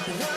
What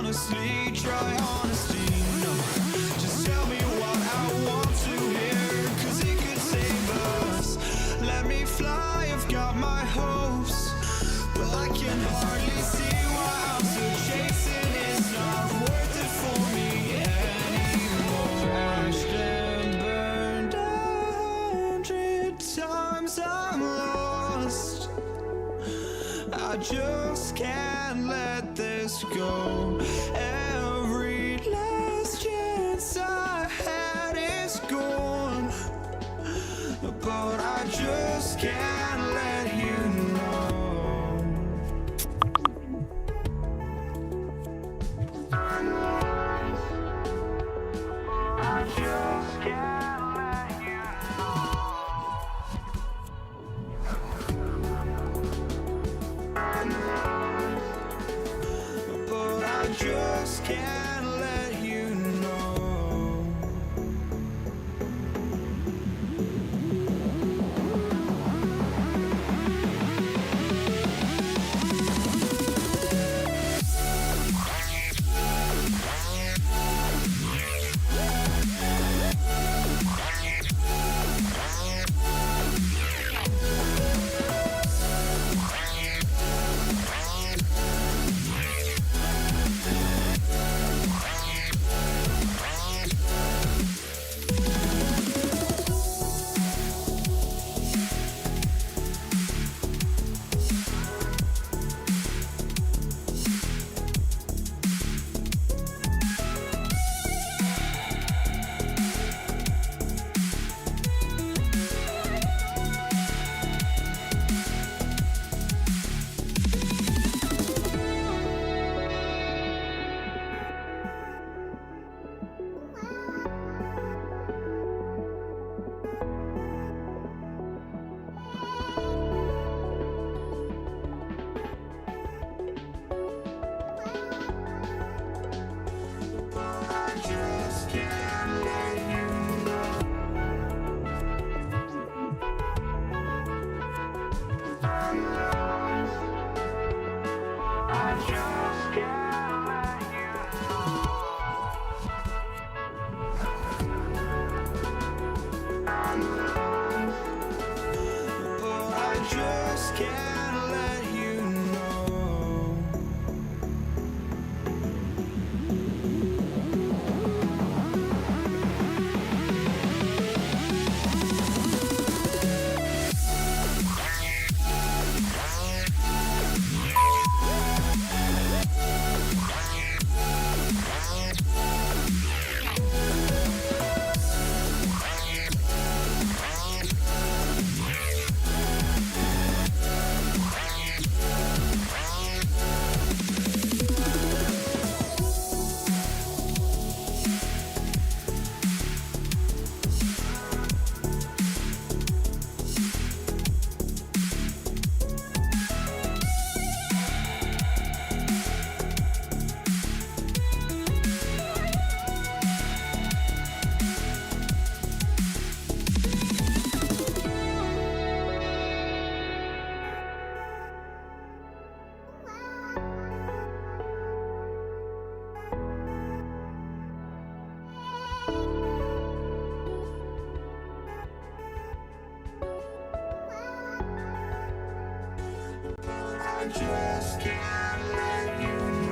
honestly, try honesty. No, just tell me what I want to hear, 'cause it could save us. Let me fly, I've got my hopes, but I can hardly see why I'm still chasing. It's not worth it for me anymore. Crashed and burned 100 times, I'm lost. I just can't let this go. Every last chance I had is gone, but I just can't let you know. I just can't let you know. But I just can't let you know. I just can't let you know.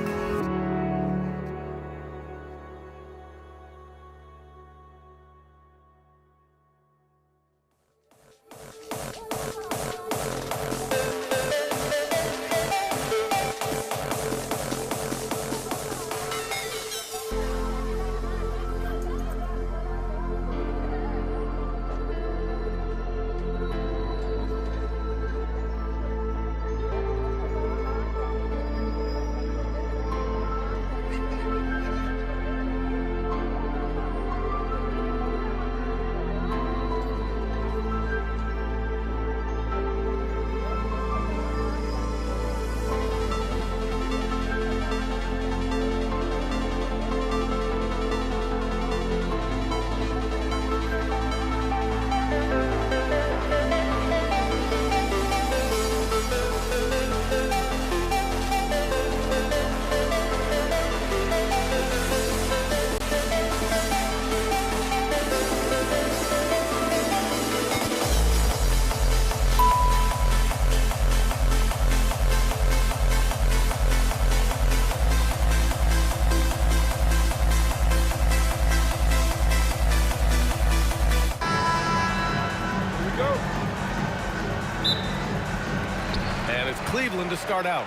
it's Cleveland to start out.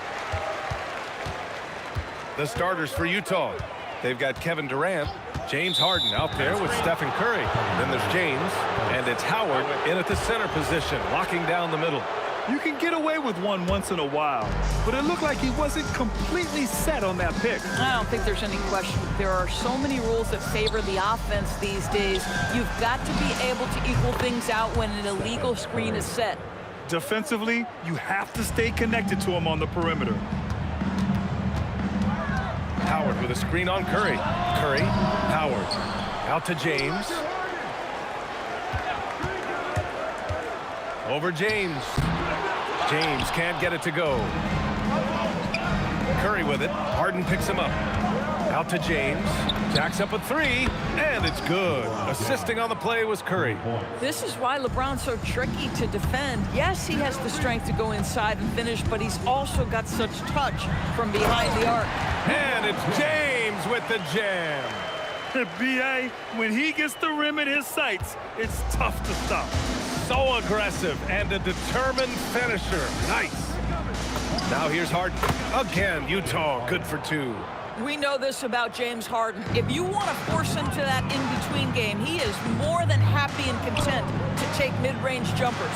The starters for Utah. They've got Kevin Durant, James Harden out there with Stephen Curry. Then there's James, and it's Howard in at the center position, locking down the middle. You can get away with one once in a while, but it looked like he wasn't completely set on that pick. I don't think there's any question. There are so many rules that favor the offense these days. You've got to be able to equal things out when an illegal screen is set. Defensively, you have to stay connected to him on the perimeter. Howard with a screen on Curry. Curry, Howard, out to James. Over James. James can't get it to go. Curry with it. Harden picks him up. Out to James. Jacks up a three, and it's good. Assisting on the play was Curry. This is why LeBron's so tricky to defend. Yes, he has the strength to go inside and finish, but he's also got such touch from behind the arc. And it's James with the jam. B.A., when he gets the rim in his sights, it's tough to stop. So aggressive and a determined finisher. Nice. Now here's Harden. Again, Utah good for two. We know this about James Harden. If you want to force him to that in-between game, he is more than happy and content to take mid-range jumpers.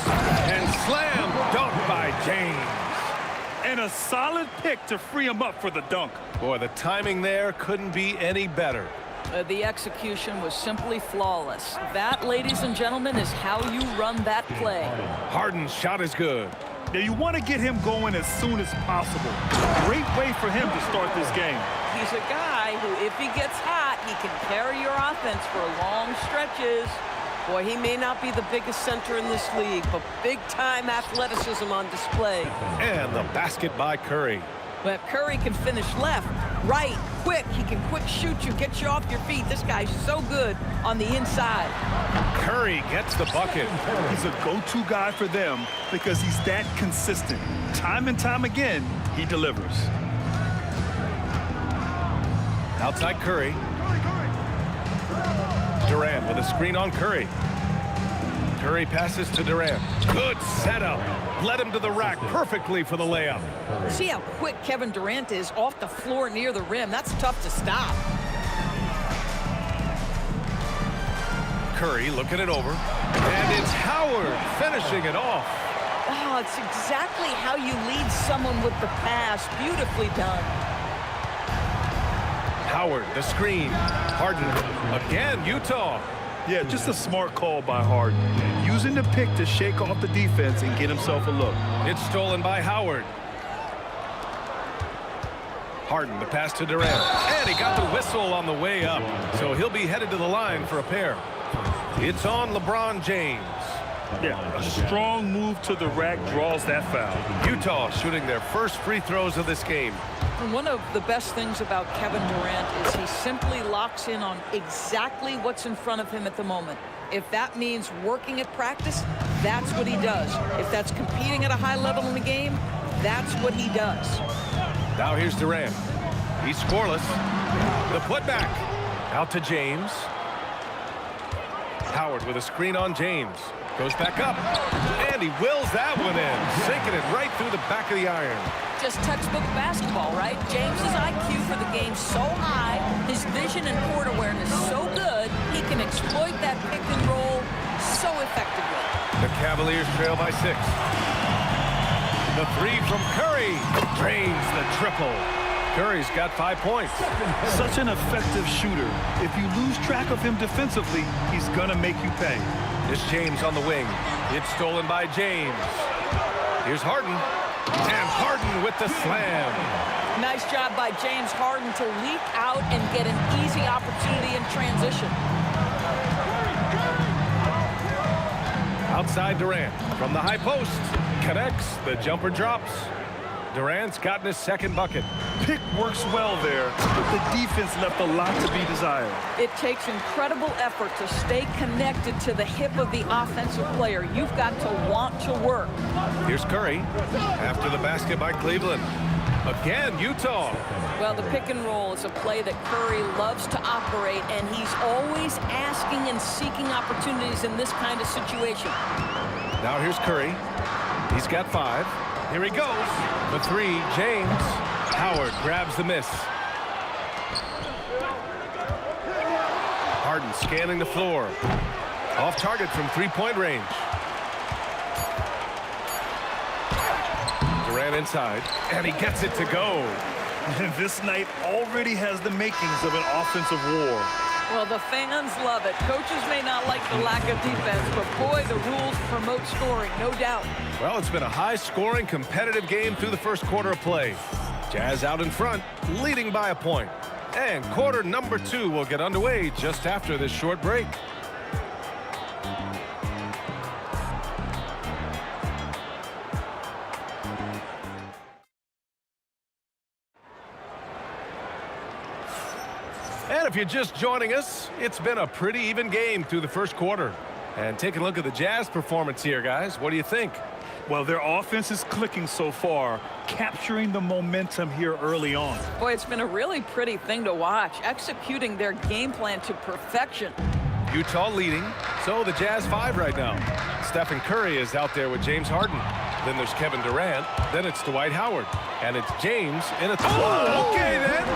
And slam dunk by James. And a solid pick to free him up for the dunk. Boy, the timing there couldn't be any better. The execution was simply flawless. That, ladies and gentlemen, is how you run that play. Harden's shot is good. Now you want to get him going as soon as possible. Great way for him to start this game. He's a guy who, if he gets hot, he can carry your offense for long stretches. Boy, he may not be the biggest center in this league, but big-time athleticism on display. And the basket by Curry. But Curry can finish left, right, quick. He can quick shoot you, get you off your feet. This guy's so good on the inside. Curry gets the bucket. He's a go-to guy for them because he's that consistent. Time and time again, he delivers. Outside Curry. Durant with a screen on Curry. Curry passes to Durant. Good setup. Led him to the rack perfectly for the layup. See how quick Kevin Durant is off the floor near the rim. That's tough to stop. Curry looking it over. And it's Howard finishing it off. Oh, it's exactly how you lead someone with the pass. Beautifully done. Howard, the screen. Harden again, Utah. Yeah, just a smart call by Harden. Using the pick to shake off the defense and get himself a look. It's stolen by Howard. Harden, the pass to Durant. And he got the whistle on the way up. So he'll be headed to the line for a pair. It's on LeBron James. Yeah, a strong move to the rack draws that foul. Utah shooting their first free throws of this game. One of the best things about Kevin Durant is he simply locks in on exactly what's in front of him at the moment. If that means working at practice, that's what he does. If that's competing at a high level in the game, that's what he does. Now here's Durant. He's scoreless. The putback. Out to James. Howard with a screen on James. Goes back up. And he wills that one in. Sinking it right through the back of the iron. Just textbook basketball, right? James's IQ for the game so high, his vision and court awareness so good, he can exploit that pick and roll so effectively. The Cavaliers trail by 6. The three from Curry drains the triple. Curry's got 5 points. Such an effective shooter. If you lose track of him defensively, he's gonna make you pay. It's James on the wing. It's stolen by James. Here's Harden. And Harden with the slam. Nice job by James Harden to leap out and get an easy opportunity in transition. Outside Durant from the high post. Connects. The jumper drops. Durant's gotten his second bucket. Pick works well there, but the defense left a lot to be desired. It takes incredible effort to stay connected to the hip of the offensive player. You've got to want to work. Here's Curry after the basket by Cleveland. Again, Utah. Well, the pick and roll is a play that Curry loves to operate, and he's always asking and seeking opportunities in this kind of situation. Now here's Curry. He's got 5. Here he goes. The three, James. Howard grabs the miss. Harden scanning the floor. Off target from three-point range. Durant inside, and he gets it to go. And this night already has the makings of an offensive war. Well, the fans love it. Coaches may not like the lack of defense, but boy, the rules promote scoring, no doubt. Well, it's been a high-scoring, competitive game through the first quarter of play. Jazz out in front, leading by a point. And quarter number 2 will get underway just after this short break. And if you're just joining us, it's been a pretty even game through the first quarter. And take a look at the Jazz performance here, guys. What do you think? Well, their offense is clicking so far, capturing the momentum here early on. Boy, it's been a really pretty thing to watch, executing their game plan to perfection. Utah leading, so the Jazz 5 right now. Stephen Curry is out there with James Harden. Then there's Kevin Durant. Then it's Dwight Howard. And it's James in a... Oh, okay then.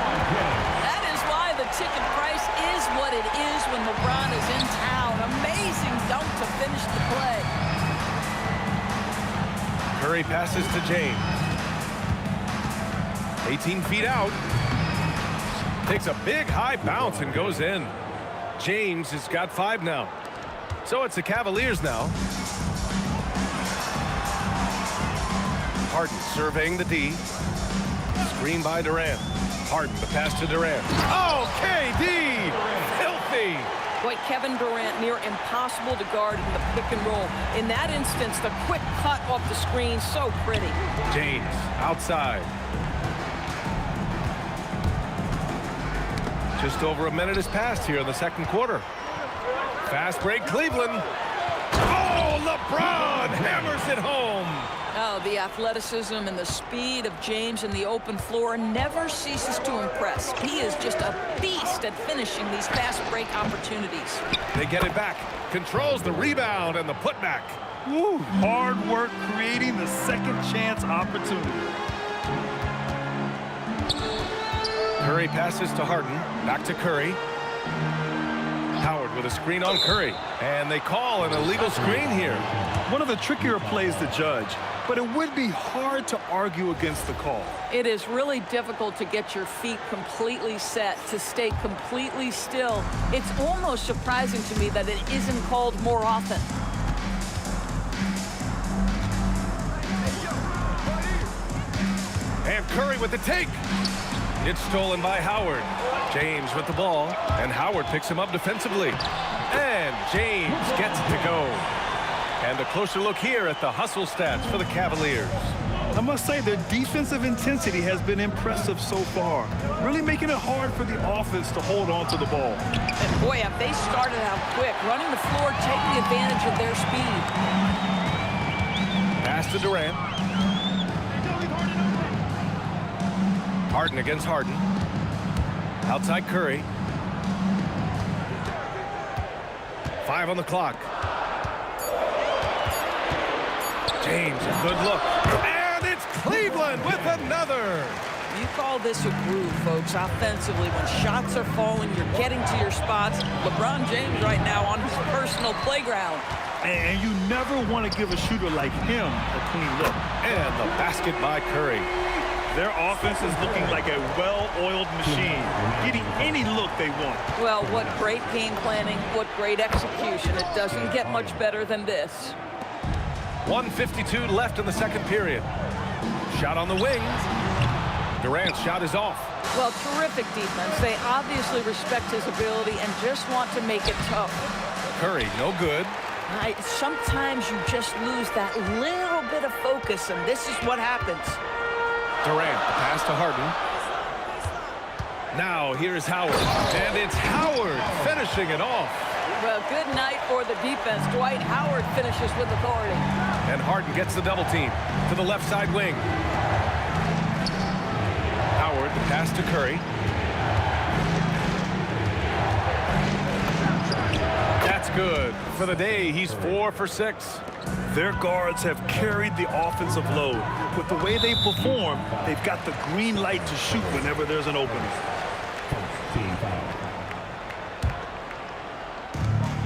That is why the ticket price is what it is when LeBron is in town. Amazing dunk to finish the play. Curry passes to James. 18 feet out. Takes a big high bounce and goes in. James has got 5 now. So it's the Cavaliers now. Harden surveying the D. Screen by Durant. Harden, the pass to Durant. Oh, KD! Filthy! Boy, Kevin Durant near impossible to guard in the pick and roll. In that instance, the quick cut off the screen, so pretty. James outside. Just over a minute has passed here in the second quarter. Fast break, Cleveland. Oh, LeBron hammers it home. Oh, the athleticism and the speed of James in the open floor never ceases to impress. He is just a beast at finishing these fast break opportunities. They get it back. Controls the rebound and the putback. Woo, hard work creating the second chance opportunity. Curry passes to Harden. Back to Curry. Howard with a screen on Curry. And they call an illegal screen here. One of the trickier plays to judge, but it would be hard to argue against the call. It is really difficult to get your feet completely set, to stay completely still. It's almost surprising to me that it isn't called more often. And Curry with the take. It's stolen by Howard. James with the ball, and Howard picks him up defensively. And James gets it to go. And a closer look here at the hustle stats for the Cavaliers. I must say their defensive intensity has been impressive so far, really making it hard for the offense to hold on to the ball. And boy, have they started out quick, running the floor, taking advantage of their speed. Pass to Durant. Harden against Harden. Outside Curry. 5 on the clock. James, a good look. And it's Cleveland with another. You call this a groove, folks, offensively. When shots are falling, you're getting to your spots. LeBron James right now on his personal playground. And you never want to give a shooter like him a clean look. And the basket by Curry. Their offense is looking like a well-oiled machine, getting any look they want. Well, what great game planning, what great execution. It doesn't get much better than this. 1:52 left in the second period. Shot on the wing. Durant's shot is off. Well, terrific defense. They obviously respect his ability and just want to make it tough. Curry, no good. Sometimes you just lose that little bit of focus, and this is what happens. Durant, pass to Harden. Now here's Howard, and it's Howard finishing it off. Well, good night for the defense. Dwight Howard finishes with authority. And Harden gets the double team to the left side wing. Howard, the pass to Curry. That's good. For the day, he's 4 for 6. Their guards have carried the offensive load. With the way they perform, they've got the green light to shoot whenever there's an opening.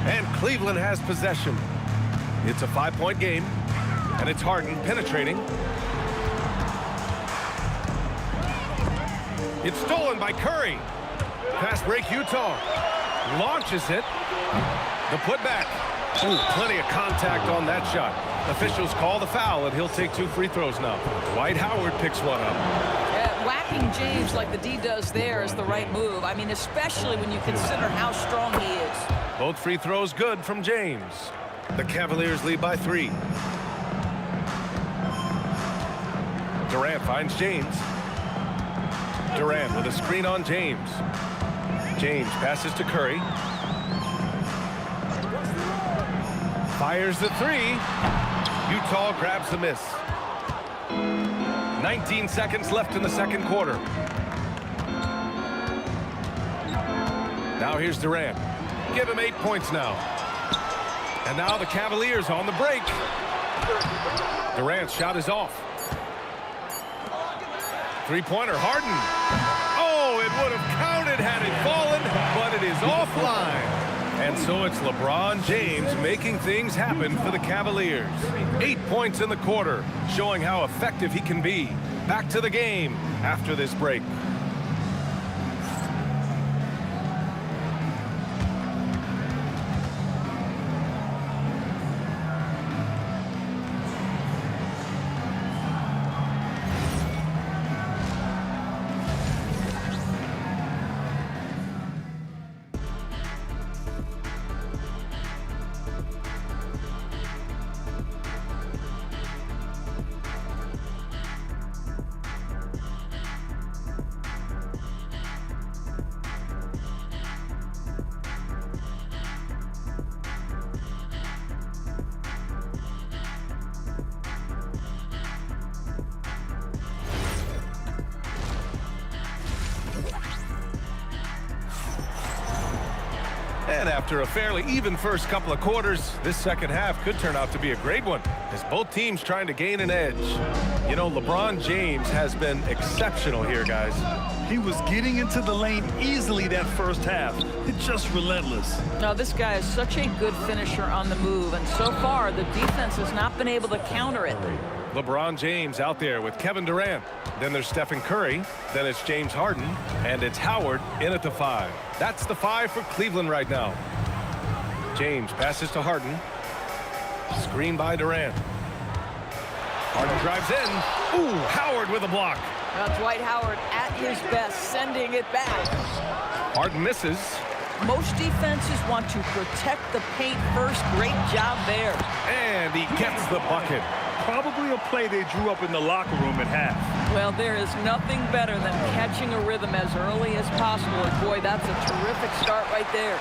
And Cleveland has possession. It's a 5-point game, and it's Harden penetrating. It's stolen by Curry. Fast break Utah. Launches it. The putback. Ooh, plenty of contact on that shot. Officials call the foul, and he'll take 2 free throws now. Dwight Howard picks one up. Whacking James like the D does there is the right move. I mean, especially when you consider how strong he is. Both free throws good from James. The Cavaliers lead by 3. Durant finds James. Durant with a screen on James. James passes to Curry. Fires the 3. Utah grabs the miss. 19 seconds left in the second quarter. Now here's Durant. Give him 8 points now. And now the Cavaliers on the break. Durant's shot is off. Three-pointer, Harden. Oh, it would have counted had it fallen, but it is offline. And so it's LeBron James making things happen for the Cavaliers. 8 points in the quarter, showing how effective he can be. Back to the game after this break. And after a fairly even first couple of quarters, this second half could turn out to be a great one, as both teams trying to gain an edge. You know, LeBron James has been exceptional here, guys. He was getting into the lane easily that first half. It's just relentless. Now, this guy is such a good finisher on the move, and so far, the defense has not been able to counter it. LeBron James out there with Kevin Durant. Then there's Stephen Curry. Then it's James Harden. And it's Howard in at the 5. That's the 5 for Cleveland right now. James passes to Harden. Screen by Durant. Harden drives in. Ooh, Howard with a block. Dwight Howard at his best, sending it back. Harden misses. Most defenses want to protect the paint first. Great job there. And he gets the bucket. Probably a play they drew up in the locker room at half. Well, there is nothing better than catching a rhythm as early as possible. And boy, that's a terrific start right there.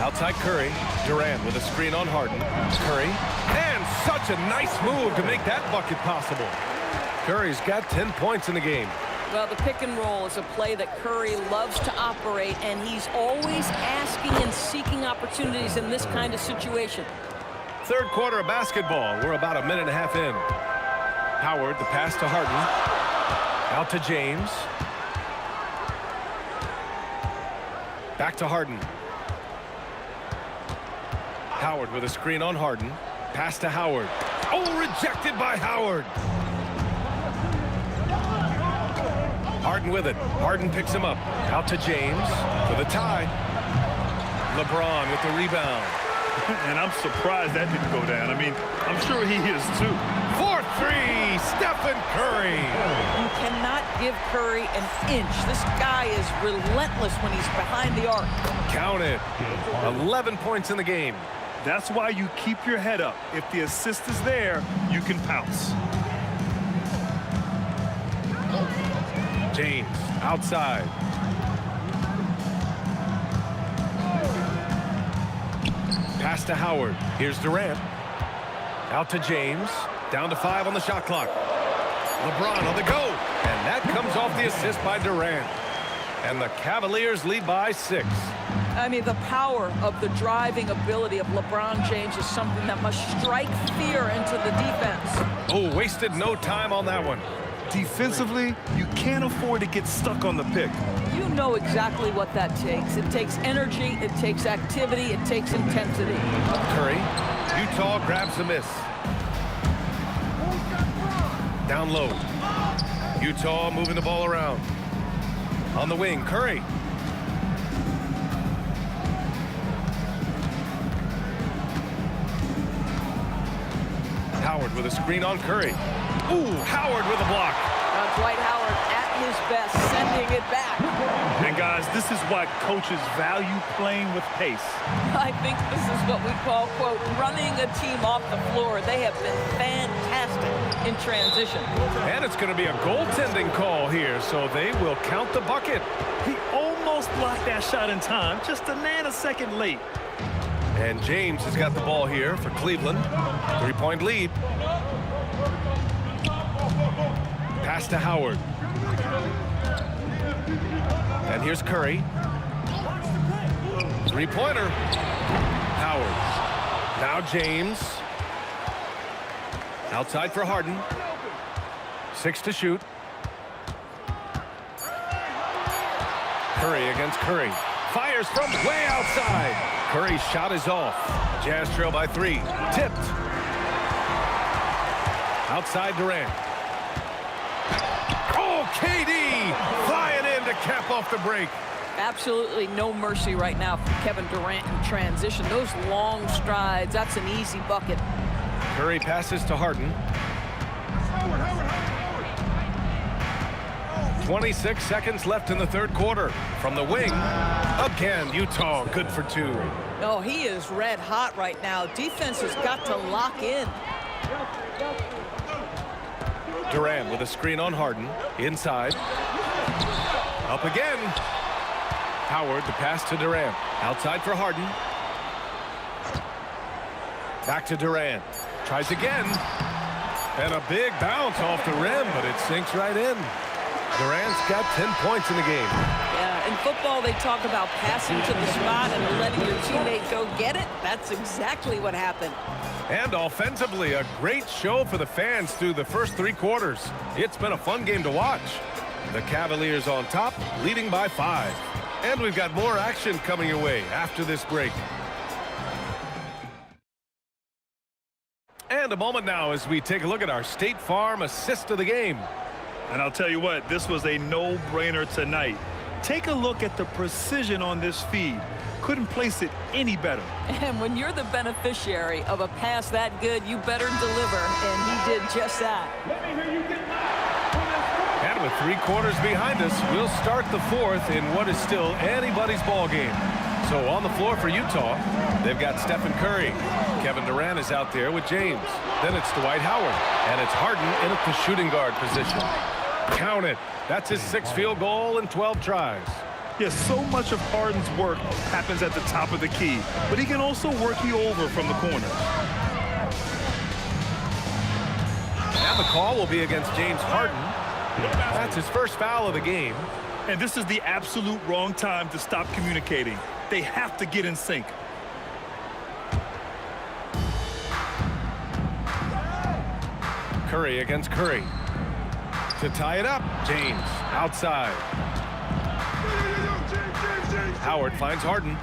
Outside Curry. Durant with a screen on Harden. Curry. And such a nice move to make that bucket possible. Curry's got 10 points in the game. Well, the pick and roll is a play that Curry loves to operate, and he's always asking and seeking opportunities in this kind of situation. Third quarter of basketball. We're about a minute and a half in. Howard, the pass to Harden. Out to James. Back to Harden. Howard with a screen on Harden. Pass to Howard. Oh, rejected by Howard. Harden with it. Harden picks him up. Out to James for the tie. LeBron with the rebound. And I'm surprised that didn't go down. I mean, I'm sure he is too. 4-3, Stephen Curry. You cannot give Curry an inch. This guy is relentless when he's behind the arc. Count it. 11 points in the game. That's why you keep your head up. If the assist is there, you can pounce. James outside. Pass to Howard. Here's Durant. Out to James. Down to 5 on the shot clock. LeBron on the go. And that comes off the assist by Durant. And the Cavaliers lead by 6. I mean, the power of the driving ability of LeBron James is something that must strike fear into the defense. Oh, wasted no time on that one. Defensively, you can't afford to get stuck on the pick. You know exactly what that takes. It takes energy, it takes activity, it takes intensity. Curry. Utah grabs the miss. Down low. Utah moving the ball around. On the wing, Curry. Howard with a screen on Curry. Ooh, Howard with a block. Dwight Howard at his best, sending it back. And guys, this is why coaches value playing with pace. I think this is what we call, quote, running a team off the floor. They have been fantastic in transition. And it's going to be a goaltending call here, so they will count the bucket. He almost blocked that shot in time, just a nanosecond late. And James has got the ball here for Cleveland. 3-point lead. Pass to Howard. And here's Curry. Three-pointer. Howard. Now James. Outside for Harden. 6 to shoot. Curry against Curry. Fires from way outside. Curry's shot is off. Jazz trail by 3. Tipped. Outside Durant. Oh, KD flying in to cap off the break. Absolutely no mercy right now for Kevin Durant in transition. Those long strides, that's an easy bucket. Curry passes to Harden. 26 seconds left in the third quarter. From the wing, again, Utah good for 2. Oh, he is red hot right now. Defense has got to lock in. Durant with a screen on Harden. Inside. Up again. Howard, the pass to Durant. Outside for Harden. Back to Durant. Tries again. And a big bounce off the rim, but it sinks right in. Durant's got 10 points in the game. Yeah, in football, they talk about passing to the spot and letting your teammate go get it. That's exactly what happened. And offensively, a great show for the fans through the first 3 quarters. It's been a fun game to watch. The Cavaliers on top, leading by 5. And we've got more action coming your way after this break. And a moment now as we take a look at our State Farm assist of the game. And I'll tell you what, this was a no-brainer tonight. Take a look at the precision on this feed. Couldn't place it any better. And when you're the beneficiary of a pass that good, you better deliver, and he did just that. And with 3 quarters behind us, we'll start the 4th in what is still anybody's ball game. So on the floor for Utah, they've got Stephen Curry. Kevin Durant is out there with James. Then it's Dwight Howard, and it's Harden in at the shooting guard position. Count it. That's his 6th field goal in 12 tries. Yes, so much of Harden's work happens at the top of the key, but he can also work you over from the corner. And the call will be against James Harden. That's his first foul of the game. And this is the absolute wrong time to stop communicating. They have to get in sync. Curry against Curry. To tie it up, James outside. Howard finds Harden.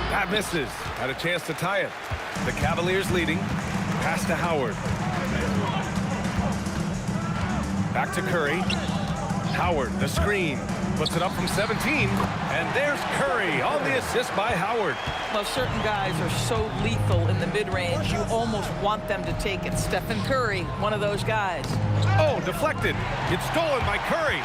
That misses. Had a chance to tie it. The Cavaliers leading. Pass to Howard. Back to Curry. Howard, the screen. Puts it up from 17. And there's Curry on the assist by Howard. Well, certain guys are so lethal in the mid-range, you almost want them to take it. Stephen Curry, one of those guys. Oh, deflected. It's stolen by Curry.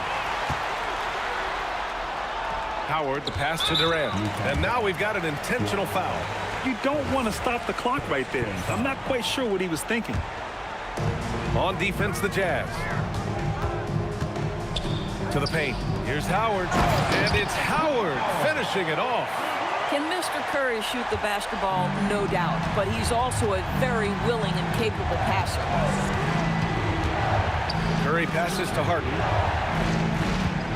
Howard, the pass to Durant. And now we've got an intentional foul. You don't want to stop the clock right there. I'm not quite sure what he was thinking. On defense, the Jazz. To the paint. Here's Howard. And it's Howard finishing it off. Can Mr. Curry shoot the basketball? No doubt. But he's also a very willing and capable passer. Curry passes to Harden.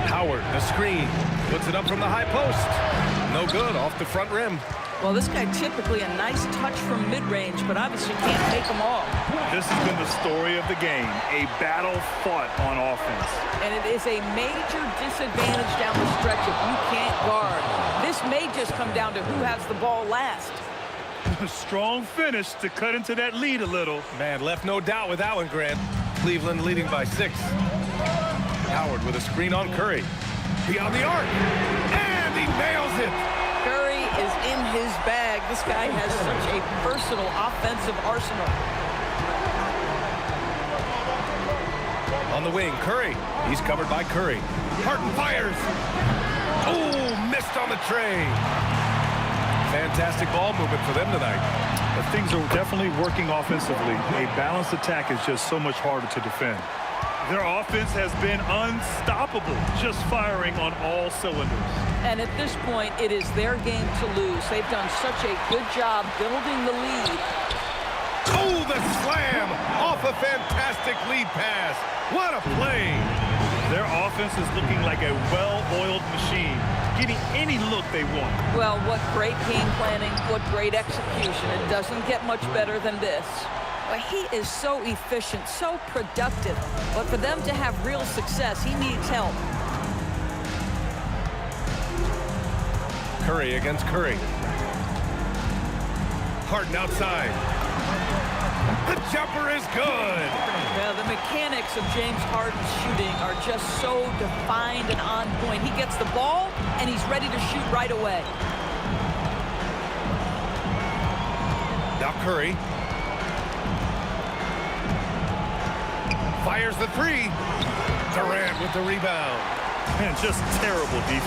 Howard, the screen. Puts it up from the high post. No good, off the front rim. Well, this guy typically a nice touch from mid-range, but obviously can't make them all. This has been the story of the game, a battle fought on offense. And it is a major disadvantage down the stretch if you can't guard. This may just come down to who has the ball last. A strong finish to cut into that lead a little. Man, left no doubt with that one, Grant. Cleveland leading by 6. Howard with a screen on Curry. Beyond the arc. And he nails it. Curry is in his bag. This guy has such a versatile offensive arsenal. On the wing, Curry. He's covered by Curry. Harden fires. Oh, missed on the tray. Fantastic ball movement for them tonight. But things are definitely working offensively. A balanced attack is just so much harder to defend. Their offense has been unstoppable, just firing on all cylinders. And at this point, it is their game to lose. They've done such a good job building the lead. Oh, the slam off a fantastic lead pass. What a play. Their offense is looking like a well-oiled machine, getting any look they want. Well, what great game planning, what great execution. It doesn't get much better than this. Well, he is so efficient, so productive. But for them to have real success, he needs help. Curry against Curry. Harden outside. The jumper is good. Yeah, the mechanics of James Harden's shooting are just so defined and on point. He gets the ball, and he's ready to shoot right away. Now Curry. Fires the three. Durant with the rebound. Man, just terrible defense.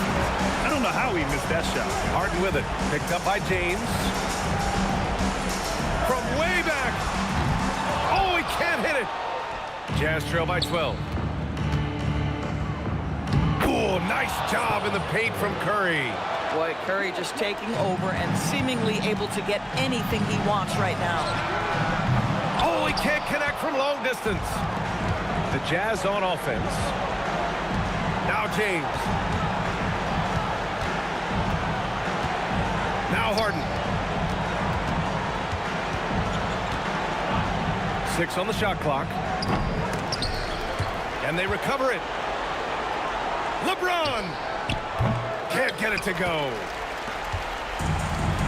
I don't know how he missed that shot. Harden with it. Picked up by James. From way back. Oh, he can't hit it. Jazz trail by 12. Cool, nice job in the paint from Curry. Boy, Curry just taking over and seemingly able to get anything he wants right now. Oh, he can't connect from long distance. The Jazz on offense. Now James. Now Harden. 6 on the shot clock. And they recover it. LeBron can't get it to go.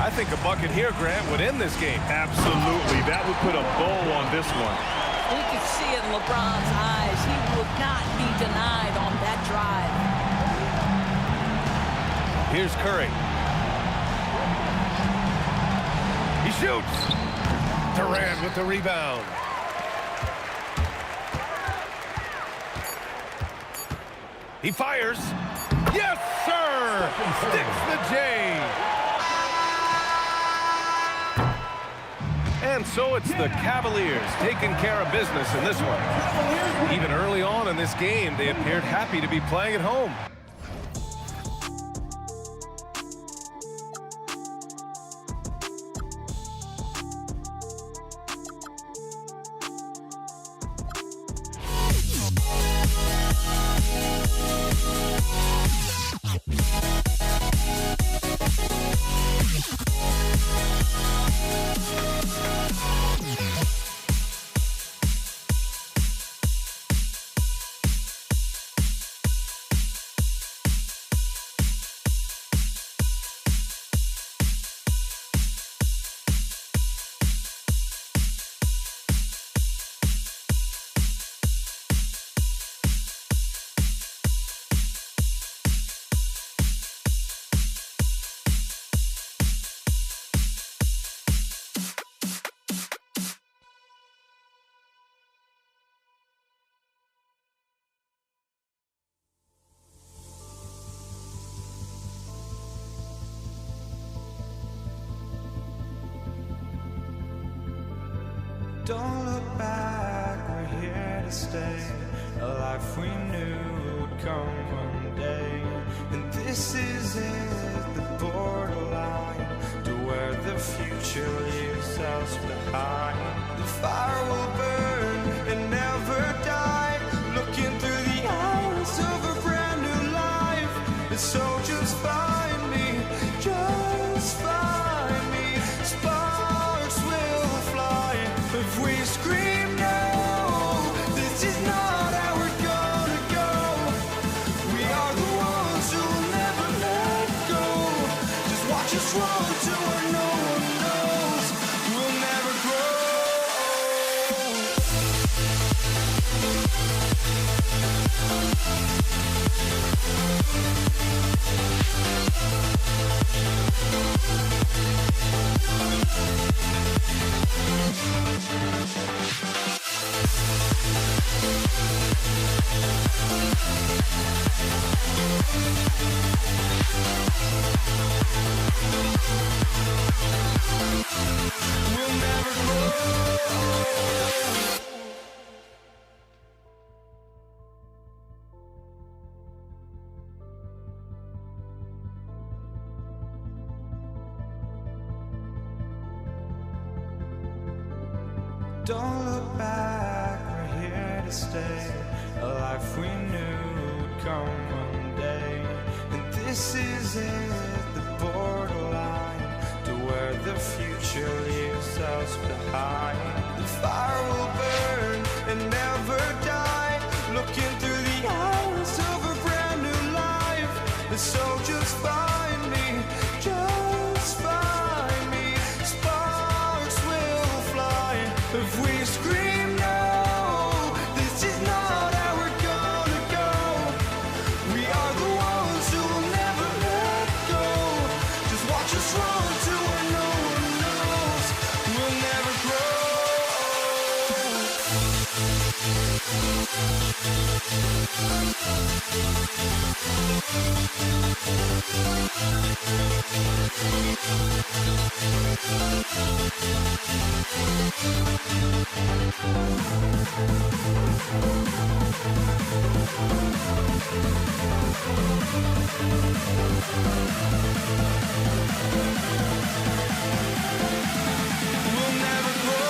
I think a bucket here, Grant, would end this game. Absolutely. That would put a bow on this one. You could see it in LeBron's eyes. He would not be denied on that drive. Here's Curry. He shoots. Durant with the rebound. He fires. Yes, sir! Sticks the J. And so it's the Cavaliers taking care of business in this one. Even early on in this game, they appeared happy to be playing at home. Don't look back, we're here to stay. A life we knew would come one day. And this is it, the borderline to where the future leaves us behind. The fire will burn and never die, looking through the eyes of a brand new life. Don't look back, we're here to stay. A life we knew would come one day. And this is it, the borderline to where the future leaves us behind. The fire will burn and never die, looking through the eyes of a brand new life. And so just find me, just find me. Sparks will fly if we scream no. This is not how we're gonna go. We are the ones who will never let go. Just watch us run to where no one knows. We'll never grow. We'll never grow.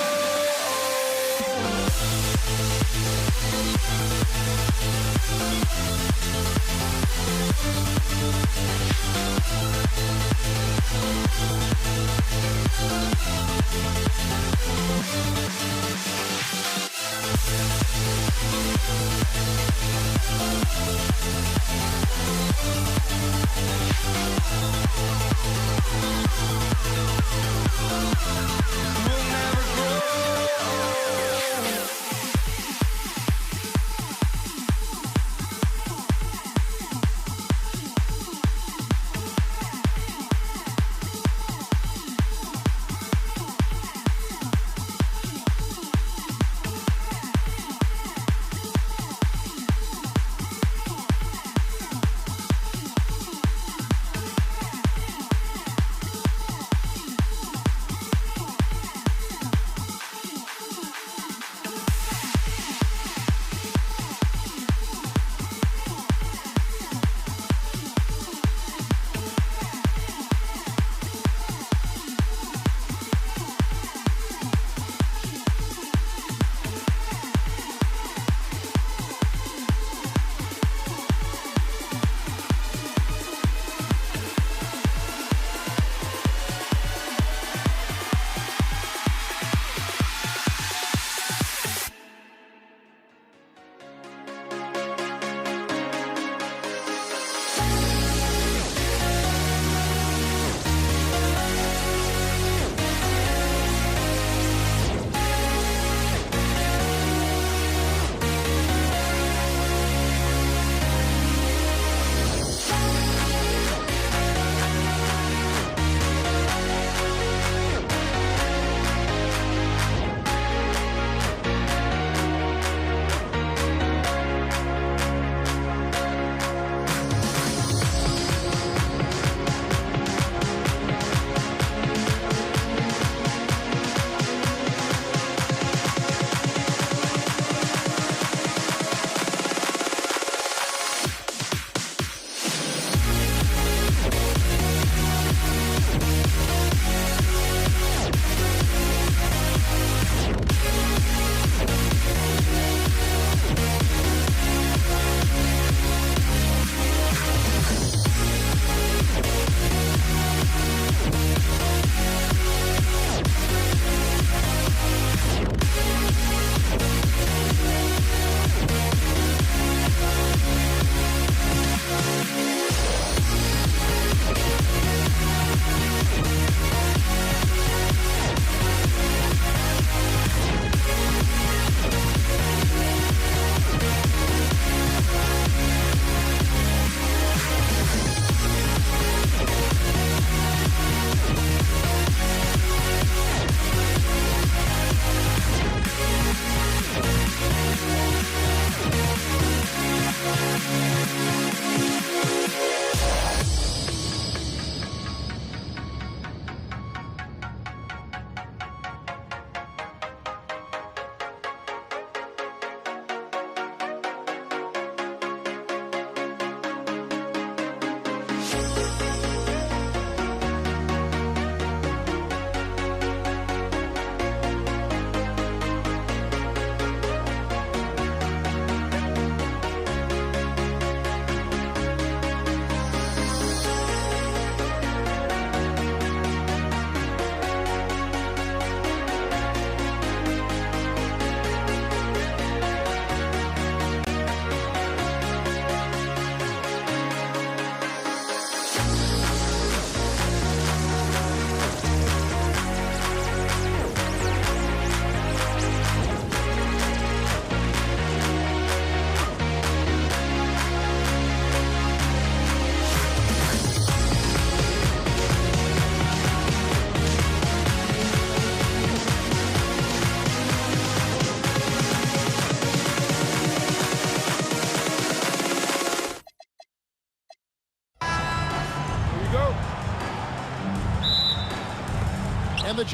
We'll never grow.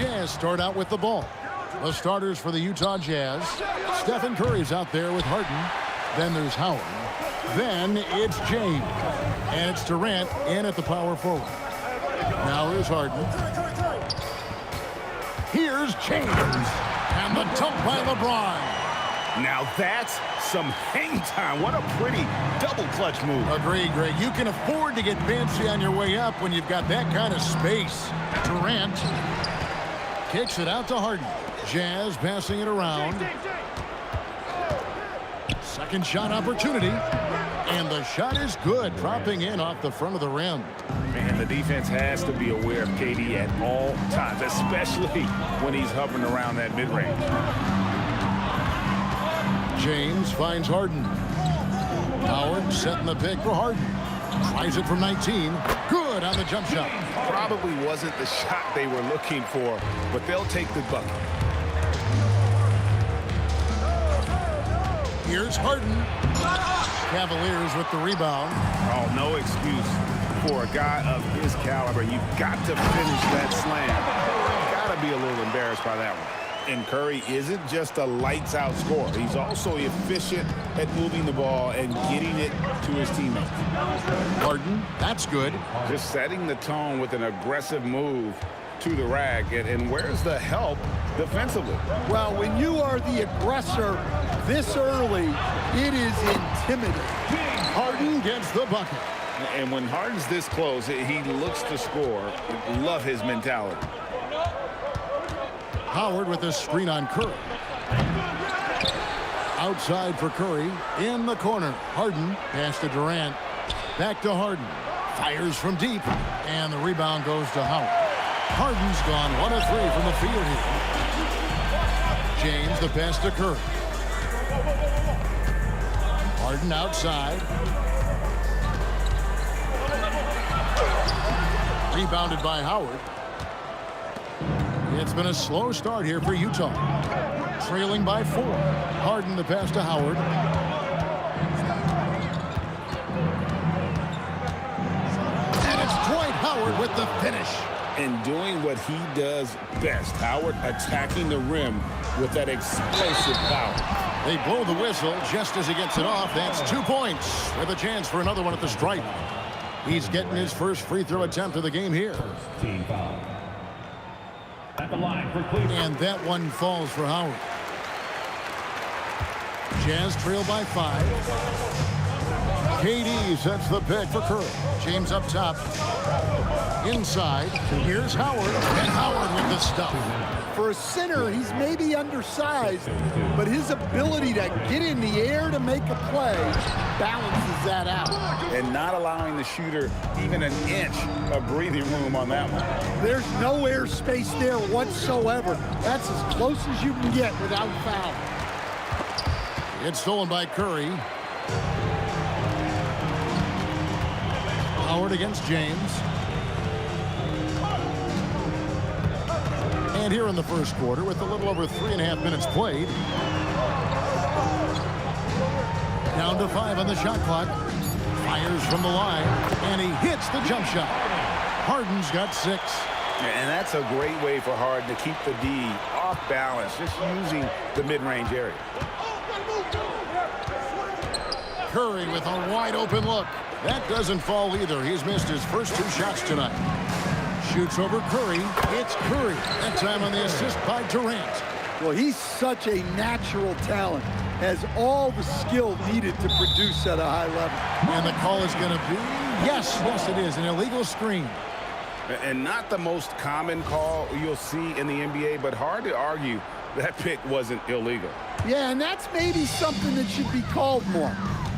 Jazz start out with the ball. The starters for the Utah Jazz. Stephen Curry's out there with Harden. Then there's Howard. Then it's James. And it's Durant in at the power forward. Now here's Harden. Here's James. And the dunk by LeBron. Now that's some hang time. What a pretty double clutch move. Agreed, Greg. You can afford to get fancy on your way up when you've got that kind of space. Durant kicks it out to Harden. Jazz passing it around. Second shot opportunity. And the shot is good, dropping in off the front of the rim. Man, the defense has to be aware of KD at all times, especially when he's hovering around that mid-range. James finds Harden. Howard setting the pick for Harden. Tries it from 19. Good on the jump shot. Probably wasn't the shot they were looking for, but they'll take the bucket. Here's Harden. Cavaliers with the rebound. Oh, no excuse for a guy of his caliber. You've got to finish that slam. Got to be a little embarrassed by that one. And Curry isn't just a lights-out scorer. He's also efficient at moving the ball and getting it to his teammates. Harden, that's good. Just setting the tone with an aggressive move to the rack. And where's the help defensively? Well, when you are the aggressor this early, it is intimidating. Harden gets the bucket. And when Harden's this close, he looks to score. Love his mentality. Howard with a screen on Curry. Outside for Curry. In the corner. Harden. Pass to Durant. Back to Harden. Fires from deep. And the rebound goes to Howard. Harden's gone 1 of 3 from the field here. James the pass to Curry. Harden outside. Rebounded by Howard. It's been a slow start here for Utah. Trailing by 4. Harden the pass to Howard. And it's Dwight Howard with the finish. And doing what he does best. Howard attacking the rim with that explosive power. They blow the whistle just as he gets it off. That's 2 points with a chance for another one at the stripe. He's getting his first free throw attempt of the game here. Team foul. At the line for Cleveland. And that one falls for Howard. Jazz trail by 5. KD sets the pick for Curry. James up top. Inside. Here's Howard. And Howard with the stuff. For a center, he's maybe undersized, but his ability to get in the air to make a play balances that out. And not allowing the shooter even an inch of breathing room on that one. There's no air space there whatsoever. That's as close as you can get without foul. It's stolen by Curry. Howard against James. And here in the first quarter, with a little over 3.5 minutes played. Down to 5 on the shot clock. Fires from the line, and he hits the jump shot. Harden's got 6. And that's a great way for Harden to keep the D off balance, just using the mid-range area. Curry with a wide open look. That doesn't fall either. He's missed his first 2 shots tonight. Shoots over Curry. It's Curry. That time on the assist by Durant. Well, he's such a natural talent. Has all the skill needed to produce at a high level. And the call is going to be, yes, it is, an illegal screen. And not the most common call you'll see in the NBA, but hard to argue that pick wasn't illegal. Yeah, and that's maybe something that should be called more.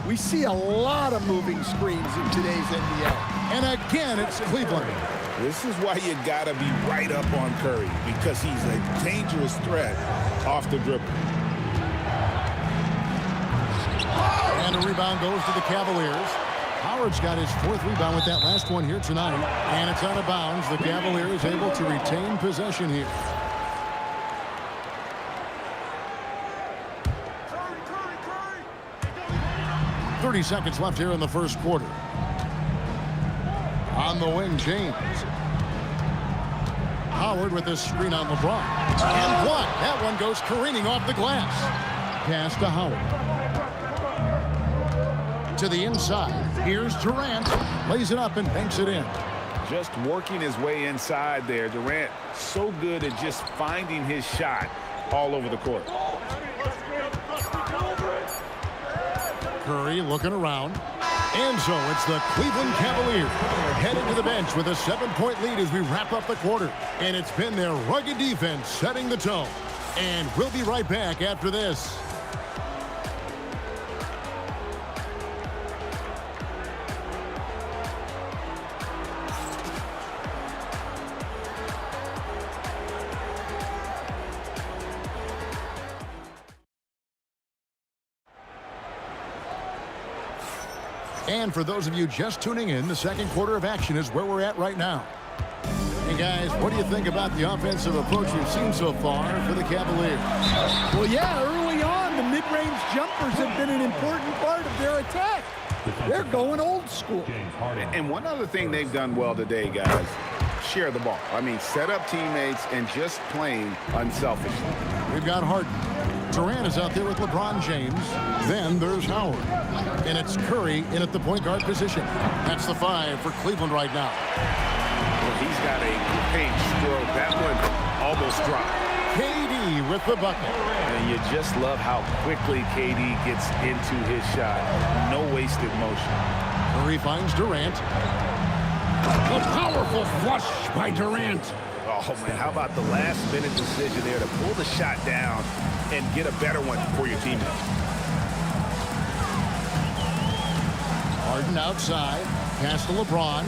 We see a lot of moving screens in today's NBA. And again, it's Cleveland. This is why you got to be right up on Curry, because he's a dangerous threat off the dribble. And a rebound goes to the Cavaliers. Howard's got his 4th rebound with that last one here tonight. And it's out of bounds. The Cavaliers able to retain possession here. Curry. 30 seconds left here in the first quarter. On the wing, James. Howard with this screen on LeBron. And blocked. That one goes careening off the glass. Pass to Howard. To the inside. Here's Durant. Lays it up and banks it in. Just working his way inside there. Durant so good at just finding his shot all over the court. Curry looking around. And so it's the Cleveland Cavaliers heading to the bench with a 7-point lead as we wrap up the quarter. And it's been their rugged defense setting the tone. And we'll be right back after this. And for those of you just tuning in, the second quarter of action is where we're at right now. Hey, guys, what do you think about the offensive approach you've seen so far for the Cavaliers? Well, yeah, early on, the mid-range jumpers have been an important part of their attack. They're going old school. And one other thing they've done well today, guys, share the ball. I mean, set up teammates and just playing unselfishly. We've got Harden. Durant is out there with LeBron James. Then there's Howard. And it's Curry in at the point guard position. That's the 5 for Cleveland right now. Well, he's got a paint stroke. That one almost dropped. KD with the bucket. And you just love how quickly KD gets into his shot. No wasted motion. Curry finds Durant. A powerful flush by Durant. Oh, man, how about the last-minute decision there to pull the shot down and get a better one for your teammates. Harden outside. Pass to LeBron.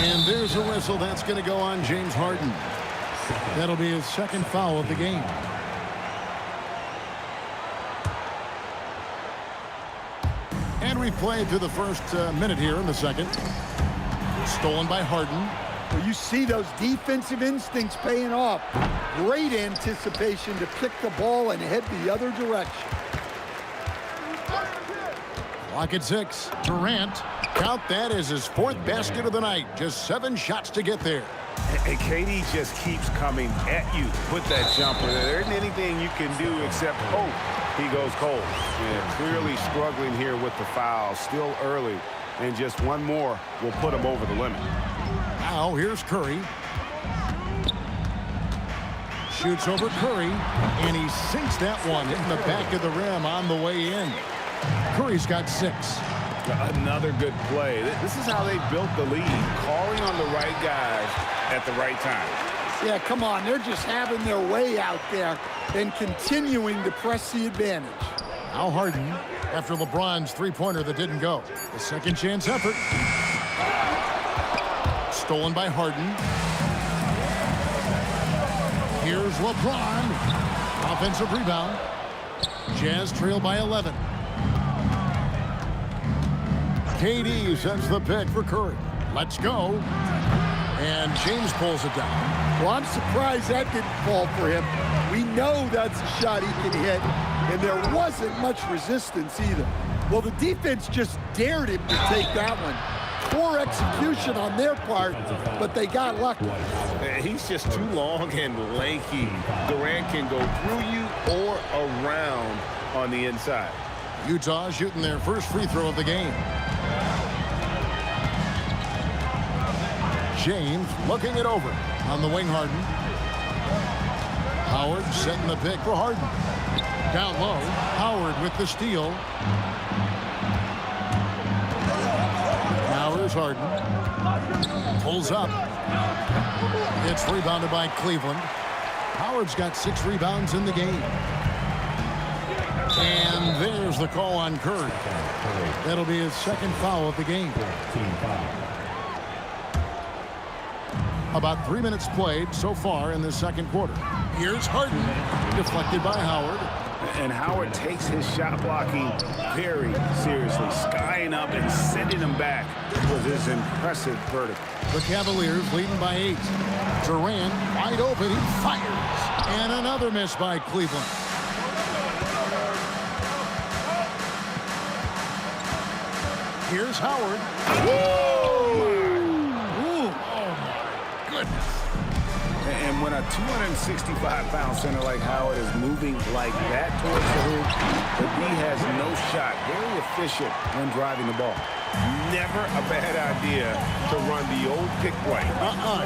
And there's a whistle. That's going to go on James Harden. That'll be his second foul of the game. And we've played through the first minute here in the second. Stolen by Harden. Well, you see those defensive instincts paying off. Great anticipation to pick the ball and head the other direction. Clock at 6. Durant. Count that as his 4th basket of the night. Just 7 shots to get there. And KD just keeps coming at you. Put that jumper there. There isn't anything you can do except hope he goes cold. Yeah, clearly struggling here with the foul. Still early. And just one more will put him over the limit. Now here's Curry. Shoots over Curry. And he sinks that one, hitting the back of the rim on the way in. Curry's got 6. Another good play. This is how they built the lead. Calling on the right guys at the right time. Yeah, come on. They're just having their way out there and continuing to press the advantage. Now Harden, after LeBron's three-pointer that didn't go. The second chance effort. Stolen by Harden. Here's LeBron. Offensive rebound. Jazz trail by 11. KD sends the pick for Curry. Let's go. And James pulls it down. Well, I'm surprised that didn't fall for him. We know that's a shot he can hit, and there wasn't much resistance either. Well, the defense just dared him to take that one. Poor execution on their part, but they got lucky. He's just too long and lanky. Durant can go through you or around on the inside. Utah shooting their first free throw of the game. James looking it over on the wing. Harden. Howard setting the pick for Harden. Down low. Howard with the steal. Now here's Harden. Pulls up. It's rebounded by Cleveland. Howard's got 6 rebounds in the game. And there's the call on Curry. That'll be his second foul of the game. About 3 minutes played so far in the second quarter. Here's Harden. Deflected by Howard. And Howard takes his shot blocking very seriously. Skying up and sending him back with his impressive vertical. The Cavaliers leading by 8. Durant wide open. He fires. And another miss by Cleveland. Here's Howard. Ooh, And when a 265-pound center like Howard is moving like that towards the hoop, the D has no shot. Very efficient when driving the ball. Never a bad idea to run the old pick play.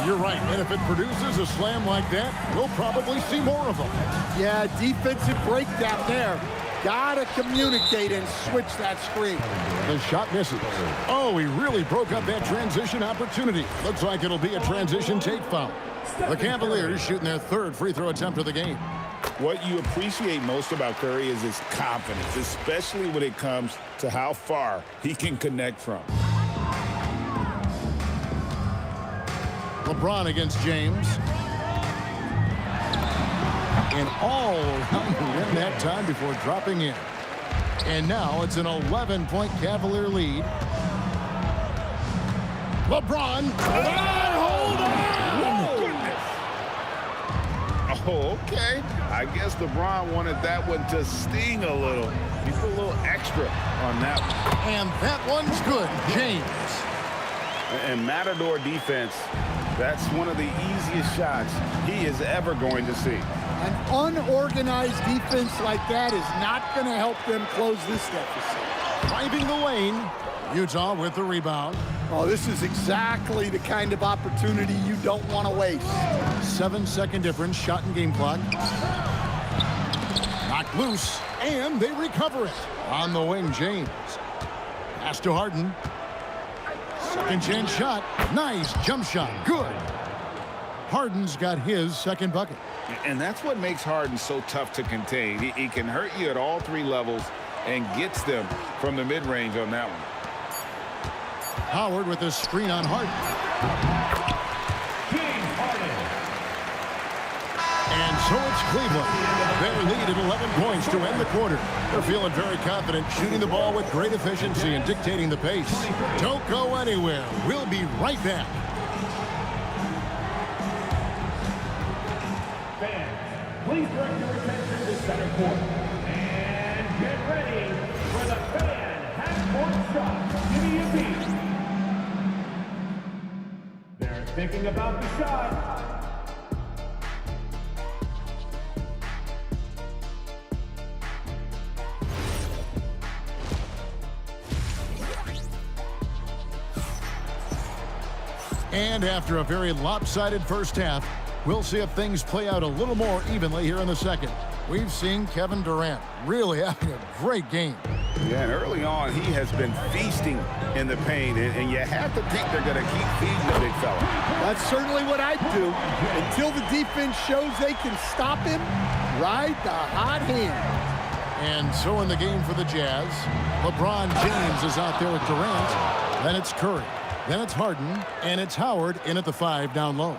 You're right. And if it produces a slam like that, we'll probably see more of them. Yeah, defensive breakdown there. Gotta communicate and switch that screen. The shot misses. Oh, he really broke up that transition opportunity. Looks like it'll be a transition take foul. The Cavaliers shooting their third free throw attempt of the game. What you appreciate most about Curry is his confidence, especially when it comes to how far he can connect from. LeBron against James. And all around the rim that time before dropping in. And now it's an 11-point Cavalier lead. LeBron. Hold on! Oh, okay. I guess LeBron wanted that one to sting a little. He put a little extra on that one. And that one's good, James. And Matador defense, that's one of the easiest shots he is ever going to see. An unorganized defense like that is not going to help them close this deficit. Driving the lane. Utah with the rebound. Oh, this is exactly the kind of opportunity you don't want to waste. 7-second difference, shot and game clock. Knocked loose, and they recover it. On the wing, James. Pass to Harden. Second chance shot. Nice jump shot. Good. Harden's got his second bucket. And that's what makes Harden so tough to contain. He can hurt you at all three levels and gets them from the mid-range on that one. Howard with a screen on Harden. And so it's Cleveland. Their lead at 11 points to end the quarter. They're feeling very confident, shooting the ball with great efficiency and dictating the pace. Don't go anywhere. We'll be right back. Fans, please direct your attention to center court. And get ready for the fan half-court shot. Give me a beat. They're thinking about the shot. And after a very lopsided first half, we'll see if things play out a little more evenly here in the second. We've seen Kevin Durant really having a great game. Yeah, and early on, he has been feasting in the paint, and you have to think they're going to keep feeding the big fella. That's certainly what I'd do. Until the defense shows they can stop him, ride the hot hand. And so in the game for the Jazz, LeBron James is out there with Durant. Then it's Curry. Then it's Harden. And it's Howard in at the 5 down low.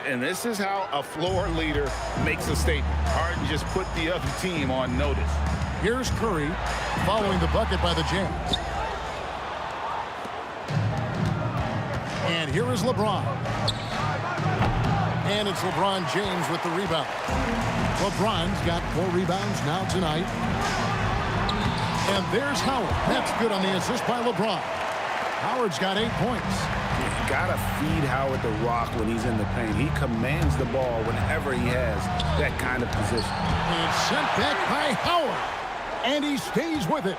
And this is how a floor leader makes a statement. Harden just put the other team on notice. Here's Curry following the bucket by the Jazz. And here is LeBron. And it's LeBron James with the rebound. LeBron's got 4 rebounds now tonight. And there's Howard. That's good on the assist by LeBron. Howard's got 8 points. You gotta feed Howard the rock when he's in the paint. He commands the ball whenever he has that kind of position. And sent back by Howard. And he stays with it.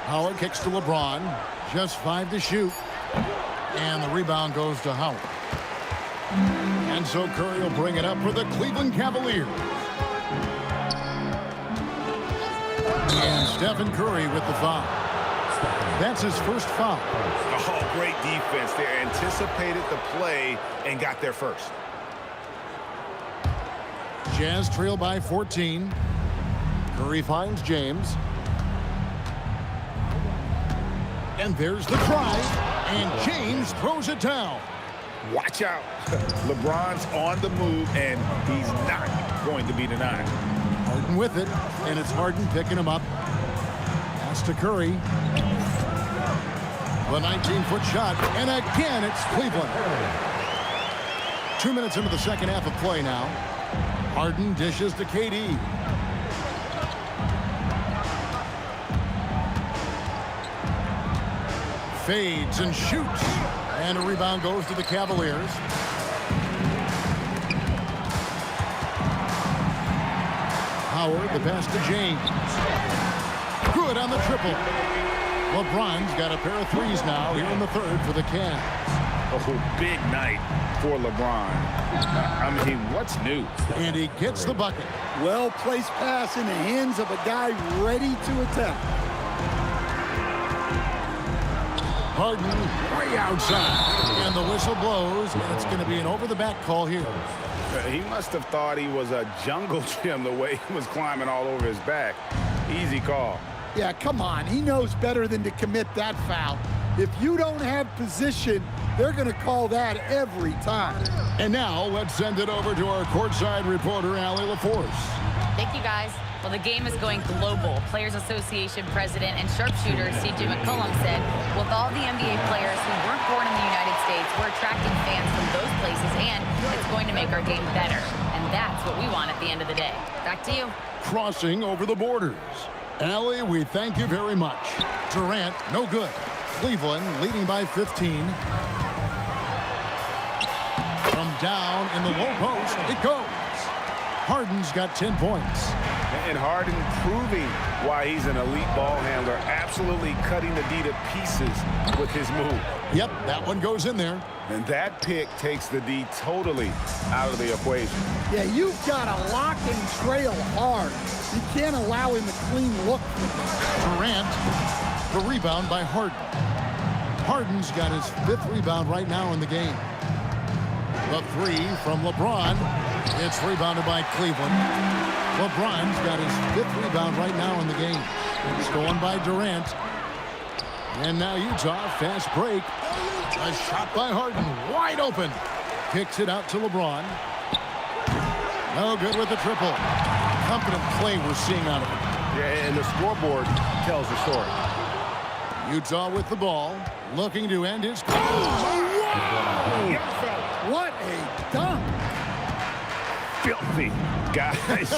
Howard kicks to LeBron. Just 5 to shoot. And the rebound goes to Howard. And so Curry will bring it up for the Cleveland Cavaliers. And Stephen Curry with the foul. That's his first foul. Oh, great defense there. Anticipated the play and got there first. Jazz trail by 14. Curry finds James. And there's the drive. And James throws it down. Watch out. LeBron's on the move, and he's not going to be denied. Harden with it, and it's Harden picking him up. Pass to Curry. The 19-foot shot, and again it's Cleveland. 2 minutes into the second half of play now. Harden dishes to KD. Fades and shoots. And a rebound goes to the Cavaliers. Howard, the pass to James. Good on the triple. LeBron's got a pair of threes now here in the third for the Cavs. Oh, big night for LeBron. I mean, what's new? And he gets the bucket. Well-placed pass in the hands of a guy ready to attack. Harden way outside. And the whistle blows, and it's going to be an over-the-back call here. He must have thought he was a jungle gym the way he was climbing all over his back. Easy call. Yeah, come on. He knows better than to commit that foul. If you don't have position, they're going to call that every time. And now let's send it over to our courtside reporter, Allie LaForce. Thank you, guys. Well, the game is going global. Players Association president and sharpshooter C.J. McCollum said, with all the NBA players who weren't born in the United States, we're attracting fans from those places, and it's going to make our game better. And that's what we want at the end of the day. Back to you. Crossing over the borders. Allie, we thank you very much. Durant, no good. Cleveland leading by 15. From down in the low post, it goes. Harden's got 10 points. And Harden proving why he's an elite ball handler, absolutely cutting the D to pieces with his move. Yep, that one goes in there. And that pick takes the D totally out of the equation. Yeah, you've got to lock and trail hard. You can't allow him a clean look. Durant, the rebound by Harden. Harden's got his 5th rebound right now in the game. The three from LeBron. It's rebounded by Cleveland. LeBron's got his 5th rebound right now in the game. Stolen by Durant. And now Utah, fast break. A shot by Harden, wide open. Kicks it out to LeBron. No good with the triple. Confident play we're seeing out of it. Yeah, and the scoreboard tells the story. Utah with the ball, looking to end his career. What a dunk. Filthy, guys.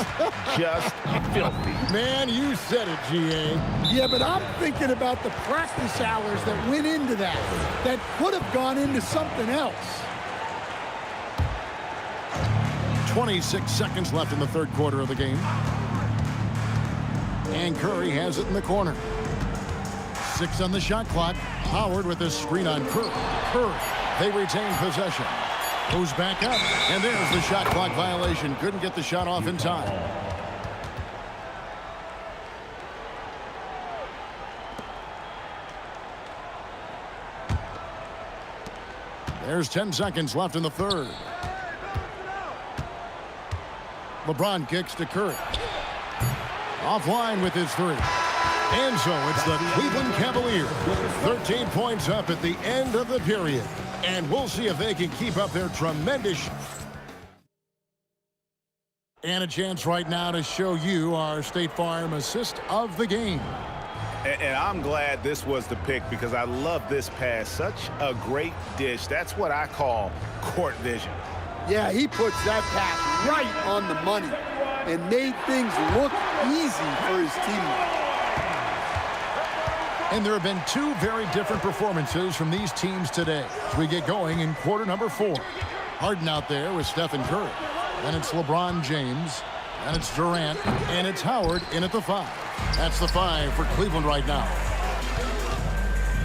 Just filthy. Man, you said it, G.A. Yeah, but I'm thinking about the practice hours that went into that. That could have gone into something else. 26 seconds left in the third quarter of the game. And Curry has it in the corner. 6 on the shot clock. Howard with a screen on Curry. Curry, they retain possession. Goes back up, and there's the shot clock violation. Couldn't get the shot off in time. There's 10 seconds left in the third. LeBron kicks to Curry. Offline with his three. And so it's the Cleveland Cavaliers. 13 points up at the end of the period. And we'll see if they can keep up their tremendous... And a chance right now to show you our State Farm assist of the game. And I'm glad this was the pick because I love this pass. Such a great dish. That's what I call court vision. Yeah, he puts that pass right on the money and made things look easy for his teammates. And there have been 2 very different performances from these teams today as we get going in quarter number 4. Harden out there with Stephen Curry. Then it's LeBron James. And it's Durant. And it's Howard in at the 5. That's the 5 for Cleveland right now.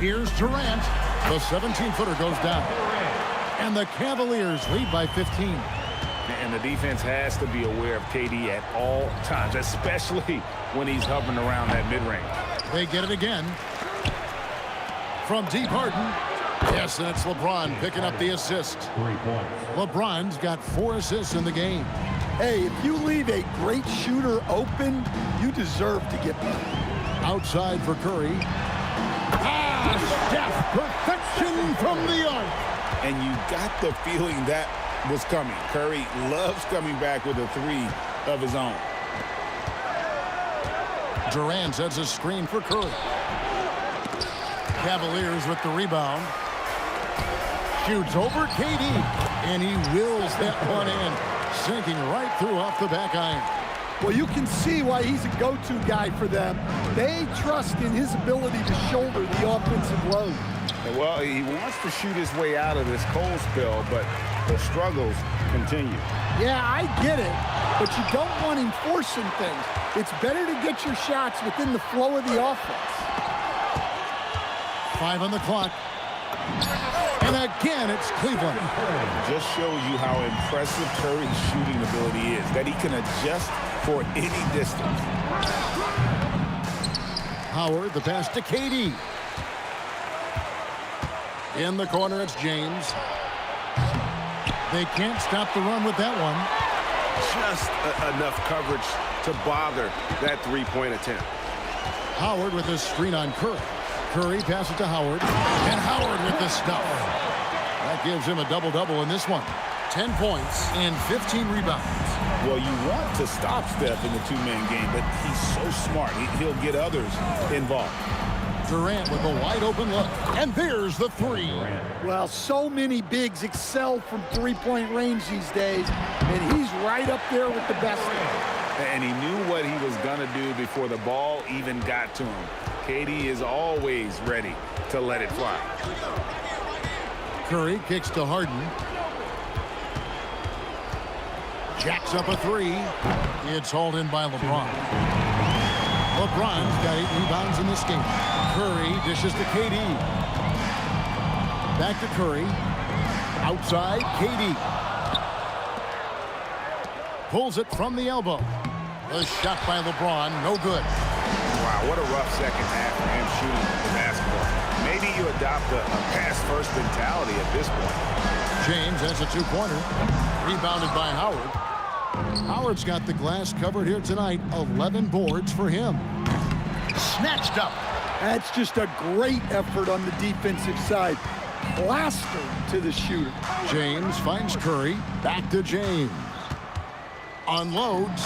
Here's Durant. The 17-footer goes down. And the Cavaliers lead by 15. And the defense has to be aware of KD at all times, especially when he's hovering around that mid-range. They get it again. From deep, Harden. Yes, and it's LeBron picking up the assist. 3 points. LeBron's got 4 assists in the game. Hey, if you leave a great shooter open, you deserve to get better. Outside for Curry. Steph, perfection from the arc. And you got the feeling that was coming. Curry loves coming back with a 3 of his own. Durant sets a screen for Curry. Cavaliers with the rebound. Shoots over KD. And he wills that one in. Sinking right through off the back iron. Well, you can see why he's a go-to guy for them. They trust in his ability to shoulder the offensive load. Well, he wants to shoot his way out of this cold spell, but the struggles continue. Yeah, I get it, but you don't want him forcing things. It's better to get your shots within the flow of the offense. 5 on the clock. And again, it's Cleveland. Just shows you how impressive Curry's shooting ability is, that he can adjust for any distance. Howard, the pass to KD. In the corner, it's James. They can't stop the run with that one. Just enough coverage to bother that three-point attempt. Howard with his screen on Curry. Curry passes to Howard. And Howard with the stuff. That gives him a double-double in this one. 10 points and 15 rebounds. Well, you want to stop Steph in the two-man game, but he's so smart. He'll get others involved. Durant with a wide-open look. And there's the three. Well, so many bigs excel from three-point range these days, and he's right up there with the best of them. And he knew what he was going to do before the ball even got to him. KD is always ready to let it fly. Curry kicks to Harden. Jacks up a three. It's hauled in by LeBron. LeBron's got 8 rebounds in this game. Curry dishes to KD. Back to Curry. Outside, KD. Pulls it from the elbow. The shot by LeBron, no good. Wow, what a rough second half for him shooting the basketball. Maybe you adopt a pass-first mentality at this point. James has a two-pointer. Rebounded by Howard. Howard's got the glass covered here tonight. 11 boards for him. Snatched up. That's just a great effort on the defensive side. Plastered to the shooter. James finds Curry. Back to James. Unloads.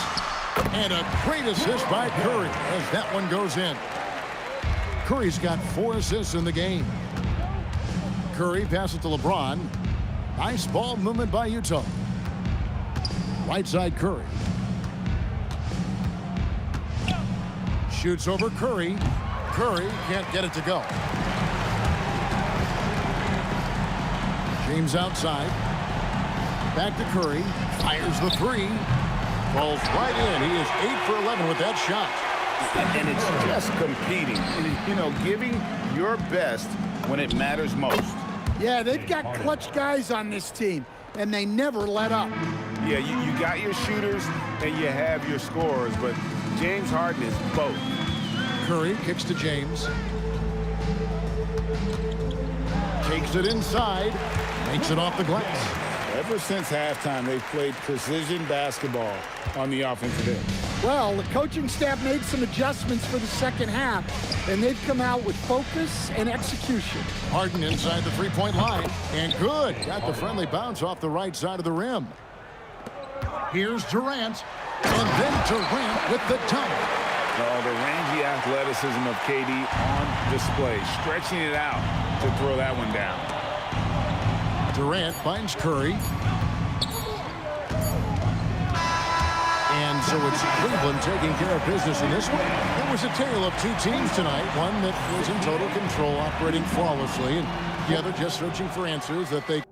And a great assist by Curry as that one goes in. Curry's got 4 assists in the game. Curry passes to LeBron. Nice ball movement by Utah. Right side Curry. Shoots over Curry. Curry can't get it to go. James outside. Back to Curry. Fires the three. Falls right in. He is 8 for 11 with that shot. And it's just competing. You know, giving your best when it matters most. Yeah, they've got clutch guys on this team, and they never let up. Yeah, you got your shooters and you have your scorers, but James Harden is both. Curry kicks to James. Takes it inside. Makes it off the glass. Ever since halftime, they've played precision basketball on the offensive end. Well, the coaching staff made some adjustments for the second half, and they've come out with focus and execution. Harden inside the three-point line. And good. Got the friendly bounce off the right side of the rim. Here's Durant. And then Durant with the dunk. Oh, the rangy athleticism of KD on display. Stretching it out to throw that one down. Durant finds Curry. And so it's Cleveland taking care of business in this one. It was a tale of two teams tonight. One that was in total control, operating flawlessly, and the other just searching for answers that they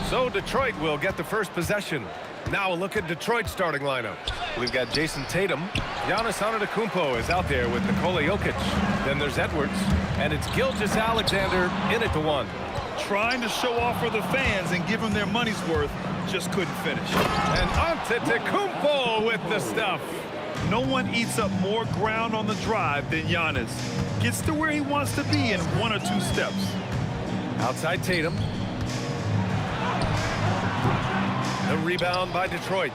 So Detroit will get the first possession. Now a look at Detroit's starting lineup. We've got Jason Tatum. Giannis Antetokounmpo is out there with Nikola Jokic. Then there's Edwards. And it's Gilgeous-Alexander in at the one. Trying to show off for the fans and give them their money's worth, just couldn't finish. And Antetokounmpo with the stuff. No one eats up more ground on the drive than Giannis. Gets to where he wants to be in 1 or 2 steps. Outside Tatum. The rebound by Detroit.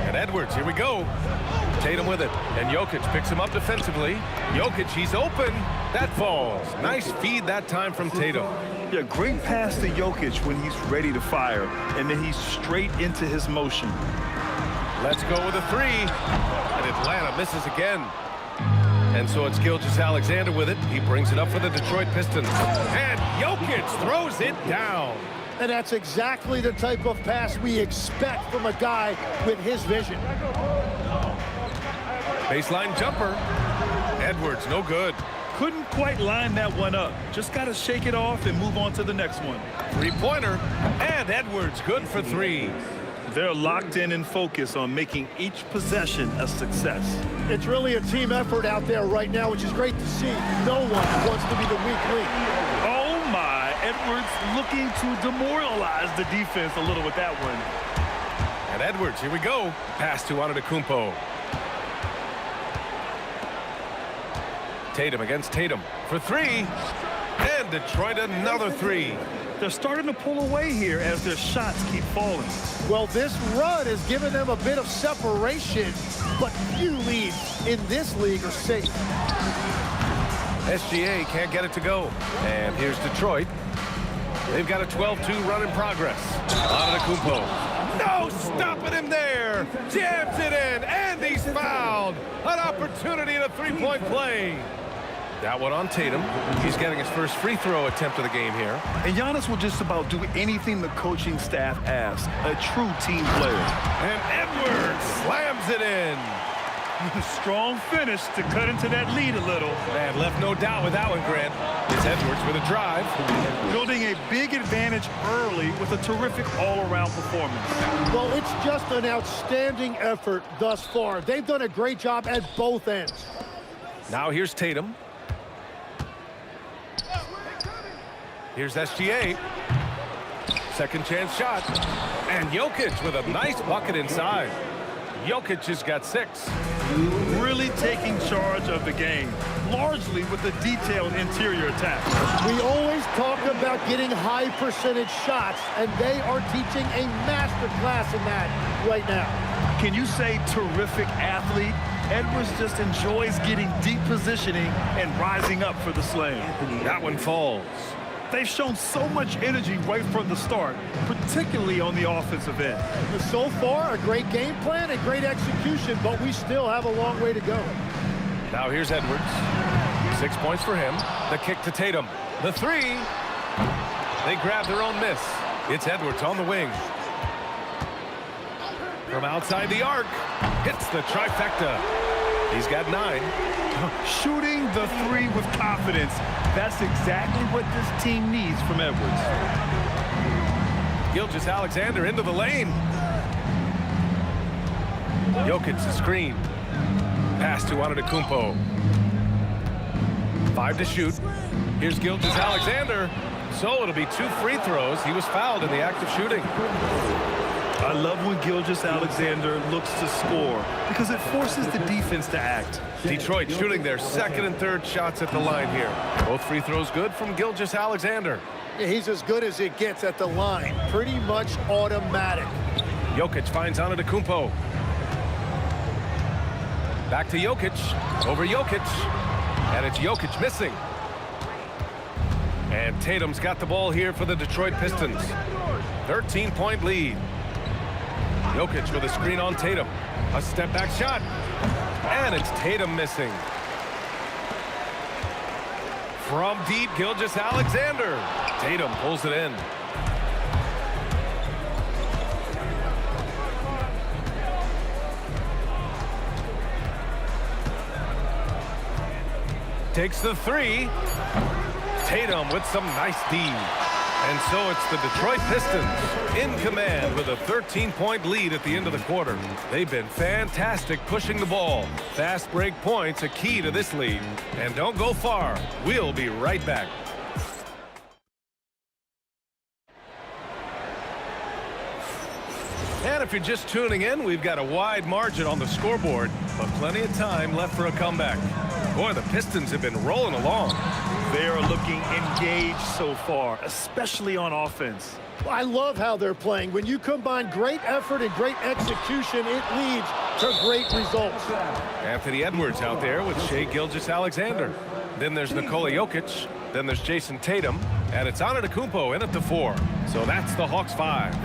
And Edwards, here we go. Tatum with it. And Jokic picks him up defensively. Jokic, he's open. That falls. Nice feed that time from Tatum. Yeah, great pass to Jokic when he's ready to fire. And then he's straight into his motion. Let's go with a three. And Atlanta misses again. And so it's Gilgeous-Alexander with it. He brings it up for the Detroit Pistons. And Jokic throws it down. And that's exactly the type of pass we expect from a guy with his vision. Baseline jumper. Edwards, no good. Couldn't quite line that one up. Just got to shake it off and move on to the next one. Three-pointer. And Edwards, good for three. They're locked in and focused on making each possession a success. It's really a team effort out there right now, which is great to see. No one wants to be the weak link. Oh, my. Edwards looking to demoralize the defense a little with that one. And Edwards, here we go. Pass to Antetokounmpo. Tatum against Tatum for three. And Detroit another three. They're starting to pull away here as their shots keep falling. Well, this run has given them a bit of separation, but few leads in this league are safe. SGA can't get it to go. And here's Detroit. They've got a 12-2 run in progress. Antetokounmpo. No stopping him there. Jams it in, and he's fouled. An opportunity in a three-point play. That one on Tatum. He's getting his first free throw attempt of the game here. And Giannis will just about do anything the coaching staff asks. A true team player. And Edwards slams it in. Strong finish to cut into that lead a little. Man, left no doubt with that one, Grant. It's Edwards with a drive. Building a big advantage early with a terrific all-around performance. Well, it's just an outstanding effort thus far. They've done a great job at both ends. Now here's Tatum. Here's SGA. Second chance shot. And Jokic with a nice bucket inside. Jokic has got 6. Really taking charge of the game, largely with a detailed interior attack. We always talk about getting high percentage shots, and they are teaching a master class in that right now. Can you say terrific athlete? Edwards just enjoys getting deep positioning and rising up for the slam. That one falls. They've shown so much energy right from the start, particularly on the offensive end. So far, a great game plan and great execution, but we still have a long way to go. Now here's Edwards. 6 points for him. The kick to Tatum. The three. They grab their own miss. It's Edwards on the wing. From outside the arc. Hits the trifecta. He's got 9. Shooting the three with confidence. That's exactly what this team needs from Edwards. Gilgeous-Alexander into the lane. Jokic the screen. Pass to Antetokounmpo. 5 to shoot. Here's Gilgeous-Alexander. So it'll be 2 free throws. He was fouled in the act of shooting. I love when Gilgeous-Alexander looks to score because it forces the defense to act. Detroit shooting their second and third shots at the line here. Both free throws good from Gilgeous-Alexander. Yeah, he's as good as it gets at the line. Pretty much automatic. Jokic finds Antetokounmpo. Back to Jokic. Over Jokic. And it's Jokic missing. And Tatum's got the ball here for the Detroit Pistons. 13-point lead. Jokic with a screen on Tatum. A step-back shot. And it's Tatum missing. From deep, Gilgeous-Alexander. Tatum pulls it in. Takes the three. Tatum with some nice D. And so it's the Detroit Pistons in command with a 13-point lead at the end of the quarter. They've been fantastic pushing the ball. Fast break points a key to this lead. And don't go far. We'll be right back. And if you're just tuning in, we've got a wide margin on the scoreboard, but plenty of time left for a comeback. Boy, the Pistons have been rolling along. They are looking engaged so far, especially on offense. I love how they're playing. When you combine great effort and great execution, it leads to great results. Anthony Edwards out there with Shai Gilgeous-Alexander. Then there's Nikola Jokic. Then there's Jason Tatum. And it's Antetokounmpo in at the 4. So that's the Hawks 5.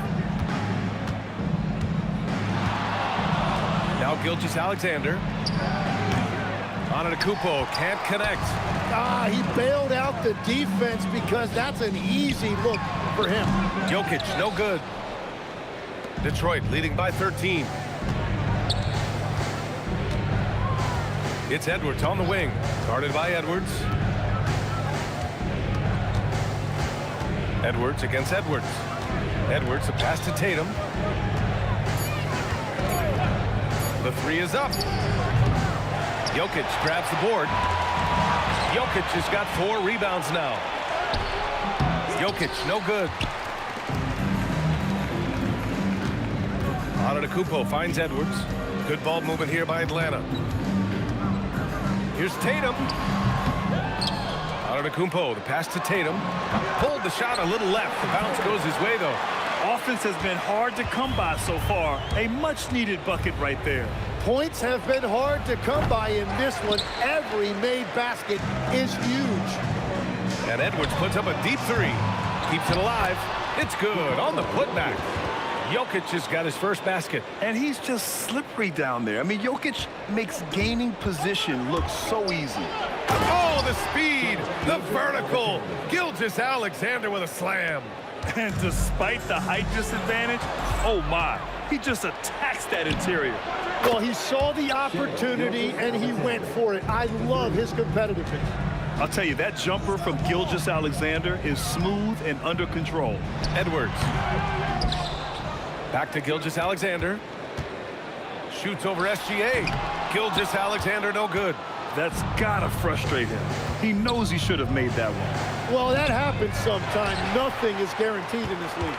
Gilgeous-Alexander. Antetokounmpo can't connect. He bailed out the defense because that's an easy look for him. Jokic, no good. Detroit leading by 13. It's Edwards on the wing. Guarded by Edwards. Edwards against Edwards. Edwards, a pass to Tatum. The three is up. Jokic grabs the board. Jokic has got 4 rebounds now. Jokic, no good. Antetokounmpo finds Edwards. Good ball movement here by Atlanta. Here's Tatum. Antetokounmpo, the pass to Tatum. Pulled the shot a little left. The bounce goes his way, though. Offense has been hard to come by so far. A much-needed bucket right there. Points have been hard to come by in this one. Every made basket is huge. And Edwards puts up a deep 3. Keeps it alive. It's good on the putback. Jokic has got his first basket. And he's just slippery down there. I mean, Jokic makes gaining position look so easy. Oh, the speed, the vertical. Gilgeous-Alexander with a slam. And despite the height disadvantage, oh my, he just attacks that interior. Well, he saw the opportunity and he went for it. I love his competitiveness. I'll tell you, that jumper from Gilgeous-Alexander is smooth and under control. Edwards. Back to Gilgeous-Alexander. Shoots over SGA. Gilgeous-Alexander no good. That's gotta frustrate him. He knows he should have made that one. Well, that happens sometime. Nothing is guaranteed in this league.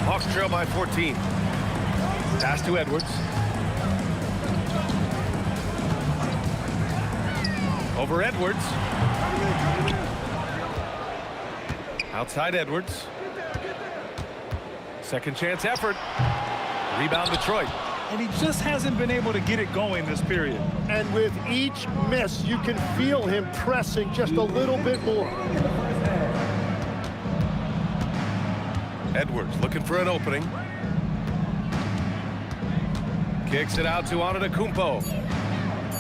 Hawks trail by 14. Pass to Edwards. Over Edwards. Outside Edwards. Second chance effort. Rebound Detroit. And he just hasn't been able to get it going this period. And with each miss, you can feel him pressing just a little bit more. Edwards looking for an opening. Kicks it out to Antetokounmpo.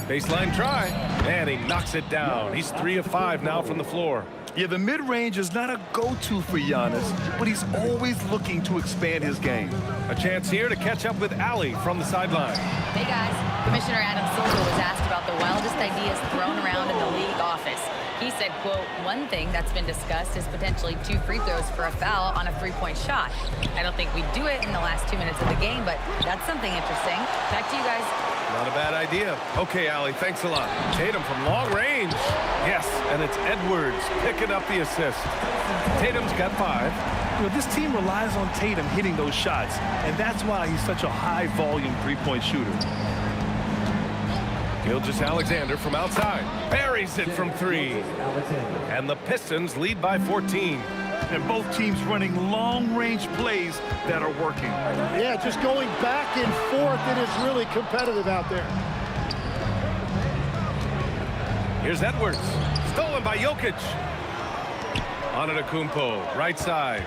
Baseline try. And he knocks it down. He's 3 of 5 now from the floor. Yeah, the mid-range is not a go-to for Giannis, but he's always looking to expand his game. A chance here to catch up with Allie from the sideline. Hey guys, Commissioner Adam Silver was asked about the wildest ideas thrown around in the league office. He said, quote, one thing that's been discussed is potentially 2 free throws for a foul on a 3-point shot. I don't think we'd do it in the last 2 minutes of the game, but that's something interesting. Back to you guys. Not a bad idea. Okay, Allie, thanks a lot. Tatum from long range. Yes, and it's Edwards picking up the assist. Tatum's got 5. You know, this team relies on Tatum hitting those shots, and that's why he's such a high-volume 3-point shooter. Gilgeous-Alexander from outside. Buries it from 3. And the Pistons lead by 14. And both teams running long-range plays that are working. Yeah, just going back and forth. It is really competitive out there. Here's Edwards. Stolen by Jokic. Antetokounmpo, right side.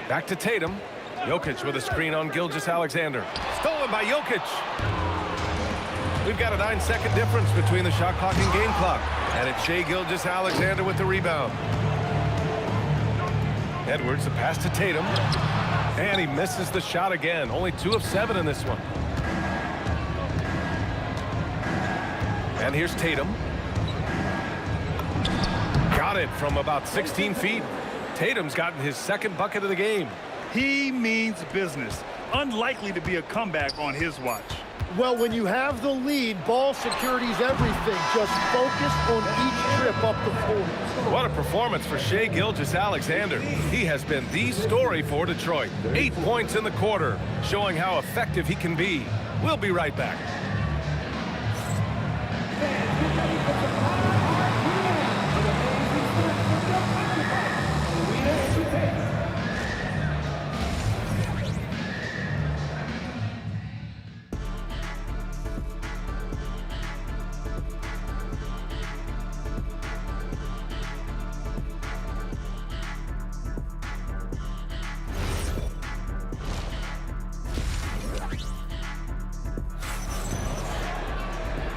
Back to Tatum. Jokic with a screen on Gilgeous-Alexander. Stolen by Jokic. We've got a 9-second difference between the shot clock and game clock. And it's Shai Gilgeous-Alexander with the rebound. Edwards, the pass to Tatum. And he misses the shot again. Only 2 of 7 in this one. And here's Tatum. Got it from about 16 feet. Tatum's gotten his second bucket of the game. He means business. Unlikely to be a comeback on his watch. Well, when you have the lead, ball security is everything. Just focus on each trip up the floor. What a performance for Shai Gilgeous-Alexander. He has been the story for Detroit. 8 points in the quarter, showing how effective he can be. We'll be right back.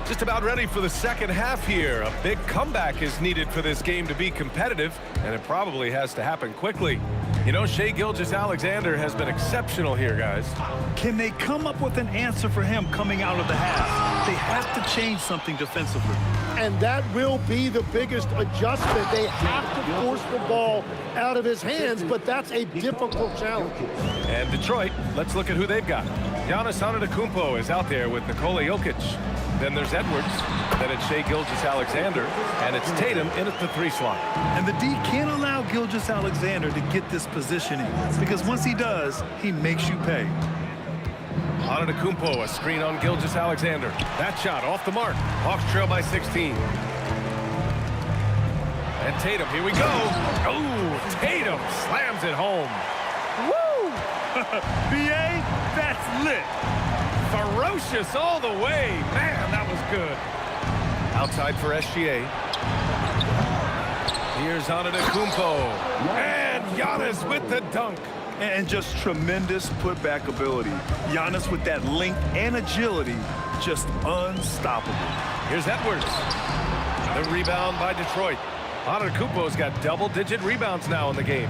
Just about ready for the second half here. A big comeback is needed for this game to be competitive, and it probably has to happen quickly. You know, Shai Gilgeous-Alexander has been exceptional here, guys. Can they come up with an answer for him coming out of the half? They have to change something defensively. And that will be the biggest adjustment. They have to force the ball out of his hands, but that's a difficult challenge. And Detroit, let's look at who they've got. Giannis Antetokounmpo is out there with Nikola Jokic. Then there's Edwards. Then it's Shai Gilgeous-Alexander. And it's Tatum in at the 3 slot. And the D can't allow Gilgeous-Alexander to get this positioning, because once he does, he makes you pay. Antetokounmpo, a screen on Gilgeous-Alexander. That shot off the mark. Hawks trail by 16. And Tatum, here we go. Oh, Tatum slams it home. Woo! BA, that's lit. Ferocious all the way. Man, that was good. Outside for SGA. Here's Antetokounmpo. And Giannis with the dunk. And just tremendous putback ability. Giannis with that length and agility, just unstoppable. Here's Edwards. The rebound by Detroit. Antetokounmpo's got double-digit rebounds now in the game.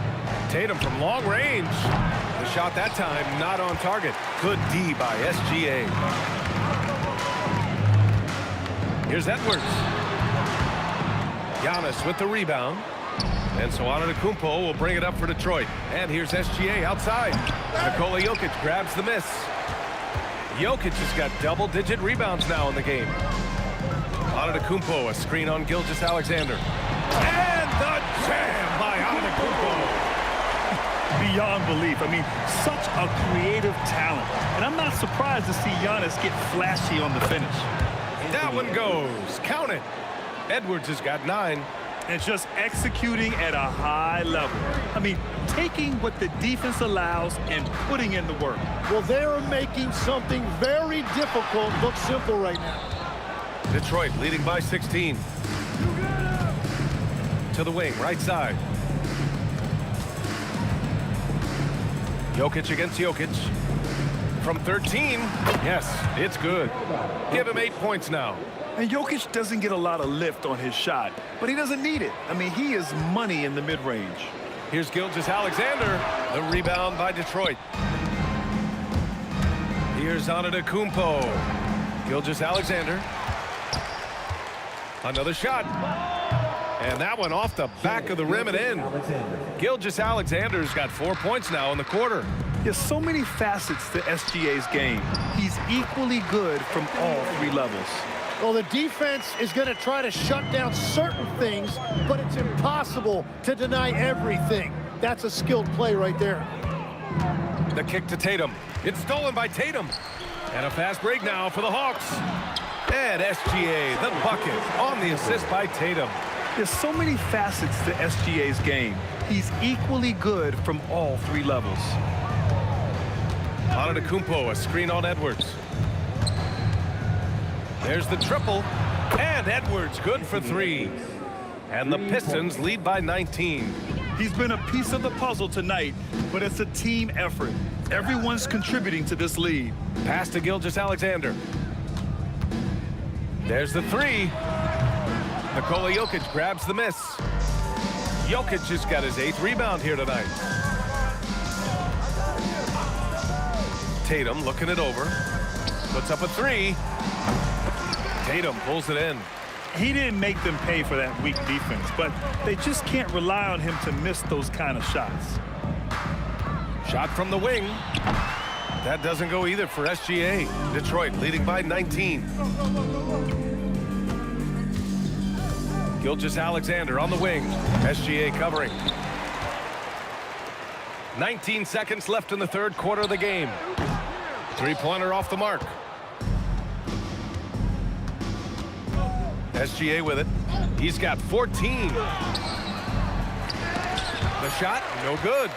Tatum from long range. The shot that time not on target. Good D by SGA. Here's Edwards. Giannis with the rebound. And so Antetokounmpo will bring it up for Detroit. And here's SGA outside. Nikola Jokic grabs the miss. Jokic has got double-digit rebounds now in the game. Antetokounmpo, a screen on Gilgeous-Alexander. And the jam by Antetokounmpo. Beyond belief. I mean, such a creative talent. And I'm not surprised to see Giannis get flashy on the finish. That one goes. Count it. Edwards has got 9. And just executing at a high level. I mean, taking what the defense allows and putting in the work. Well, they're making something very difficult look simple right now. Detroit leading by 16. To the wing, right side. Jokic against Jokic. From 13, yes, it's good. Give him 8 points now. And Jokic doesn't get a lot of lift on his shot, but he doesn't need it. I mean, he is money in the mid-range. Here's Gilgeous-Alexander. The rebound by Detroit. Here's Antetokounmpo. Gilgeous-Alexander. Another shot. And that one off the back of the rim and in. Gilgeous-Alexander's got 4 points now in the quarter. There's so many facets to SGA's game. He's equally good from all 3 levels. Well, the defense is going to try to shut down certain things, but it's impossible to deny everything. That's a skilled play right there. The kick to Tatum. It's stolen by Tatum. And a fast break now for the Hawks. And SGA, the bucket on the assist by Tatum. There's so many facets to SGA's game. He's equally good from all 3 levels. Antetokounmpo, a screen on Edwards. There's the triple, and Edwards good for 3. And the Pistons lead by 19. He's been a piece of the puzzle tonight, but it's a team effort. Everyone's contributing to this lead. Pass to Gilgeous-Alexander. There's the 3. Nikola Jokic grabs the miss. Jokic has got his 8th rebound here tonight. Tatum looking it over. Puts up a 3. Tatum pulls it in. He didn't make them pay for that weak defense, but they just can't rely on him to miss those kind of shots. Shot from the wing. That doesn't go either for SGA. Detroit leading by 19. Gilgeous-Alexander on the wing. SGA covering. 19 seconds left in the 3rd quarter of the game. 3-pointer off the mark. SGA with it. He's got 14. The shot, no good.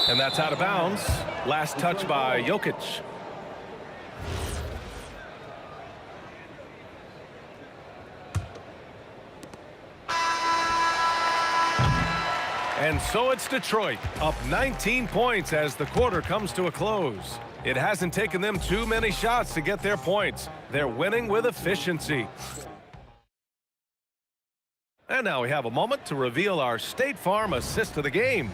And that's out of bounds. Last touch by Jokic. And so it's Detroit up 19 points as the quarter comes to a close. It hasn't taken them too many shots to get their points. They're winning with efficiency. And now we have a moment to reveal our State Farm assist of the game.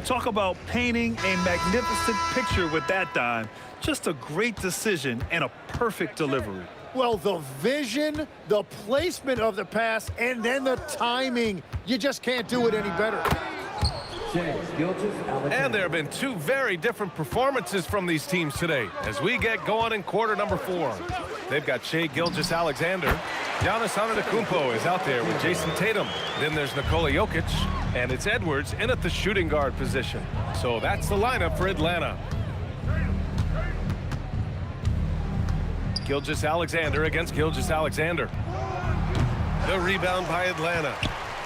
Talk about painting a magnificent picture with that dime. Just a great decision and a perfect delivery. Well, the vision, the placement of the pass, and then the timing. You just can't do it any better. And there have been two very different performances from these teams today as we get going in quarter number 4. They've got Shai Gilgeous-Alexander. Giannis Antetokounmpo is out there with Jason Tatum. Then there's Nikola Jokic, and it's Edwards in at the shooting guard position. So that's the lineup for Atlanta. Gilgeous-Alexander against Gilgeous-Alexander. The rebound by Atlanta.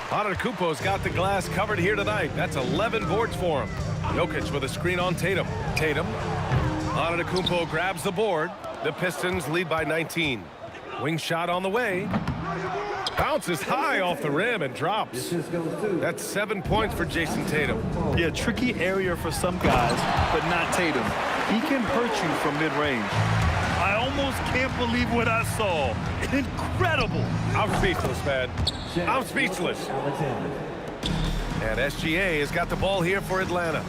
Antetokounmpo's got the glass covered here tonight. That's 11 boards for him. Jokic with a screen on Tatum. Tatum. Antetokounmpo grabs the board. The Pistons lead by 19. Wing shot on the way. Bounces high off the rim and drops. That's 7 points for Jason Tatum. Yeah, tricky area for some guys, but not Tatum. He can hurt you from mid-range. I almost can't believe what I saw. Incredible. I'm speechless, man. I'm speechless. And SGA has got the ball here for Atlanta.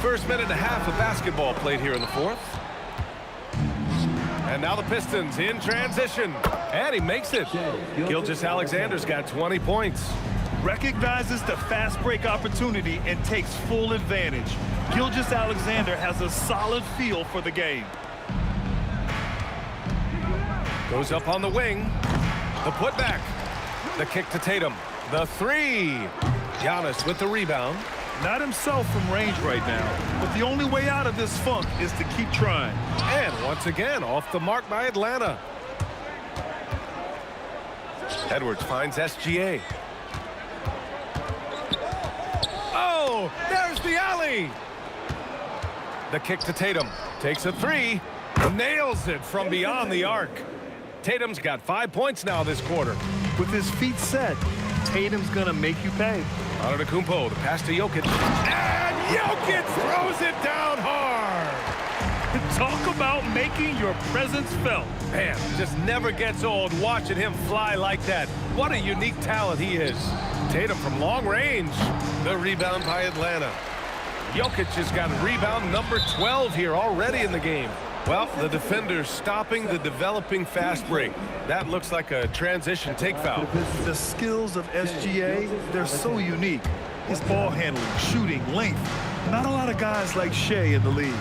First minute and a half of basketball played here in the 4th. And now the Pistons in transition. And he makes it. Gilgeous-Alexander's got 20 points. Recognizes the fast break opportunity and takes full advantage. Gilgeous-Alexander has a solid feel for the game. Goes up on the wing. The putback. The kick to Tatum. The three. Giannis with the rebound. Not himself from range right now, but the only way out of this funk is to keep trying. And once again, off the mark by Atlanta. Edwards finds SGA. Oh, there's the alley. The kick to Tatum. Takes a three. Nails it from beyond the arc. Tatum's got 5 points now this quarter. With his feet set, Tatum's gonna make you pay. Antetokounmpo, the pass to Jokic. And Jokic throws it down hard. Talk about making your presence felt. Man, just never gets old watching him fly like that. What a unique talent he is. Tatum from long range. The rebound by Atlanta. Jokic has got rebound number 12 here already in the game. Well, the defender's stopping the developing fast break. That looks like a transition take foul. The skills of SGA, they're so unique. His ball handling, shooting, length. Not a lot of guys like Shai in the league.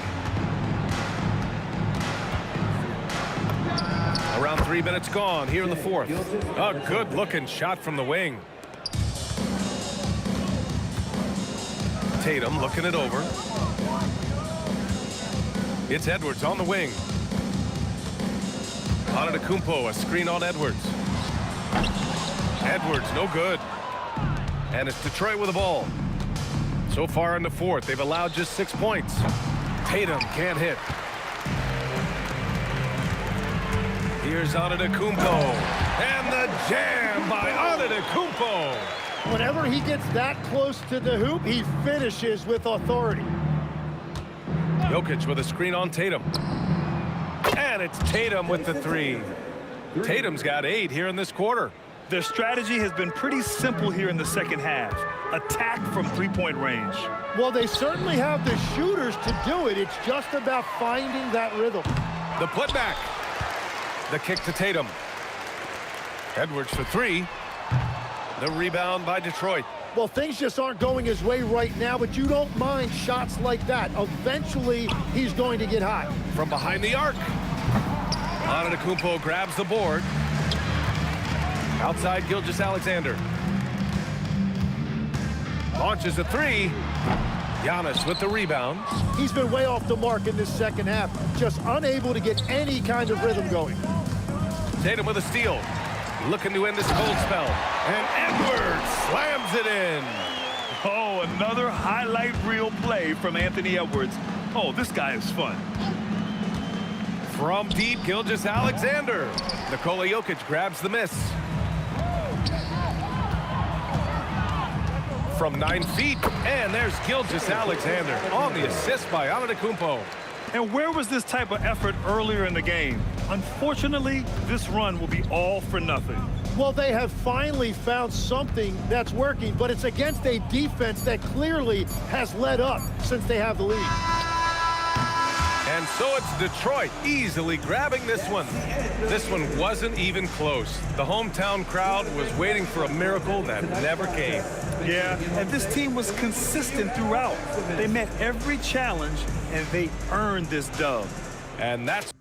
Around 3 minutes gone here in the 4th. A good-looking shot from the wing. Tatum looking it over. It's Edwards on the wing. Antetokounmpo, a screen on Edwards. Edwards, no good. And it's Detroit with the ball. So far in the 4th, they've allowed just 6 points. Tatum can't hit. Here's Antetokounmpo. And the jam by Antetokounmpo. Whenever he gets that close to the hoop, he finishes with authority. Jokic with a screen on Tatum. And it's Tatum with the three. Tatum's got 8 here in this quarter. Their strategy has been pretty simple here in the second half. Attack from three-point range. Well, they certainly have the shooters to do it. It's just about finding that rhythm. The putback. The kick to Tatum. Edwards for 3. The rebound by Detroit. Well, things just aren't going his way right now, but you don't mind shots like that. Eventually, he's going to get hot. From behind the arc. Antetokounmpo grabs the board. Outside Gilgeous-Alexander. Launches a 3. Giannis with the rebound. He's been way off the mark in this second half. Just unable to get any kind of rhythm going. Tatum with a steal. Looking to end this cold spell. And Edwards slams it in. Oh, another highlight reel play from Anthony Edwards. Oh, this guy is fun. From deep, Gilgeous-Alexander. Nikola Jokic grabs the miss. from 9 feet. And there's Gilgeous-Alexander on the assist by Antetokounmpo. And where was this type of effort earlier in the game? Unfortunately, this run will be all for nothing. Well, they have finally found something that's working, but it's against a defense that clearly has let up since they have the lead. And so it's Detroit easily grabbing this one. This one wasn't even close. The hometown crowd was waiting for a miracle that never came. Yeah, and this team was consistent throughout. They met every challenge, and they earned this dub. And that's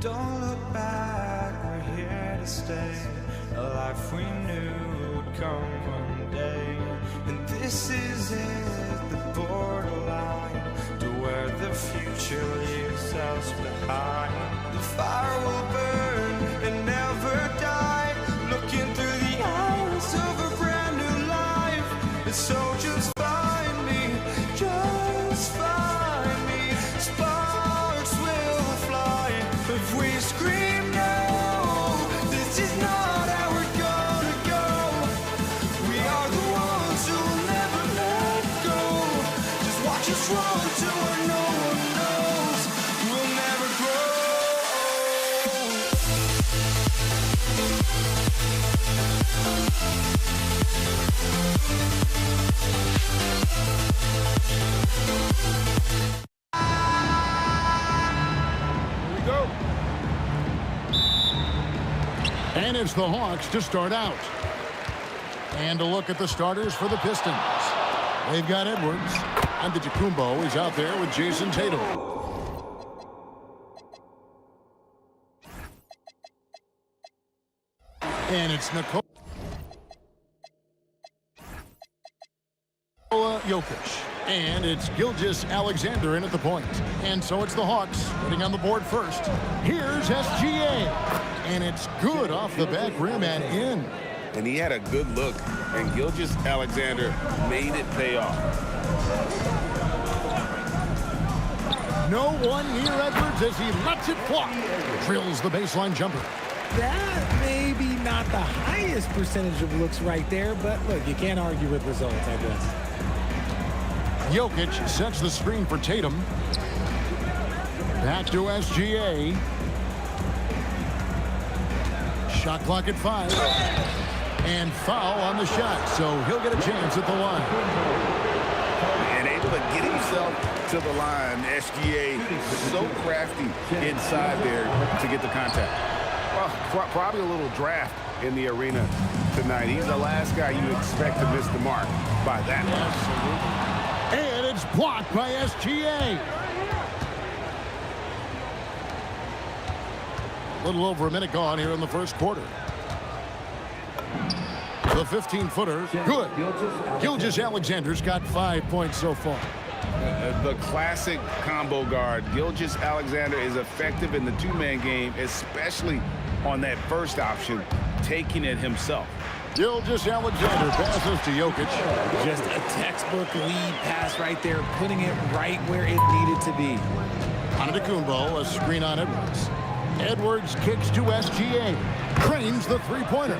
Don't look back, we're here to stay. A life we knew would come one day. And this is it, the borderline to where the future leaves us behind. The fire will burn and never die, looking through the eyes of a brand new life. And so just find me, just find me. Sparks will fly if we scream no. This is not how we're gonna go. We are the ones who will never let go. Just watch us run to where no one knows. We'll never grow. And it's the Hawks to start out. And a look at the starters for the Pistons. They've got Edwards. Antetokounmpo is out there with Jason Tatum. And it's Nikola Jokic. And it's Gilgeous-Alexander in at the point. And so it's the Hawks getting on the board first. Here's SGA. And it's good off the back rim and in. And he had a good look, and Gilgeous-Alexander made it pay off. No one near Edwards as he lets it fly. Drills the baseline jumper. That may be not the highest percentage of looks right there, but look, you can't argue with results, I guess. Jokic sets the screen for Tatum. Back to SGA. Shot clock at 5. And foul on the shot, so he'll get a chance at the line. And able to get himself to the line. SGA so crafty inside there to get the contact. Well, probably a little draft in the arena tonight. He's the last guy you expect to miss the mark by that much. And it's blocked by SGA. A little over a minute gone here in the first quarter. The 15-footer, good. Gilgeous-Alexander's got 5 points so far. The classic combo guard. Gilgeous-Alexander is effective in the two-man game, especially on that first option, taking it himself. Gilgeous-Alexander passes to Jokic. Just a textbook lead pass right there, putting it right where it needed to be. Antetokounmpo, a screen on Edwards. Edwards kicks to SGA. Cranes the three-pointer.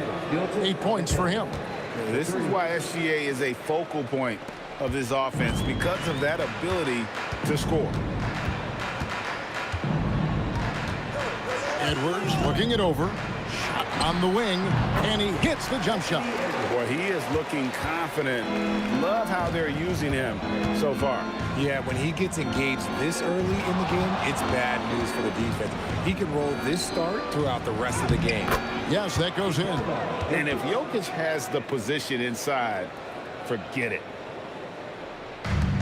8 points for him. This is why SGA is a focal point of this offense, because of that ability to score. Edwards looking it over. Shot on the wing, and he hits the jump shot. Boy, he is looking confident. Love how they're using him so far. Yeah, when he gets engaged this early in the game, it's bad news for the defense. He can roll this start throughout the rest of the game. Yes, that goes in. And if Jokic has the position inside, forget it.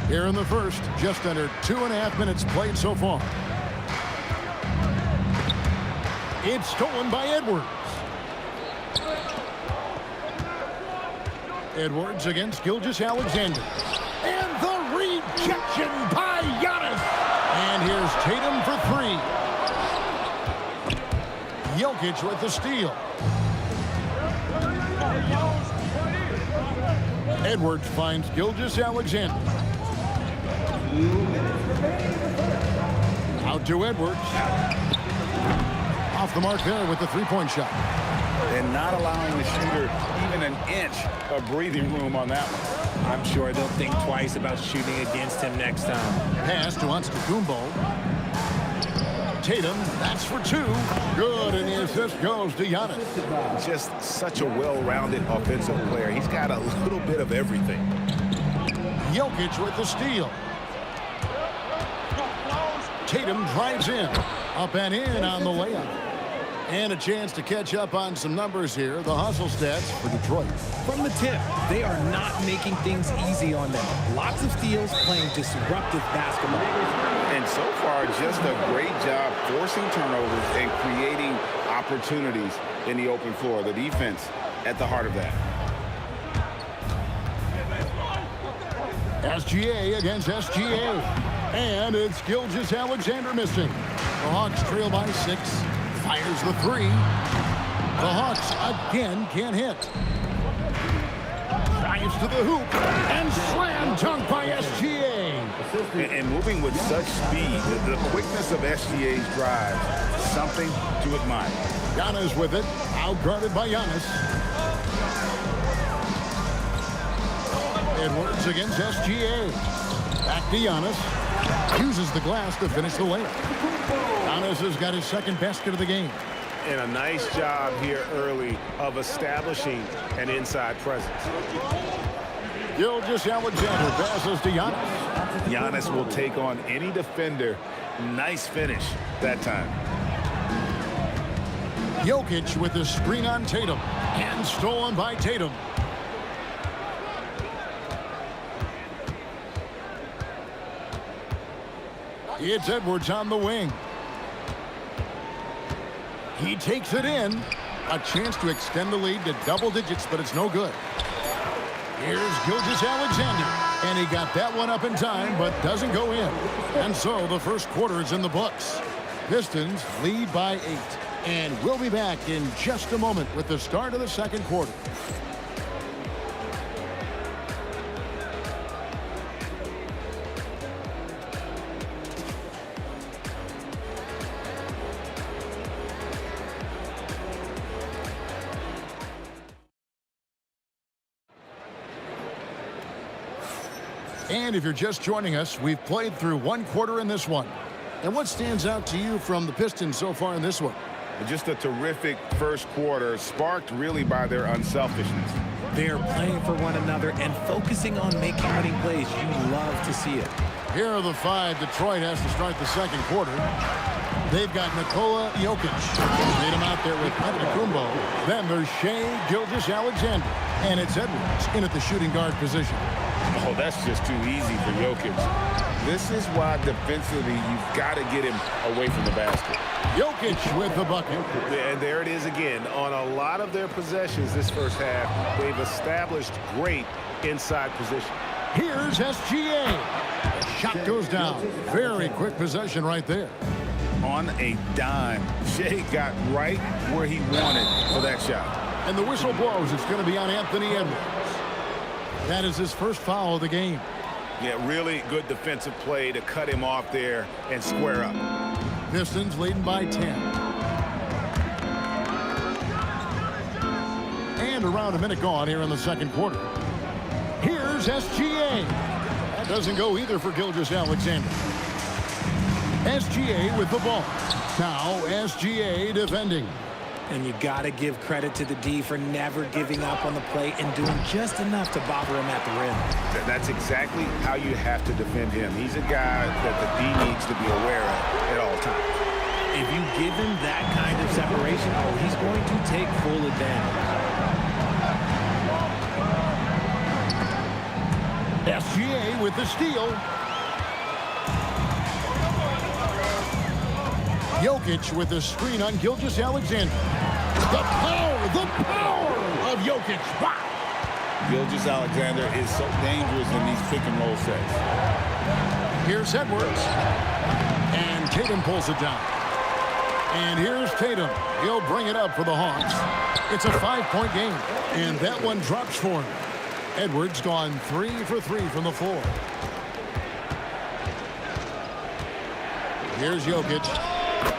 Here in the first, just under 2.5 minutes played so far. It's stolen by Edwards. Edwards against Gilgeous-Alexander. And the rejection by Giannis. And here's Tatum for 3. Jokic with the steal. Edwards finds Gilgeous-Alexander. Out to Edwards. Off the mark there with the three-point shot. And not allowing the shooter even an inch of breathing room on that one. I'm sure they'll think twice about shooting against him next time. Pass to Antetokounmpo. Tatum, that's for 2. Good, and the assist goes to Giannis. Just such a well-rounded offensive player. He's got a little bit of everything. Jokic with the steal. Tatum drives in. Up and in on the layup. And a chance to catch up on some numbers here. The hustle stats for Detroit. From the tip, they are not making things easy on them. Lots of steals, playing disruptive basketball. And And so far, just a great job forcing turnovers and creating opportunities in the open floor. The defense at the heart of that. SGA against SGA. And it's Gilgeous-Alexander missing. The Hawks trail by 6. Fires the 3. The Hawks again can't hit. Drives to the hoop. And slam dunk by SGA. And moving with such speed, the quickness of SGA's drive, something to admire. Giannis with it. Out-guarded by Giannis. Edwards against SGA. Back to Giannis. Uses the glass to finish the layup. Giannis has got his second basket of the game. And a nice job here early of establishing an inside presence. Gilgeous-Alexander passes to Giannis. Giannis will take on any defender. Nice finish that time. Jokic with the screen on Tatum. And stolen by Tatum. It's Edwards on the wing. He takes it in. A chance to extend the lead to double digits, but it's no good. Here's Gilgeous-Alexander. And he got that one up in time, but doesn't go in. And so the first quarter is in the books. Pistons lead by 8. And we'll be back in just a moment with the start of the second quarter. And if you're just joining us, we've played through one quarter in this one. And what stands out to you from the Pistons so far in this one? Just a terrific first quarter, sparked really by their unselfishness. They're playing for one another and focusing on making winning plays. You love to see it. Here are the 5 Detroit has to start the second quarter. They've got Nikola Jokic. Made him out there with Antetokounmpo. Then there's Shai Gilgeous-Alexander. And it's Edwards in at the shooting guard position. Oh, that's just too easy for Jokic. This is why defensively you've got to get him away from the basket. Jokic with the bucket. And there it is again. On a lot of their possessions this first half, they've established great inside position. Here's SGA. The shot goes down. Very quick possession right there. On a dime, Shai got right where he wanted for that shot. And the whistle blows. It's going to be on Anthony Edwards. That is his first foul of the game. Yeah, really good defensive play to cut him off there and square up. Pistons leading by 10. And around a minute gone here in the second quarter. Here's SGA. That doesn't go either for Gilgeous-Alexander. SGA with the ball. Now SGA defending. And you got to give credit to the D for never giving up on the play and doing just enough to bother him at the rim. That's exactly how you have to defend him. He's a guy that the D needs to be aware of at all times. If you give him that kind of separation, he's going to take full advantage. SGA with the steal. Jokic with the screen on Gilgeous-Alexander. The power of Jokic. Wow. Gilgeous-Alexander is so dangerous in these pick and roll sets. Here's Edwards. And Tatum pulls it down. And here's Tatum. He'll bring it up for the Hawks. It's a 5-point game. And that one drops for him. Edwards gone 3 for 3 from the floor. Here's Jokic.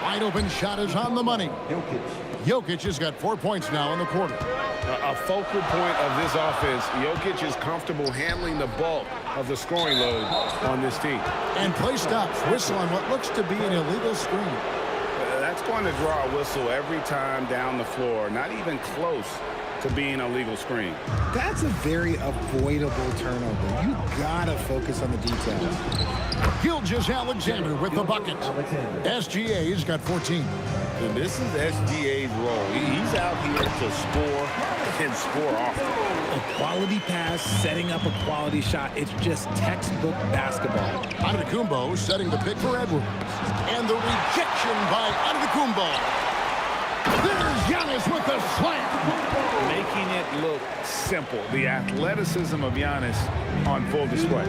Wide open shot is on the money. Jokic has got 4 points now in the quarter. A focal point of this offense, Jokic is comfortable handling the bulk of the scoring load on this team. And play stops. Whistle on what looks to be an illegal screen. That's going to draw a whistle every time down the floor. Not even close to being a legal screen. That's a very avoidable turnover. You gotta focus on the details. Gilgeous-Alexander with the bucket. SGA's got 14. And this is SGA's role. He's out here to score and score often. A quality pass, setting up a quality shot. It's just textbook basketball. Antetokounmpo setting the pick for Edwards. And the rejection by Antetokounmpo. There's Giannis with the slam. Making it look simple. The athleticism of Giannis on full display.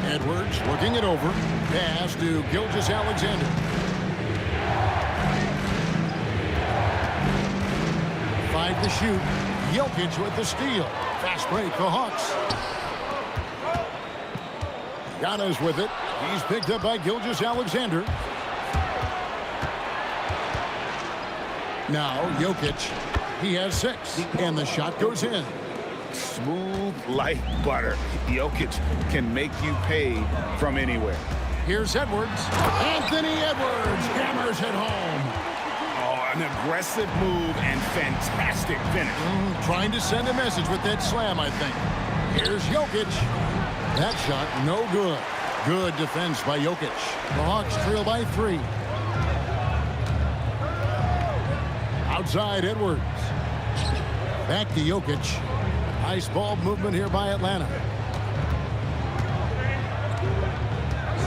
Edwards working it over. Pass to Gilgeous-Alexander. Five to shoot. Jokic with the steal. Fast break for Hawks. Giannis with it. He's picked up by Gilgeous-Alexander. Now Jokic. He has 6. And the shot goes in. Smooth like butter. Jokic can make you pay from anywhere. Here's Edwards. Anthony Edwards hammers it home. Oh, an aggressive move and fantastic finish. Trying to send a message with that slam, I think. Here's Jokic. That shot, no good. Good defense by Jokic. The Hawks trail by 3. Outside Edwards. Back to Jokic. Nice ball movement here by Atlanta.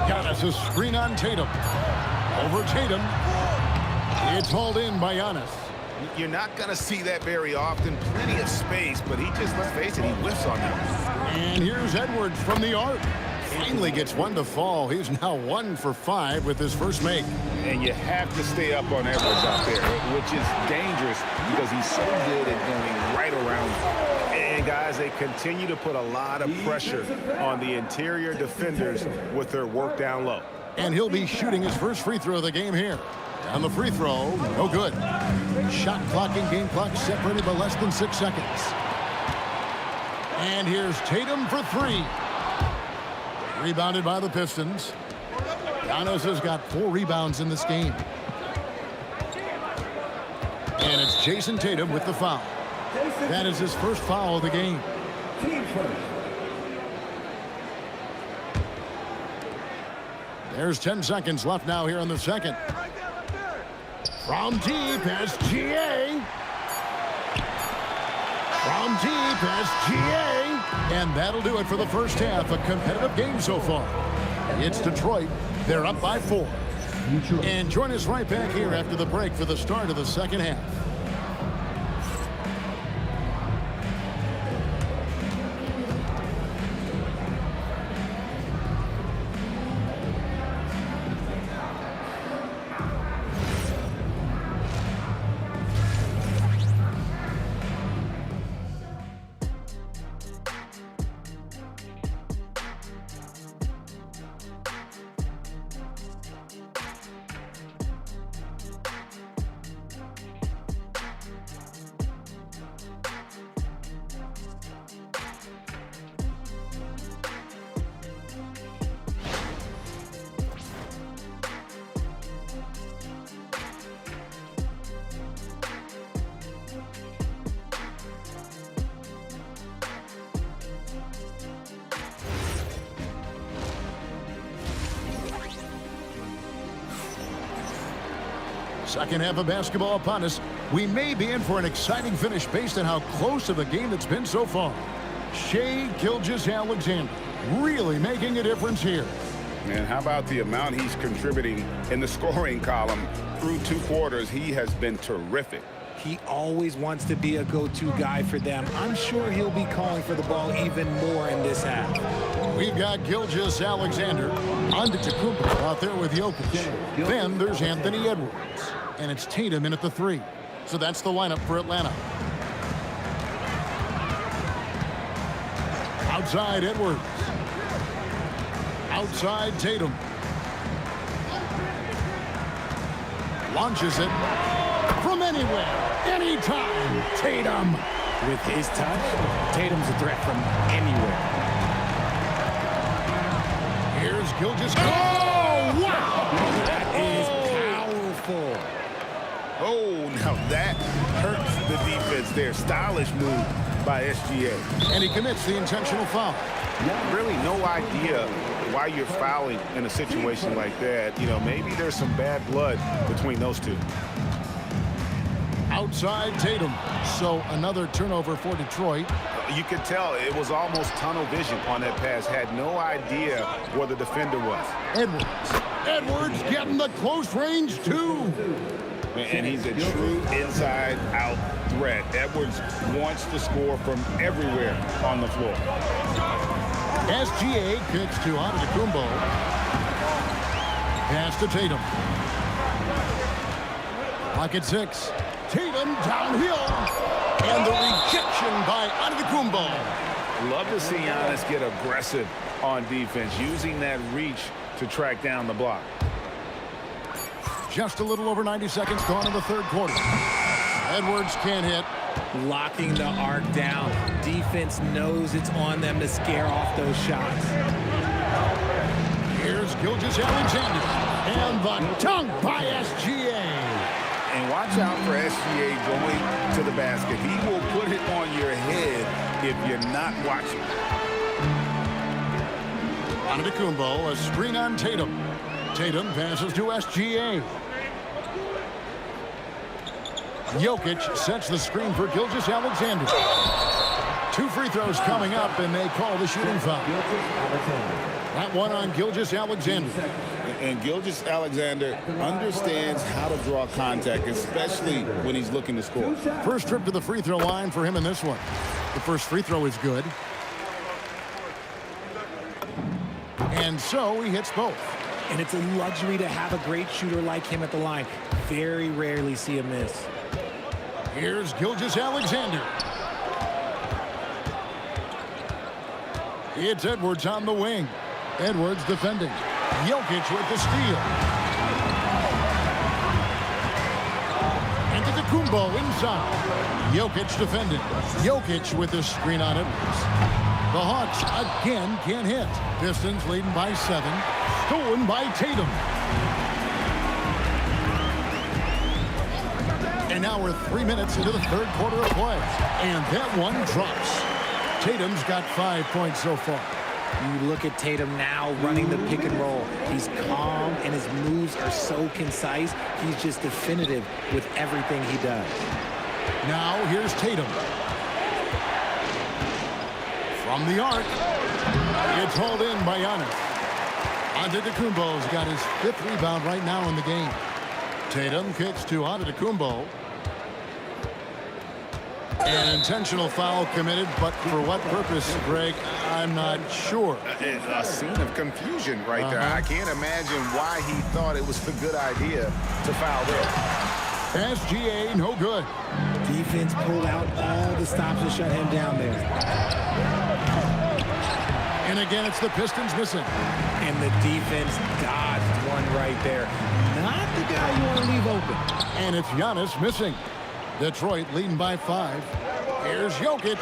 Giannis a screen on Tatum. Over Tatum. It's hauled in by Giannis. You're not going to see that very often. Plenty of space, but he just, let's face it, he whiffs on them. And here's Edwards from the arc. Finally gets one to fall. He's now 1 for 5 with his first make. And you have to stay up on Edwards out there, which is dangerous because he's so good at going right around you. And guys, they continue to put a lot of pressure on the interior defenders with their work down low. And he'll be shooting his first free throw of the game here. On the free throw, no good. Shot clock and game clock separated by less than 6 seconds. And here's Tatum for 3. Rebounded by the Pistons. Giannis has got 4 rebounds in this game. And it's Jason Tatum with the foul. That is his first foul of the game. There's 10 seconds left now here in the second. From deep as GA. From deep as GA. And that'll do it for the first half. A competitive game so far. It's Detroit. They're up by 4. And join us right back here after the break for the start of the second half. Second half of basketball upon us. We may be in for an exciting finish based on how close of a game it's been so far. Shai Gilgeous-Alexander really making a difference here. And how about the amount he's contributing in the scoring column through 2 quarters? He has been terrific. He always wants to be a go-to guy for them. I'm sure he'll be calling for the ball even more in this half. We've got Gilgeous-Alexander, Antetokounmpo out there with Jokic. Then there's Anthony Edwards. And it's Tatum in at the 3. So that's the lineup for Atlanta. Outside Edwards. Outside Tatum. Launches it from anywhere, anytime. Tatum. With his touch, Tatum's a threat from anywhere. Here's Gilgeous. Oh, wow! That is powerful. Oh, now that hurts the defense there. Stylish move by SGA. And he commits the intentional foul. Really no idea why you're fouling in a situation like that. You know, maybe there's some bad blood between those two. Outside Tatum. So another turnover for Detroit. You could tell it was almost tunnel vision on that pass. Had no idea where the defender was. Edwards getting the close range too. And he's a true inside-out threat. Edwards wants to score from everywhere on the floor. SGA kicks to Antetokounmpo. Pass to Tatum. Pocket 6. Tatum downhill. And the rejection by Antetokounmpo. Love to see Giannis get aggressive on defense, using that reach to track down the block. Just a little over 90 seconds gone in the third quarter. Edwards can't hit. Locking the arc down. Defense knows it's on them to scare off those shots. Here's Gilgeous-Alexander. And the dunk by SGA. And watch out for SGA going to the basket. He will put it on your head if you're not watching. Antetokounmpo, a screen on Tatum. Tatum passes to SGA. Jokic sets the screen for Gilgeous-Alexander. 2 free throws coming up, and they call the shooting foul. That one on Gilgeous-Alexander. And Gilgeous-Alexander understands how to draw contact, especially when he's looking to score. First trip to the free throw line for him in this one. The first free throw is good. And so he hits both. And it's a luxury to have a great shooter like him at the line. Very rarely see him miss. Here's Gilgeous-Alexander. It's Edwards on the wing. Edwards defending. Jokic with the steal. Antetokounmpo inside. Jokic defending. Jokic with the screen on Edwards. The Hawks again can't hit. Pistons leading by 7. Stolen by Tatum. And now we're 3 minutes into the third quarter of play. And that one drops. Tatum's got 5 points so far. You look at Tatum now running the pick and roll. He's calm and his moves are so concise. He's just definitive with everything he does. Now here's Tatum. From the arc. It's hauled in by Giannis. Antetokounmpo's got his 5th rebound right now in the game. Tatum kicks to Antetokounmpo. An intentional foul committed, but for what purpose, Greg, I'm not sure. A scene of confusion right there. I can't imagine why he thought it was a good idea to foul there. SGA, no good. Defense pulled out all the stops to shut him down there. And again, it's the Pistons missing. And the defense dodged one right there. Not the guy you want to leave open. And it's Giannis missing. Detroit leading by 5. Here's Jokic.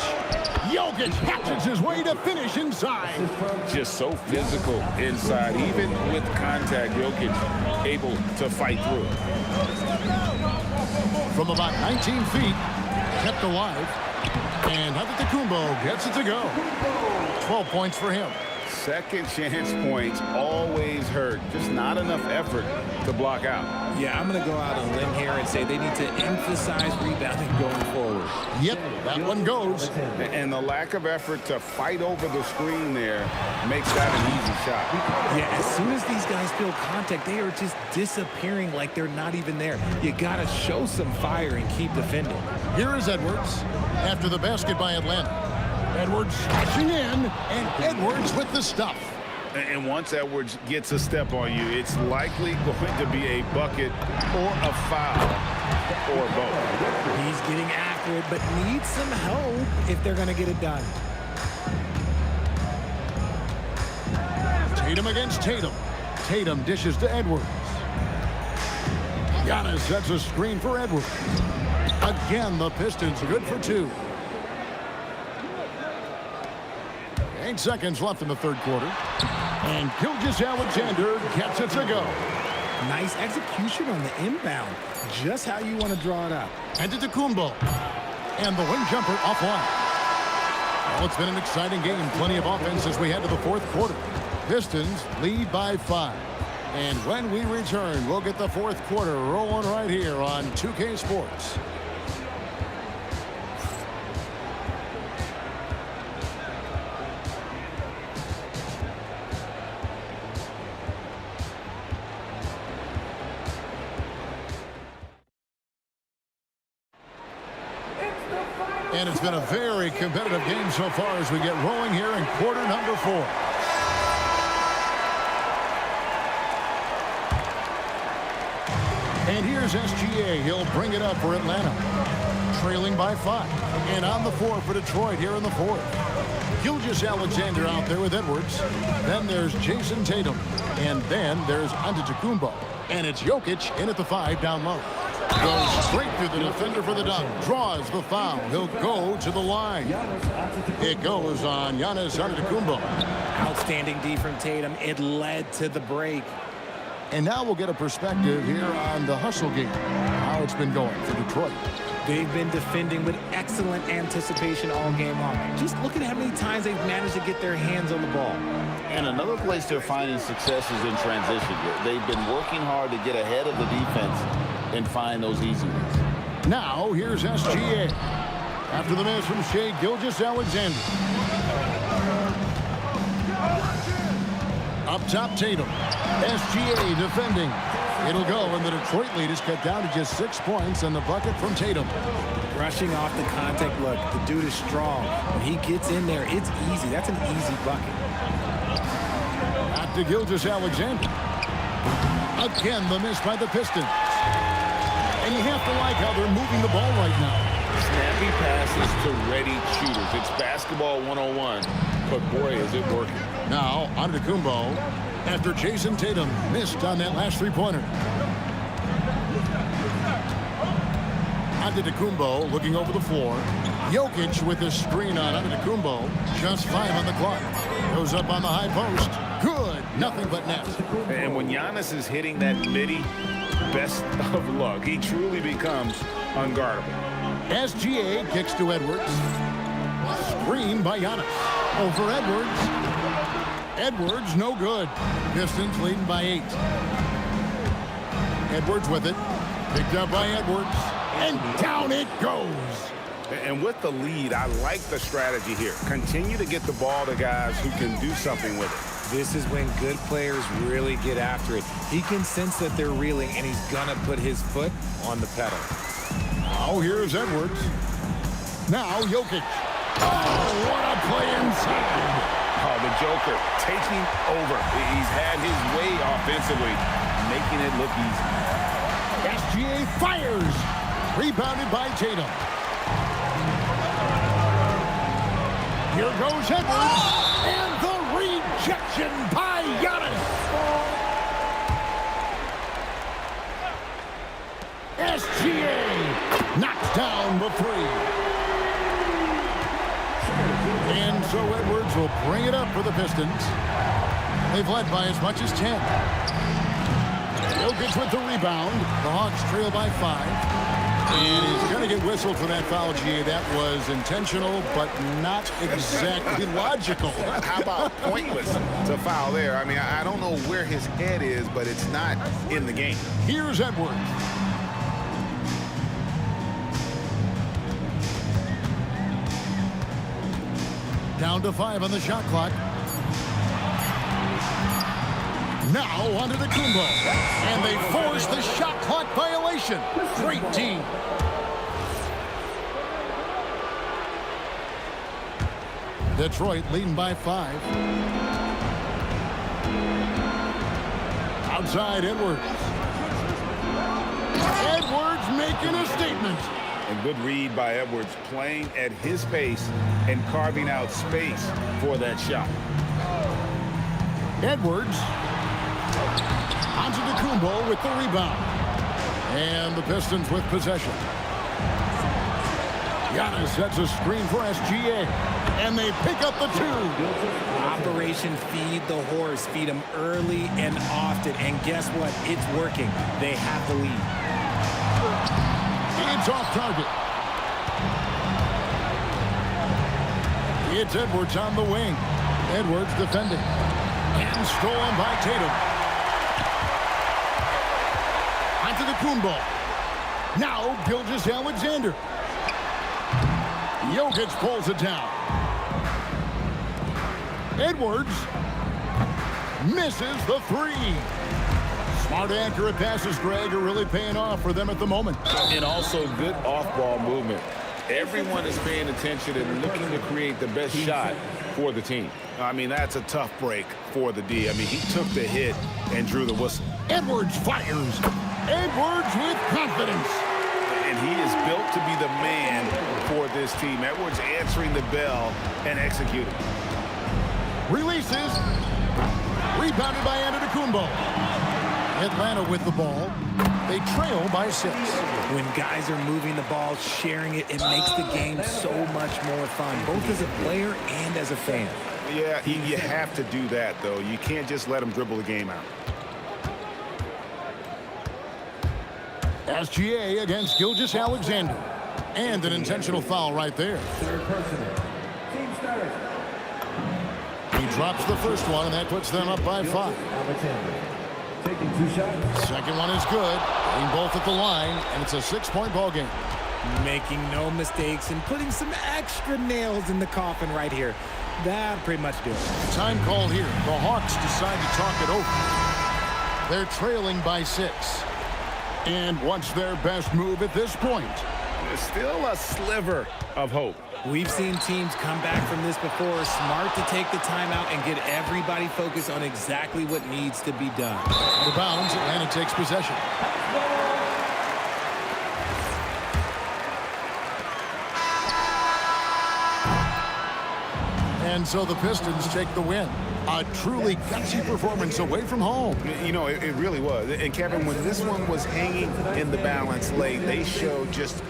Jokic hatches his way to finish inside. Just so physical inside. Even with contact, Jokic able to fight through. From about 19 feet, kept alive. And Antetokounmpo gets it to go. 12 points for him. Second chance points always hurt. Just not enough effort to block out. Yeah, I'm going to go out on a limb here and say they need to emphasize rebounding going forward. Yep, that one goes. And the lack of effort to fight over the screen there makes that an easy shot. Yeah, as soon as these guys feel contact, they are just disappearing like they're not even there. You got to show some fire and keep defending. Here is Edwards after the basket by Atlanta. Edwards smashing in, and Edwards with the stuff. And once Edwards gets a step on you, it's likely going to be a bucket or a foul or both. He's getting after it, but needs some help if they're going to get it done. Tatum against Tatum. Tatum dishes to Edwards. Giannis sets a screen for Edwards. Again, the Pistons good for 2. 8 seconds left in the third quarter. And Gilgeous-Alexander gets it to go. Nice execution on the inbound. Just how you want to draw it up. Antetokounmpo. And the wing jumper offline. Well, it's been an exciting game. Plenty of offense as we head to the fourth quarter. Pistons lead by 5. And when we return, we'll get the fourth quarter rolling right here on 2K Sports. And it's been a very competitive game so far as we get rolling here in quarter number 4. And here's SGA. He'll bring it up for Atlanta. Trailing by 5. And on the floor for Detroit here in the fourth. Gilgeous-Alexander out there with Edwards. Then there's Jason Tatum. And then there's Antetokounmpo. And it's Jokic in at the 5 down low. Goes straight through the defender for the dunk. Draws the foul. He'll go to the line. It goes on Giannis Antetokounmpo. Outstanding D from Tatum. It led to the break. And now we'll get a perspective here on the hustle game. How it's been going for Detroit. They've been defending with excellent anticipation all game long. Just look at how many times they've managed to get their hands on the ball. And another place they're finding success is in transition. They've been working hard to get ahead of the defense and find those easy ones. Now, here's SGA. After the miss from Shai Gilgeous-Alexander. Up top, Tatum. SGA defending. It'll go, and the Detroit lead is cut down to just 6 points, and the bucket from Tatum. Rushing off the contact look. The dude is strong. When he gets in there, it's easy. That's an easy bucket. Back to Gilgeous-Alexander. Again, the miss by the Pistons. And you have to like how they're moving the ball right now. Snappy passes to ready shooters. It's basketball 101, but boy, is it working. Now, Antetokounmpo, after Jason Tatum missed on that last three-pointer. Antetokounmpo looking over the floor. Jokic with the screen on Antetokounmpo. Just 5 on the clock. Goes up on the high post. Good. Nothing but net. And when Giannis is hitting that midi, best of luck. He truly becomes unguardable. SGA kicks to Edwards. Screen by Giannis. Over Edwards. Edwards, no good. Pistons leading by 8. Edwards with it. Picked up by Edwards. And down it goes. And with the lead, I like the strategy here. Continue to get the ball to guys who can do something with it. This is when good players really get after it. He can sense that they're reeling, and he's going to put his foot on the pedal. Now here's Edwards. Now Jokic. Oh, what a play inside. Oh, the Joker taking over. He's had his way offensively, making it look easy. SGA fires. Rebounded by Tatum. Here goes Edwards. And the rejection by Giannis. SGA knocks down the 3. And so Edwards will bring it up for the Pistons. They've led by as much as 10. Jokic with the rebound. The Hawks trail by 5. And he's going to get whistled for that foul, GA. That was intentional, but not exactly logical. How about pointless to foul there? I mean, I don't know where his head is, but it's not in the game. Here's Edwards. Down to 5 on the shot clock. Now onto the Kumbo. And they force the shot clock violation. Great team. Detroit leading by 5. Outside Edwards. Edwards making a statement. And good read by Edwards, playing at his pace and carving out space for that shot. Edwards onto the Kumbo with the rebound. And the Pistons with possession. Giannis sets a screen for SGA. And they pick up the 2. Operation Feed the Horse. Feed him early and often. And guess what? It's working. They have the lead. It's off target. It's Edwards on the wing. Edwards defending. And stolen by Tatum. Onto the Kumbo. Now Gilgeous-Alexander. Jokic pulls it down. Edwards misses the three. Smart accurate passes, Greg, are really paying off for them at the moment. And also good off-ball movement. Everyone is paying attention and looking to create the best shot for the team. I mean, that's a tough break for the D. I mean, he took the hit and drew the whistle. Edwards fires. Edwards with confidence. And he is built to be the man for this team. Edwards answering the bell and executing. Releases. Rebounded by Antetokounmpo. Atlanta with the ball. They trail by 6. When guys are moving the ball, sharing it, it makes the game so much more fun, both as a player and as a fan. Yeah, you have to do that, though. You can't just let them dribble the game out. SGA against Gilgeous-Alexander. And an intentional foul right there. Third personal. Team started. He drops the first one, and that puts them up by 5. Alexander taking 2 shots. Second one is good. Getting both at the line, and it's a 6-point ball game. Making no mistakes and putting some extra nails in the coffin right here. That pretty much do it. Time call here. The Hawks decide to talk it over. They're trailing by 6. And what's their best move at this point? There's still a sliver of hope. We've seen teams come back from this before. Smart to take the timeout and get everybody focused on exactly what needs to be done. Out of bounds, Atlanta takes possession. And so the Pistons take the win. A truly gutsy performance away from home. You know, it really was. And Kevin, when this one was hanging in the balance late, they showed just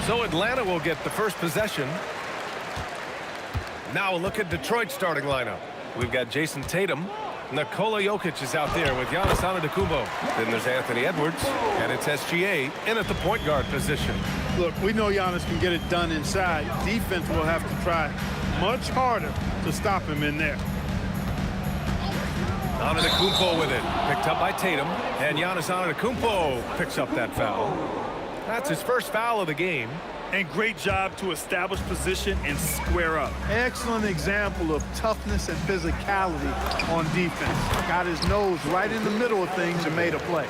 So Atlanta will get the first possession. Now a look at Detroit's starting lineup. We've got Jason Tatum. Nikola Jokic is out there with Giannis Antetokounmpo. Then there's Anthony Edwards, and it's SGA in at the point guard position. Look, we know Giannis can get it done inside. Defense will have to try much harder to stop him in there. Antetokounmpo with it. Picked up by Tatum. And Giannis Antetokounmpo picks up that foul. That's his first foul of the game. And great job to establish position and square up. Excellent example of toughness and physicality on defense. Got his nose right in the middle of things and made a play.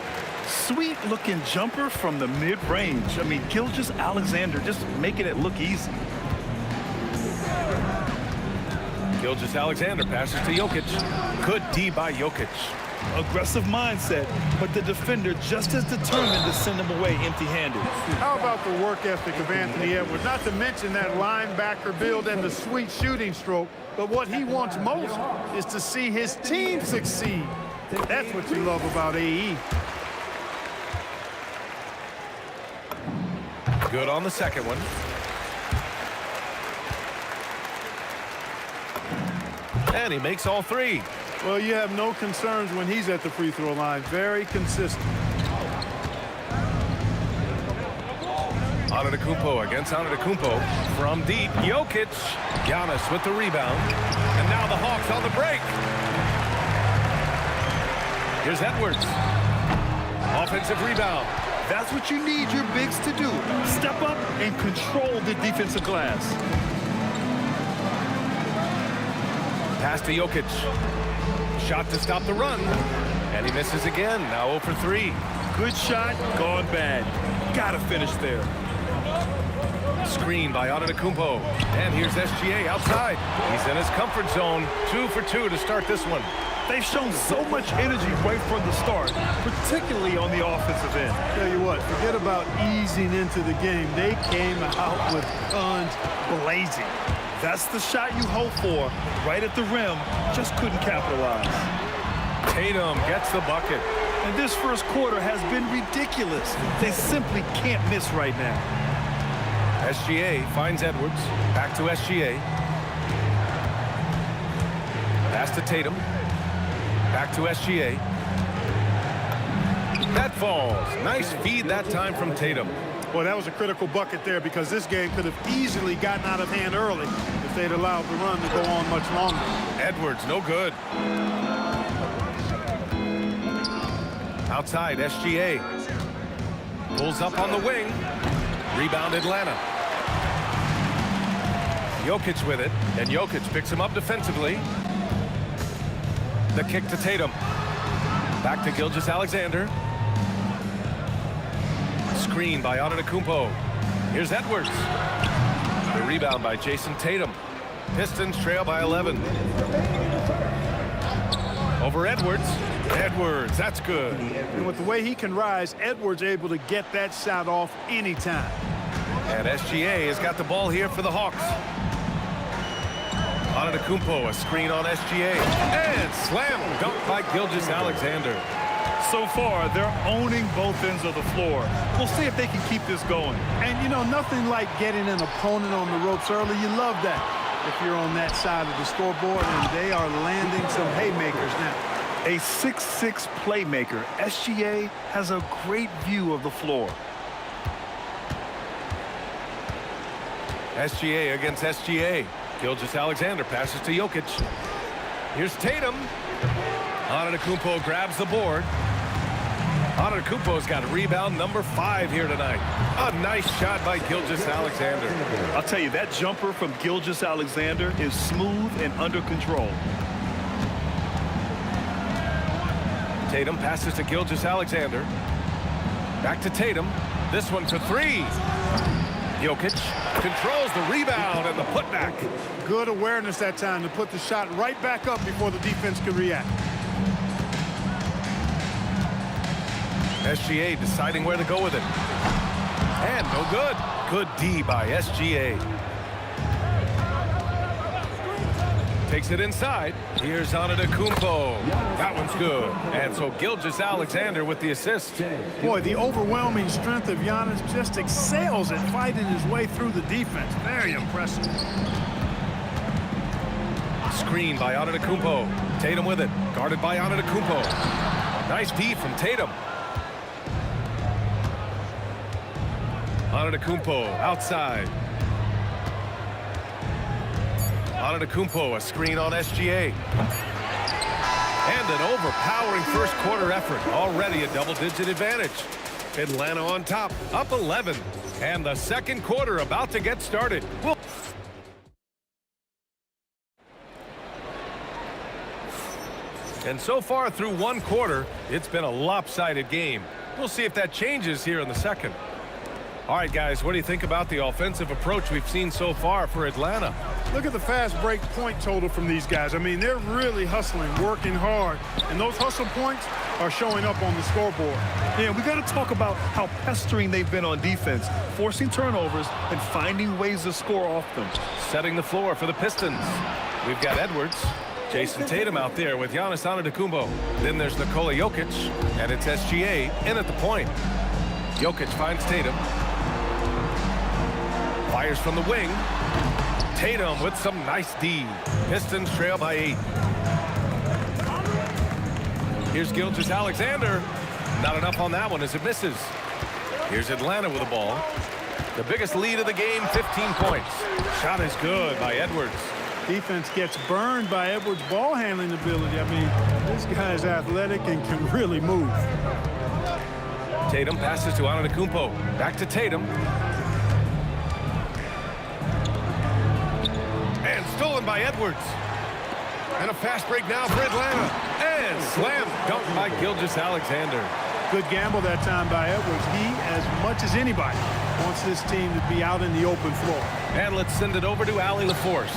Sweet looking jumper from the mid-range. I mean, Gilgeous-Alexander just making it look easy. Gilgeous-Alexander passes to Jokic. Good D by Jokic. Aggressive mindset, but the defender just as determined to send him away empty-handed. How about the work ethic of Anthony Edwards? Not to mention that linebacker build and the sweet shooting stroke, but what he wants most is to see his team succeed. That's what you love about AE. Good on the second one. And he makes all three. Well, you have no concerns when he's at the free throw line. Very consistent. Antetokounmpo against Antetokounmpo. From deep, Jokic. Giannis with the rebound. And now the Hawks on the break. Here's Edwards. Offensive rebound. That's what you need your bigs to do. Step up and control the defensive glass. Pass to Jokic. Shot to stop the run. And he misses again. Now 0 for 3. Good shot, gone bad. Gotta finish there. Screen by Antetokounmpo. And here's SGA outside. He's in his comfort zone. 2 for 2 to start this one. They've shown so much energy right from the start, particularly on the offensive end. Tell you what, forget about easing into the game. They came out with guns blazing. That's the shot you hope for. Right at the rim, just couldn't capitalize. Tatum gets the bucket. And this first quarter has been ridiculous. They simply can't miss right now. SGA finds Edwards. Back to SGA. Pass to Tatum. Back to SGA. That falls. Nice feed that time from Tatum. Well, that was a critical bucket there because this game could have easily gotten out of hand early if they'd allowed the run to go on much longer. Edwards, no good. Outside, SGA. Pulls up on the wing. Rebound Atlanta. Jokic with it, and Jokic picks him up defensively. The kick to Tatum. Back to Gilgeous-Alexander. Screen by Antetokounmpo. Here's Edwards. The rebound by Jason Tatum. Pistons trail by 11. Over Edwards. Edwards, that's good. And with the way he can rise, Edwards able to get that shot off anytime. And SGA has got the ball here for the Hawks. Antetokounmpo, a screen on SGA. And slam dunk by Gilgeous-Alexander. So far, they're owning both ends of the floor. We'll see if they can keep this going. And, you know, nothing like getting an opponent on the ropes early. You love that if you're on that side of the scoreboard, and they are landing some haymakers now. A 6'6" playmaker, SGA has a great view of the floor. SGA against SGA. Gilgeous-Alexander passes to Jokic. Here's Tatum. Antetokounmpo grabs the board. Antetokounmpo's got rebound number 5 here tonight. A nice shot by Gilgeous-Alexander. I'll tell you, that jumper from Gilgeous-Alexander is smooth and under control. Tatum passes to Gilgeous-Alexander. Back to Tatum. This one for 3. Jokic controls the rebound and the putback. Good awareness that time to put the shot right back up before the defense could react. SGA deciding where to go with it. And no good. Good D by SGA. Takes it inside. Here's Antetokounmpo. That one's good. And so Gilgeous-Alexander with the assist. Boy, the overwhelming strength of Giannis just excels at fighting his way through the defense. Very impressive. Screen by Antetokounmpo. Tatum with it. Guarded by Antetokounmpo. Nice D from Tatum. Antetokounmpo outside. Antetokounmpo, a screen on SGA. And an overpowering first quarter effort. Already a double-digit advantage. Atlanta on top, up 11. And the second quarter about to get started. And so far through one quarter, it's been a lopsided game. We'll see if that changes here in the second. All right, guys, what do you think about the offensive approach we've seen so far for Atlanta? Look at the fast break point total from these guys. I mean, they're really hustling, working hard, and those hustle points are showing up on the scoreboard. Yeah, we got to talk about how pestering they've been on defense, forcing turnovers and finding ways to score off them. Setting the floor for the Pistons. We've got Edwards. Jason Tatum out there with Giannis Antetokounmpo. Then there's Nikola Jokic, and it's SGA in at the point. Jokic finds Tatum. Fires from the wing. Tatum with some nice D. Pistons trail by 8. Here's Gilgeous-Alexander. Not enough on that one as it misses. Here's Atlanta with the ball. The biggest lead of the game, 15 points. Shot is good by Edwards. Defense gets burned by Edwards' ball handling ability. I mean, this guy's athletic and can really move. Tatum passes to Antetokounmpo. Back to Tatum. And stolen by Edwards. And a fast break now for Atlanta. And slam dunk by Gilgeous-Alexander. Good gamble that time by Edwards. He, as much as anybody, wants this team to be out in the open floor. And let's send it over to Allie LaForce.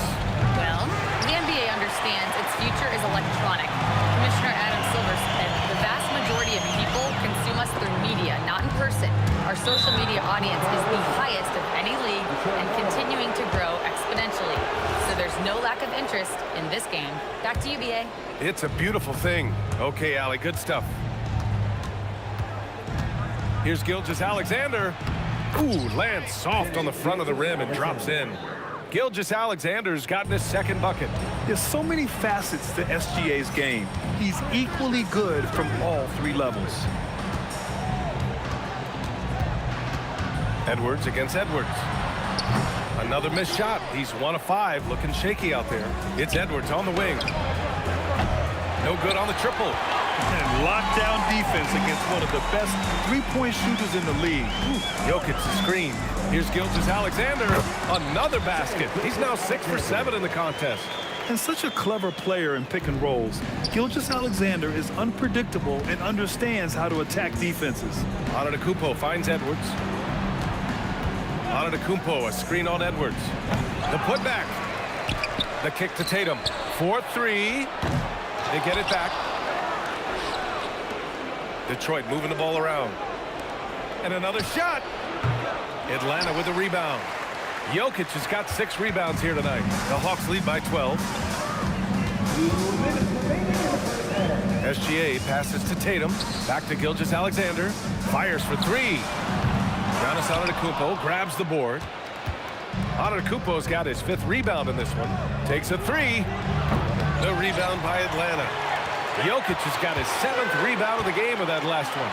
Well, the NBA understands its future is electronic. Commissioner Adam Silver said the vast majority of people consume us through media, not in person. Our social media audience is the highest of any league and continuing to grow exponentially. So there's no lack of interest in this game. Back to you, BA. It's a beautiful thing. Okay, Allie, good stuff. Here's Gilgeous-Alexander. Ooh, lands soft on the front of the rim and drops in. Gilgeous-Alexander's gotten his second bucket. There's so many facets to SGA's game. He's equally good from all three levels. Edwards against Edwards. Another missed shot. He's 1 of 5, looking shaky out there. It's Edwards on the wing. No good on the triple. And lockdown defense against one of the best three-point shooters in the league. Jokic's screen. Here's Gilgeous-Alexander. Another basket. He's now 6 for 7 in the contest. And such a clever player in pick and rolls. Gilgeous-Alexander is unpredictable and understands how to attack defenses. Antetokounmpo finds Edwards. Antetokounmpo, a screen on Edwards. The putback. The kick to Tatum. 4-3. They get it back. Detroit moving the ball around. And another shot. Atlanta with the rebound. Jokic has got 6 rebounds here tonight. The Hawks lead by 12. SGA passes to Tatum. Back to Gilgeous-Alexander. Fires for 3. Giannis Antetokounmpo grabs the board. Antetokounmpo's got his 5th rebound in this one. Takes a 3. The rebound by Atlanta. Jokic has got his 7th rebound of the game with that last one.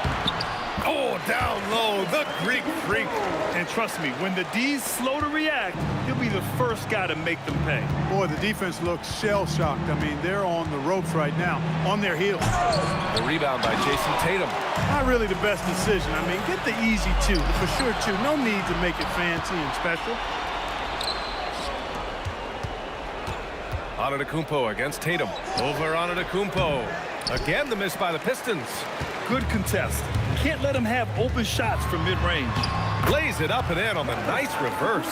Oh, down low, the Greek freak. And trust me, when the D's slow to react, he'll be the first guy to make them pay. Boy, the defense looks shell-shocked. I mean, they're on the ropes right now, on their heels. The rebound by Jason Tatum. Not really the best decision. I mean, get the easy 2, the for sure 2. No need to make it fancy and special. Antetokounmpo against Tatum. Over Antetokounmpo. Again, the miss by the Pistons. Good contest. Can't let him have open shots from mid-range. Lays it up and in on the nice reverse.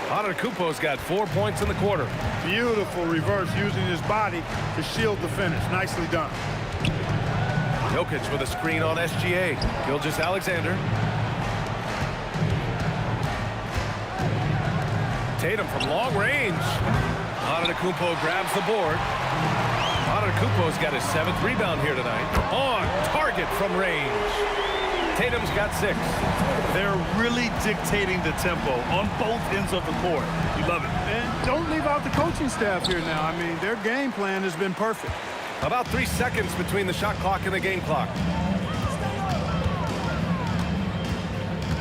Antetokounmpo's got 4 points in the quarter. Beautiful reverse using his body to shield the finish. Nicely done. Jokic with a screen on SGA. Gilgeous-Alexander. Tatum from long range. Antetokounmpo grabs the board. Antetokounmpo's got his 7th rebound here tonight. On target from range. Tatum's got 6. They're really dictating the tempo on both ends of the court. You love it. And don't leave out the coaching staff here now. I mean, their game plan has been perfect. About 3 seconds between the shot clock and the game clock.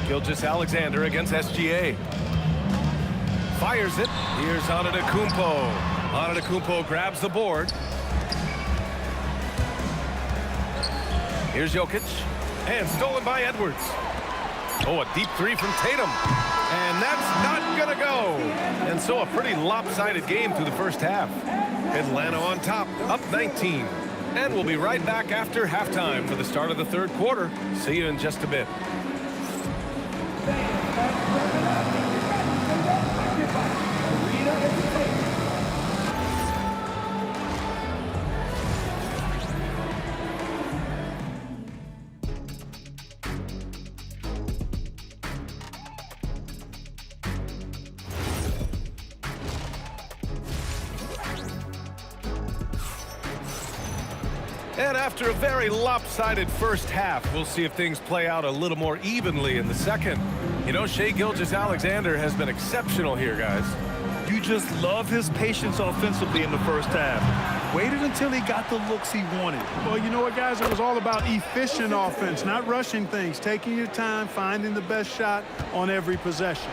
Gilgeous-Alexander against SGA. Fires it. Here's Antetokounmpo. Antetokounmpo grabs the board. Here's Jokic. And stolen by Edwards. Oh, a deep 3 from Tatum. And that's not going to go. And so a pretty lopsided game through the first half. Atlanta on top, up 19. And we'll be right back after halftime for the start of the 3rd quarter. See you in just a bit. And after a very lopsided first half, we'll see if things play out a little more evenly in the second. You know, Shai Gilgeous-Alexander has been exceptional here, guys. You just love his patience offensively in the first half. Waited until he got the looks he wanted. Well, you know what, guys? It was all about efficient offense, not rushing things, taking your time, finding the best shot on every possession.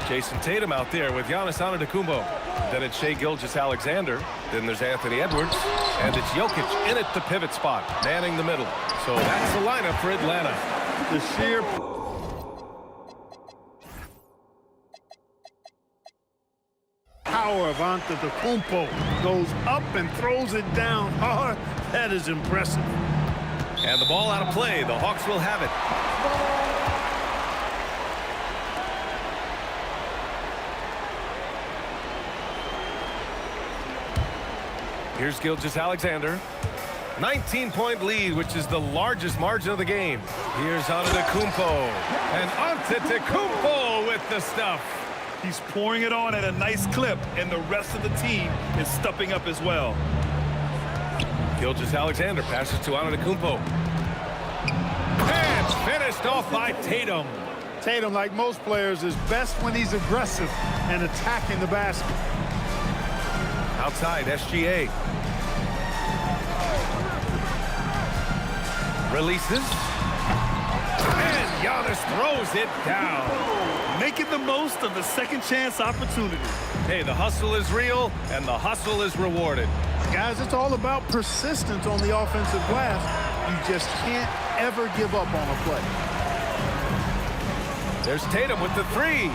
Jason Tatum out there with Giannis Antetokounmpo. Then it's Shai Gilgeous-Alexander. Then there's Anthony Edwards. And it's Jokic in at the pivot spot, manning the middle. So that's the lineup for Atlanta. The sheer power of Antetokounmpo goes up and throws it down hard. That is impressive. And the ball out of play. The Hawks will have it. Here's Gilgeous-Alexander. 19-point lead, which is the largest margin of the game. Here's Antetokounmpo. And Antetokounmpo with the stuff. He's pouring it on at a nice clip, and the rest of the team is stepping up as well. Gilgeous-Alexander passes to Antetokounmpo. And finished off by Tatum. Tatum, like most players, is best when he's aggressive and attacking the basket. Outside, SGA. Releases. And Giannis throws it down. Making the most of the second chance opportunity. Hey, the hustle is real, and the hustle is rewarded. Guys, it's all about persistence on the offensive glass. You just can't ever give up on a play. There's Tatum with the 3.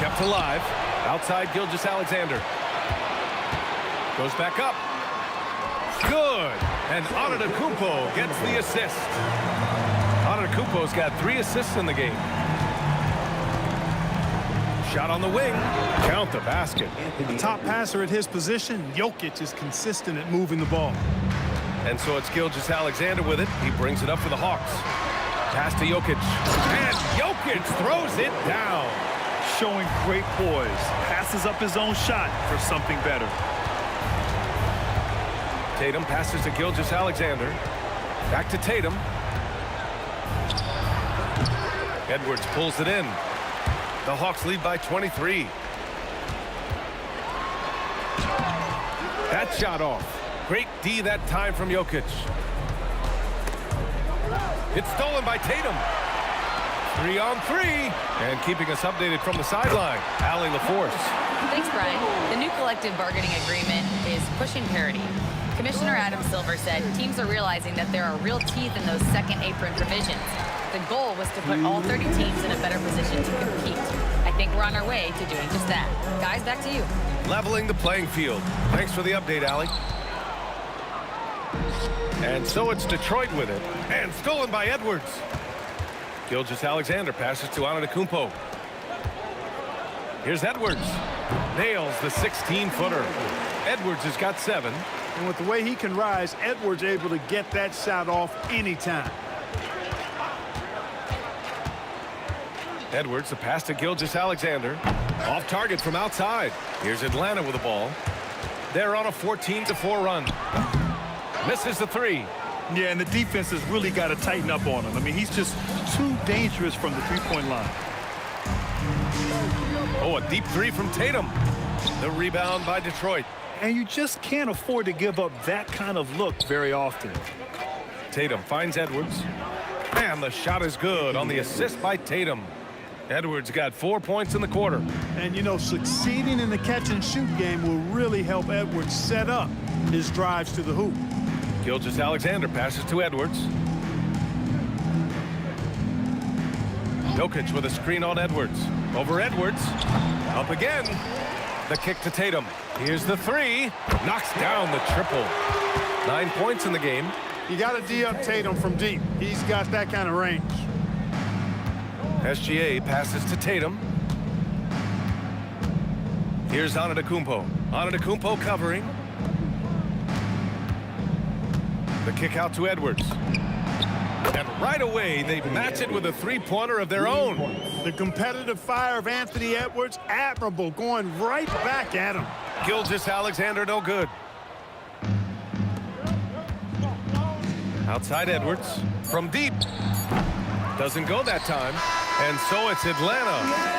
Kept alive. Outside, Gilgeous-Alexander. Goes back up. Good. And Antetokounmpo gets the assist. Antetokounmpo's got 3 assists in the game. Shot on the wing. Count the basket. The top passer at his position, Jokic, is consistent at moving the ball. And so it's Gilgeous-Alexander with it. He brings it up for the Hawks. Pass to Jokic. And Jokic throws it down. Showing great poise. Passes up his own shot for something better. Tatum passes to Gilgeous-Alexander. Back to Tatum. Edwards pulls it in. The Hawks lead by 23. That shot off. Great D that time from Jokic. It's stolen by Tatum. 3 on 3. And keeping us updated from the sideline, Allie LaForce. Thanks, Brian. The new collective bargaining agreement is pushing parity. Commissioner Adam Silver said teams are realizing that there are real teeth in those second apron provisions. The goal was to put all 30 teams in a better position to compete. I think we're on our way to doing just that. Guys, back to you. Leveling the playing field. Thanks for the update, Allie. And so it's Detroit with it. And stolen by Edwards. Gilgeous-Alexander passes to Antetokounmpo. Here's Edwards. Nails the 16-footer. Edwards has got 7. And with the way he can rise, Edwards able to get that shot off anytime. Edwards, the pass to Gilgeous-Alexander. Off target from outside. Here's Atlanta with the ball. They're on a 14-4 run. Misses the three. Yeah, and the defense has really got to tighten up on him. I mean, he's just too dangerous from the three-point line. Oh, a deep three from Tatum. The rebound by Detroit. And you just can't afford to give up that kind of look very often. Tatum finds Edwards. And the shot is good on the assist by Tatum. Edwards got 4 points in the quarter. And, you know, succeeding in the catch-and-shoot game will really help Edwards set up his drives to the hoop. Gilgeous-Alexander passes to Edwards. Jokic with a screen on Edwards. Over Edwards. Up again. The kick to Tatum. Here's the three. Knocks down the triple. 9 points in the game. You got to D-up Tatum from deep. He's got that kind of range. SGA passes to Tatum. Here's Antetokounmpo. Antetokounmpo covering. The kick out to Edwards. And right away, they match it with a three-pointer of their own. The competitive fire of Anthony Edwards, admirable, going right back at him. Gilgeous-Alexander, no good. Outside Edwards. From deep. Doesn't go that time. And so it's Atlanta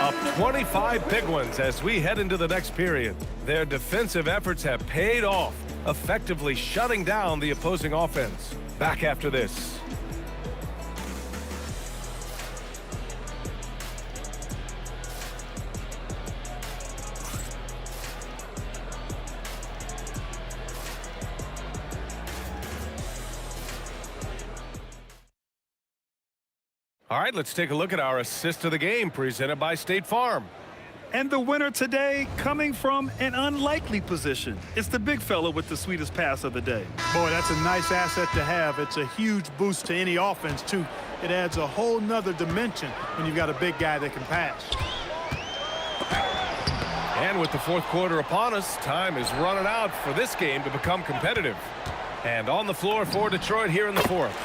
up 25 big ones as we head into the next period. Their defensive efforts have paid off, effectively shutting down the opposing offense. Back after this. All right, let's take a look at our assist of the game presented by State Farm. And the winner today coming from an unlikely position. It's the big fella with the sweetest pass of the day. Boy, that's a nice asset to have. It's a huge boost to any offense, too. It adds a whole nother dimension when you've got a big guy that can pass. And with the fourth quarter upon us, time is running out for this game to become competitive. And on the floor for Detroit here in the fourth.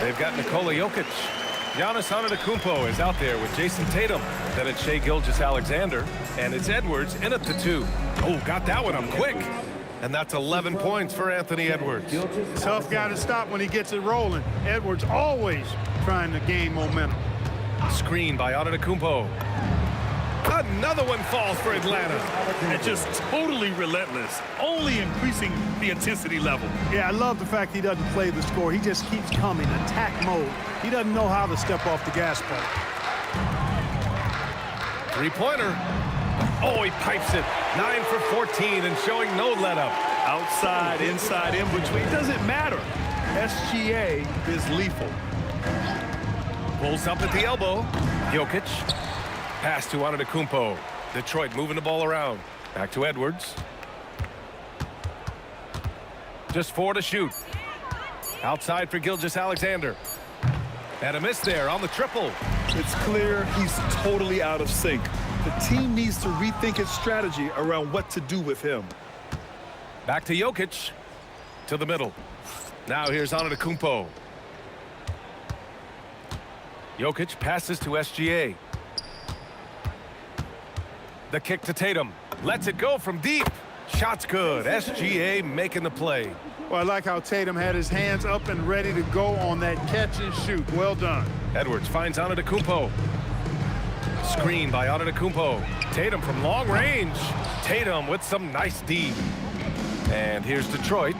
They've got Nikola Jokic. Giannis Antetokounmpo is out there with Jason Tatum. Then it's Shai Gilgeous-Alexander. And it's Edwards in at the two. Oh, got that one up quick. And that's 11 points for Anthony Edwards. Tough guy to stop when he gets it rolling. Edwards always trying to gain momentum. Screen by Antetokounmpo. Another one falls for Atlanta. And just totally relentless, only increasing the intensity level. Yeah, I love the fact he doesn't play the score. He just keeps coming, attack mode. He doesn't know how to step off the gas pedal. Three-pointer. Oh, he pipes it. 9 for 14 and showing no let-up. Outside, inside, in between, doesn't matter. SGA is lethal. Pulls up at the elbow. Jokic. Pass to Antetokounmpo. Detroit moving the ball around. Back to Edwards. Just 4 to shoot. Outside for Gilgeous-Alexander. And a miss there on the triple. It's clear he's totally out of sync. The team needs to rethink its strategy around what to do with him. Back to Jokic. To the middle. Now here's Antetokounmpo. Jokic passes to SGA. The kick to Tatum. Lets it go from deep. Shot's good. SGA making the play. Well, I like how Tatum had his hands up and ready to go on that catch and shoot. Well done. Edwards finds Antetokounmpo. Screen by Antetokounmpo. Tatum from long range. Tatum with some nice D. And here's Detroit.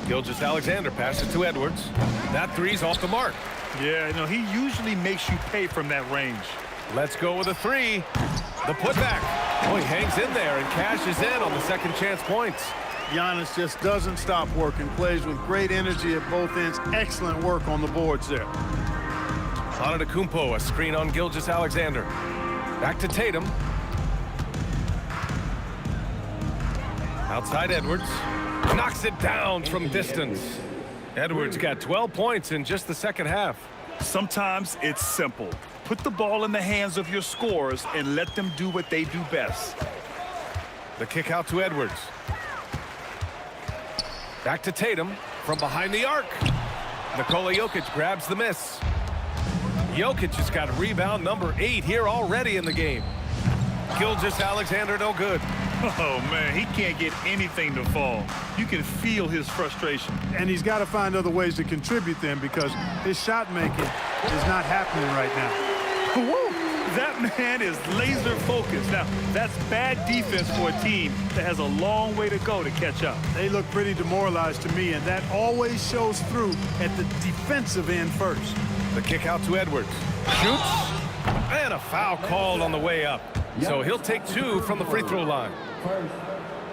Gilgeous-Alexander passes to Edwards. That three's off the mark. Yeah, no, he usually makes you pay from that range. Let's go with a three. The putback. Oh, he hangs in there and cashes in on the second chance points. Giannis just doesn't stop working. Plays with great energy at both ends. Excellent work on the boards there. Antetokounmpo, a screen on Gilgeous-Alexander. Back to Tatum. Outside Edwards. Knocks it down from distance. Edwards got 12 points in just the second half. Sometimes it's simple. Put the ball in the hands of your scorers and let them do what they do best. The kick out to Edwards. Back to Tatum from behind the arc. Nikola Jokic grabs the miss. Jokic has got rebound number 8 here already in the game. Gilgeous Alexander no good. Oh, man, he can't get anything to fall. You can feel his frustration. And he's got to find other ways to contribute them because his shot making is not happening right now. Woo! That man is laser focused. Now, that's bad defense for a team that has a long way to go to catch up. They look pretty demoralized to me, and that always shows through at the defensive end first. The kick out to Edwards. Shoots. And a foul called on the way up. So he'll take 2 from the free throw line.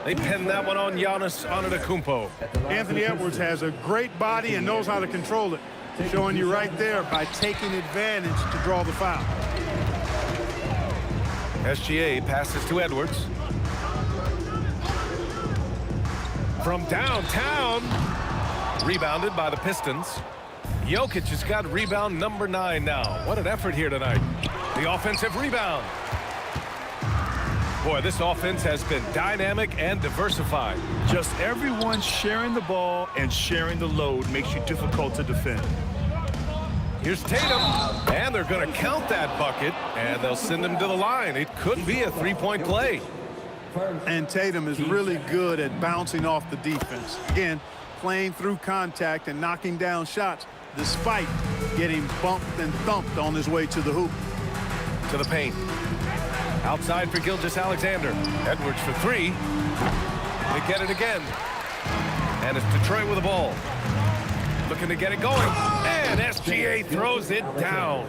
They pin that one on Giannis Antetokounmpo. Anthony Edwards has a great body and knows how to control it. Showing you right there by taking advantage to draw the foul. SGA passes to Edwards. From downtown. Rebounded by the Pistons. Jokic has got rebound number 9 now. What an effort here tonight. The offensive rebound. Boy, this offense has been dynamic and diversified. Just everyone sharing the ball and sharing the load makes you difficult to defend. Here's Tatum, and they're going to count that bucket, and they'll send him to the line. It could be a three-point play. And Tatum is really good at bouncing off the defense. Again, playing through contact and knocking down shots despite getting bumped and thumped on his way to the hoop. To the paint. Outside for Gilgeous Alexander. Edwards for 3. They get it again. And it's Detroit with the ball. Looking to get it going. And SGA throws it down.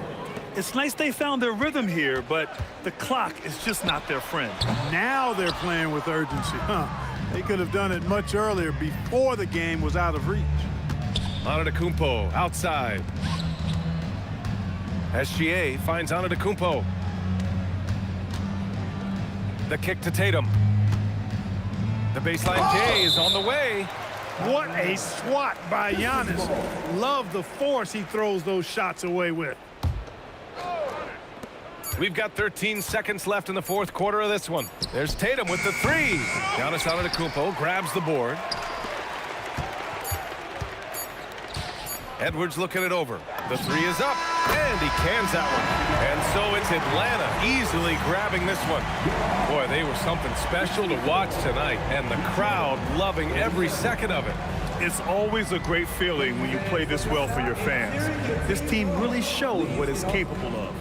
It's nice they found their rhythm here, but the clock is just not their friend. Now they're playing with urgency. They could have done it much earlier before the game was out of reach. Antetokounmpo outside. SGA finds Antetokounmpo. The kick to Tatum. The baseline J is on the way. What a swat by Giannis. Love the force he throws those shots away with. We've got 13 seconds left in the fourth quarter of this one. There's Tatum with the 3. Giannis Antetokounmpo grabs the board. Edwards looking it over. The 3 is up, and he cans that one. And so it's Atlanta easily grabbing this one. Boy, they were something special to watch tonight, and the crowd loving every second of it. It's always a great feeling when you play this well for your fans. This team really showed what it's capable of.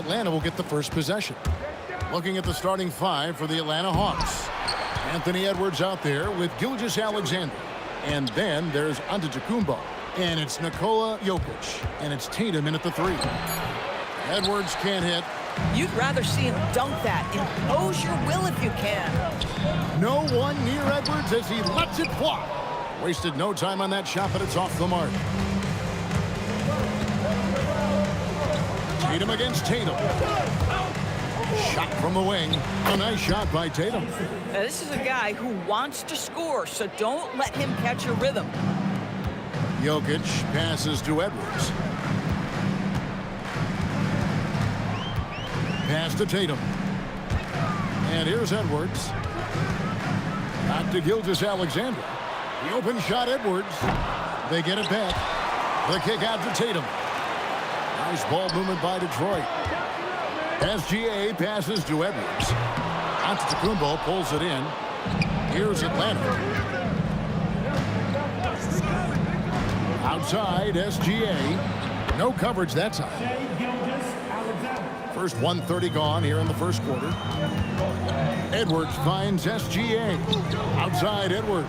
Atlanta will get the first possession. Looking at the starting five for the Atlanta Hawks. Anthony Edwards out there with Gilgeous-Alexander. And then there's Antetokounmpo. And it's Nikola Jokic. And it's Tatum in at the 3. Edwards can't hit. You'd rather see him dunk that. Impose your will if you can. No one near Edwards as he lets it fly. Wasted no time on that shot, but it's off the mark. Tatum against Tatum. Shot from the wing. A nice shot by Tatum. Now, this is a guy who wants to score, so don't let him catch a rhythm. Jokic passes to Edwards. Pass to Tatum. And here's Edwards. Back to Gilgeous-Alexander. The open shot, Edwards. They get it back. The kick out to Tatum. Nice ball movement by Detroit. SGA passes to Edwards. Antetokounmpo pulls it in. Here's Atlanta. Outside, SGA. No coverage that time. First 1:30 gone here in the first quarter. Edwards finds SGA. Outside, Edwards.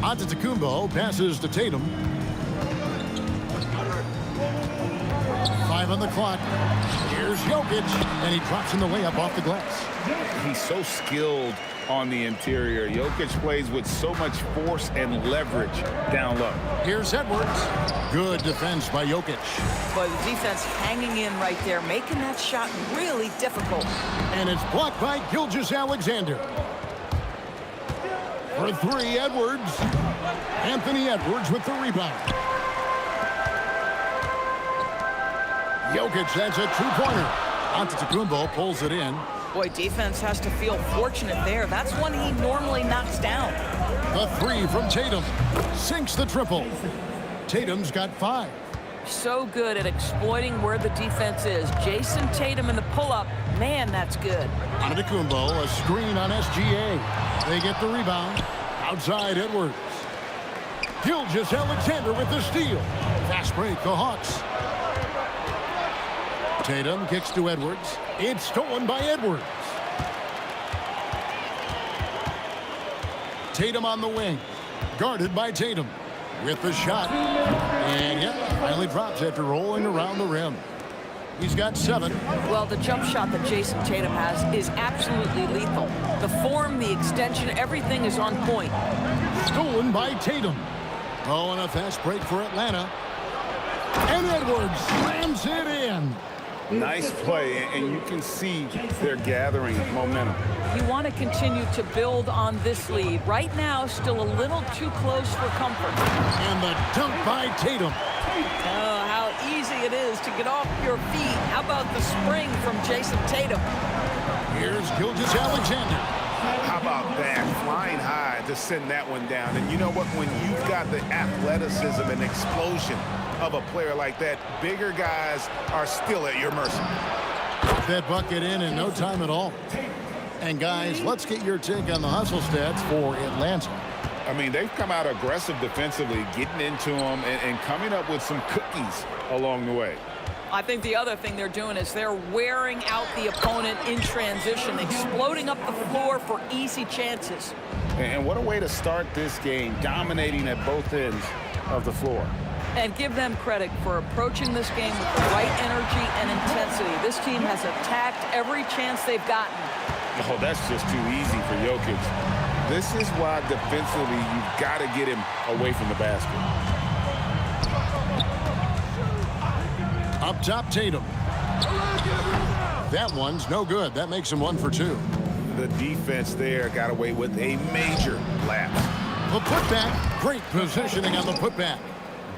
Antetokounmpo passes to Tatum. 5 on the clock. Here's Jokic, and he drops in the layup off the glass. He's so skilled on the interior. Jokic plays with so much force and leverage down low. Here's Edwards. Good defense by Jokic. Boy, the defense hanging in right there, making that shot really difficult. And it's blocked by Gilgeous-Alexander. For 3, Edwards. Anthony Edwards with the rebound. Jokic, that's a two-pointer. Antetokounmpo pulls it in. Boy, defense has to feel fortunate there. That's one he normally knocks down. The 3 from Tatum. Sinks the triple. Tatum's got 5. So good at exploiting where the defense is. Jason Tatum in the pull-up. Man, that's good. Antetokounmpo, a screen on SGA. They get the rebound. Outside, Edwards. Gilgeous-Alexander with the steal. Fast break, the Hawks. Tatum kicks to Edwards. It's stolen by Edwards. Tatum on the wing. Guarded by Tatum. With the shot. And yep, finally drops after rolling around the rim. He's got 7. Well, the jump shot that Jason Tatum has is absolutely lethal. The form, the extension, everything is on point. Stolen by Tatum. Oh, and a fast break for Atlanta. And Edwards slams it in. Nice play, and you can see they're gathering momentum. You want to continue to build on this lead. Right now, still a little too close for comfort. And the dunk by Tatum. Oh, how easy it is to get off your feet. How about the spring from Jason Tatum? Here's Gilgeous-Alexander. How about that? Flying high to send that one down. And you know what? When you've got the athleticism and explosion of a player like that, bigger guys are still at your mercy. That bucket in no time at all. And guys, let's get your take on the hustle stats for Atlanta. I mean, they've come out aggressive defensively, getting into them and coming up with some cookies along the way. I think the other thing they're doing is they're wearing out the opponent in transition, exploding up the floor for easy chances. And what a way to start this game, dominating at both ends of the floor. And give them credit for approaching this game with the right energy and intensity. This team has attacked every chance they've gotten. Oh, that's just too easy for Jokic. This is why defensively you've got to get him away from the basket. Up top, Tatum. That one's no good. That makes him 1 for 2. The defense there got away with a major lapse. The putback. Great positioning on the putback.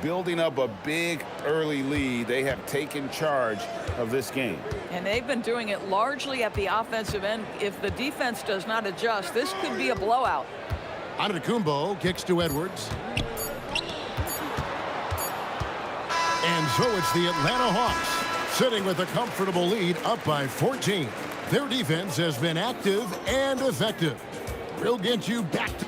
Building up a big early lead, they have taken charge of this game. And they've been doing it largely at the offensive end. If the defense does not adjust, this could be a blowout. Antetokounmpo kicks to Edwards. And so it's the Atlanta Hawks sitting with a comfortable lead, up by 14. Their defense has been active and effective. We'll get you back to...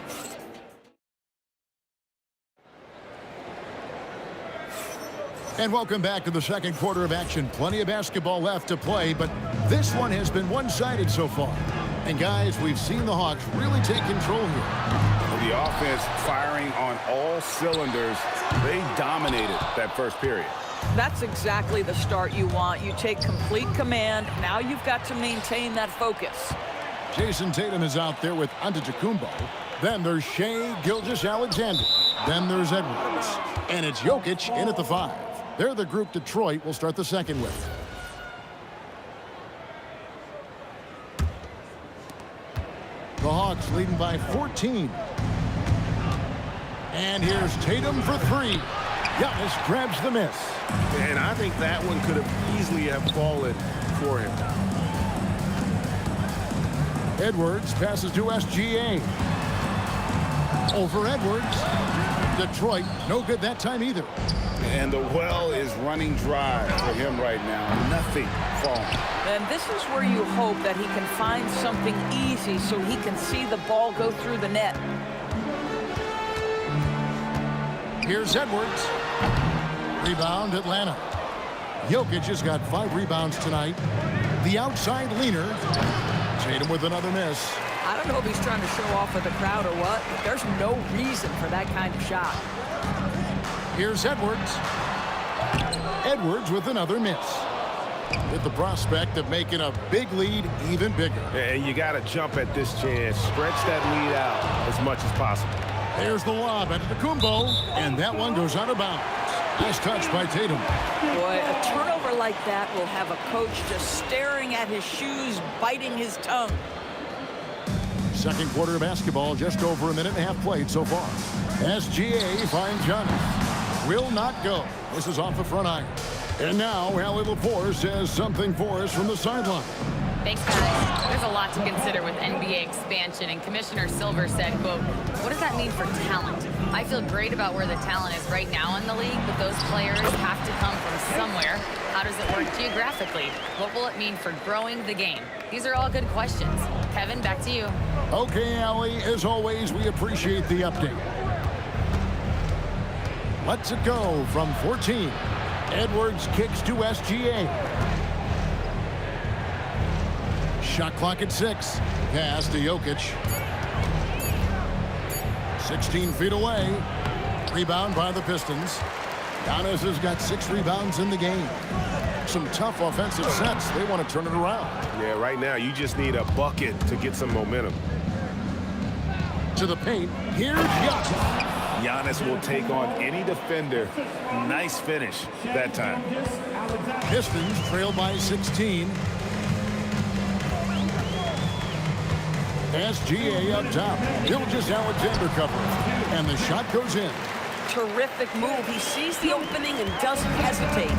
And welcome back to the second quarter of action. Plenty of basketball left to play, but this one has been one-sided so far. And guys, we've seen the Hawks really take control here. The offense firing on all cylinders. They dominated that first period. That's exactly the start you want. You take complete command. Now you've got to maintain that focus. Jason Tatum is out there with Antetokounmpo. Then there's Shai Gilgeous-Alexander. Then there's Edwards. And it's Jokic in at the 5. They're the group Detroit will start the second with. The Hawks leading by 14. And here's Tatum for 3. Giannis grabs the miss. And I think that one could have easily have fallen for him. Edwards passes to SGA. Over Edwards. Detroit, no good that time either. And the well is running dry for him right now. Nothing falling. And this is where you hope that he can find something easy so he can see the ball go through the net. Here's Edwards. Rebound, Atlanta. Jokic has got 5 rebounds tonight. The outside leaner. Tatum with another miss. I don't know if he's trying to show off with the crowd or what, but there's no reason for that kind of shot. Here's Edwards. Edwards with another miss. With the prospect of making a big lead even bigger. And you got to jump at this chance. Stretch that lead out as much as possible. There's the lob at Antetokounmpo, and that one goes out of bounds. Nice touch by Tatum. Boy, a turnover like that will have a coach just staring at his shoes, biting his tongue. Second quarter of basketball, just over a minute and a half played so far. SGA finds Giannis. Will not go. This is off the front iron. And now, Allie Laporte says something for us from the sideline. Thanks, guys. There's a lot to consider with NBA expansion, and Commissioner Silver said, quote, what does that mean for talent? I feel great about where the talent is right now in the league, but those players have to come from somewhere. How does it work geographically? What will it mean for growing the game? These are all good questions. Kevin, back to you. Okay, Allie, as always, we appreciate the update. Let's it go from 14. Edwards kicks to SGA. Shot clock at 6. Pass to Jokic. 16 feet away. Rebound by the Pistons. Giannis has got 6 rebounds in the game. Some tough offensive sets. They want to turn it around. Yeah, right now you just need a bucket to get some momentum. To the paint. Here's Giannis. Giannis will take on any defender. Nice finish that time. Pistons trail by 16. SGA up top. Gilgeous-Alexander covers. And the shot goes in. Terrific move. He sees the opening and doesn't hesitate.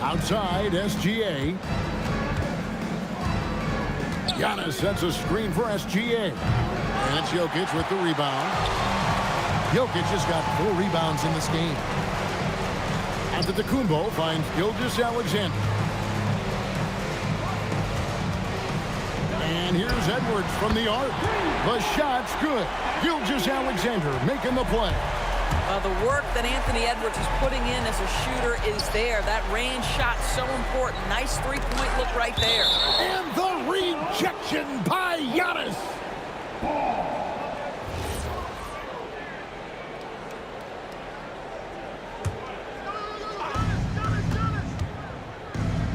Outside, SGA. Giannis sets a screen for SGA. And it's Jokic with the rebound. Jokic has got 4 rebounds in this game. Antetokounmpo finds Gilgeous-Alexander. And here's Edwards from the arc. The shot's good. Gilgeous-Alexander making the play. The work that Anthony Edwards is putting in as a shooter is there. That range shot's so important. Nice three-point look right there. And the rejection by Giannis.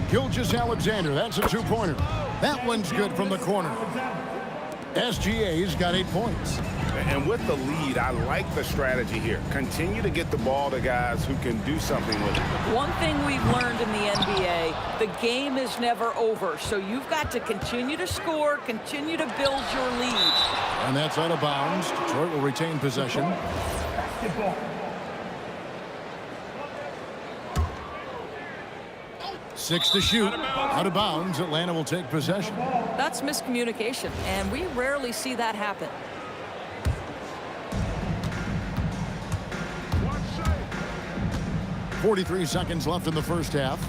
Gilgeous-Alexander, that's a 2-pointer. That one's good from the corner. SGA's got 8 points. And with the lead, I like the strategy here. Continue to get the ball to guys who can do something with it. One thing we've learned in the NBA, the game is never over. So you've got to continue to score, continue to build your lead. And that's out of bounds. Detroit will retain possession. Basketball. 6 to shoot. Out of bounds. Atlanta will take possession. That's miscommunication, and we rarely see that happen. .43 seconds left in the first half.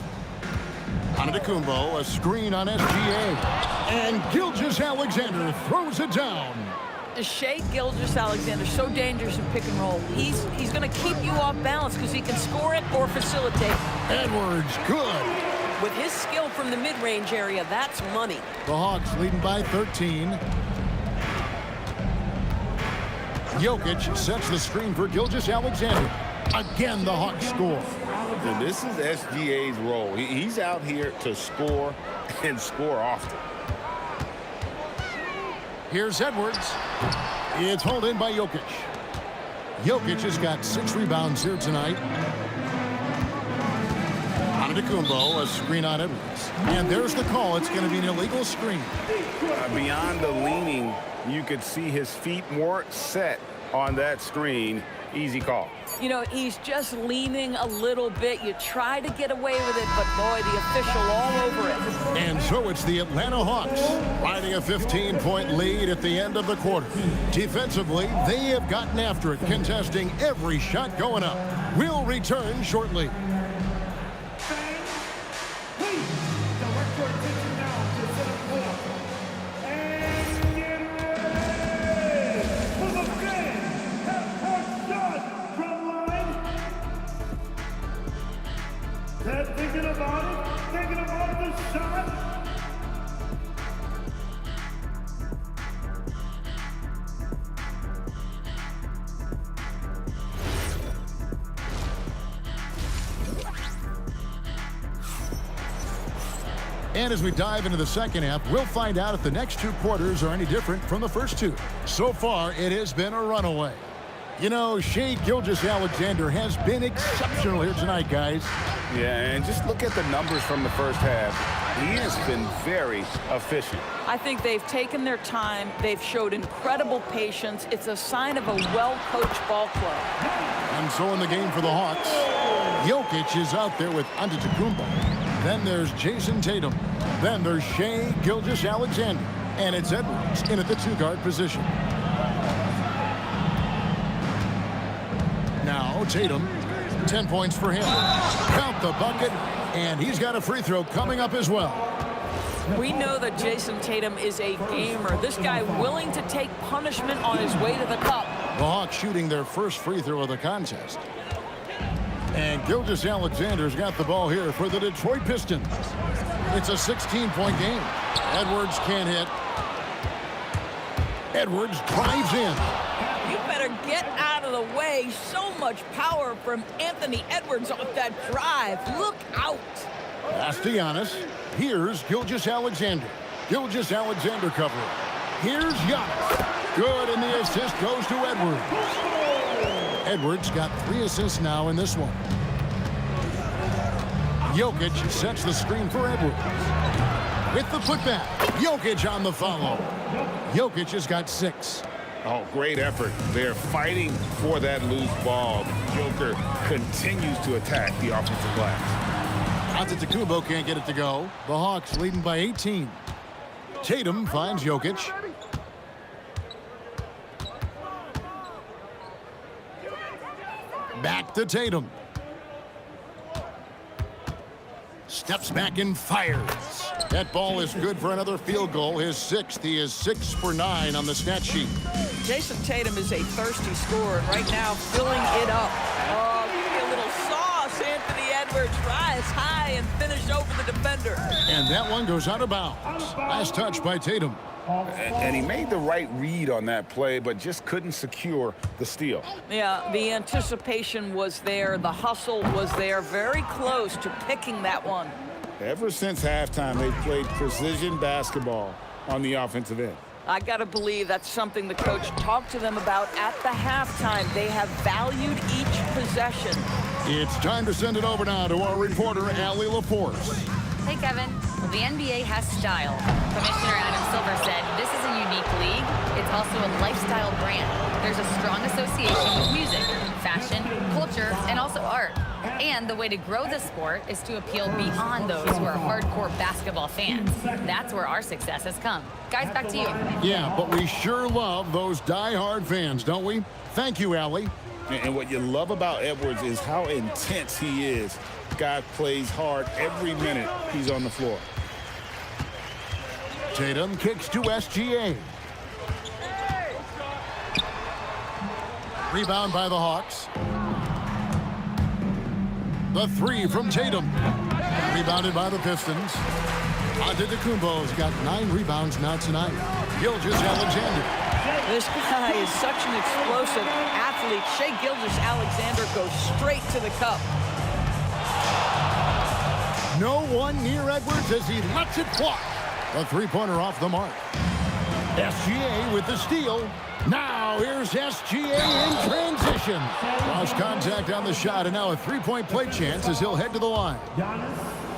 Antetokounmpo, a screen on SGA. And Gilgeous-Alexander throws it down. Shea Gilgeous-Alexander, so dangerous in pick and roll. He's going to keep you off balance because he can score it or facilitate. Edwards, good. With his skill from the mid-range area, that's money. The Hawks leading by 13. Jokic sets the screen for Gilgeous-Alexander. Again, the Hawks score. And this is SGA's role. He's out here to score and score often. Here's Edwards. It's hauled in by Jokic. Jokic has got 6 rebounds here tonight. Antetokounmpo, a screen on Edwards. And there's the call. It's going to be an illegal screen. Beyond the leaning, you could see his feet weren't set on that screen. Easy call. You know, he's just leaning a little bit. You try to get away with it, but boy, the official all over it. And so it's the Atlanta Hawks riding a 15-point lead at the end of the quarter. Defensively, they have gotten after it, contesting every shot going up. We'll return shortly. Thinking about the shot. And as we dive into the second half, we'll find out if the next 2 quarters are any different from the first 2. So far, it has been a runaway. You know, Shea Gilgeous-Alexander has been exceptional here tonight, guys. Yeah, and just look at the numbers from the first half. He has been very efficient. I think they've taken their time. They've showed incredible patience. It's a sign of a well-coached ball club. And so in the game for the Hawks, Jokic is out there with Antetokounmpo. Then there's Jason Tatum. Then there's Shea Gilgeous-Alexander. And it's Edwards in at the 2-guard position. Now Tatum, 10 points for him. Count the bucket, and he's got a free throw coming up as well. We know that Jason Tatum is a gamer. This guy willing to take punishment on his way to the cup. The Hawks shooting their first free throw of the contest. And Gilgeous-Alexander's got the ball here for the Detroit Pistons. It's a 16-point game. Edwards can't hit. Edwards drives in. You better get out of the way. So much power from Anthony Edwards off that drive. Look out. Pass to Giannis. Here's Gilgeous-Alexander. Gilgeous-Alexander covering. Here's Giannis. Good, and the assist goes to Edwards. Edwards got 3 assists now in this one. Jokic sets the screen for Edwards. With the putback. Jokic on the follow. Jokic has got 6. Oh, great effort. They're fighting for that loose ball. Joker continues to attack the offensive glass. Antetokounmpo can't get it to go. The Hawks leading by 18. Tatum finds Jokic. Back to Tatum. Steps back and fires. That ball is good for another field goal. His 6th. He is 6 for 9 on the stat sheet. Jason Tatum is a thirsty scorer right now, filling it up. Oh, give me a little sauce. Anthony Edwards rise high and finish over the defender. And that one goes out of bounds. Last touch by Tatum. And he made the right read on that play, but just couldn't secure the steal. Yeah, the anticipation was there. The hustle was there. Very close to picking that one. Ever since halftime, they've played precision basketball on the offensive end. I got to believe that's something the coach talked to them about at the halftime. They have valued each possession. It's time to send it over now to our reporter, Allie LaForce. Hey, Kevin. Well, the NBA has style. Commissioner Adam Silver said this is a unique league. It's also a lifestyle brand. There's a strong association with music, fashion, culture, and also art. And the way to grow the sport is to appeal beyond those who are hardcore basketball fans. That's where our success has come. Guys, back to you. Yeah, but we sure love those die-hard fans, don't we? Thank you, Allie. And what you love about Edwards is how intense he is. Guy plays hard every minute he's on the floor. Tatum kicks to SGA. Rebound by the Hawks. The three from Tatum. Rebounded by the Pistons. Antetokounmpo's got 9 rebounds now tonight. Gilgeous-Alexander. This guy is such an explosive athlete. Shai Gilgeous-Alexander goes straight to the cup. No one near Edwards as he lets it fly. The three-pointer off the mark. SGA with the steal. Now here's SGA in transition. Cross contact on the shot, and now a three-point play chance as he'll head to the line.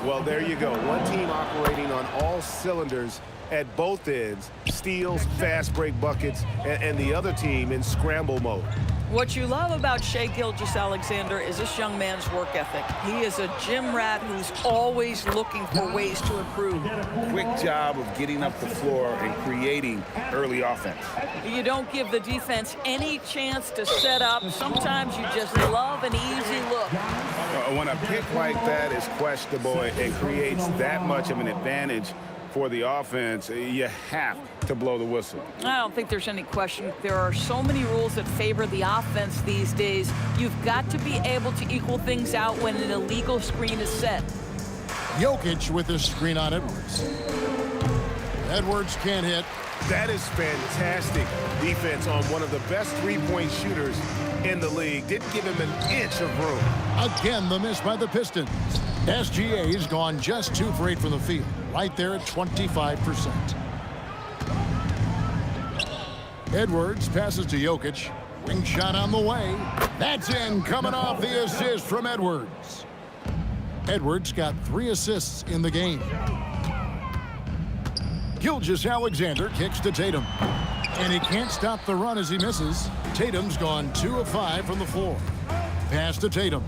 Well, there you go. One team operating on all cylinders at both ends. Steals, fast break buckets, and the other team in scramble mode. What you love about Shai Gilgeous-Alexander is this young man's work ethic. He is a gym rat who's always looking for ways to improve. Quick job of getting up the floor and creating early offense. You don't give the defense any chance to set up. Sometimes you just love an easy look. When a pick like that is questionable and creates that much of an advantage for the offense, you have to blow the whistle. I don't think there's any question. There are so many rules that favor the offense these days. You've got to be able to equal things out when an illegal screen is set. Jokic with the screen on Edwards. Edwards can't hit. That is fantastic defense on one of the best three-point shooters in the league. Didn't give him an inch of room. Again, the miss by the Pistons. SGA's gone just 2 for 8 from the field, right there at 25%. Edwards passes to Jokic. Wing shot on the way. That's in, coming off the assist from Edwards. Edwards got 3 assists in the game. Gilgeous-Alexander kicks to Tatum. And he can't stop the run as he misses. Tatum's gone 2 of 5 from the floor. Pass to Tatum.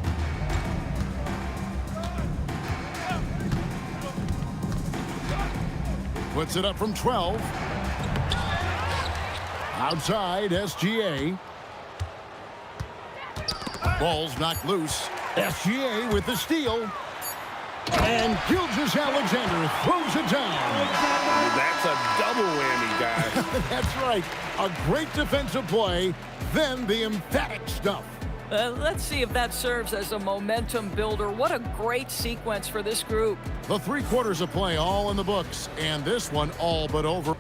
Puts it up from 12. Outside, SGA. Ball's knocked loose. SGA with the steal. And Gilgeous-Alexander throws it down. That's a double whammy, guys. That's right. A great defensive play, then the emphatic stuff. Let's see if that serves as a momentum builder. What a great sequence for this group. The 3 quarters of play all in the books, and this one all but over.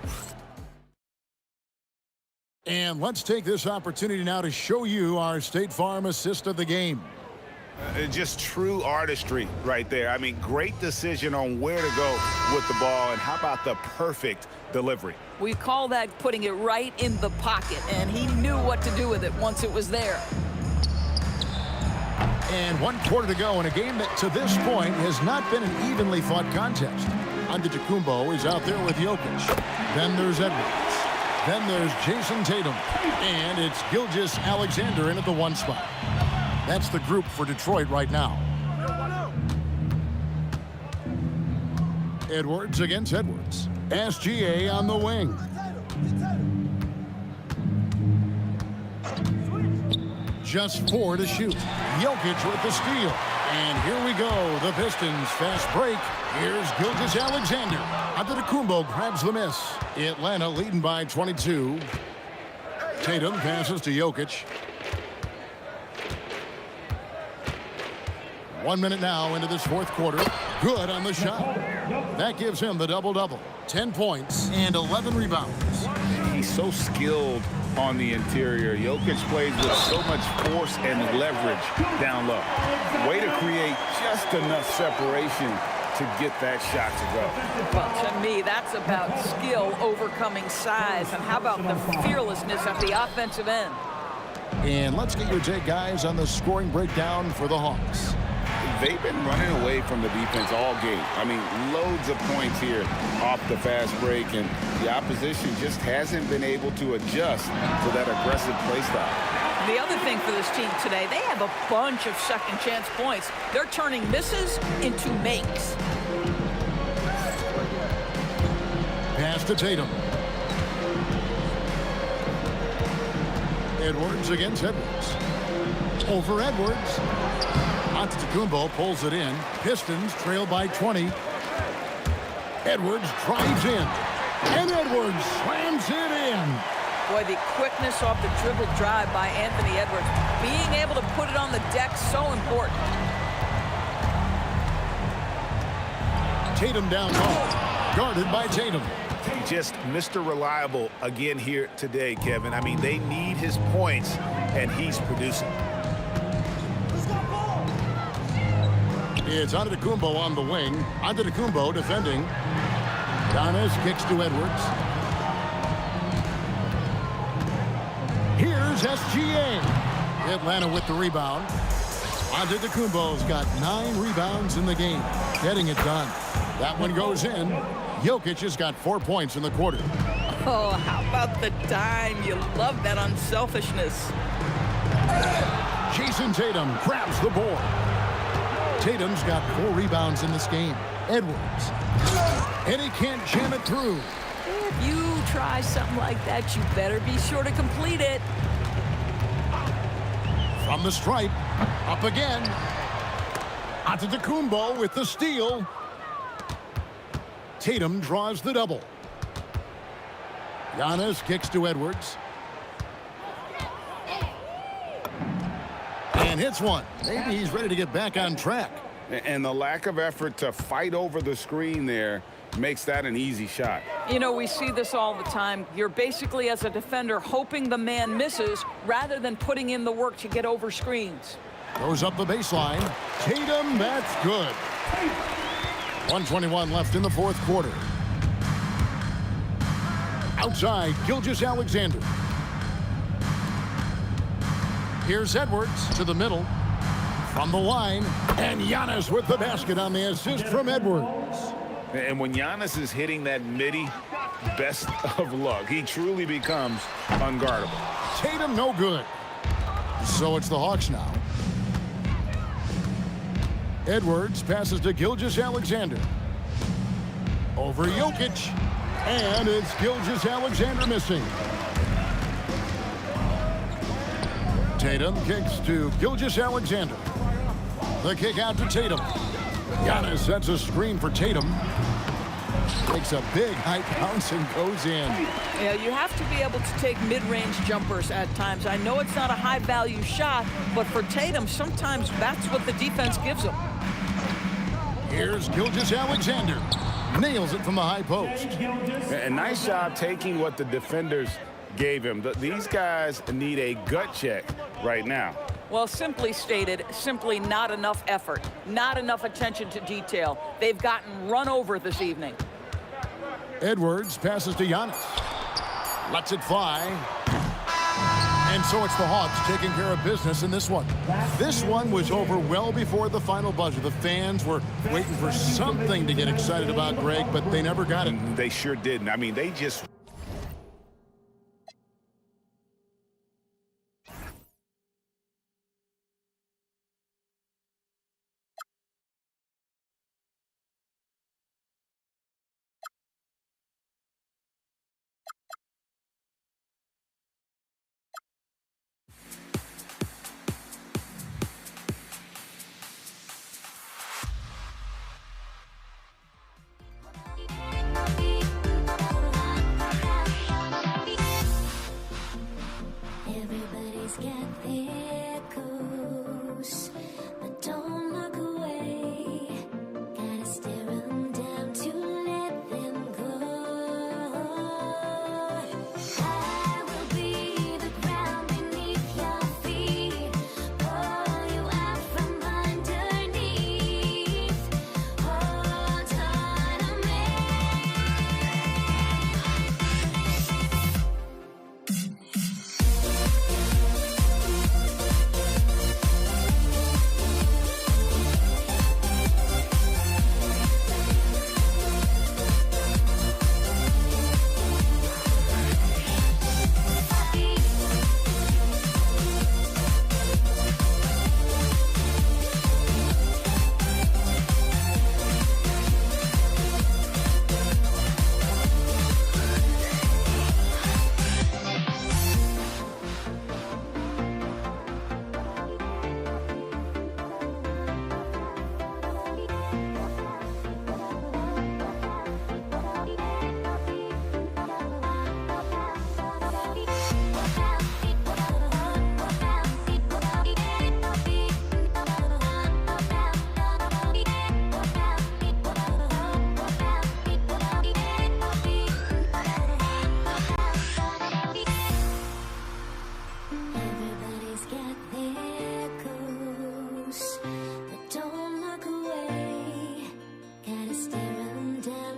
And let's take this opportunity now to show you our State Farm assist of the game. Just true artistry right there. I mean, great decision on where to go with the ball, and how about the perfect delivery? We call that putting it right in the pocket, and he knew what to do with it once it was there. And 1 quarter to go in a game that to this point has not been an evenly fought contest. Antetokounmpo is out there with Jokic. Then there's Edwards. Then there's Jason Tatum. And it's Gilgeous-Alexander in at the 1 spot. That's the group for Detroit right now. Edwards against Edwards. SGA on the wing. Just 4 to shoot. Jokic with the steal. And here we go. The Pistons fast break. Here's Gilgeous-Alexander. Antetokounmpo grabs the miss. Atlanta leading by 22. Tatum passes to Jokic. 1 minute now into this 4th quarter. Good on the shot. That gives him the double-double. 10 points and 11 rebounds. He's so skilled on the interior. Jokic plays with so much force and leverage down low. Way to create just enough separation to get that shot to go. Well, to me, that's about skill overcoming size. And how about the fearlessness at the offensive end? And let's get your take, guys, on the scoring breakdown for the Hawks. They've been running away from the defense all game. I mean, loads of points here off the fast break, and the opposition just hasn't been able to adjust to that aggressive play style. The other thing for this team today, they have a bunch of second chance points. They're turning misses into makes. Pass to Tatum. Edwards against Edwards. Over Edwards. Antetokounmpo pulls it in. Pistons trail by 20. Edwards drives in. And Edwards slams it in. Boy, the quickness off the dribble drive by Anthony Edwards. Being able to put it on the deck, so important. Tatum down low, guarded by Tatum. Just Mr. Reliable again here today, Kevin. I mean, they need his points, and he's producing. It's Antetokounmpo on the wing. Antetokounmpo defending. Giannis kicks to Edwards. Here's SGA. Atlanta with the rebound. Antetokounmpo's got 9 rebounds in the game. Getting it done. That one goes in. Jokic has got 4 points in the quarter. Oh, how about the dime? You love that unselfishness. Jason Tatum grabs the board. Tatum's got 4 rebounds in this game. Edwards. And he can't jam it through. If you try something like that, you better be sure to complete it. From the stripe. Up again. Antetokounmpo with the steal. Tatum draws the double. Giannis kicks to Edwards. And hits one. Maybe he's ready to get back on track. And the lack of effort to fight over the screen there makes that an easy shot. You know, we see this all the time. You're basically, as a defender, hoping the man misses rather than putting in the work to get over screens. Goes up the baseline. Tatum, that's good. 1:21 left in the fourth quarter. Outside, Gilgeous-Alexander. Here's Edwards to the middle. From the line, and Giannis with the basket on the assist from Edwards. And when Giannis is hitting that midi, best of luck. He truly becomes unguardable. Tatum no good. So it's the Hawks now. Edwards passes to Gilgeous-Alexander. Over Jokic. And it's Gilgeous-Alexander missing. Tatum kicks to Gilgeous-Alexander. The kick out to Tatum. Giannis sets a screen for Tatum. Takes a big high bounce and goes in. Yeah, you have to be able to take mid-range jumpers at times. I know it's not a high-value shot, but for Tatum, sometimes that's what the defense gives him. Here's Gilgeous-Alexander. Nails it from the high post. A nice job taking what the defenders gave him. These guys need a gut check right now. Well, simply stated, simply not enough effort, not enough attention to detail. They've gotten run over this evening. Edwards passes to Giannis. Lets it fly. And so it's the Hawks taking care of business in this one. This one was over well before the final buzzer. The fans were waiting for something to get excited about, Greg, but they never got it. They sure didn't. I mean, they just...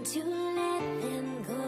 want to let them go.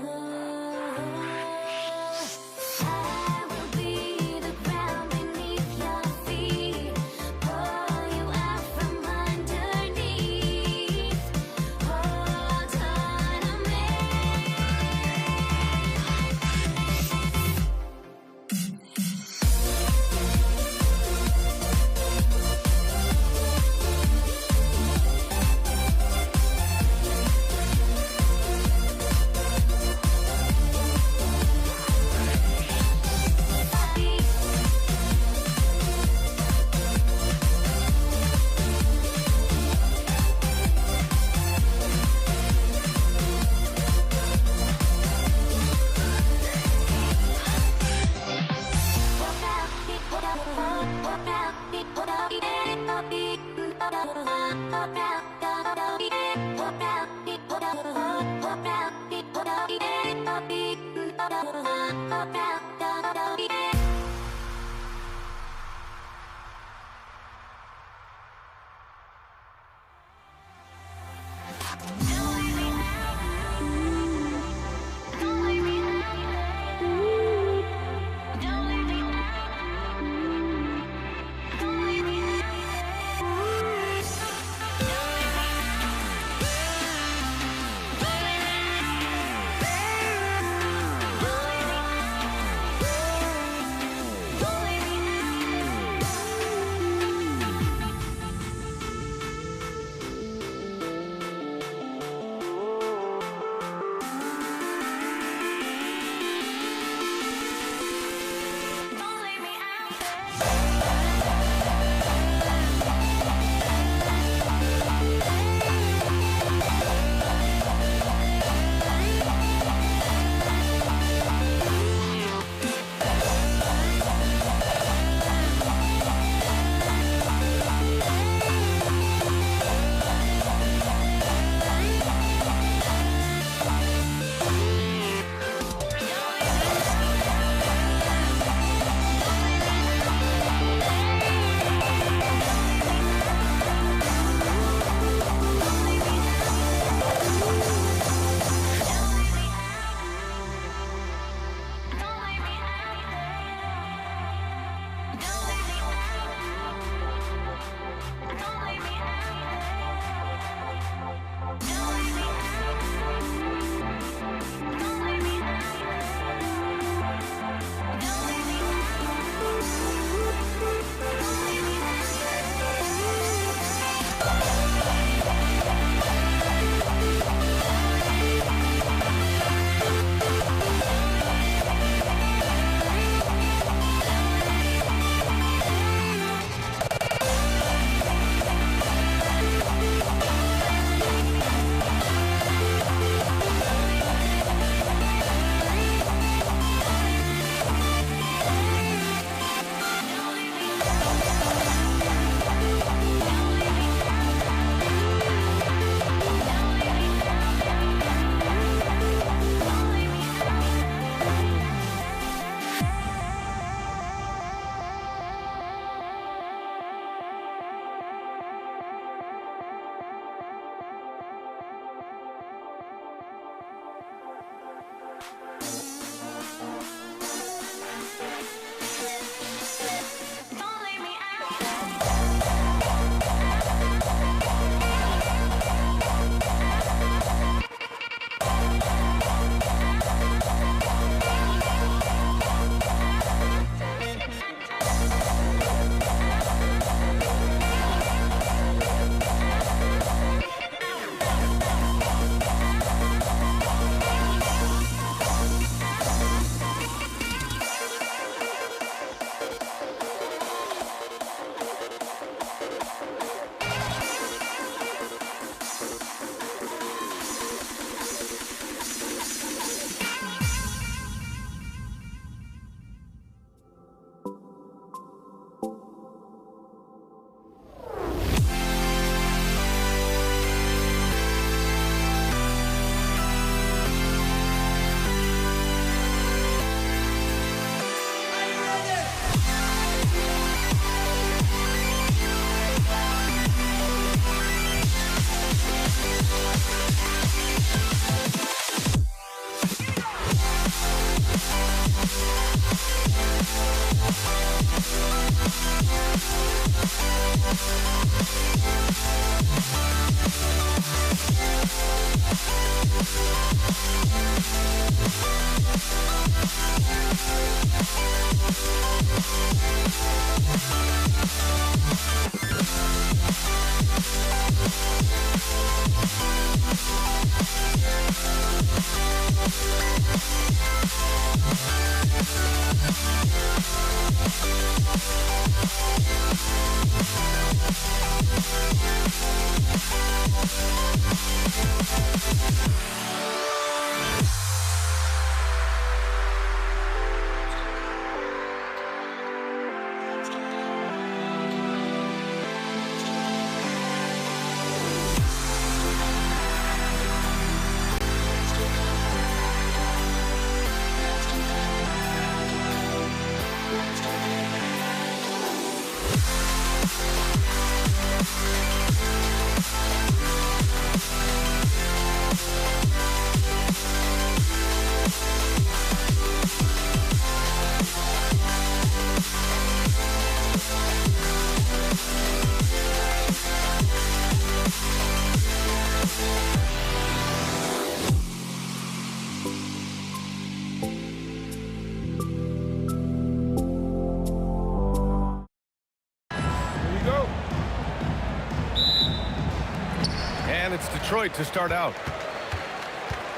It's Detroit to start out.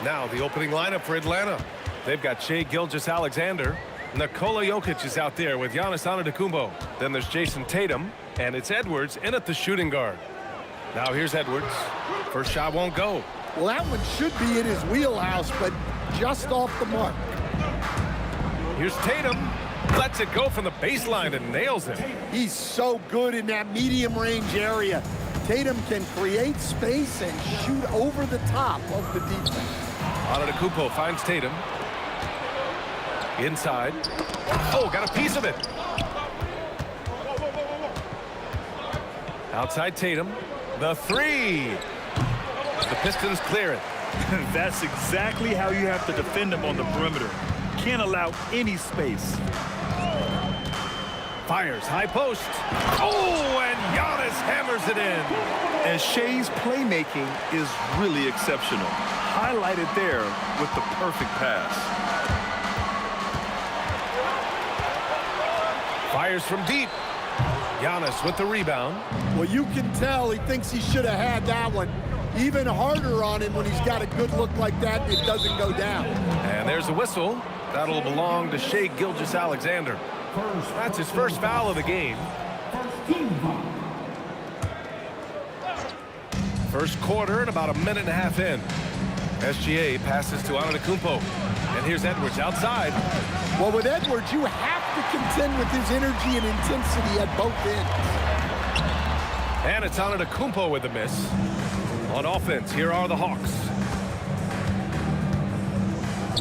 Now the opening lineup for Atlanta. They've got Shai Gilgeous-Alexander. Nikola Jokic is out there with Giannis Antetokounmpo. Then there's Jason Tatum, and it's Edwards in at the shooting guard. Now here's Edwards. First shot won't go. Well, that one should be in his wheelhouse, but just off the mark. Here's Tatum. Lets it go from the baseline and nails it. He's so good in that medium range area. Tatum can create space and shoot over the top of the defense. Antetokounmpo finds Tatum. Inside. Oh, got a piece of it. Outside Tatum. The three. The Pistons clear it. That's exactly how you have to defend him on the perimeter. Can't allow any space. Fires high post. Oh, and Giannis hammers it in. And Shai's playmaking is really exceptional. Highlighted there with the perfect pass. Fires from deep. Giannis with the rebound. Well, you can tell he thinks he should have had that one. Even harder on him when he's got a good look like that and it doesn't go down. And there's a whistle. That'll belong to Shai Gilgeous-Alexander. That's his first foul of the game. First quarter and about a minute and a half in. SGA passes to Antetokounmpo. And here's Edwards outside. Well, with Edwards, you have to contend with his energy and intensity at both ends. And it's Antetokounmpo with the miss. On offense, here are the Hawks.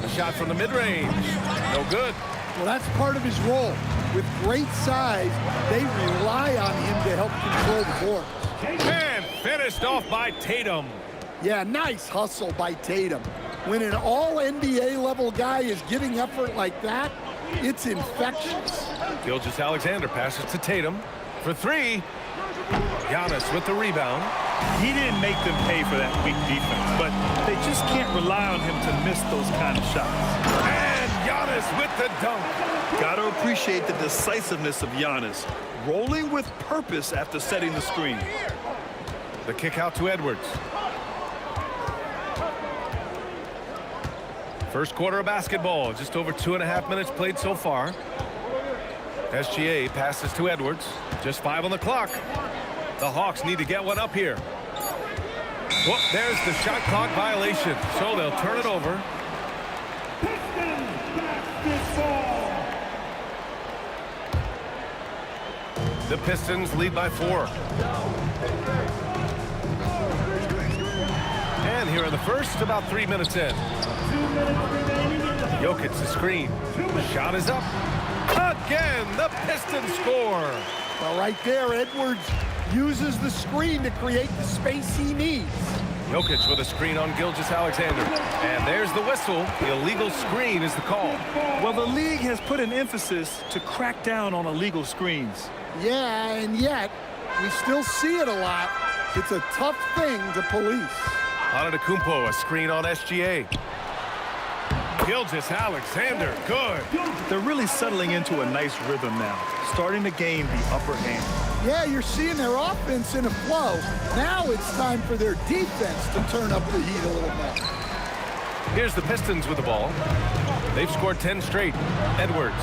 A shot from the mid-range. No good. Well, that's part of his role. With great size, they rely on him to help control the board. And finished off by Tatum. Yeah, nice hustle by Tatum. When an all-NBA level guy is giving effort like that, it's infectious. Gilgeous-Alexander passes to Tatum for three. Giannis with the rebound. He didn't make them pay for that weak defense, but they just can't rely on him to miss those kind of shots. And Giannis with the dunk. Got to appreciate the decisiveness of Giannis, rolling with purpose after setting the screen. The kick out to Edwards. First quarter of basketball, just over 2.5 minutes played so far. SGA passes to Edwards. Just 5 on the clock. The Hawks need to get one up here. Whoop, there's the shot clock violation, so they'll turn it over. The Pistons lead by 4. And here in the first, about 3 minutes in. Jokic the screen. Shot is up. Again, the Pistons score. Well, right there, Edwards uses the screen to create the space he needs. Jokic with a screen on Gilgeous-Alexander. And there's the whistle. The illegal screen is the call. Well, the league has put an emphasis to crack down on illegal screens. Yeah, and yet, we still see it a lot. It's a tough thing to police. Antetokounmpo, a screen on SGA. Gilgeous-Alexander, good. They're really settling into a nice rhythm now, starting to gain the upper hand. Yeah, you're seeing their offense in a flow. Now it's time for their defense to turn up the heat a little bit. Here's the Pistons with the ball. They've scored 10 straight. Edwards.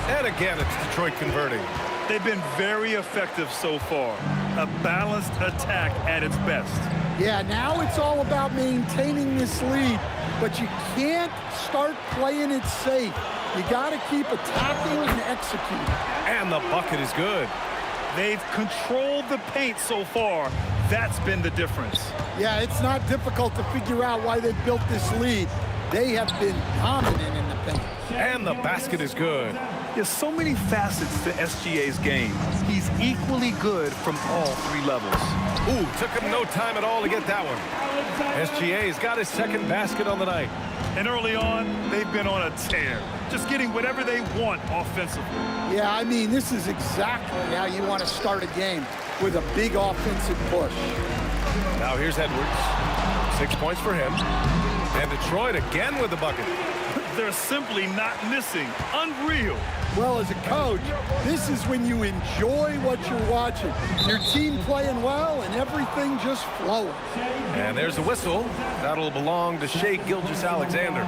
And again, it's Detroit converting. They've been very effective so far. A balanced attack at its best. Yeah, now it's all about maintaining this lead, but you can't start playing it safe. You got to keep attacking and executing. And the bucket is good. They've controlled the paint so far. That's been the difference. Yeah, it's not difficult to figure out why they built this lead. They have been dominant in the paint. And the basket is good. There's so many facets to SGA's game. He's equally good from all three levels. Ooh, took him no time at all to get that one. SGA's got his second basket on the night. And early on, they've been on a tear, just getting whatever they want offensively. Yeah, I mean, this is exactly how you want to start a game, with a big offensive push. Now here's Edwards. 6 points for him. And Detroit again with the bucket. They're simply not missing. Unreal. Well, as a coach, this is when you enjoy what you're watching. Your team playing well and everything just flowing. And there's the whistle. That'll belong to Shai Gilgeous-Alexander.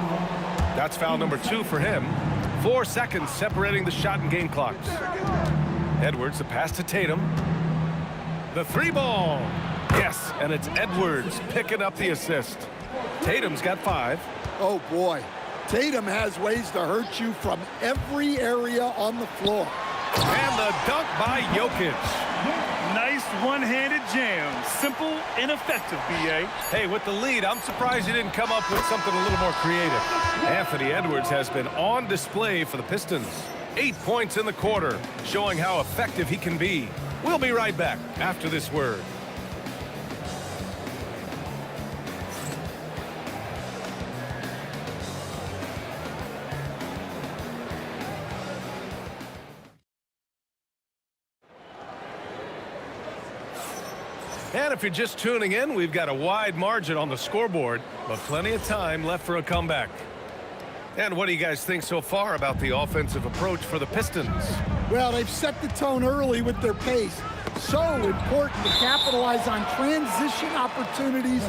That's foul number 2 for him. 4 seconds separating the shot and game clocks. Edwards, the pass to Tatum. The 3-ball. Yes, and it's Edwards picking up the assist. Tatum's got 5. Oh, boy. Tatum has ways to hurt you from every area on the floor. And the dunk by Jokic. Nice one-handed jam. Simple and effective, B.A. Hey, with the lead, I'm surprised you didn't come up with something a little more creative. Anthony Edwards has been on display for the Pistons. 8 points in the quarter, showing how effective he can be. We'll be right back after this word. And if you're just tuning in, we've got a wide margin on the scoreboard, but plenty of time left for a comeback. And what do you guys think so far about the offensive approach for the Pistons? Well, they've set the tone early with their pace. So important to capitalize on transition opportunities,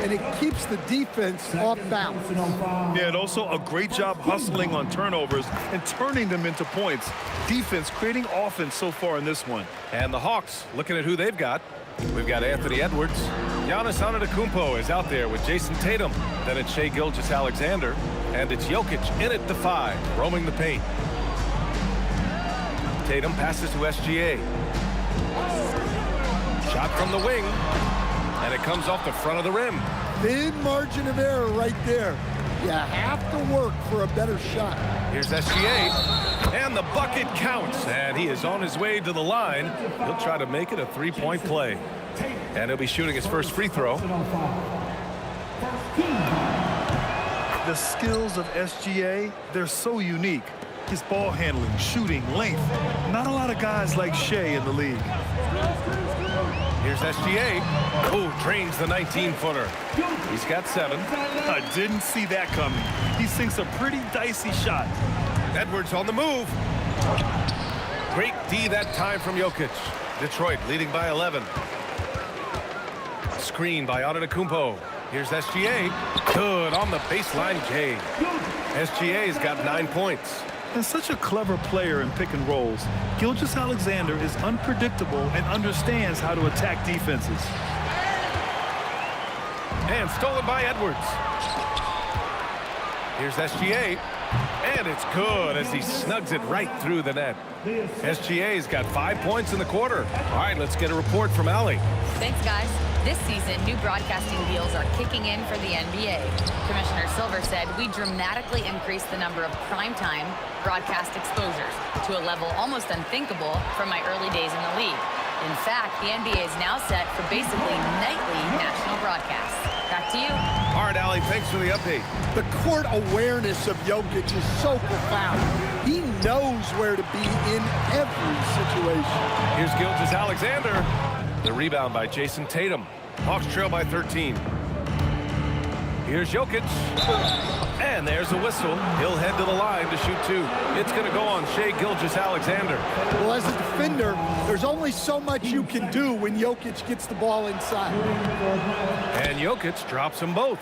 and it keeps the defense off balance. Yeah, and also a great job hustling on turnovers and turning them into points. Defense creating offense so far in this one. And the Hawks, looking at who they've got. We've got Anthony Edwards. Giannis Antetokounmpo is out there with Jason Tatum. Then it's Shai Gilgeous-Alexander. And it's Jokic in at the 5, roaming the paint. Tatum passes to SGA. Shot from the wing. And it comes off the front of the rim. Thin margin of error right there. You have to work for a better shot. Here's SGA. And the bucket counts. And he is on his way to the line. He'll try to make it a 3-point play. And he'll be shooting his first free throw. The skills of SGA, they're so unique. His ball handling, shooting, length. Not a lot of guys like Shai in the league. Here's SGA. Oh, drains the 19-footer. He's got 7. I didn't see that coming. He sinks a pretty dicey shot. Edwards on the move. Great D that time from Jokic. Detroit leading by 11. Screen by Antetokounmpo. Here's SGA. Good on the baseline, Jay. SGA's got 9 points. And such a clever player in pick and rolls. Gilgeous-Alexander is unpredictable and understands how to attack defenses. And stolen by Edwards. Here's SGA. And it's good as he snugs it right through the net. SGA's got 5 points in the quarter. All right, let's get a report from Allie. Thanks, guys. This season, new broadcasting deals are kicking in for the NBA. Commissioner Silver said we dramatically increased the number of primetime broadcast exposures to a level almost unthinkable from my early days in the league. In fact, the NBA is now set for basically nightly national broadcasts. Back to you. All right, Allie, thanks for the update. The court awareness of Jokic is so profound. He knows where to be in every situation. Here's Gilgeous-Alexander. The rebound by Jason Tatum. Hawks trail by 13. Here's Jokic. And there's a whistle. He'll head to the line to shoot 2. It's going to go on Shai Gilgeous-Alexander. Well, as a defender, there's only so much you can do when Jokic gets the ball inside. And Jokic drops them both.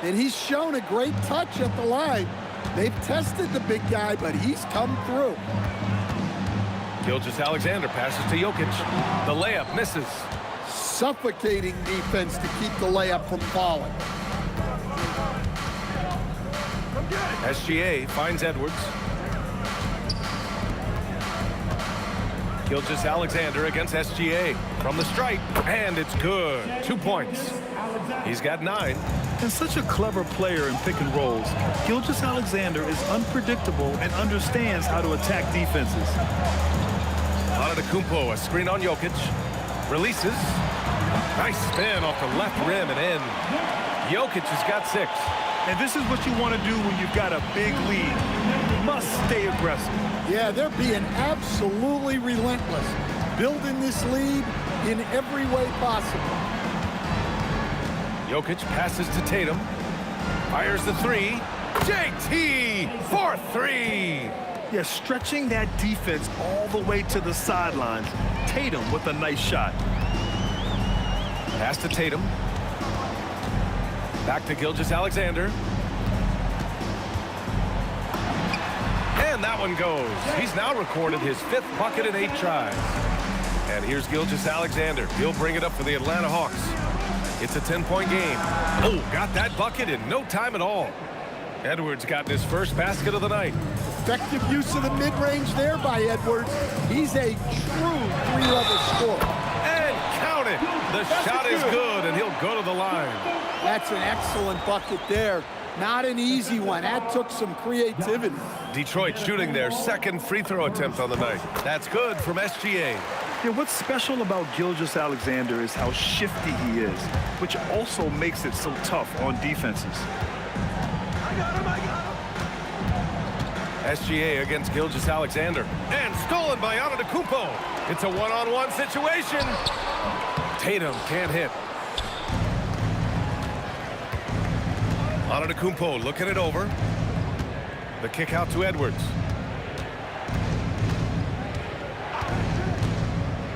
And he's shown a great touch at the line. They've tested the big guy, but he's come through. Gilgeous-Alexander passes to Jokic. The layup misses. Suffocating defense to keep the layup from falling. SGA finds Edwards. Gilgeous-Alexander against SGA from the stripe, and it's good. 2 points. He's got 9. And such a clever player in pick and rolls, Gilgeous-Alexander is unpredictable and understands how to attack defenses. Antetokounmpo, a screen on Jokic. Releases. Nice spin off the left rim and in. Jokic has got 6. And this is what you want to do when you've got a big lead. You must stay aggressive. Yeah, they're being absolutely relentless, building this lead in every way possible. Jokic passes to Tatum. Fires the 3. JT for 3. Yeah, stretching that defense all the way to the sidelines. Tatum with a nice shot. Pass to Tatum. Back to Gilgeous-Alexander. And that one goes. He's now recorded his 5th bucket in 8 tries. And here's Gilgeous-Alexander. He'll bring it up for the Atlanta Hawks. It's a 10-point game. Oh, got that bucket in no time at all. Edwards got his first basket of the night. Effective use of the mid-range there by Edwards. He's a true 3-level scorer. And count it. The shot is good, and he'll go to the line. That's an excellent bucket there. Not an easy one. That took some creativity. Detroit shooting their 2nd free throw attempt on the night. That's good from SGA. Yeah, what's special about Gilgeous-Alexander is how shifty he is, which also makes it so tough on defenses. SGA against Gilgeous-Alexander. And stolen by Antetokounmpo. It's a one-on-one situation. Tatum can't hit. Antetokounmpo looking it over. The kick out to Edwards.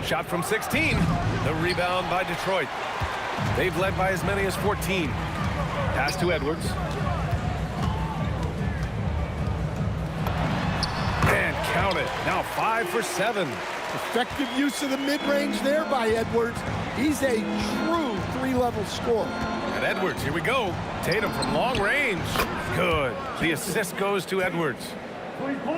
Shot from 16. The rebound by Detroit. They've led by as many as 14. Pass to Edwards. And count it. Now 5 for 7. Effective use of the mid-range there by Edwards. He's a true 3-level scorer. And Edwards, here we go. Tatum from long range. Good. The assist goes to Edwards.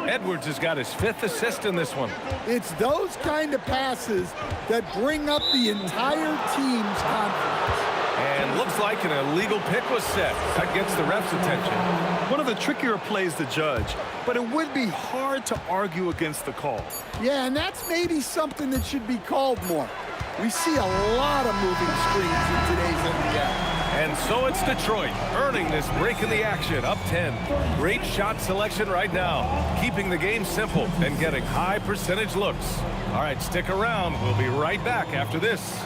Edwards has got his 5th assist in this one. It's those kind of passes that bring up the entire team's confidence. And looks like an illegal pick was set. That gets the ref's attention. One of the trickier plays to judge, but it would be hard to argue against the call. Yeah, and that's maybe something that should be called more. We see a lot of moving screens in today's NBA. And so it's Detroit earning this break in the action, up 10. Great shot selection right now, keeping the game simple and getting high percentage looks. All right, stick around. We'll be right back after this.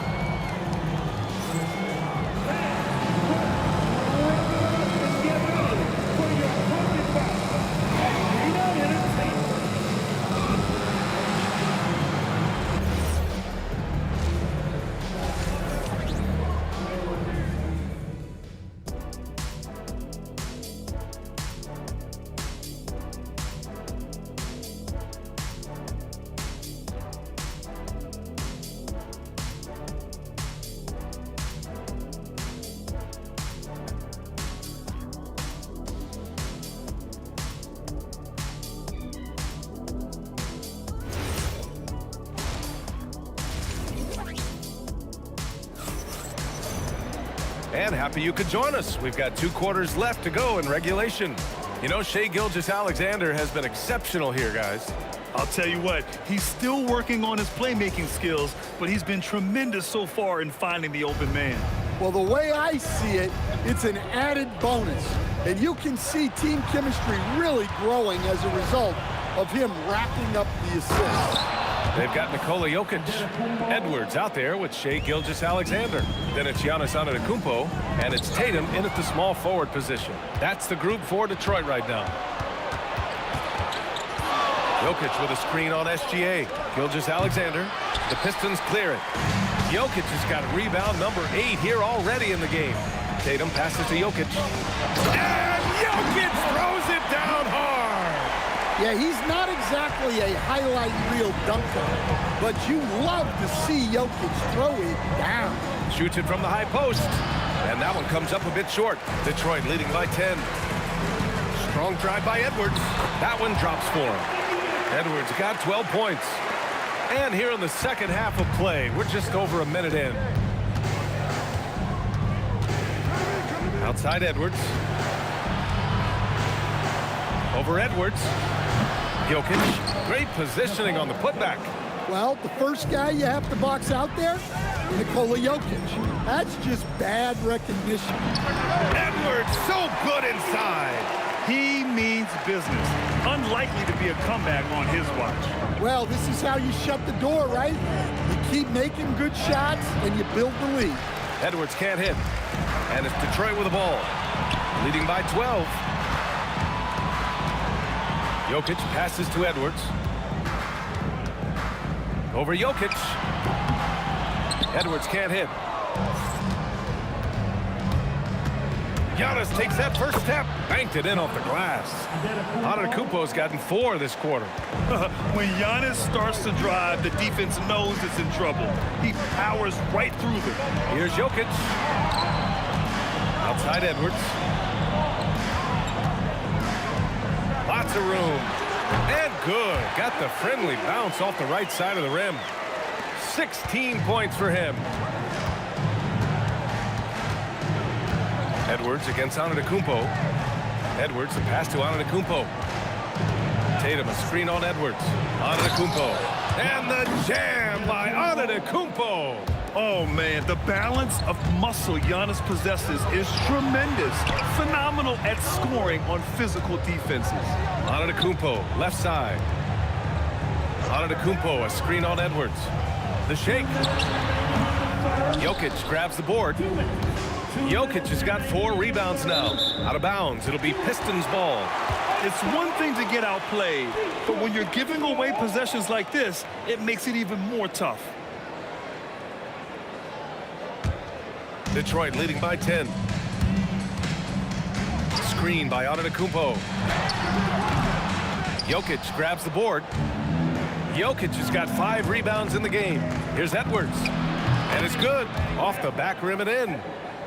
And happy you could join us. We've got 2 quarters left to go in regulation. You know, Shai Gilgeous-Alexander has been exceptional here, guys. I'll tell you what, he's still working on his playmaking skills, but he's been tremendous so far in finding the open man. Well, the way I see it, it's an added bonus. And you can see team chemistry really growing as a result of him racking up the assists. They've got Nikola Jokic. Edwards out there with Shai Gilgeous-Alexander. Then it's Giannis Antetokounmpo, and it's Tatum in at the small forward position. That's the group for Detroit right now. Jokic with a screen on SGA. Gilgeous-Alexander. The Pistons clear it. Jokic has got rebound number 8 here already in the game. Tatum passes to Jokic. And Jokic throws it down hard. Yeah, he's not exactly a highlight reel dunker, but you love to see Jokic throw it down. Shoots it from the high post. And that one comes up a bit short. Detroit leading by 10. Strong drive by Edwards. That one drops for him. Edwards got 12 points. And here in the second half of play, we're just over a minute in. Outside Edwards. Over Edwards. Jokic. Great positioning on the putback. Well, the first guy you have to box out there, Nikola Jokic. That's just bad recognition. Edwards so good inside. He means business. Unlikely to be a comeback on his watch. Well, this is how you shut the door, right? You keep making good shots and you build the lead. Edwards can't hit. And it's Detroit with the ball. Leading by 12. Jokic passes to Edwards. Over Jokic. Edwards can't hit. Giannis takes that first step. Banked it in off the glass. Antetokounmpo's gotten 4 this quarter. When Giannis starts to drive, the defense knows it's in trouble. He powers right through them. Here's Jokic. Outside Edwards. Lots of room. And good. Got the friendly bounce off the right side of the rim. 16 points for him. Edwards against Antetokounmpo. Edwards, the pass to Antetokounmpo. Tatum, a screen on Edwards. Antetokounmpo. And the jam by Antetokounmpo. Oh, man, the balance of muscle Giannis possesses is tremendous. Phenomenal at scoring on physical defenses. Antetokounmpo, left side. Antetokounmpo, a screen on Edwards. The shake. Jokic grabs the board. Jokic has got 4 rebounds now. Out of bounds. It'll be Pistons ball. It's one thing to get outplayed, but when you're giving away possessions like this, it makes it even more tough. Detroit leading by 10. Screen by Antetokounmpo. Jokic grabs the board. Jokic has got 5 rebounds in the game. Here's Edwards. And it's good. Off the back rim and in.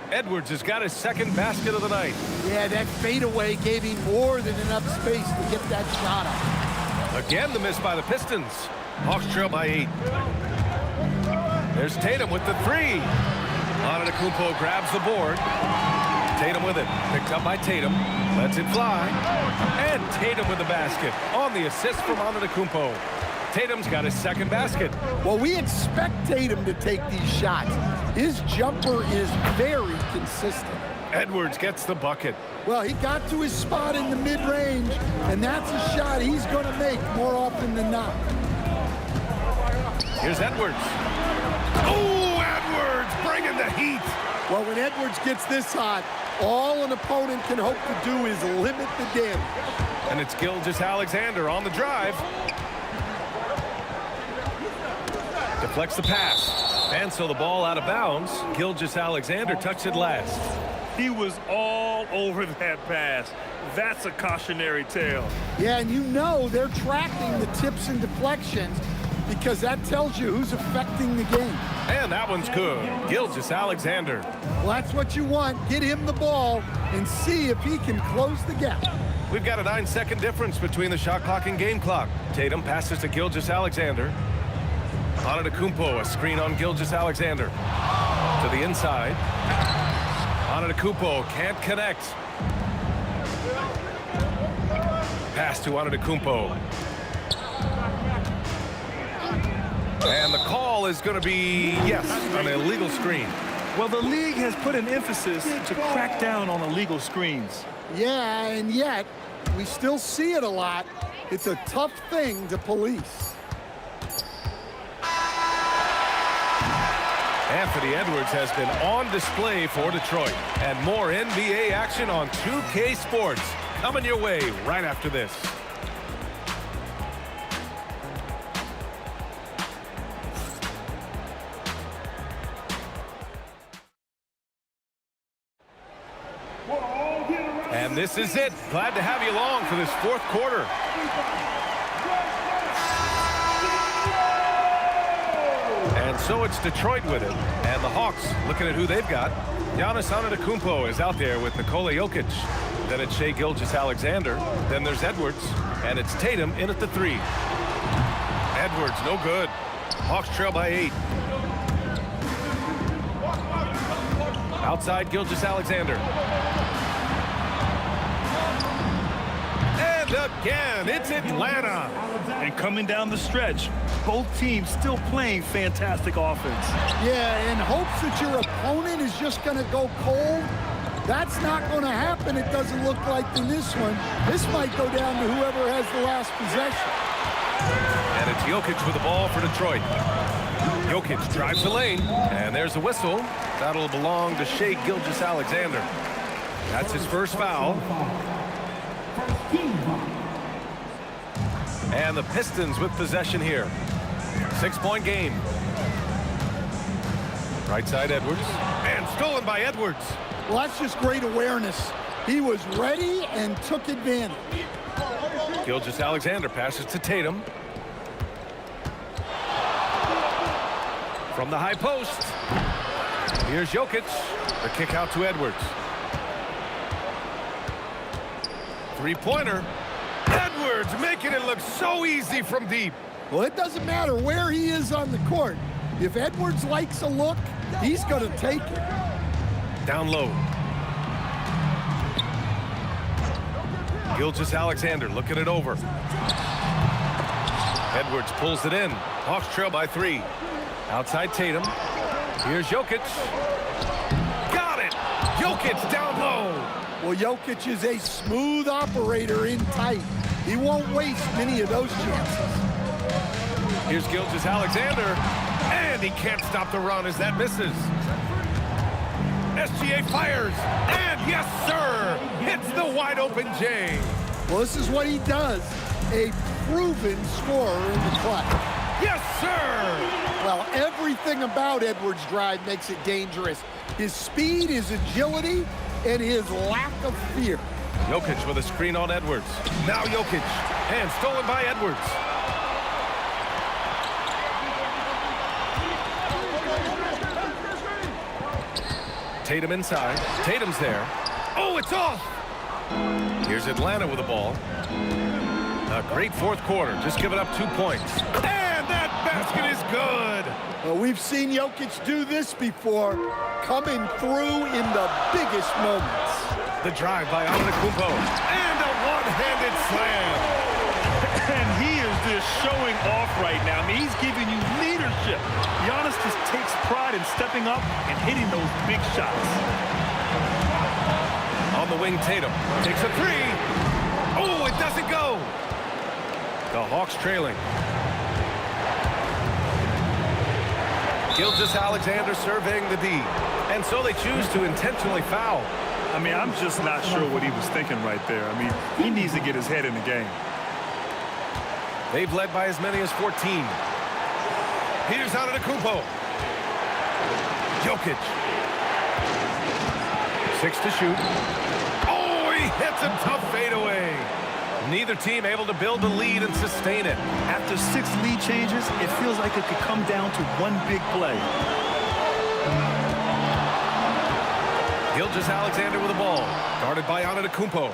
Edwards has got his second basket of the night. Yeah, that fadeaway gave him more than enough space to get that shot up. Again, the miss by the Pistons. Hawks trail by 8. There's Tatum with the 3. Antetokounmpo grabs the board. Tatum with it. Picked up by Tatum. Lets it fly. And Tatum with the basket on the assist from Antetokounmpo. Tatum's got his second basket. Well, we expect Tatum to take these shots. His jumper is very consistent. Edwards gets the bucket. Well, he got to his spot in the mid-range, and that's a shot he's going to make more often than not. Here's Edwards. Oh, Edwards bringing the heat. Well, when Edwards gets this hot, all an opponent can hope to do is limit the damage. And it's Gilgeous-Alexander on the drive. Deflects the pass. And so the ball out of bounds. Gilgeous-Alexander touched it last. He was all over that pass. That's a cautionary tale. Yeah, and you know they're tracking the tips and deflections because that tells you who's affecting the game. And that one's good. Gilgeous-Alexander. Well, that's what you want. Get him the ball and see if he can close the gap. We've got a 9-second difference between the shot clock and game clock. Tatum passes to Gilgeous-Alexander. Antetokounmpo, a screen on Gilgeous-Alexander. To the inside. Antetokounmpo can't connect. Pass to Antetokounmpo. And the call is going to be, yes, an illegal screen. Well, the league has put an emphasis to crack down on illegal screens. Yeah, and yet we still see it a lot. It's a tough thing to police. Anthony Edwards has been on display for Detroit. And more NBA action on 2K Sports coming your way right after this. And this is it. Glad to have you along for this fourth quarter. And so it's Detroit with it. And the Hawks looking at who they've got. Giannis Antetokounmpo is out there with Nikola Jokic. Then it's Shai Gilgeous-Alexander. Then there's Edwards. And it's Tatum in at the 3. Edwards, no good. Hawks trail by 8. Outside Gilgeous-Alexander. And again, it's Atlanta. And coming down the stretch, both teams still playing fantastic offense. Yeah, in hopes that your opponent is just going to go cold. That's not going to happen, it doesn't look like, in this one. This might go down to whoever has the last possession. And it's Jokic with the ball for Detroit. Jokic drives the lane, and there's a whistle. That'll belong to Shai Gilgeous-Alexander. That's his first foul. And the Pistons with possession here. 6-point game. Right side Edwards. And stolen by Edwards. Well, that's just great awareness. He was ready and took advantage. Gilgeous-Alexander passes to Tatum. From the high post. Here's Jokic. The kick out to Edwards. Three-pointer. Edwards making it look so easy from deep. Well, it doesn't matter where he is on the court. If Edwards likes a look, he's going to take it. Down low. Gilgeous-Alexander looking it over. Edwards pulls it in. Hawks trail by 3. Outside Tatum. Here's Jokic. Got it! Jokic down low. Well, Jokic is a smooth operator in tight. He won't waste many of those chances. Here's Gilgeous-Alexander. And he can't stop the run as that misses. SGA fires. And yes, sir! Hits the wide open J. Well, this is what he does. A proven scorer in the clutch. Yes, sir! Well, everything about Edwards' drive makes it dangerous. His speed, his agility, and his lack of fear. Jokic with a screen on Edwards. Now Jokic. And stolen by Edwards. Tatum inside. Tatum's there. Oh, it's off! Here's Atlanta with the ball. A great fourth quarter. Just giving up 2 points. And that basket is good! Well, we've seen Jokic do this before, coming through in the biggest moments. The drive by Antetokounmpo. And a one-handed slam. And he is just showing off right now. I mean, he's giving you leadership. Giannis just takes pride in stepping up and hitting those big shots. On the wing, Tatum takes a 3. Oh, it doesn't go. The Hawks trailing. Gilgeous-Alexander surveying the D. And so they choose to intentionally foul. I mean, I'm just not sure what he was thinking right there. I mean, he needs to get his head in the game. They've led by as many as 14. Here's Antetokounmpo. Jokic. 6 to shoot. Oh, he hits a tough fadeaway. Neither team able to build the lead and sustain it. After 6 lead changes, it feels like it could come down to one big play. Gilgeous-Alexander with the ball. Guarded by Antetokounmpo.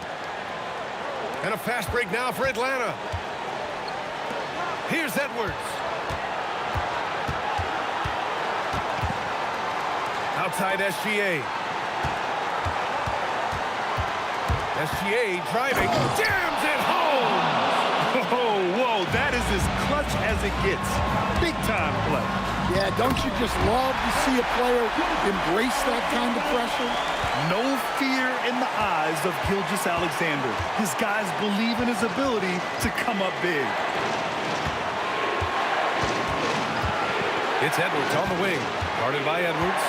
And a fast break now for Atlanta. Here's Edwards. Outside SGA. SGA driving. Jams it home! Oh, whoa, that is as clutch as it gets. Big time play. Yeah, don't you just love to see a player embrace that kind of pressure? No fear in the eyes of Gilgeous-Alexander. His guys believe in his ability to come up big. It's Edwards on the wing. Guarded by Edwards.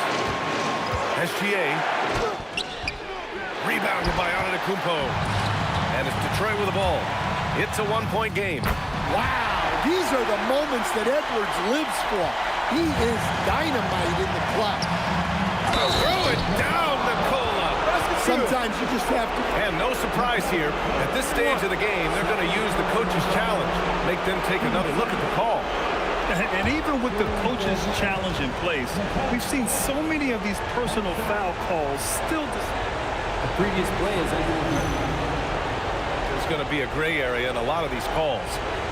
SGA. Rebounded by Antetokounmpo. And it's Detroit with the ball. It's a 1-point game. Wow, these are the moments that Edwards lives for. He is dynamite in the clutch. Throw it down, Nikola. sometimes you just have to. And no surprise here. At this stage of the game, they're going to use the coach's challenge. Make them take another look at the call. And even with the coach's challenge in place, we've seen so many of these personal foul calls still. The previous play is There's going to be a gray area in a lot of these calls.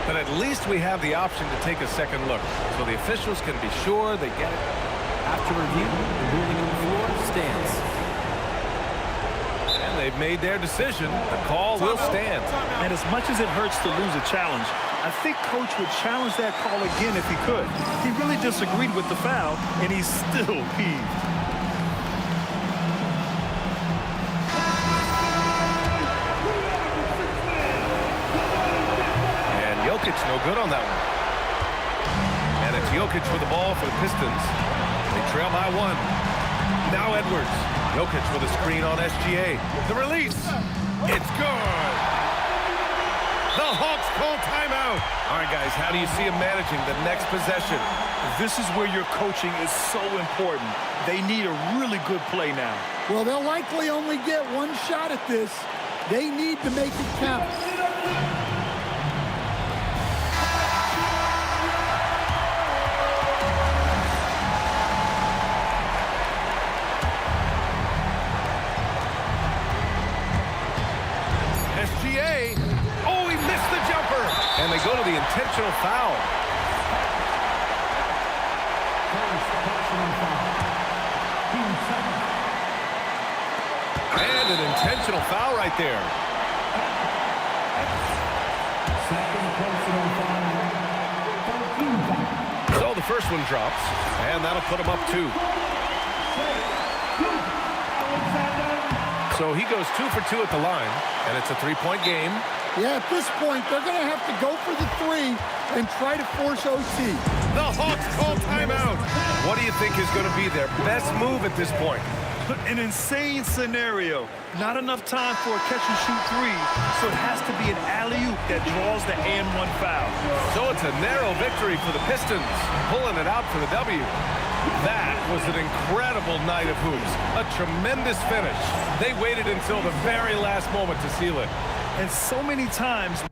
But at least we have the option to take a second look, so the officials can be sure they get it. after review. The ruling on the floor stands. And they've made their decision. The call will stand. And as much as it hurts to lose a challenge, I think Coach would challenge that call again if he could. He really disagreed with the foul, and he's still peeved. And Jokic no good on that one. And it's Jokic with the ball for the Pistons. They trail by one. Now Edwards. Jokic with a screen on SGA. The release. It's good. The Hawks call timeout. All right, guys, how do you see him managing the next possession? This is where your coaching is so important. They need a really good play now. Well, they'll likely only get one shot at this. They need to make it count. SGA. Oh, he missed the jumper. And they go to the intentional foul. And an intentional foul right there. So the first one drops, and that'll put him up 2. So he goes 2 for 2 at the line, and it's a 3-point game. Yeah, at this point, they're going to have to go for the 3 and try to force OT. The Hawks call timeout. What do you think is going to be their best move at this point? An insane scenario. Not enough time for a catch-and-shoot 3, so it has to be an alley-oop that draws the and-1 foul. So it's a narrow victory for the Pistons, pulling it out for the W. That was an incredible night of hoops. A tremendous finish. They waited until the very last moment to seal it. And so many times...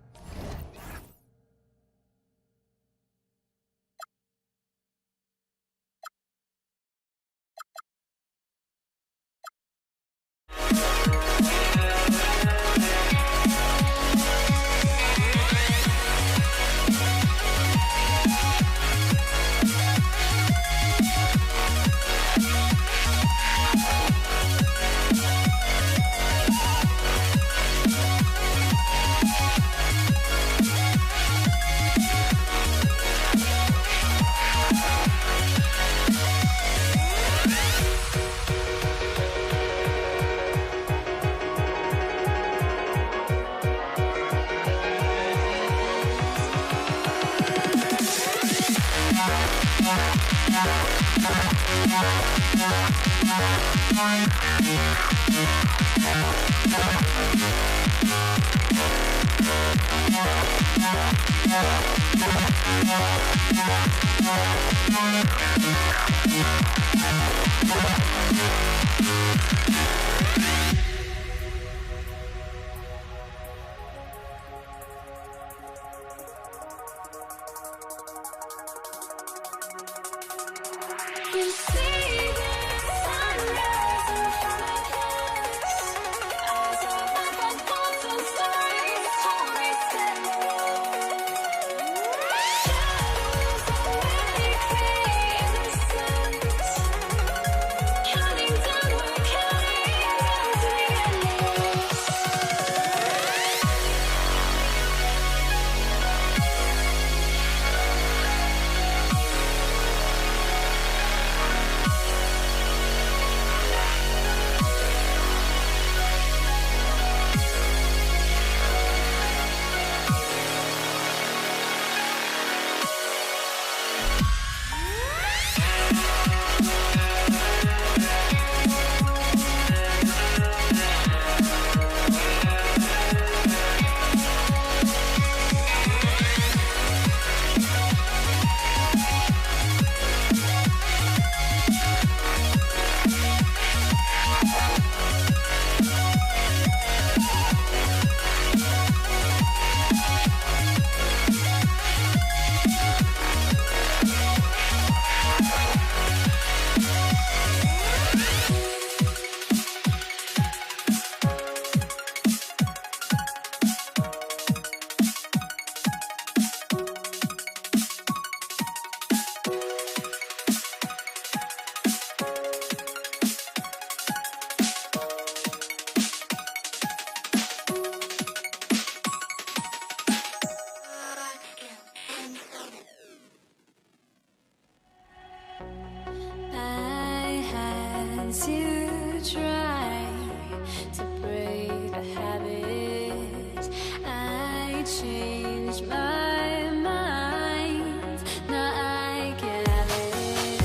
changed my mind. Now I can have it.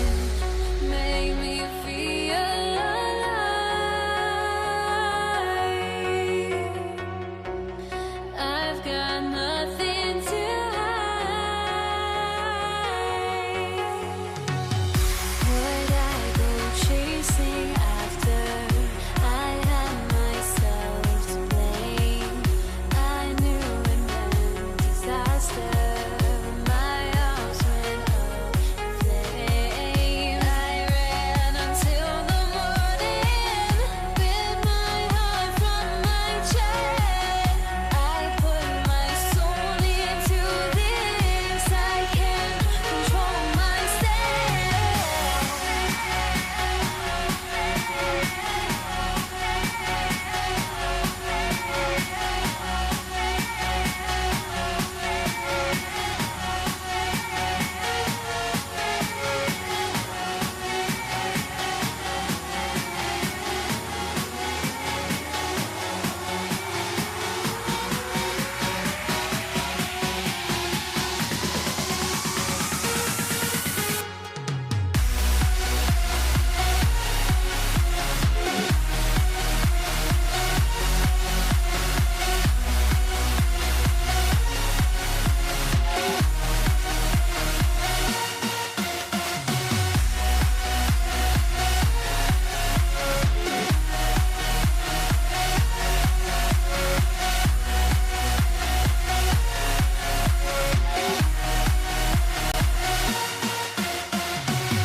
Make me feel alive. I've got nothing to hide. Would I go chasing after? I had myself to blame. I knew it meant disaster. My arms went up in flames. I ran until the morning, bit my heart from my chest. I put my soul into this. I can't control myself.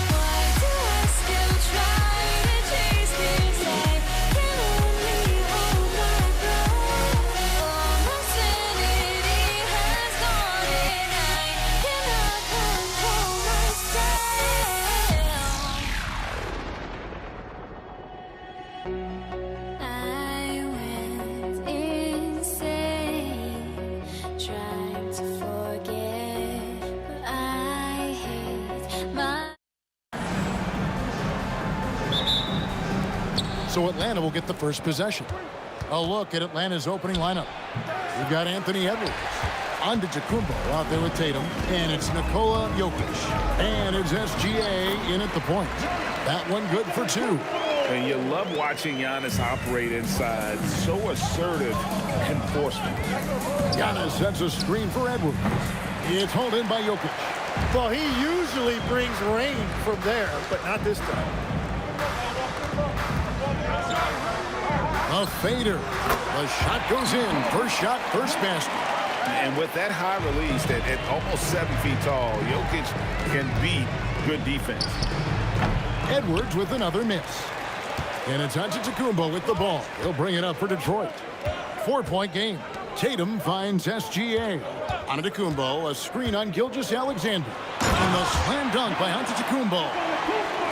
Why do I still try to chase this? I can only hold my breath. All my sanity has gone and I cannot control myself. I went insane trying to forget, but I hate my. So Atlanta will get the first possession. A look at Atlanta's opening lineup. We've got Anthony Edwards. Antetokounmpo out there with Tatum. And it's Nikola Jokic. And it's SGA in at the point. That one good for two. And you love watching Giannis operate inside. So assertive enforcement. Giannis sets a screen for Edwards. It's hauled in by Jokic. Well, he usually brings rain from there, but not this time. A fader. The shot goes in. First shot, first basket. And with that high release at almost 7 feet tall, Jokic can beat good defense. Edwards with another miss. And it's Antetokounmpo with the ball. He'll bring it up for Detroit. 4-point game. Tatum finds SGA. Antetokounmpo, a screen on Gilgeous-Alexander. And the slam dunk by Antetokounmpo.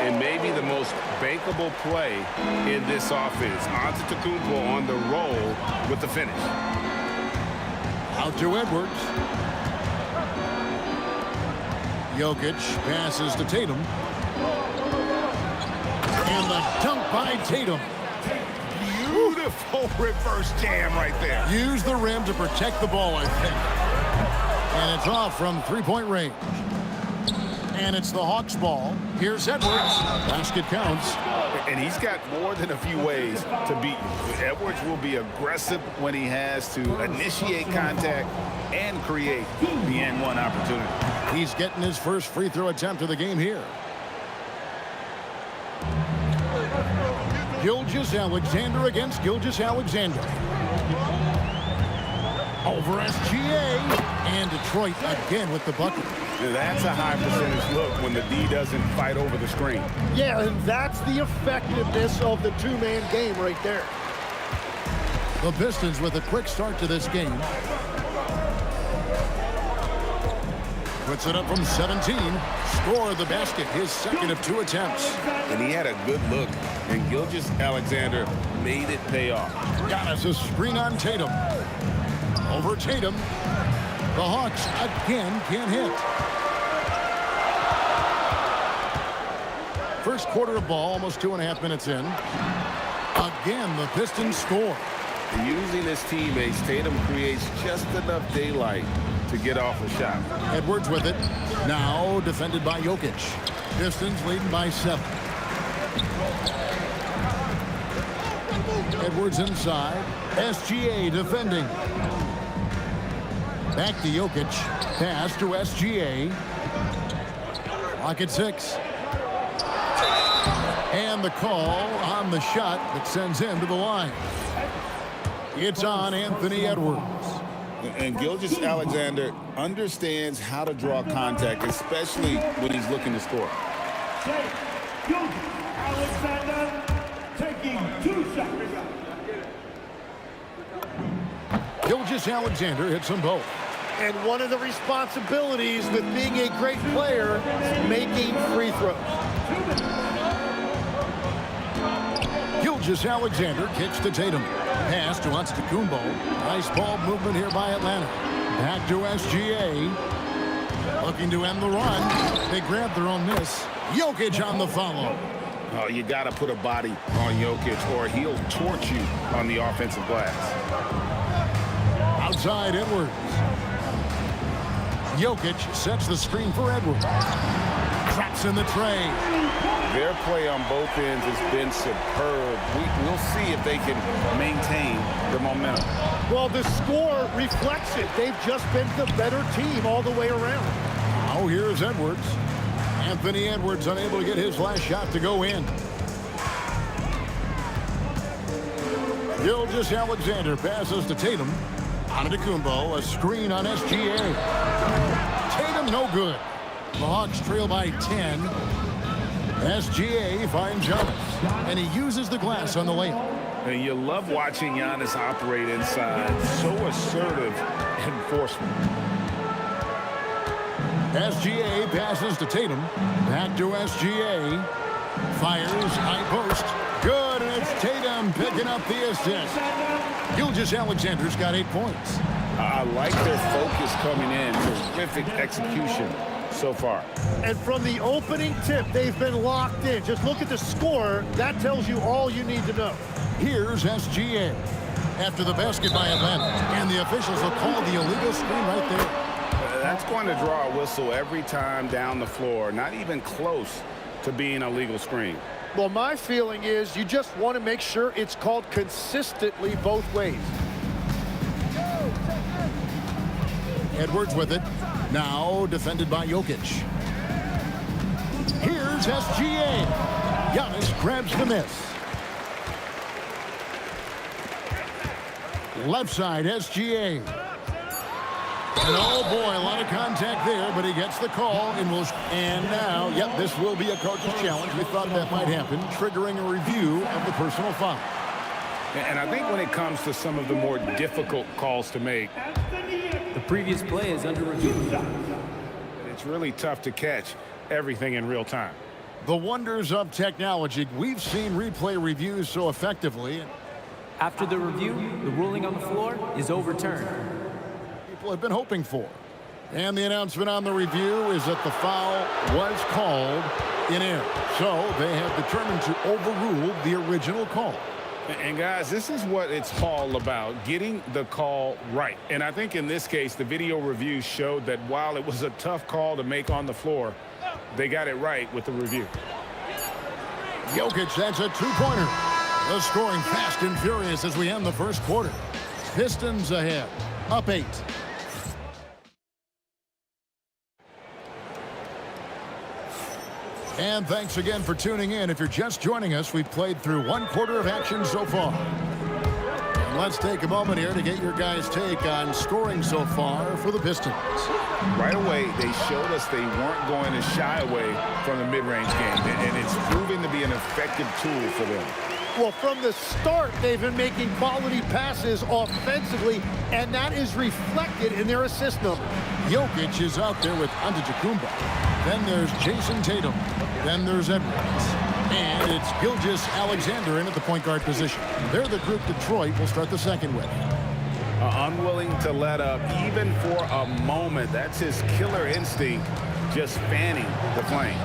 And maybe the most bankable play in this offense. Antetokounmpo on the roll with the finish. Out to Edwards. Jokic passes to Tatum. And the dunk by Tatum. Beautiful reverse jam right there. Use the rim to protect the ball, I think. And it's off from three-point range. And it's the Hawks ball. Here's Edwards. Basket counts. And he's got more than a few ways to beat you. Edwards will be aggressive when he has to initiate contact and create the N1 opportunity. He's getting his first free throw attempt of the game here. Gilgeous-Alexander against Gilgeous-Alexander. Over SGA. And Detroit again with the bucket. That's a high percentage look when the D doesn't fight over the screen. Yeah, and that's the effectiveness of the two-man game right there. The Pistons with a quick start to this game. Puts it up from 17. Score the basket, his second of 2 attempts. And he had a good look, and Gilgeous-Alexander made it pay off. Giannis a screen on Tatum. Over Tatum. The Hawks again can't hit. First quarter of ball, almost 2.5 minutes in. Again, the Pistons score. Using his teammates, Tatum creates just enough daylight to get off a shot. Edwards with it. Now defended by Jokic. Pistons leading by 7. Edwards inside. SGA defending. Back to Jokic. Pass to SGA. Clock at 6. And the call on the shot that sends him to the line. It's on Anthony Edwards. And Gilgeous-Alexander understands how to draw contact, especially when he's looking to score. Gilgeous-Alexander taking 2 shots. Gilgeous-Alexander hits them both. And one of the responsibilities with being a great player is making free throws. Gilgeous-Alexander kicks to Tatum. Pass to Antetokounmpo. Nice ball movement here by Atlanta. Back to SGA. Looking to end the run. They grab their own miss. Jokic on the follow. Oh, you got to put a body on Jokic or he'll torch you on the offensive glass. Outside Edwards. Jokic sets the screen for Edwards. Traps in the tray. Their play on both ends has been superb. We'll see if they can maintain the momentum. Well, the score reflects it. They've just been the better team all the way around. Now here's Edwards. Anthony Edwards unable to get his last shot to go in. Gilgeous-Alexander passes to Tatum. Antetokounmpo, a screen on SGA. Tatum no good. The Hawks trail by 10. SGA finds Giannis, and he uses the glass on the layup. And you love watching Giannis operate inside. So assertive enforcement. SGA passes to Tatum. Back to SGA. Fires, high post. Good, and it's Tatum picking up the assist. Gilgeous-Alexander's got 8 points. I like their focus coming in. Terrific execution so far. And from the opening tip, they've been locked in. Just look at the score. That tells you all you need to know. Here's SGA. After the basket by Atlanta. And the officials will call the illegal screen right there. That's going to draw a whistle every time down the floor. Not even close to being a legal screen. Well, my feeling is you just want to make sure it's called consistently both ways. Edwards with it. Now defended by Jokic. Here's SGA. Giannis grabs the miss. Left side, SGA. And oh boy, a lot of contact there, but he gets the call and now, yep, this will be a coach's challenge. We thought that might happen, triggering a review of the personal foul. And I think when it comes to some of the more difficult calls to make, the previous play is under review. It's really tough to catch everything in real time. The wonders of technology. We've seen replay reviews so effectively. After the review, the ruling on the floor is overturned. People have been hoping for. And the announcement on the review is that the foul was called in error. So they have determined to overrule the original call. And guys, this is what it's all about, getting the call right. And I think in this case, the video review showed that while it was a tough call to make on the floor, they got it right with the review. Jokic, that's a two-pointer. The scoring fast and furious as we end the first quarter. Pistons ahead, up 8. And thanks again for tuning in. If you're just joining us, we've played through 1 quarter of action so far. And let's take a moment here to get your guys' take on scoring so far for the Pistons. Right away, they showed us they weren't going to shy away from the mid-range game, and it's proving to be an effective tool for them. Well, from the start, they've been making quality passes offensively, and that is reflected in their assist number. Jokic is out there with Antetokounmpo. Then there's Jason Tatum. Then there's Edwards. And it's Gilgeous-Alexander in at the point guard position. They're the group Detroit will start the second with. Unwilling to let up even for a moment. That's his killer instinct, just fanning the flame.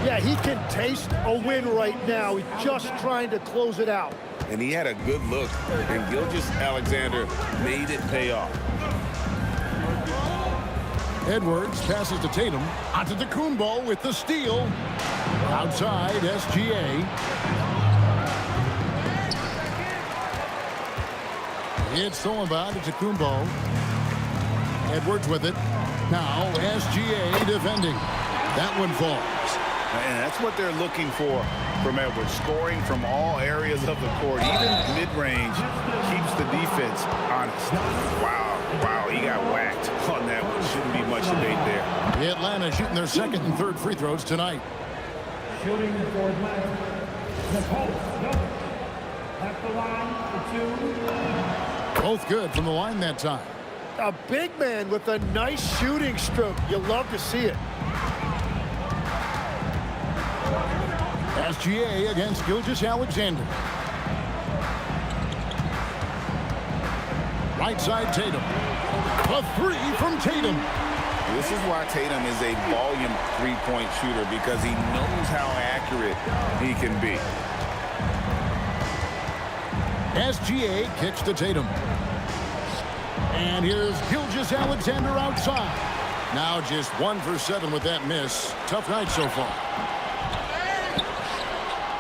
Yeah, he can taste a win right now. He's just trying to close it out. and he had a good look, and Gilgeous-Alexander made it pay off. Edwards passes to Tatum. Onto Kumbo with the steal. Outside, SGA. It's stolen by Kumbo. Edwards with it. Now SGA defending. That one falls. And that's what they're looking for from Edwards, scoring from all areas of the court. Even mid-range keeps the defense honest. Wow, he got whacked on that one. Shouldn't be much debate there. Atlanta shooting their second and third free throws tonight. Shooting for Atlanta, Nicole at the line for 2. Both good from the line that time. A big man with a nice shooting stroke. You love to see it. SGA against Gilgeous-Alexander. Right side, Tatum. A three from Tatum. This is why Tatum is a volume three-point shooter, because he knows how accurate he can be. SGA kicks to Tatum. And here's Gilgeous-Alexander outside. Now just 1 for 7 with that miss. Tough night so far.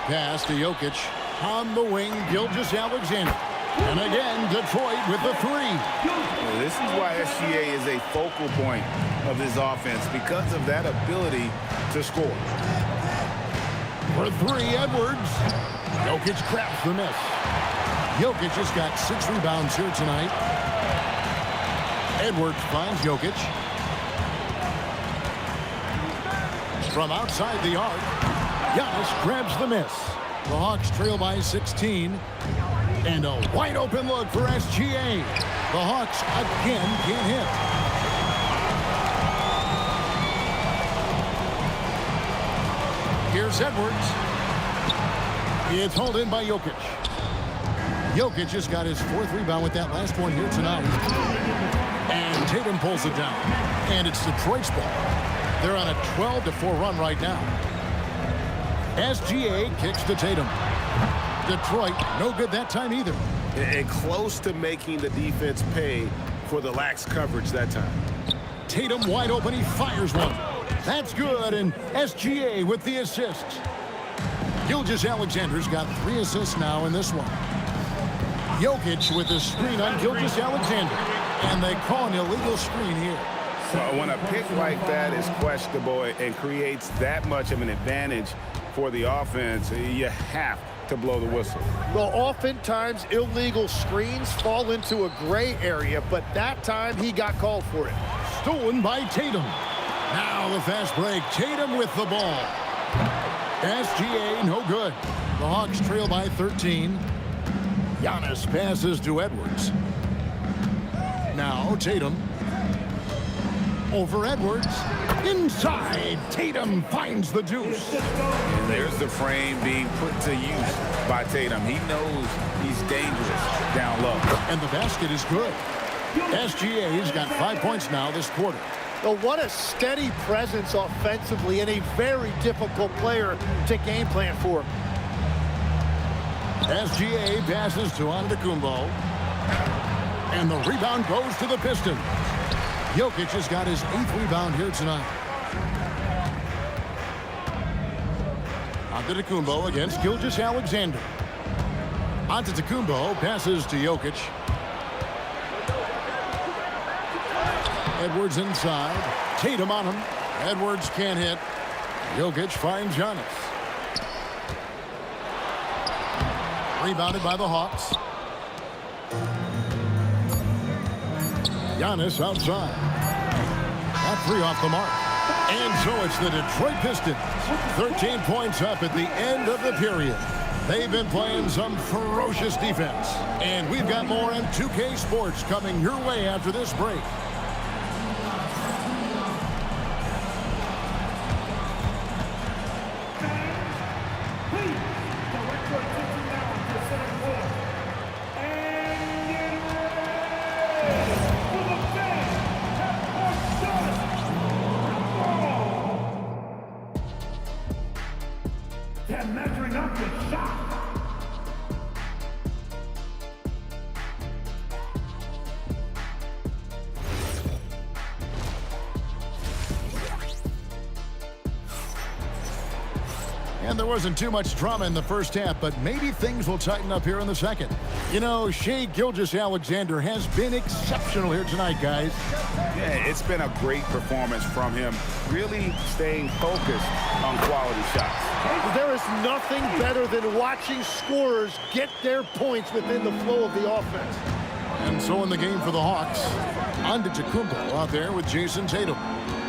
Pass to Jokic. On the wing, Gilgeous-Alexander. And again, Detroit with the three. Well, this is why SGA is a focal point of this offense, because of that ability to score. For three, Edwards. Jokic grabs the miss. Jokic has got 6 rebounds here tonight. Edwards finds Jokic. From outside the arc, Giannis grabs the miss. The Hawks trail by 16. And a wide open look for SGA. The Hawks again can't hit. Here's Edwards. It's hauled in by Jokic. Jokic just got his 4th rebound with that last one here tonight. And Tatum pulls it down. And it's Detroit's ball. They're on a 12-4 run right now. SGA kicks to Tatum. Detroit, no good that time either. And close to making the defense pay for the lax coverage that time. Tatum wide open, he fires one. That's good, and SGA with the assist. Gilgeous-Alexander's got 3 assists now in this one. Jokic with the screen on Gilgeous-Alexander. And they call an illegal screen here. So when a pick like that is questionable and creates that much of an advantage for the offense, you have to blow the whistle. Well, oftentimes illegal screens fall into a gray area, but that time he got called for it. Stolen by Tatum. Now the fast break. Tatum with the ball. SGA no good. The Hawks trail by 13. Giannis passes to Edwards. Now Tatum. Over Edwards. Inside. Tatum finds the deuce. And there's the frame being put to use by Tatum. He knows he's dangerous down low. And the basket is good. SGA's got 5 points now this quarter. Well, what a steady presence offensively and a very difficult player to game plan for. SGA passes to Antetokounmpo. And the rebound goes to the Pistons. Jokic has got his 8th rebound here tonight. Antetokounmpo against Gilgeous-Alexander. Antetokounmpo passes to Jokic. Edwards inside. Tatum on him. Edwards can't hit. Jokic finds Giannis. Rebounded by the Hawks. Giannis outside. That 3 off the mark. And so it's the Detroit Pistons. 13 points up at the end of the period. They've been playing some ferocious defense. And we've got more in 2K Sports coming your way after this break. And there wasn't too much drama in the first half, but maybe things will tighten up here in the second. You know, Shai Gilgeous-Alexander has been exceptional here tonight, guys. Yeah, it's been a great performance from him, really staying focused on quality shots. There is nothing better than watching scorers get their points within the flow of the offense. And so in the game for the Hawks, Antetokounmpo out there with Jason Tatum.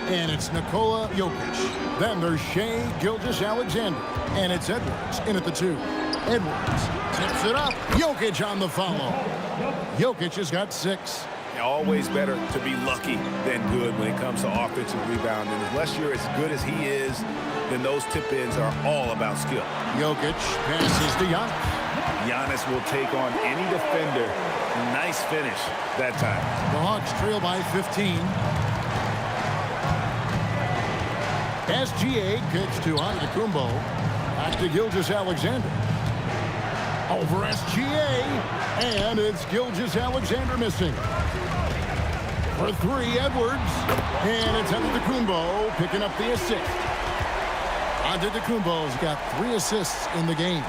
And it's Nikola Jokic. Then there's Shai Gilgeous-Alexander. And it's Edwards in at the 2. Edwards tips it up. Jokic on the follow. Jokic has got 6. Always better to be lucky than good when it comes to offensive rebounding. Unless you're as good as he is, then those tip-ins are all about skill. Jokic passes to Giannis. Giannis will take on any defender. Nice finish that time. The Hawks trail by 15. SGA kicks to Antetokounmpo. Back to Gilgeous-Alexander. Over SGA. And it's Gilgeous-Alexander missing. For 3, Edwards. And it's Antetokounmpo picking up the assist. Antetokounmpo's got 3 assists in the game.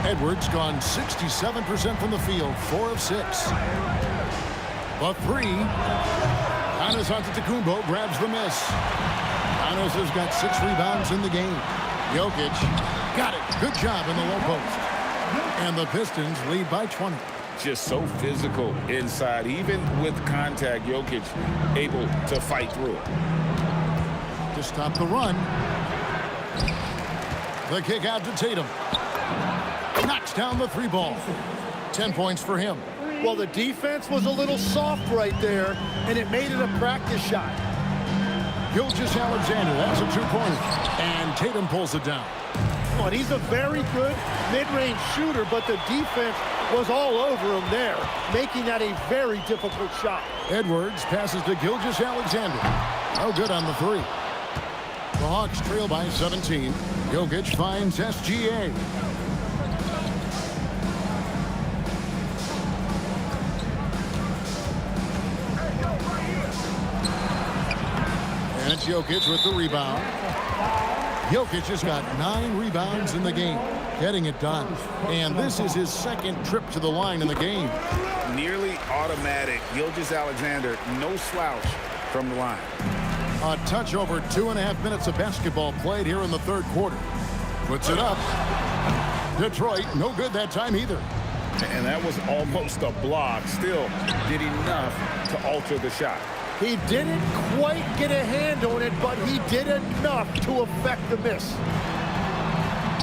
Edwards gone 67% from the field, 4 of 6. The 3. Giannis Antetokounmpo grabs the miss. Giannis has got 6 rebounds in the game. Jokic got it. Good job in the low post. And the Pistons lead by 20. Just so physical inside. Even with contact, Jokic able to fight through it. To stop the run. The kick out to Tatum. Knocks down the 3 ball. 10 points for him. Well, the defense was a little soft right there, and it made it a practice shot. Gilgeous-Alexander, that's a 2-pointer. And Tatum pulls it down. Well, he's a very good mid-range shooter, but the defense was all over him there, making that a very difficult shot. Edwards passes to Gilgeous-Alexander. No good on the 3. The Hawks trail by 17. Jokic finds SGA. And it's Jokic with the rebound. Jokic has got 9 rebounds in the game, getting it done. And this is his 2nd trip to the line in the game. Nearly automatic. Gilgeous-Alexander, no slouch from the line. A touch over 2.5 minutes of basketball played here in the 3rd quarter. Puts it up. Detroit, no good that time either. And that was almost a block. Still did enough to alter the shot. He didn't quite get a hand on it, but he did enough to affect the miss.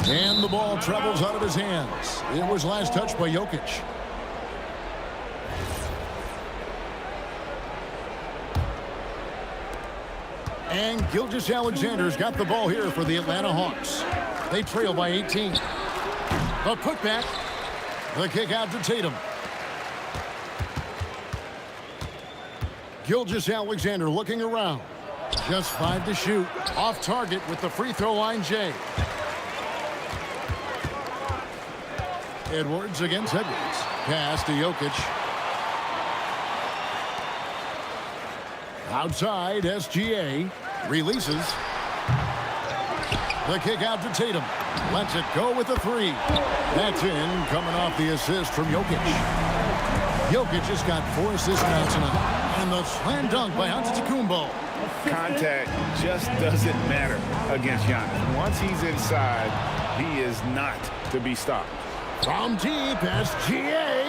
And the ball travels out of his hands. It was last touched by Jokic. And Gilgeous-Alexander's got the ball here for the Atlanta Hawks. They trail by 18. The putback. The kick out to Tatum. Gilgeous-Alexander looking around. Just 5 to shoot. Off target with the free throw line, Jay. Edwards against Edwards. Pass to Jokic. Outside, SGA. Releases. The kick out to Tatum. Lets it go with the 3. That's in, coming off the assist from Jokic. Jokic has got 4 assists now tonight. And the slam dunk by Antetokounmpo. Contact just doesn't matter against Giannis. Once he's inside, he is not to be stopped. From deep, SGA.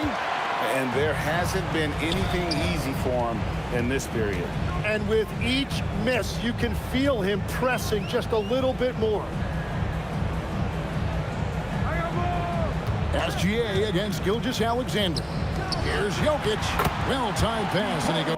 And there hasn't been anything easy for him in this period. And with each miss, you can feel him pressing just a little bit more. SGA against Gilgeous-Alexander. Here's Jokic. Well-timed pass, and he goes.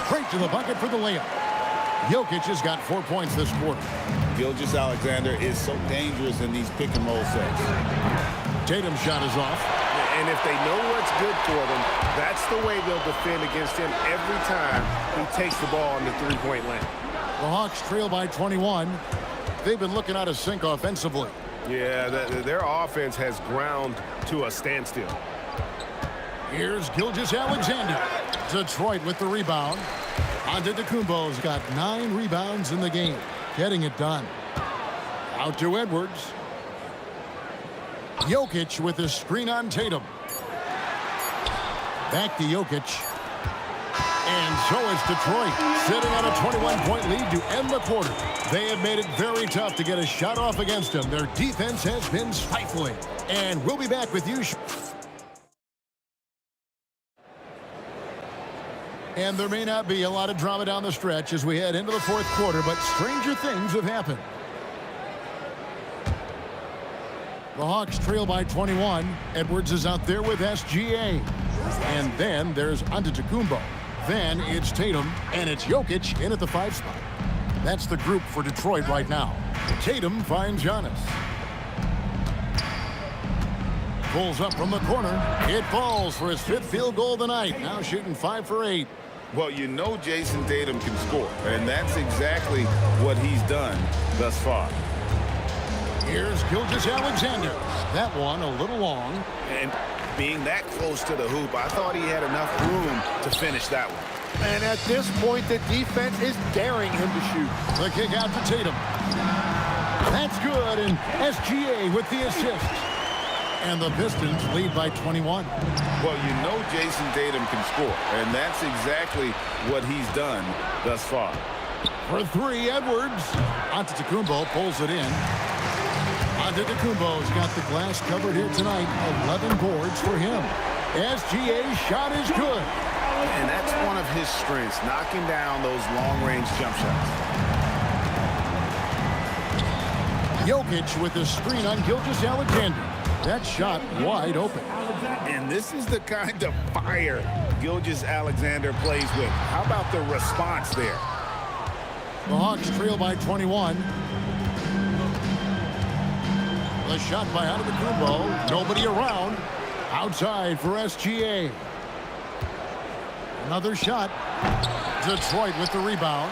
Straight to the bucket for the layup. Jokic has got 4 points this quarter. Gilgeous-Alexander is so dangerous in these pick-and-roll sets. Tatum's shot is off. And if they know what's good for them, that's the way they'll defend against him every time he takes the ball in the 3-point lane. The Hawks trail by 21. they've been looking out of sync offensively. Yeah, their offense has ground to a standstill. Here's Gilgeous-Alexander. Detroit with the rebound. Antetokounmpo's got 9 rebounds in the game, getting it done. Out to Edwards. Jokic with a screen on Tatum. Back to Jokic. And so is Detroit, sitting on a 21-point lead to end the quarter. They have made it very tough to get a shot off against them. Their defense has been stifling. And we'll be back with you. And there may not be a lot of drama down the stretch as we head into the fourth quarter, but stranger things have happened. The Hawks trail by 21. Edwards is out there with SGA. And then there's Antetokounmpo. Then it's Tatum, and it's Jokic in at the 5 spot. That's the group for Detroit right now. Tatum finds Giannis. Pulls up from the corner. It falls for his 5th field goal of the night. Now shooting 5 for 8. Well, you know Jason Tatum can score, and that's exactly what he's done thus far. Here's Gilgeous-Alexander. That one a little long. And being that close to the hoop, I thought he had enough room to finish that one. And at this point, the defense is daring him to shoot. The kick out to Tatum. That's good, and SGA with the assist. And the Pistons lead by 21. Well, you know Jason Tatum can score, and that's exactly what he's done thus far. For 3, Edwards. Antetokounmpo pulls it in. Antetokounmpo's got the glass covered here tonight. 11 boards for him. SGA's shot is good. And that's one of his strengths, knocking down those long-range jump shots. Jokic with the screen on Gilgeous-Alexander. That shot wide open. And this is the kind of fire Gilgeous-Alexander plays with. How about the response there? The Hawks trail by 21. The shot by Antetokounmpo. Nobody around. Outside for SGA. Another shot. Detroit with the rebound.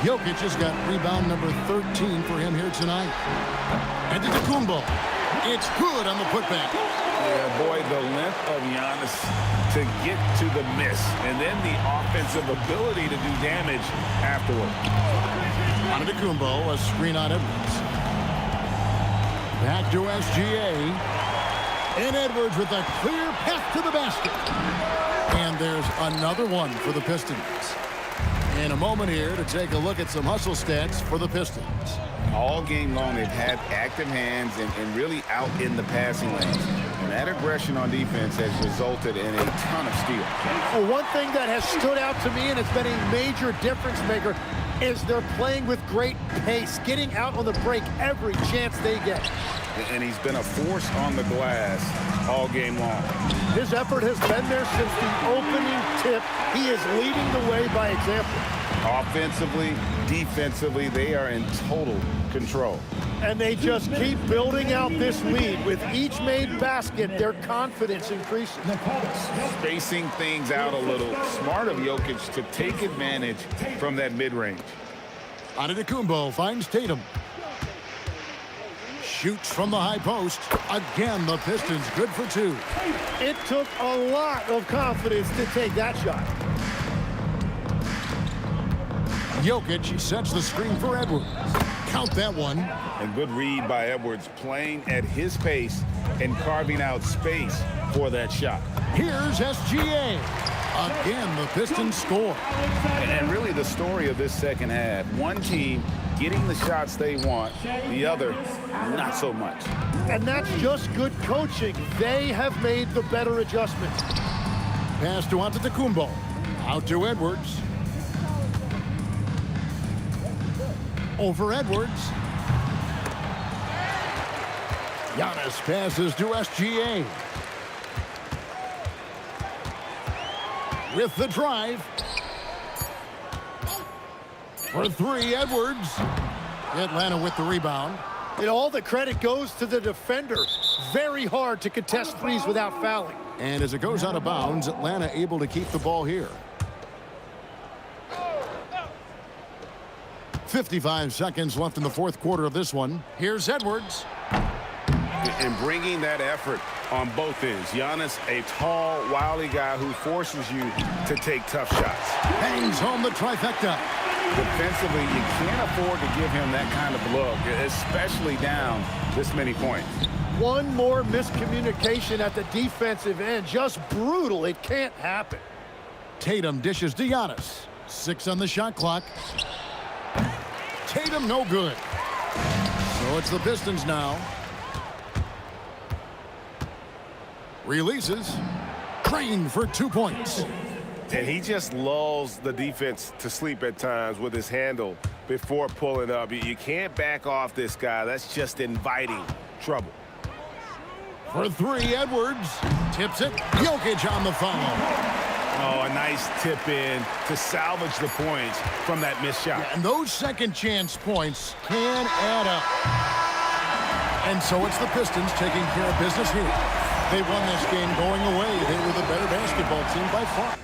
Jokic has got rebound number 13 for him here tonight. Antetokounmpo. It's good on the putback. Yeah, boy, the length of Giannis to get to the miss. And then the offensive ability to do damage afterward. Antetokounmpo, a screen on Edwards. Back to SGA. And Edwards with a clear path to the basket. And there's another one for the Pistons. In a moment here to take a look at some hustle stats for the Pistons. All game long, they've had active hands and really out in the passing lanes. And that aggression on defense has resulted in a ton of steals. Well, one thing that has stood out to me, and it's been a major difference maker, is they're playing with great pace, getting out on the break every chance they get. And he's been a force on the glass all game long. His effort has been there since the opening tip. He is leading the way by example. Offensively, defensively, they are in total control. And they just keep building out this lead. With each made basket, their confidence increases. Spacing things out a little. Smart of Jokic to take advantage from that mid-range. Antetokounmpo finds Tatum. Shoots from the high post. Again, the Pistons good for 2. It took a lot of confidence to take that shot. Jokic sets the screen for Edwards. Count that one. And good read by Edwards, playing at his pace and carving out space for that shot. Here's SGA. Again, the Pistons score. And really the story of this second half, one team getting the shots they want, the other not so much. And that's just good coaching. They have made the better adjustments. Pass to Antetokounmpo. Out to Edwards. Over Edwards. Giannis passes to SGA. With the drive. For 3, Edwards. Atlanta with the rebound. And all the credit goes to the defender. Very hard to contest threes without fouling. And as it goes out of bounds, Atlanta able to keep the ball here. 55 seconds left in the fourth quarter of this one. Here's Edwards. And bringing that effort on both ends. Giannis, a tall, wily guy who forces you to take tough shots. Bangs home the trifecta. Defensively, you can't afford to give him that kind of look, especially down this many points. One more miscommunication at the defensive end. Just brutal. It can't happen. Tatum dishes to Giannis. 6 on the shot clock. Tatum no good. So it's the Pistons now. Releases. Crane for 2 points. And he just lulls the defense to sleep at times with his handle before pulling up. You can't back off this guy. That's just inviting trouble. For 3, Edwards. Tips it. Jokic on the follow. Oh, a nice tip in to salvage the points from that missed shot. Yeah, and those second chance points can add up. And so it's the Pistons taking care of business here. They won this game going away. They were the better basketball team by far.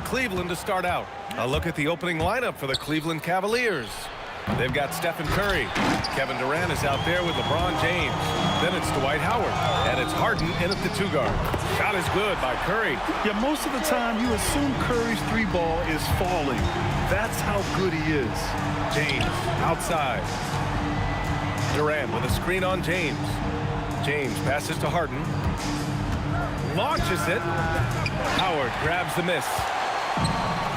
Cleveland to start out. A look at the opening lineup for the Cleveland Cavaliers. They've got Stephen Curry. Kevin Durant is out there with LeBron James. Then it's Dwight Howard. And it's Harden in at the 2 guard. Shot is good by Curry. Yeah, most of the time you assume Curry's 3-ball is falling. That's how good he is. James outside. Durant with a screen on James. James passes to Harden. Launches it. Howard grabs the miss.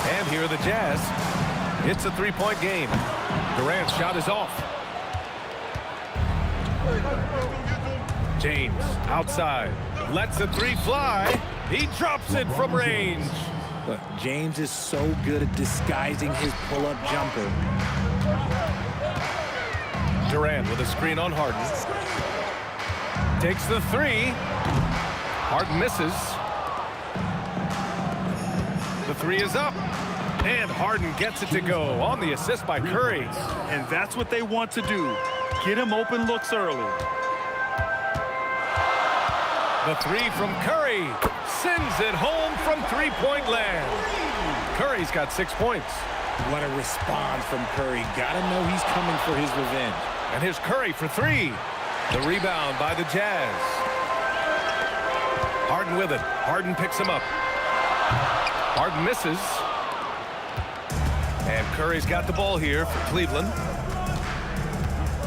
And here are the Jazz. It's a 3-point game. Durant's shot is off. James outside. Lets the 3 fly. He drops it from range. Look, James is so good at disguising his pull-up jumper. Durant with a screen on Harden. Takes the 3. Harden misses. The 3 is up. And Harden gets it to go on the assist by Curry. And that's what they want to do. Get him open looks early. The 3 from Curry sends it home from 3-point land. Curry's got 6 points. What a response from Curry. Gotta know he's coming for his revenge. And here's Curry for 3. The rebound by the Jazz. Harden with it. Harden picks him up. Harden misses. And Curry's got the ball here for Cleveland.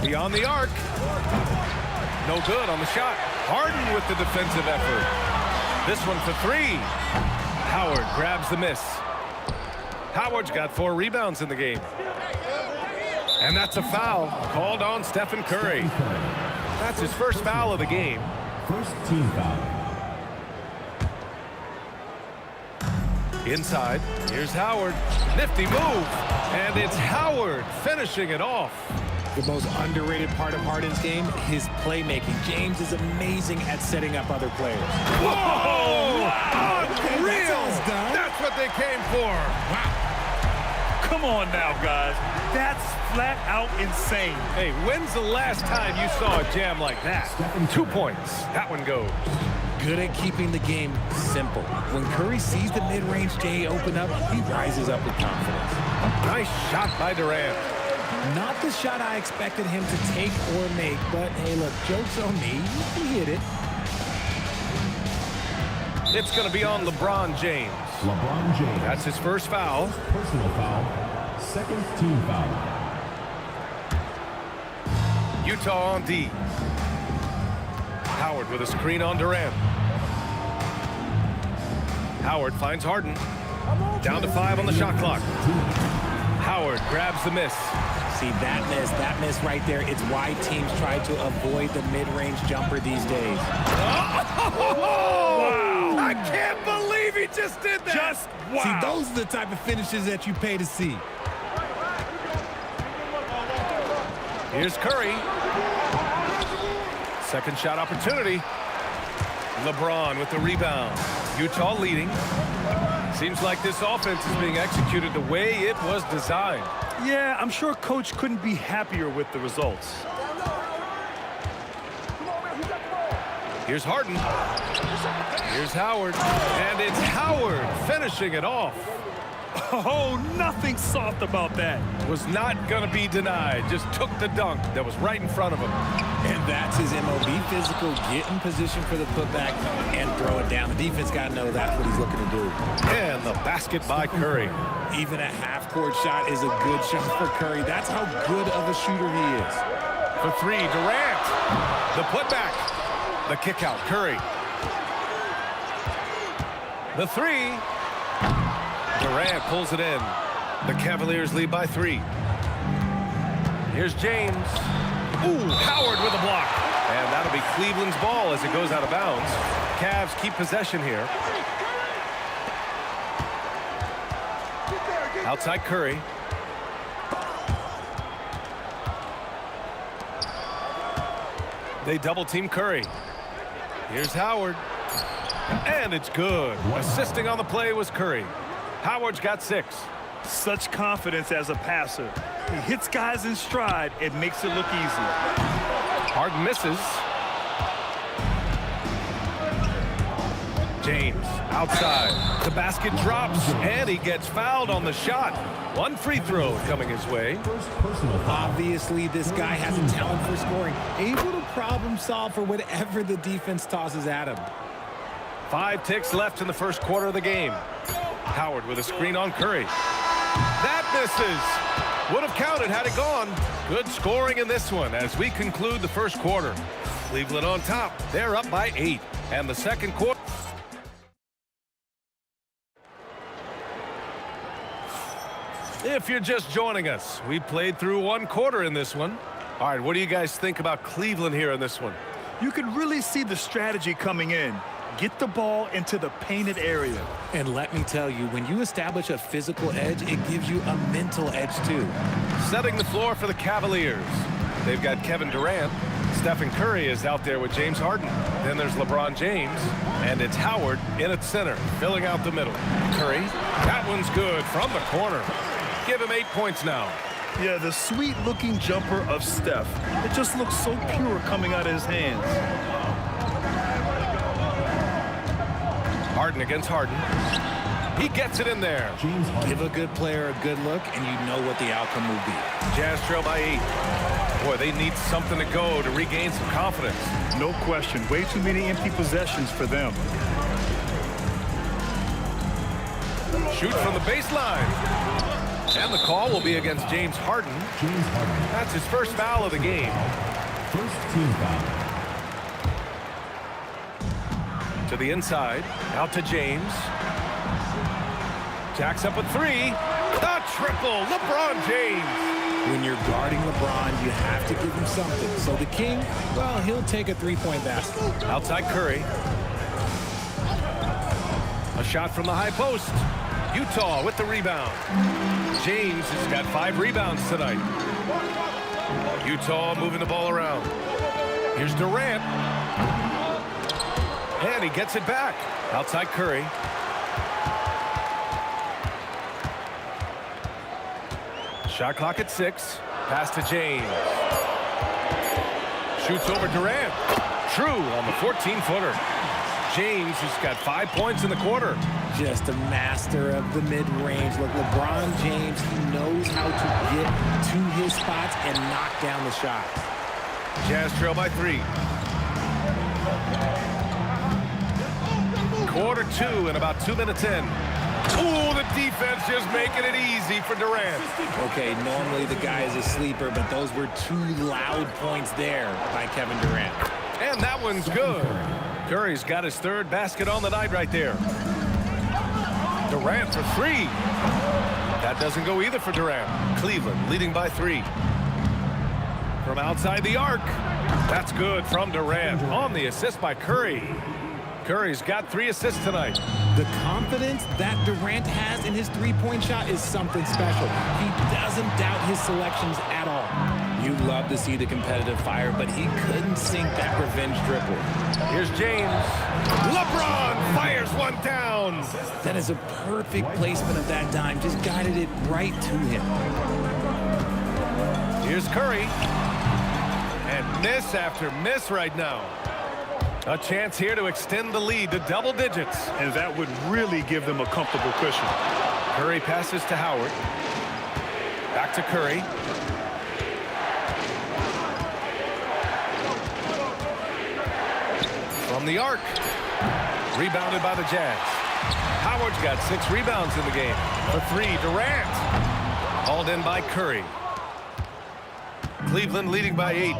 Beyond the arc. No good on the shot. Harden with the defensive effort. This one for 3. Howard grabs the miss. Howard's got 4 rebounds in the game. And that's a foul called on Stephen Curry. That's his first foul of the game. First team foul. Inside, here's Howard. Nifty move. And it's Howard finishing it off. The most underrated part of Harden's game, his playmaking. James is amazing at setting up other players. Whoa! Unreal! That's That's what they came for. Wow. Come on now, guys. That's flat out insane. Hey, when's the last time you saw a jam like that? 2 points. That one goes. Good at keeping the game simple. When Curry sees the mid-range J open up, he rises up with confidence. Nice shot by Durant. Not the shot I expected him to take or make, but hey, look, joke's on me. He hit it. It's going to be on LeBron James. LeBron James. That's his first foul. Personal foul. Second team foul. Utah on D. Howard with a screen on Durant. Howard finds Harden. Down to 5 on the shot clock. Howard grabs the miss. See, that miss right there, it's why teams try to avoid the mid-range jumper these days. Wow! I can't believe he just did that! Just wow. See, those are the type of finishes that you pay to see. Here's Curry. Second shot opportunity. LeBron with the rebound. Utah leading. Seems like this offense is being executed the way it was designed. Yeah, I'm sure Coach couldn't be happier with the results. Here's Harden. Here's Howard. And it's Howard finishing it off. Oh, nothing soft about that. Was not going to be denied. Just took the dunk that was right in front of him. And that's his MO. Be physical, get in position for the putback, and throw it down. The defense got to know that's what he's looking to do. And the basket by Curry. Even a half-court shot is a good shot for Curry. That's how good of a shooter he is. For 3, Durant. The putback. The kick out, Curry. The 3. Durant pulls it in. The Cavaliers lead by 3. Here's James. Ooh, Howard with a block. And that'll be Cleveland's ball as it goes out of bounds. Cavs keep possession here. Outside Curry. They double team Curry. Here's Howard. And it's good. Assisting on the play was Curry. Howard's got 6. Such confidence as a passer. He hits guys in stride. It makes it look easy. Harden misses. James outside. The basket drops, and he gets fouled on the shot. One free throw coming his way. Obviously, this guy has a talent for scoring, able to problem solve for whatever the defense tosses at him. 5 ticks left in the first quarter of the game. Howard with a screen on Curry. That misses. Would have counted had it gone. Good scoring in this one as we conclude the first quarter. Cleveland on top. They're up by 8. And the second quarter. If you're just joining us, we played through 1 quarter in this one. All right, what do you guys think about Cleveland here in this one? You can really see the strategy coming in. Get the ball into the painted area. And let me tell you, when you establish a physical edge, it gives you a mental edge too. Setting the floor for the Cavaliers. They've got Kevin Durant. Stephen Curry is out there with James Harden. Then there's LeBron James. And it's Howard in at center, filling out the middle. Curry, that one's good from the corner. Give him 8 points now. Yeah, the sweet-looking jumper of Steph. It just looks so pure coming out of his hands. Harden against Harden. He gets it in there. Give a good player a good look, and you know what the outcome will be. Jazz trail by 8. Boy, they need something to go to regain some confidence. No question. Way too many empty possessions for them. Shoot from the baseline. And the call will be against James Harden. That's his first foul of the game. First team foul. To the inside. Out to James. Jacks up a 3. The triple. LeBron James. When you're guarding LeBron, you have to give him something. So the King, well, he'll take a 3-point basket. Outside Curry. A shot from the high post. Utah with the rebound. James has got 5 rebounds tonight. Utah moving the ball around. Here's Durant. And he gets it back. Outside Curry. Shot clock at 6. Pass to James. Shoots over Durant. True on the 14-footer. James has got 5 points in the quarter. Just a master of the mid-range. Look, LeBron James, he knows how to get to his spots and knock down the shots. Jazz trail by 3. Quarter 2 and about 2 minutes in. Ooh, the defense just making it easy for Durant. Okay, normally the guy is a sleeper, but those were 2 loud points there by Kevin Durant. And that one's good. Curry's got his 3rd basket on the night right there. Durant for 3. That doesn't go either for Durant. Cleveland leading by 3. From outside the arc. That's good from Durant on the assist by Curry. Curry's got 3 assists tonight. The confidence that Durant has in his 3-point shot is something special. He doesn't doubt his selections at all. You love to see the competitive fire, but he couldn't sink that revenge triple. Here's James. LeBron fires one down. That is a perfect placement of that dime. Just guided it right to him. Here's Curry. And miss after miss right now. A chance here to extend the lead to double digits. And that would really give them a comfortable cushion. Curry passes to Howard. Back to Curry. From the arc. Rebounded by the Jazz. Howard's got 6 rebounds in the game. For 3, Durant. Hauled in by Curry. Cleveland leading by 8.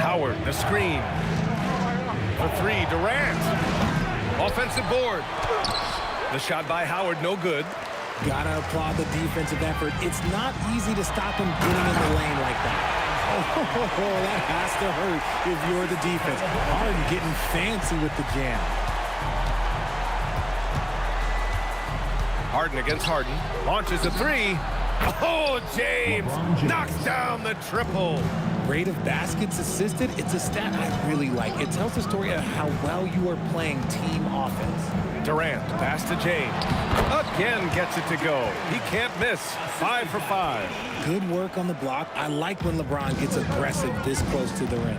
Howard, the screen. For 3, Durant. Offensive board. The shot by Howard, no good. Gotta applaud the defensive effort. It's not easy to stop him getting in the lane like that. Oh, that has to hurt if you're the defense. Harden getting fancy with the jam. Harden against Harden. Launches a 3. Oh, James knocks down the triple. Rate of baskets assisted, it's a stat I really like. It tells the story of how well you are playing team offense. Durant, pass to James. Again gets it to go. He can't miss. 5 for 5. Good work on the block. I like when LeBron gets aggressive this close to the rim.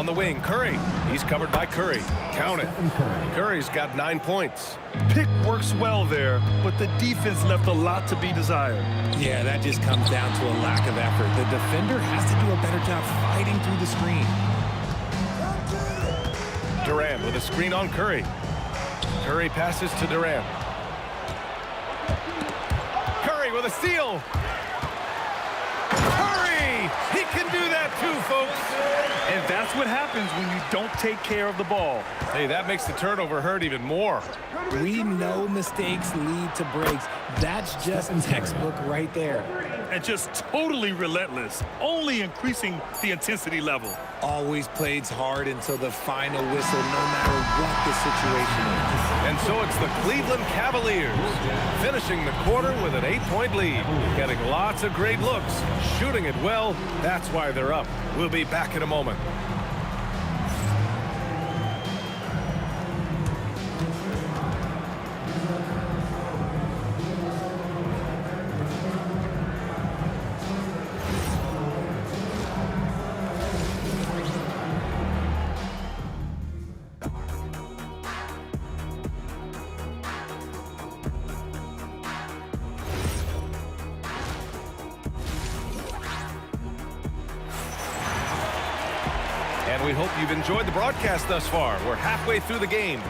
On the wing, Curry. He's covered by Curry. Count it. Curry's got 9 points. Pick works well there, but the defense left a lot to be desired. Yeah, that just comes down to a lack of effort. The defender has to do a better job fighting through the screen. Durant with a screen on Curry. Curry passes to Durant. Curry with a steal. Curry! He can do that too, folks. And that's what happens when you don't take care of the ball. Hey, that makes the turnover hurt even more. We know mistakes lead to breaks. That's just textbook right there. And just totally relentless, only increasing the intensity level. Always plays hard until the final whistle, no matter what the situation is. And so it's the Cleveland Cavaliers finishing the quarter with an 8-point lead. Getting lots of great looks, shooting it well. That's why they're up. We'll be back in a moment. And we hope you've enjoyed the broadcast thus far. We're halfway through the game.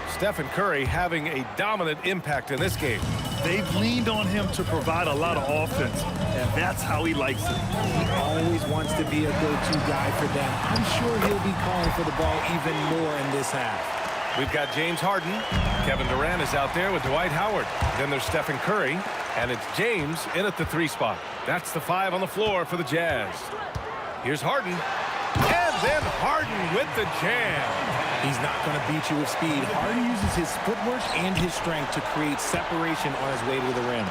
Stephen Curry having a dominant impact in this game. They've leaned on him to provide a lot of offense, and that's how he likes it. He always wants to be a go-to guy for them. I'm sure he'll be calling for the ball even more in this half. We've got James Harden. Kevin Durant is out there with Dwight Howard. Then there's Stephen Curry, and it's James in at the 3 spot. That's the 5 on the floor for the Jazz. Here's Harden. And then Harden with the jam. He's not going to beat you with speed. Harden uses his footwork and his strength to create separation on his way to the rim.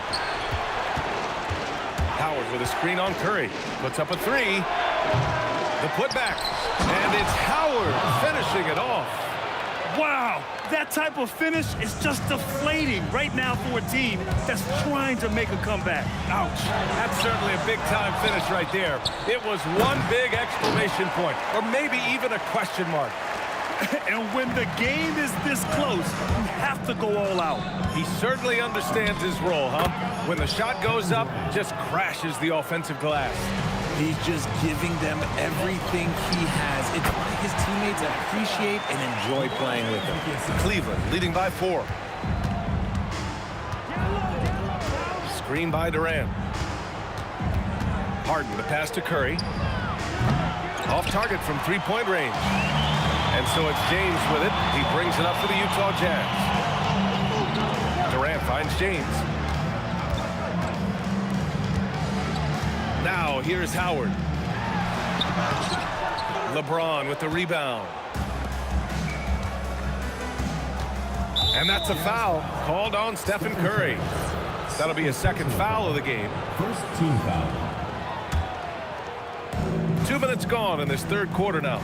Howard with a screen on Curry. Puts up a 3. The putback. And it's Howard finishing it off. Wow, that type of finish is just deflating right now for a team that's trying to make a comeback. Ouch. That's certainly a big-time finish right there. It was one big exclamation point, or maybe even a question mark. And when the game is this close, you have to go all out. He certainly understands his role, huh? When the shot goes up, just crashes the offensive glass. He's just giving them everything he has. It's why his teammates appreciate and enjoy playing with him. Cleveland leading by 4. Screen by Durant. Harden, the pass to Curry. Off target from 3-point range. And so it's James with it. He brings it up for the Utah Jazz. Durant finds James. Now here's Howard. LeBron with the rebound. And that's a foul called on Stephen Curry. That'll be a second foul of the game. First team foul. 2 minutes gone in this third quarter now.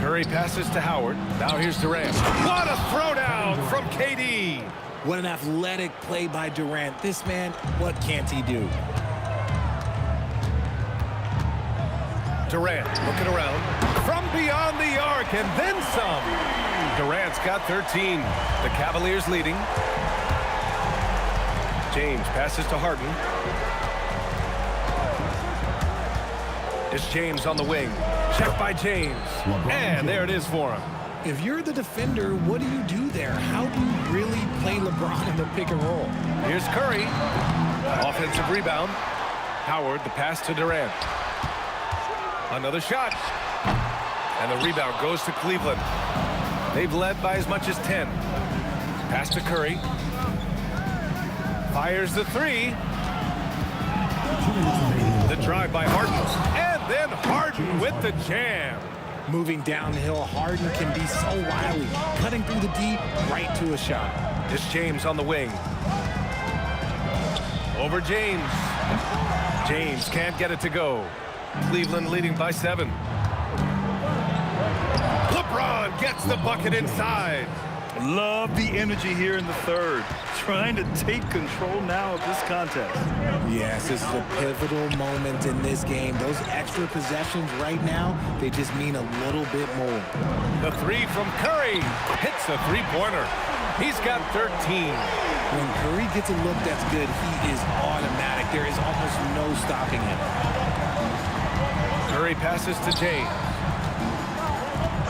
Curry passes to Howard. Now here's Durant. What a throwdown from KD. What an athletic play by Durant. This man, what can't he do? Durant looking around from beyond the arc and then some. Durant's got 13. The Cavaliers leading. James passes to Harden. It's James on the wing. Check by James. And there it is for him. If you're the defender, what do you do there? How do you really play LeBron in the pick and roll? Here's Curry. Offensive rebound. Howard, the pass to Durant. Another shot. And the rebound goes to Cleveland. They've led by as much as 10. Pass to Curry. Fires the 3. The drive by Harden. And then Harden with the jam. Moving downhill, Harden can be so wily. Cutting through the D, right to a shot. It's James on the wing. Over James. James can't get it to go. Cleveland leading by 7. LeBron gets the bucket inside. Love the energy here in the third. Trying to take control now of this contest. Yes, this is a pivotal moment in this game. Those extra possessions right now, they just mean a little bit more. The three from Curry hits a three-pointer. He's got 13. When Curry gets a look that's good, he is automatic. There is almost no stopping him. Curry passes to James.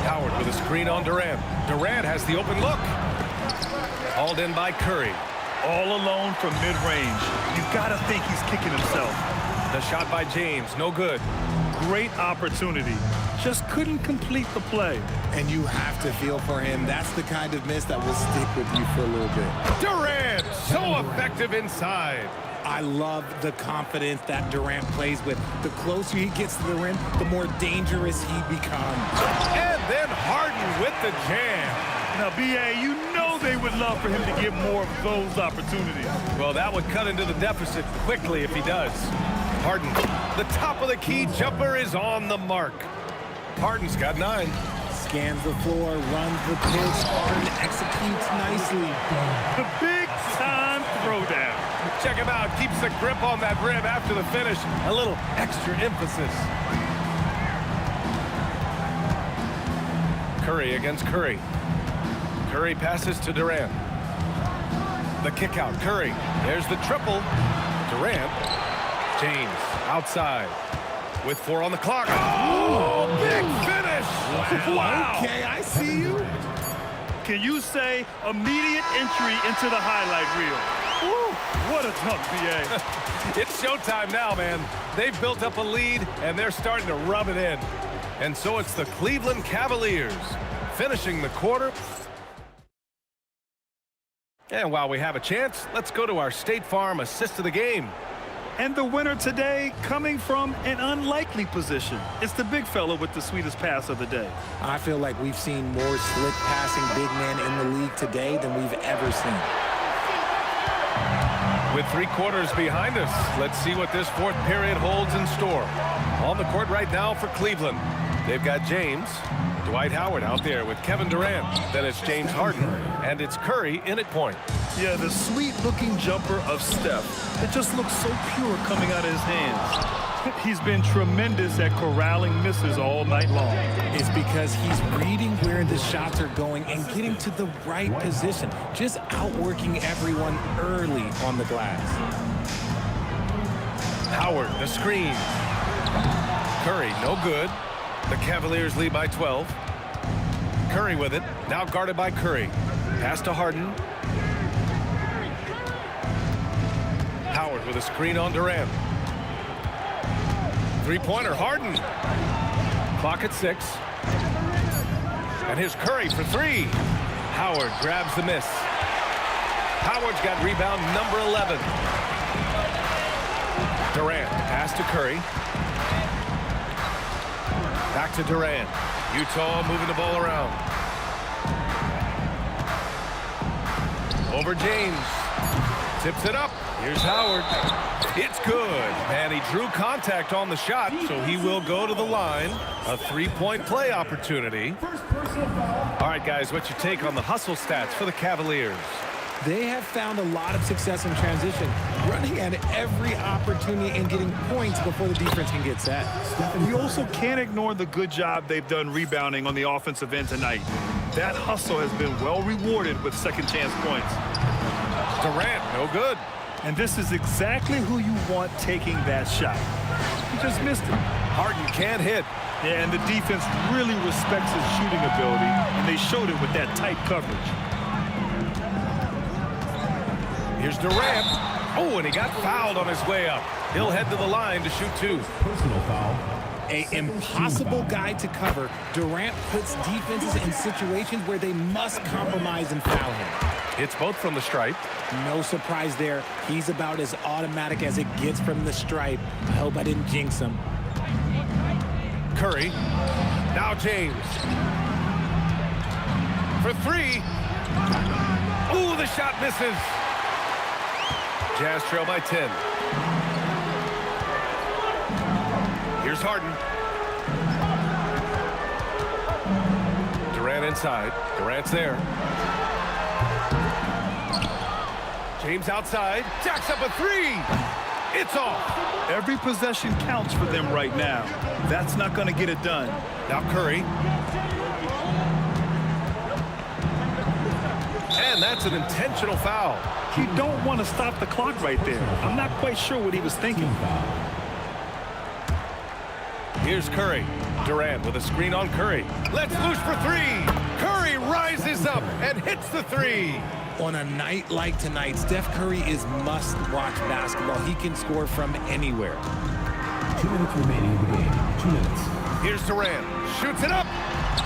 Howard with a screen on Durant. Durant has the open look. Hauled in by Curry. All alone from mid-range. You've got to think he's kicking himself. The shot by James, no good. Great opportunity. Just couldn't complete the play. And you have to feel for him. That's the kind of miss that will stick with you for a little bit. Durant, so effective inside. I love the confidence that Durant plays with. The closer he gets to the rim, the more dangerous he becomes. And then Harden with the jam. Now, B.A., you know they would love for him to get more of those opportunities. Well, that would cut into the deficit quickly if he does. Harden, the top of the key jumper is on the mark. Harden's got 9. Scans the floor, runs the pitch. Harden executes nicely. The big-time throwdown. Check him out. Keeps the grip on that rim after the finish. A little extra emphasis. Curry against Curry. Curry passes to Durant. The kick out. Curry. There's the triple. Durant. James outside with 4 on the clock. Oh, big finish. Wow. Okay, I see you. Can you say immediate entry into the highlight reel? Woo, what a dunk, B.A. It's showtime now, man. They've built up a lead, and they're starting to rub it in. And so it's the Cleveland Cavaliers finishing the quarter. And while we have a chance, let's go to our State Farm assist of the game. And the winner today coming from an unlikely position. It's the big fella with the sweetest pass of the day. I feel like we've seen more slick passing big men in the league today than we've ever seen. With 3 quarters behind us, let's see what this 4th period holds in store. On the court right now for Cleveland, they've got James, Dwight Howard out there with Kevin Durant. Then it's James Harden, and it's Curry in at point. Yeah, the sweet-looking jumper of Steph. It just looks so pure coming out of his hands. He's been tremendous at corralling misses all night long. It's because he's reading where the shots are going and getting to the right position, just outworking everyone early on the glass. Howard, the screen. Curry, no good. The Cavaliers lead by 12. Curry with it, now guarded by Curry. Pass to Harden. Howard with a screen on Durant. Three-pointer, Harden. Clock at 6. And here's Curry for 3. Howard grabs the miss. Howard's got rebound number 11. Durant, pass to Curry. Back to Durant. Utah moving the ball around. Over James. Tips it up. Here's Howard. It's good. And he drew contact on the shot, so he will go to the line. A 3-point play opportunity. All right, guys, what's your take on the hustle stats for the Cavaliers? They have found a lot of success in transition, running at every opportunity and getting points before the defense can get set. And you also can't ignore the good job they've done rebounding on the offensive end tonight. That hustle has been well rewarded with second chance points. Durant, no good. And this is exactly who you want taking that shot. He just missed it. Harden can't hit. Yeah, and the defense really respects his shooting ability, and they showed it with that tight coverage. Here's Durant. Oh, and he got fouled on his way up. He'll head to the line to shoot 2. Personal foul. An impossible guy to cover, Durant puts defenses in situations where they must compromise and foul him. It's both from the stripe. No surprise there. He's about as automatic as it gets from the stripe. I hope I didn't jinx him. Curry. Now James. For 3. Ooh, the shot misses. Jazz trail by 10. Here's Harden. Durant inside. Durant's there. James outside, jacks up a three. It's off. Every possession counts for them right now. That's not going to get it done. Now Curry. And that's an intentional foul. You don't want to stop the clock right there. I'm not quite sure what he was thinking. Here's Curry. Durant with a screen on Curry. Let's loose for three. Curry rises up and hits the three. On a night like tonight, Steph Curry is must-watch basketball. He can score from anywhere. 2 minutes remaining in the game. 2 minutes. Here's Durant. Shoots it up.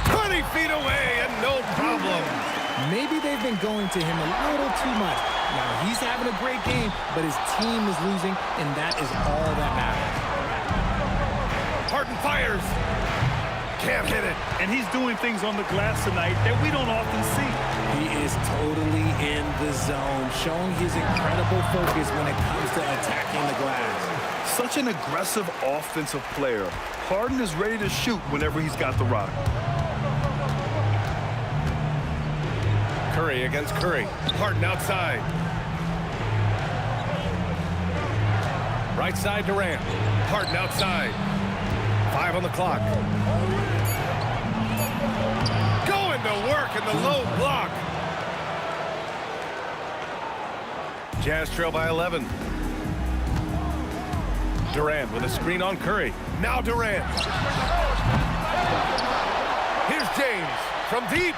20 feet away and no problem. Maybe they've been going to him a little too much. Now, he's having a great game, but his team is losing, and that is all that matters. Harden fires. Can't hit it. And he's doing things on the glass tonight that we don't often see. He is totally in the zone, showing his incredible focus when it comes to attacking the glass. Such an aggressive offensive player. Harden is ready to shoot whenever he's got the rock. Curry against Curry. Harden outside. Right side Durant. Harden outside. 5 on the clock. Going to work in the low block. Jazz trail by 11. Durant with a screen on Curry. Now Durant. Here's James from deep.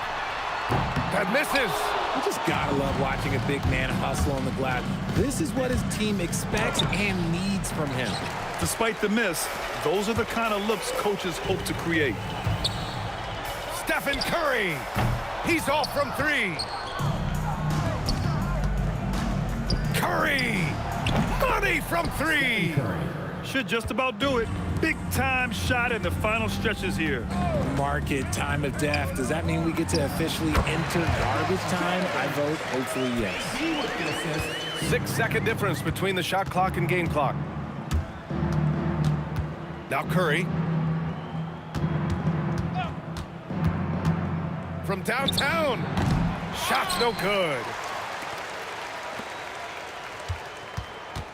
That misses. You just gotta love watching a big man hustle on the glass. This is what his team expects and needs from him. Despite the miss, those are the kind of looks coaches hope to create. Stephen Curry. He's off from three. Curry. Money from three. Should just about do it. Big time shot in the final stretches here. Mark it, time of death. Does that mean we get to officially enter garbage time? I vote hopefully yes. 6-second difference between the shot clock and game clock. Now Curry. From downtown. Shot's no good.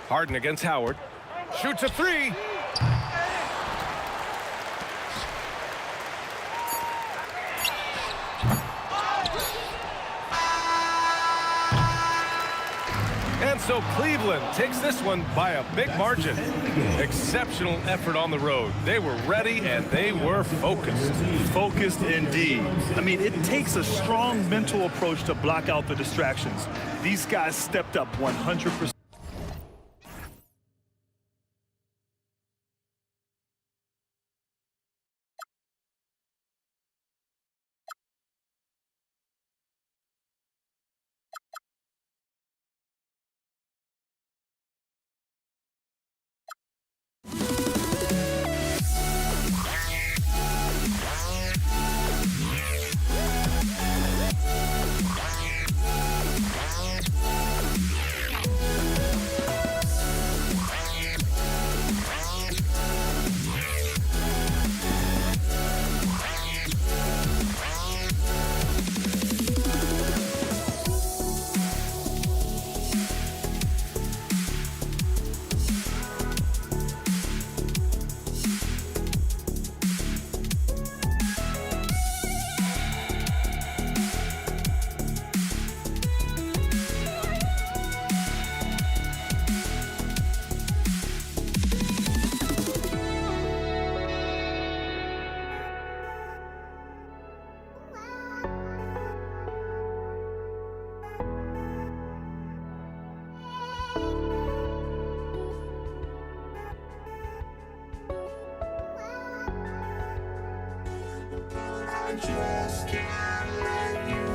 Harden against Howard. Shoots a three. And so Cleveland takes this one by a big margin. Exceptional effort on the road. They were ready and they were focused. Focused indeed. I mean, it takes a strong mental approach to block out the distractions. These guys stepped up 100%. Just can't let you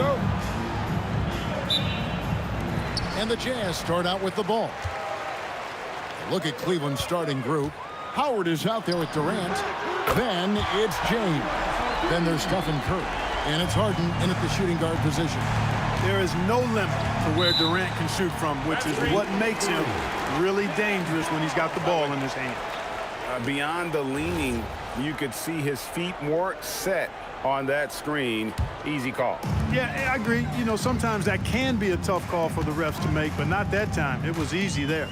go. And the Jazz start out with the ball. Look at Cleveland's starting group. Howard is out there with Durant. Then it's James. Then there's Stephen Curry. And it's Harden in at the shooting guard position. There is no limit to where Durant can shoot from, which is what makes him really dangerous when he's got the ball in his hand. Beyond the leaning, you could see his feet more set on that screen. Easy call. Yeah, I agree. You know, sometimes that can be a tough call for the refs to make, but not that time. It was easy there.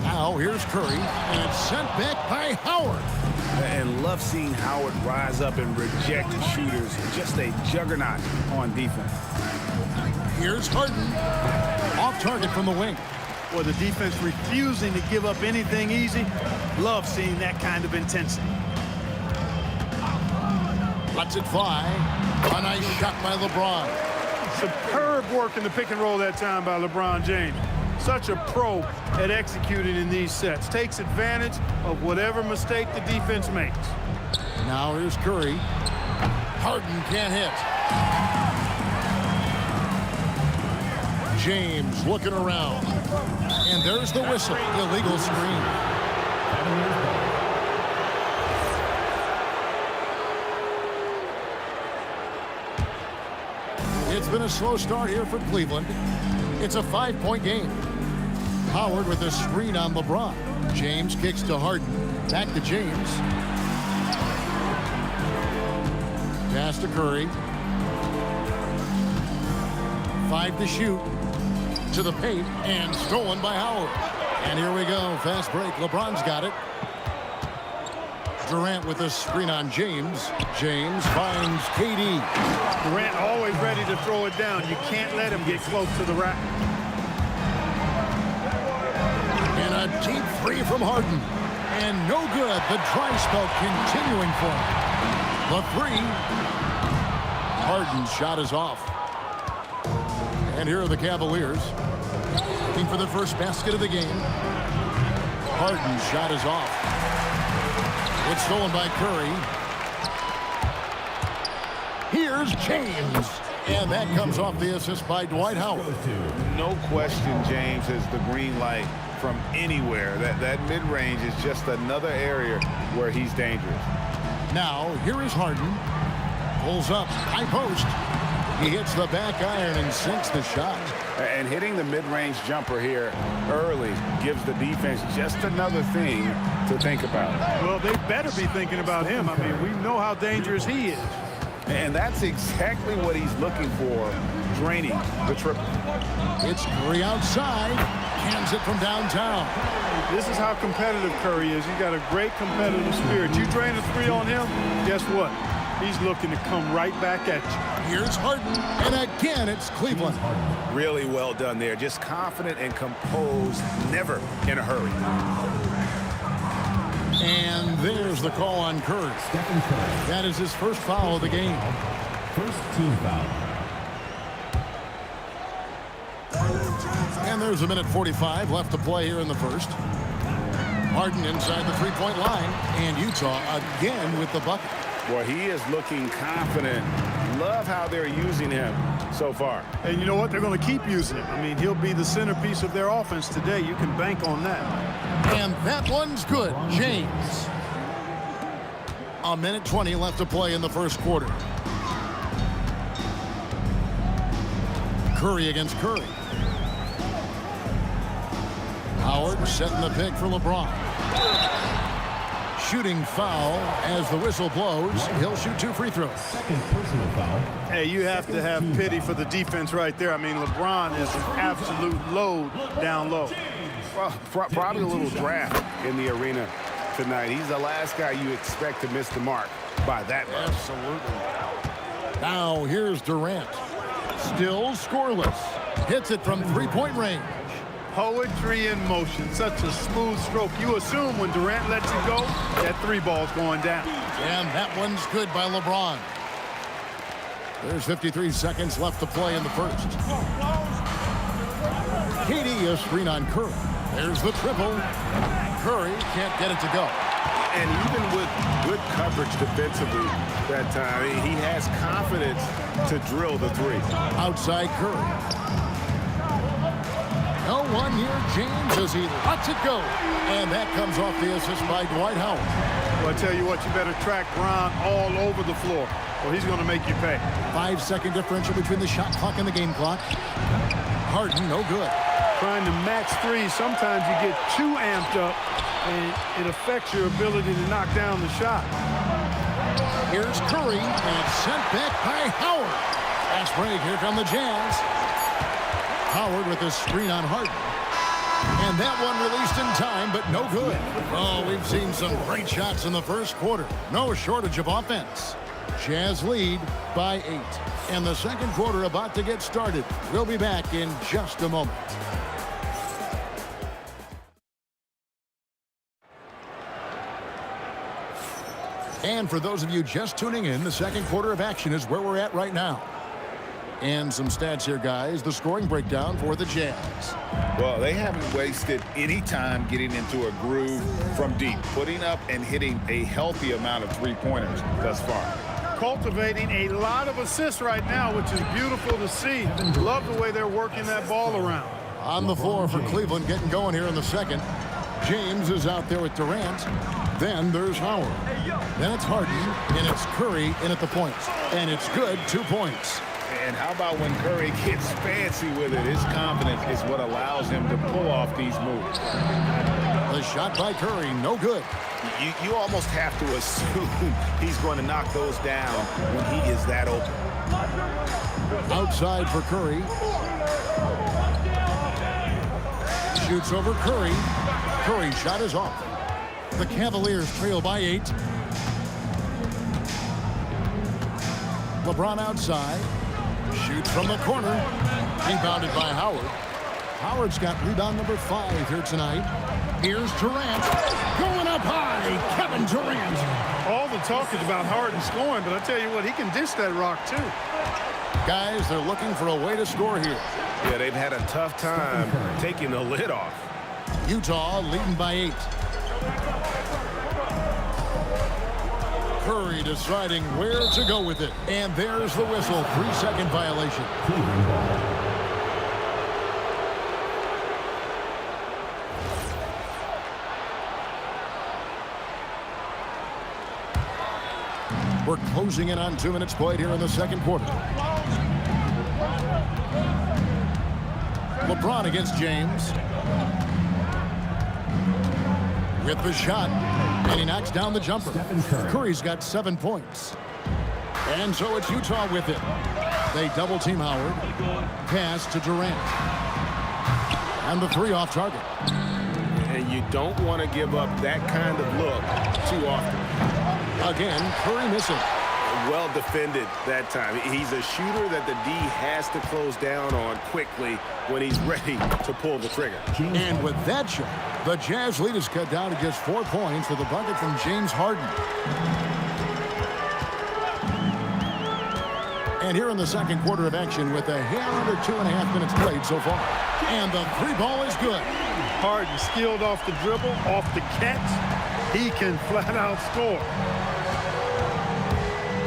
Now here's Curry, and it's sent back by Howard. And love seeing Howard rise up and reject shooters. Just a juggernaut on defense. Here's Harden. Off target from the wing. Or the defense refusing to give up anything easy. Love seeing that kind of intensity. Lets it fly. A nice shot by LeBron. Superb work in the pick and roll that time by LeBron James. Such a pro at executing in these sets. Takes advantage of whatever mistake the defense makes. Now here's Curry. Harden can't hit. James looking around. And there's the whistle. Illegal screen. It's been a slow start here for Cleveland. It's a 5-point game. Howard with a screen on LeBron. James kicks to Harden. Back to James. Pass to Curry. 5 to shoot. To the paint and stolen by Howard. And here we go. Fast break. LeBron's got it. Durant with a screen on James. James finds KD. Durant always ready to throw it down. You can't let him get close to the rack. And a deep three from Harden. And no good. The dry spell continuing for him. The three. Harden's shot is off. And here are the Cavaliers. Looking for the first basket of the game. Harden's shot is off. It's stolen by Curry. Here's James. And that comes off the assist by Dwight Howard. No question James has the green light from anywhere. That mid-range is just another area where he's dangerous. Now, here is Harden. Pulls up, high post. He hits the back iron and sinks the shot. And hitting the mid-range jumper here early gives the defense just another thing to think about. Well, they better be thinking about him. I mean, we know how dangerous he is. And that's exactly what he's looking for, draining the triple. It's Curry outside. Cans it from downtown. This is how competitive Curry is. He's got a great competitive spirit. You drain a three on him, guess what? He's looking to come right back at you. Here's Harden, and again it's Cleveland. Really well done there. Just confident and composed, never in a hurry. And there's the call on Curry. That is his first foul of the game. First team foul. And there's a minute 45 left to play here in the first. Harden inside the three-point line, and Utah again with the bucket. Well, he is looking confident. Love how they're using him so far. And you know what? They're going to keep using him. I mean, he'll be the centerpiece of their offense today. You can bank on that. And that one's good. James. A minute 20 left to play in the first quarter. Curry against Curry. Howard setting the pick for LeBron. Shooting foul as the whistle blows. He'll shoot 2 free throws. Second personal foul. Hey, you have to have pity for the defense right there. I mean, LeBron is an absolute load down low. Well, probably a little draft in the arena tonight. He's the last guy you expect to miss the mark by that much. Absolutely. Now here's Durant. Still scoreless. Hits it from three-point range. Poetry in motion. Such a smooth stroke. You assume when Durant lets it go, that three ball's going down. And that one's good by LeBron. There's 53 seconds left to play in the first. KD a screen on Curry. There's the triple. Curry can't get it to go. And even with good coverage defensively that time, he has confidence to drill the three. Outside Curry. No one near James as he lets it go. And that comes off the assist by Dwight Howard. Well, I tell you what, you better track Brown all over the floor, or he's going to make you pay. 5-second differential between the shot clock and the game clock. Harden, no good. Trying to match threes, sometimes you get too amped up, and it affects your ability to knock down the shot. Here's Curry, and it's sent back by Howard. Fast break, here come the Jazz. Howard with a screen on Harden. And that one released in time, but no good. Oh, we've seen some great shots in the first quarter. No shortage of offense. Jazz lead by 8. And the second quarter about to get started. We'll be back in just a moment. And for those of you just tuning in, the second quarter of action is where we're at right now. And some stats here, guys. The scoring breakdown for the Jazz. Well, they haven't wasted any time getting into a groove from deep, putting up and hitting a healthy amount of three-pointers thus far. Cultivating a lot of assists right now, which is beautiful to see. Love the way they're working that ball around. On the floor for Cleveland, getting going here in the second. James is out there with Durant. Then there's Howard. Then it's Harden, and it's Curry in at the points. And it's good, 2 points. And how about when Curry gets fancy with it? His confidence is what allows him to pull off these moves. The shot by Curry, no good. You almost have to assume he's going to knock those down when he is that open. Outside for Curry. Shoots over Curry. Curry's shot is off. The Cavaliers trail by 8. LeBron outside. Shoots from the corner. Rebounded by Howard. Howard's got rebound number 5 here tonight. Here's Durant. Going up high. Kevin Durant. All the talk is about Harden scoring, but I tell you what, he can dish that rock too. Guys, they're looking for a way to score here. Yeah, they've had a tough time taking the lid off. Utah leading by 8. Curry deciding where to go with it. And there's the whistle. 3-second violation. We're closing in on 2 minutes played here in the second quarter. LeBron against James. With the shot. And he knocks down the jumper. Curry's got 7 points. And so it's Utah with it. They double team Howard. Pass to Durant. And the 3 off target. And you don't want to give up that kind of look too often. Again, Curry missing. Well defended that time. He's a shooter that the D has to close down on quickly when he's ready to pull the trigger. And with that shot, the Jazz lead is cut down to just 4 points with a bucket from James Harden. And here in the second quarter of action with a hair under 2.5 minutes played so far. And the 3 ball is good. Harden skilled off the dribble, off the catch. He can flat out score.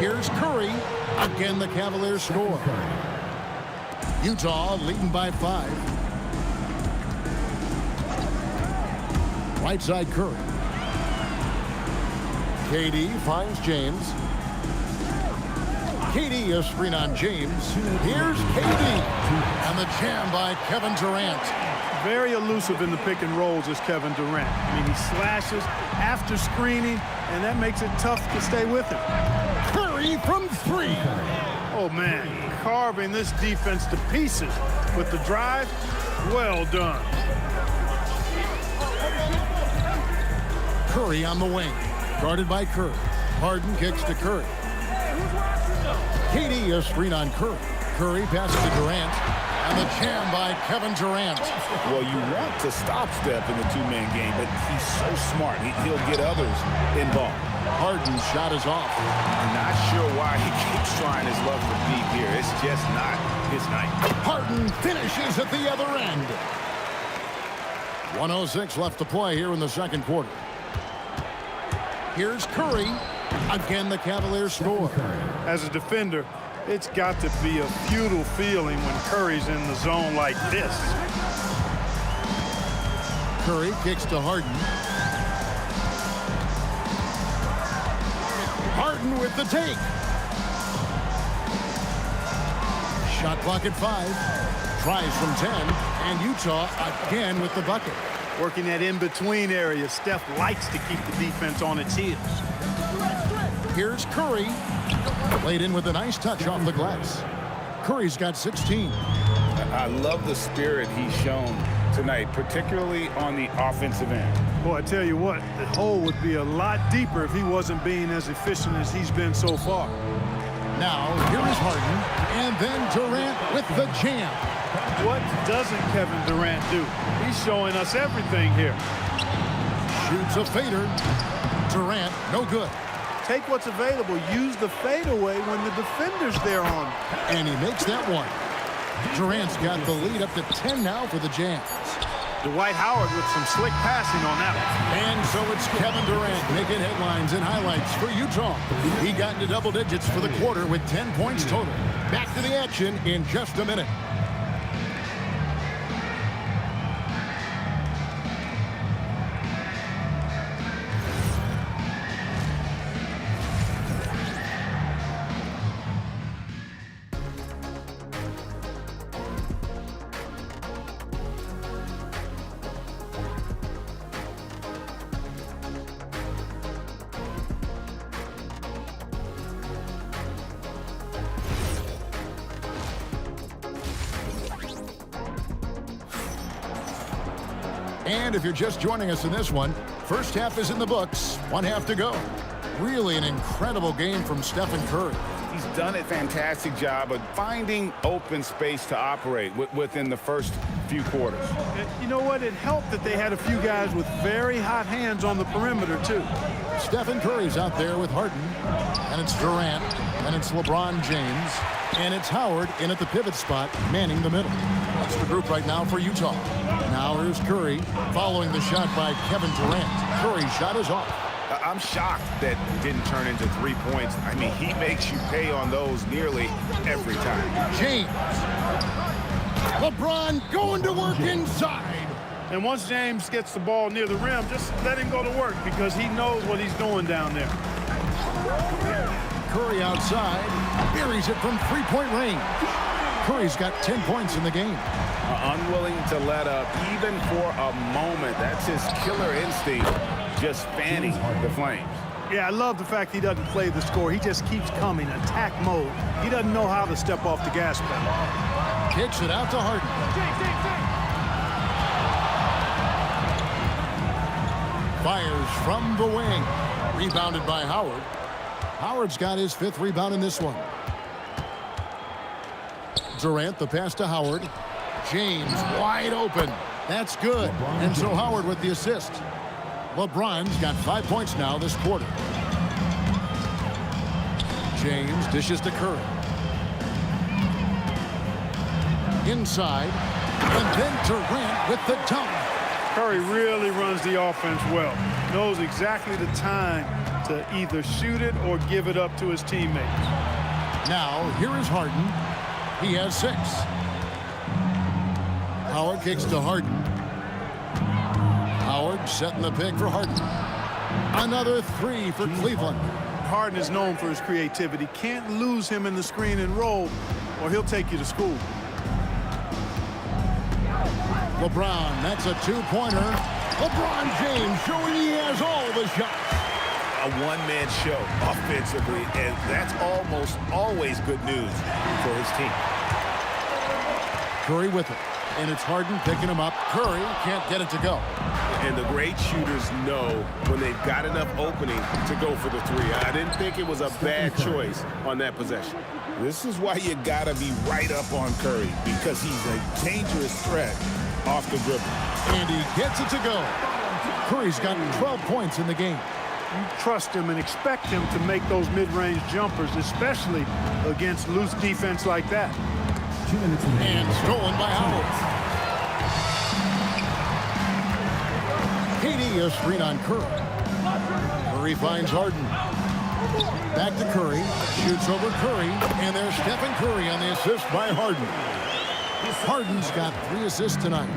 Here's Curry. Again, the Cavaliers score. Utah leading by 5. Right side Curry. KD finds James. KD a screen on James. Here's KD. And the jam by Kevin Durant. Very elusive in the pick and rolls is Kevin Durant. I mean, he slashes after screening, and that makes it tough to stay with him. Curry from 3. Oh, man, carving this defense to pieces with the drive. Well done. Curry on the wing. Guarded by Curry. Harden kicks to Curry. KD a screen on Curry. Curry passes to Durant. And the jam by Kevin Durant. Well, you want to stop Steph in the 2-man game, but he's so smart. He'll get others involved. Harden's shot is off. I'm not sure why he keeps trying his luck for deep here. It's just not his night. Harden finishes at the other end. 1:06 left to play here in the second quarter. Here's Curry. Again, the Cavaliers score. As a defender, It's got to be a futile feeling when Curry's in the zone like this. Curry kicks to Harden. Harden with the take. Shot clock at 5. Tries from 10. And Utah again with the bucket. Working that in-between area. Steph likes to keep the defense on its heels. Here's Curry. Laid in with a nice touch off the glass. Curry's got 16. I love the spirit he's shown tonight, particularly on the offensive end. Boy, I tell you what, the hole would be a lot deeper if he wasn't being as efficient as he's been so far. Now, here is Harden, and then Durant with the jam. What doesn't Kevin Durant do? He's showing us everything here. Shoots a fader. Durant, no good. Take what's available. Use the fadeaway when the defender's there on. And he makes that one. Durant's got the lead up to 10 now for the Jazz. Dwight Howard with some slick passing on that one. And so it's Kevin Durant making headlines and highlights for Utah. He got into double digits for the quarter with 10 points total. Back to the action in just a minute. And if you're just joining us in this one, first half is in the books, 1 half to go. Really an incredible game from Stephen Curry. He's done a fantastic job of finding open space to operate within the first few quarters. You know what? It helped that they had a few guys with very hot hands on the perimeter, too. Stephen Curry's out there with Harden, and it's Durant, and it's LeBron James, and it's Howard in at the pivot spot, manning the middle. That's the group right now for Utah. Now here's Curry, following the shot by Kevin Durant. Curry's shot is off. I'm shocked that didn't turn into 3 points. I mean, he makes you pay on those nearly every time. James. LeBron going to work inside. And once James gets the ball near the rim, just let him go to work because he knows what he's doing down there. Curry outside, buries it from three-point range. Curry's got 10 points in the game. Unwilling to let up even for a moment. That's his killer instinct, just fanning the flames. Yeah, I love the fact he doesn't play the score. He just keeps coming, attack mode. He doesn't know how to step off the gas pedal. Kicks it out to Harden. Fires from the wing. Rebounded by Howard. Howard's got his 5th rebound in this one. Durant, the pass to Howard. James wide open. That's good. And so Howard with the assist. LeBron's got 5 points now this quarter. James dishes to Curry. Inside. And then Durant with the dunk. Curry really runs the offense well. Knows exactly the time to either shoot it or give it up to his teammates. Now, here is Harden. He has 6. Howard kicks to Harden. Howard setting the pick for Harden. Another 3 for Cleveland. Harden is known for his creativity. Can't lose him in the screen and roll, or he'll take you to school. LeBron, that's a 2-pointer. LeBron James showing he has all the shots. A one-man show offensively, and that's almost always good news for his team. Curry with it, and it's Harden picking him up. Curry can't get it to go. And the great shooters know when they've got enough opening to go for the 3. I didn't think it was a bad choice on that possession. This is why you got to be right up on Curry, because he's a dangerous threat off the dribble. And he gets it to go. Curry's got 12 points in the game. You trust him and expect him to make those mid-range jumpers, especially against loose defense like that. 2 minutes and stolen by Howard. KD a screen on Curry. Curry finds Harden. Back to Curry. Shoots over Curry. And there's Stephen Curry on the assist by Harden. Harden's got 3 assists tonight.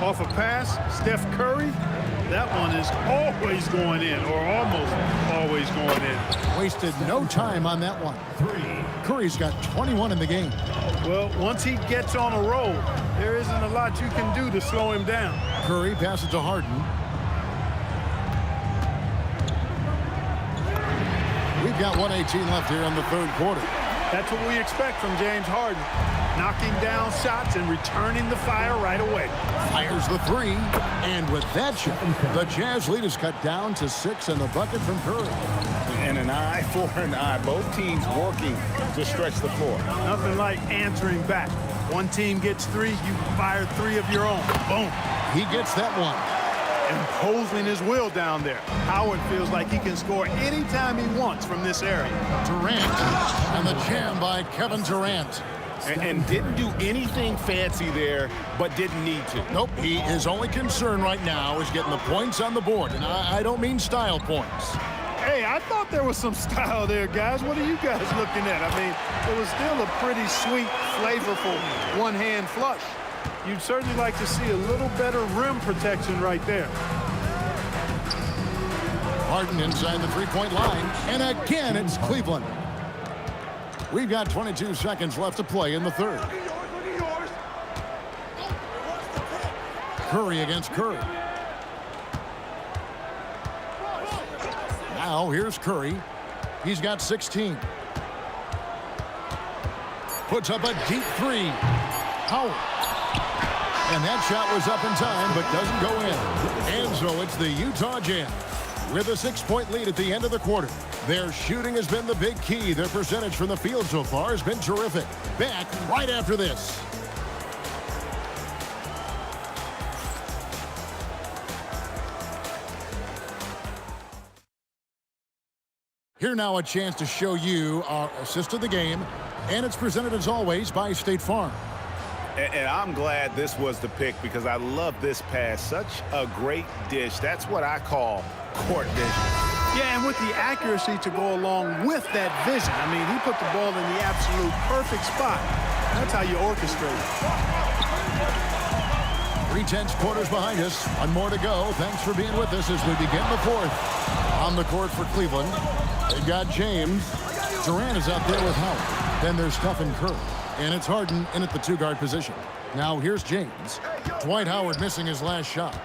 Off a pass, Steph Curry, that one is always going in, or almost always going in. Wasted no time on that one. Curry's got 21 in the game. Well, once he gets on a roll, there isn't a lot you can do to slow him down. Curry passes to Harden. We've got 1:18 left here in the third quarter. That's what we expect from James Harden. Knocking down shots and returning the fire right away. Fires the 3. And with that shot, the Jazz lead is cut down to 6 in the bucket from Curry. And an eye for an eye. Both teams working to stretch the floor. Nothing like answering back. One team gets 3, you fire 3 of your own. Boom. He gets that one. Imposing his will down there. Howard feels like he can score anytime he wants from this area. Durant. And the jam by Kevin Durant. And didn't do anything fancy there, but didn't need to. Nope, his only concern right now is getting the points on the board. And I don't mean style points. Hey, I thought there was some style there, guys. What are you guys looking at? I mean, it was still a pretty sweet, flavorful one-hand flush. You'd certainly like to see a little better rim protection right there. Harden inside the three-point line. And again, it's Cleveland. We've got 22 seconds left to play in the third. Curry against Curry. Now here's Curry. He's got 16. Puts up a deep 3. Howard. And that shot was up in time, but doesn't go in. And so it's the Utah Jazz with a 6-point lead at the end of the quarter. Their shooting has been the big key. Their percentage from the field so far has been terrific. Back right after this. Here now a chance to show you our assist of the game. And it's presented as always by State Farm. And I'm glad this was the pick because I love this pass. Such a great dish. That's what I call court vision. Yeah, and with the accuracy to go along with that vision. I mean, he put the ball in the absolute perfect spot. That's how you orchestrate it. 3/10 quarters behind us. One more to go. Thanks for being with us as we begin the fourth. On the court for Cleveland, they've got James. Durant is out there with Howard. Then there's Stephen Curry. And it's Harden in at the 2-guard position. Now here's James. Dwight Howard missing his last shot.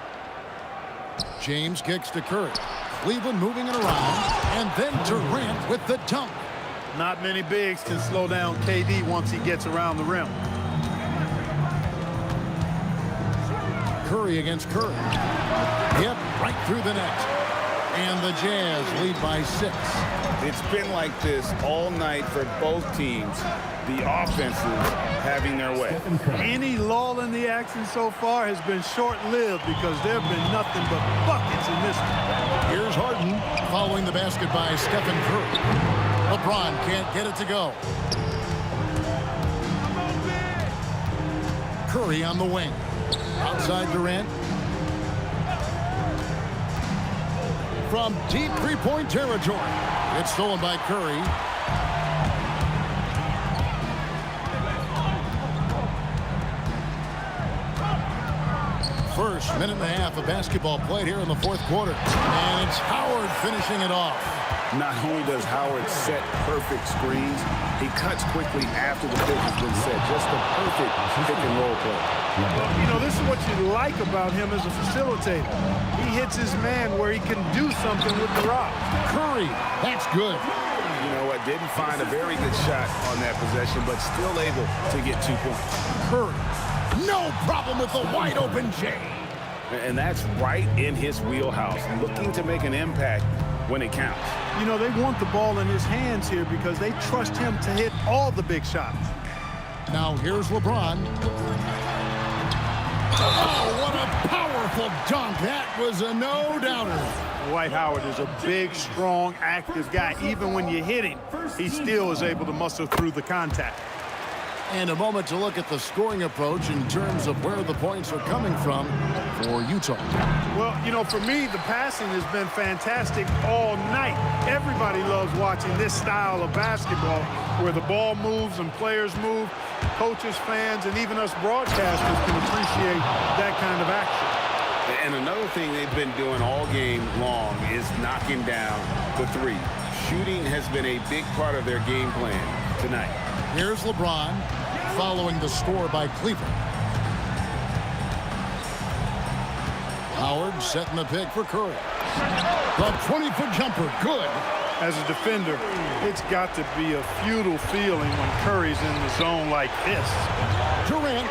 James kicks to Curry. Cleveland moving it around. And then Durant with the dunk. Not many bigs can slow down KD once he gets around the rim. Curry against Curry. Yep, right through the net. And the Jazz lead by 6. It's been like this all night for both teams. The offenses having their way. Any lull in the action so far has been short-lived because there have been nothing but buckets in this one. Here's Harden following the basket by Stephen Curry. LeBron can't get it to go. Curry on the wing. Outside Durant. From deep three-point territory. It's stolen by Curry. First minute and a half of basketball played here in the fourth quarter. And it's Howard finishing it off. Not only does Howard set perfect screens, he cuts quickly after the pick has been set. Just the perfect pick-and-roll play. You know, this is what you like about him as a facilitator. He hits his man where he can do something with the rock. Curry, that's good. You know what, didn't find a very good shot on that possession, but still able to get 2 points. Curry, no problem with the wide-open J. And that's right in his wheelhouse, looking to make an impact when it counts. You know, they want the ball in his hands here because they trust him to hit all the big shots. Now here's LeBron. Oh, what a powerful dunk. That was a no-doubter. Dwight Howard is a big, strong, active guy. Even when you hit him, he still is able to muscle through the contact. And a moment to look at the scoring approach in terms of where the points are coming from for Utah. Well, you know, for me, the passing has been fantastic all night. Everybody loves watching this style of basketball where the ball moves and players move. Coaches, fans, and even us broadcasters can appreciate that kind of action. And another thing they've been doing all game long is knocking down the three. Shooting has been a big part of their game plan tonight. Here's LeBron following the score by Cleveland. Howard setting the pick for Curry. The 20-foot jumper, good. As a defender, it's got to be a futile feeling when Curry's in the zone like this. Durant.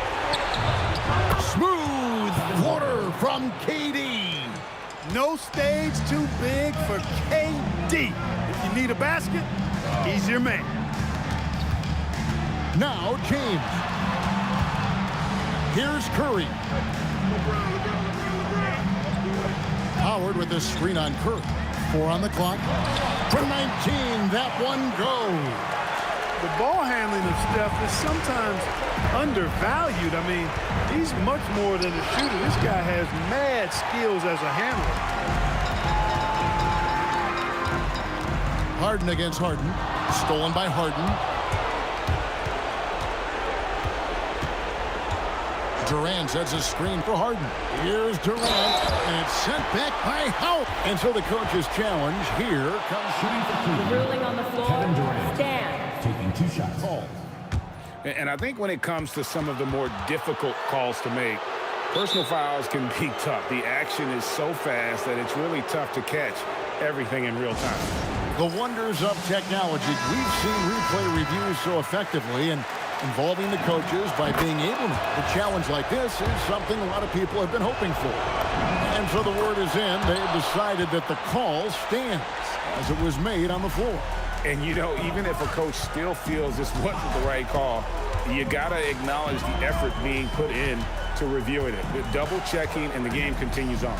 Smooth water from KD. No stage too big for KD. If you need a basket, he's your man. Now James. Here's Curry. Howard with the screen on Curry. 4 on the clock. For 19, that one goes. The ball handling of Steph is sometimes undervalued. I mean, he's much more than a shooter. This guy has mad skills as a handler. Harden against Harden. Stolen by Harden. Durant sets a screen for Harden. Here's Durant, and it's sent back by Howard. And so the coach's challenge here comes shooting for Cleveland. Ruling on the floor. Kevin Durant. Stand. Taking 2 shots. Call. And I think when it comes to some of the more difficult calls to make, personal fouls can be tough. The action is so fast that it's really tough to catch everything in real time. The wonders of technology. We've seen replay reviews so effectively and involving the coaches by being able to. A challenge like this is something a lot of people have been hoping for. And so the word is in. They have decided that the call stands as it was made on the floor. And, you know, even if a coach still feels this wasn't the right call, you got to acknowledge the effort being put in to reviewing it. With double-checking, and the game continues on.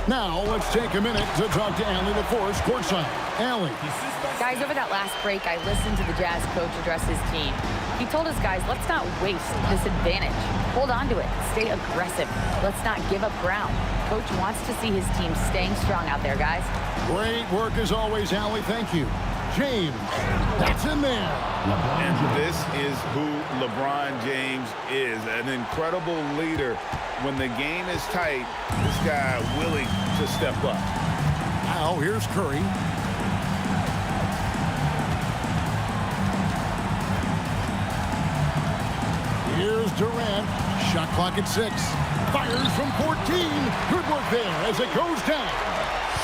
Now, let's take a minute to talk to Allie LaForce courtside. Allie. Guys, over that last break, I listened to the Jazz coach address his team. He told us, guys, let's not waste this advantage. Hold on to it. Stay aggressive. Let's not give up ground. Coach wants to see his team staying strong out there, guys. Great work as always, Allie. Thank you. James, that's in there. And this is who LeBron James is, an incredible leader. When the game is tight, this guy willing to step up. Now here's Curry. Here's Durant. Shot clock at 6. Fires from 14. Good work there as it goes down.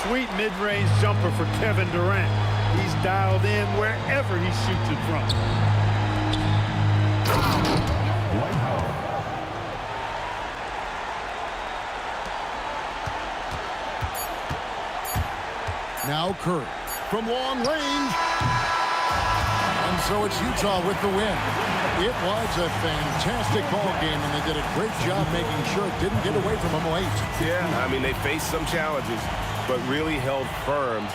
Sweet mid-range jumper for Kevin Durant. He's dialed in wherever he shoots it from. Now Curry from long range. And so it's Utah with the win. It was a fantastic ball game, and they did a great job making sure it didn't get away from them late. Yeah, I mean, they faced some challenges, but really held firm.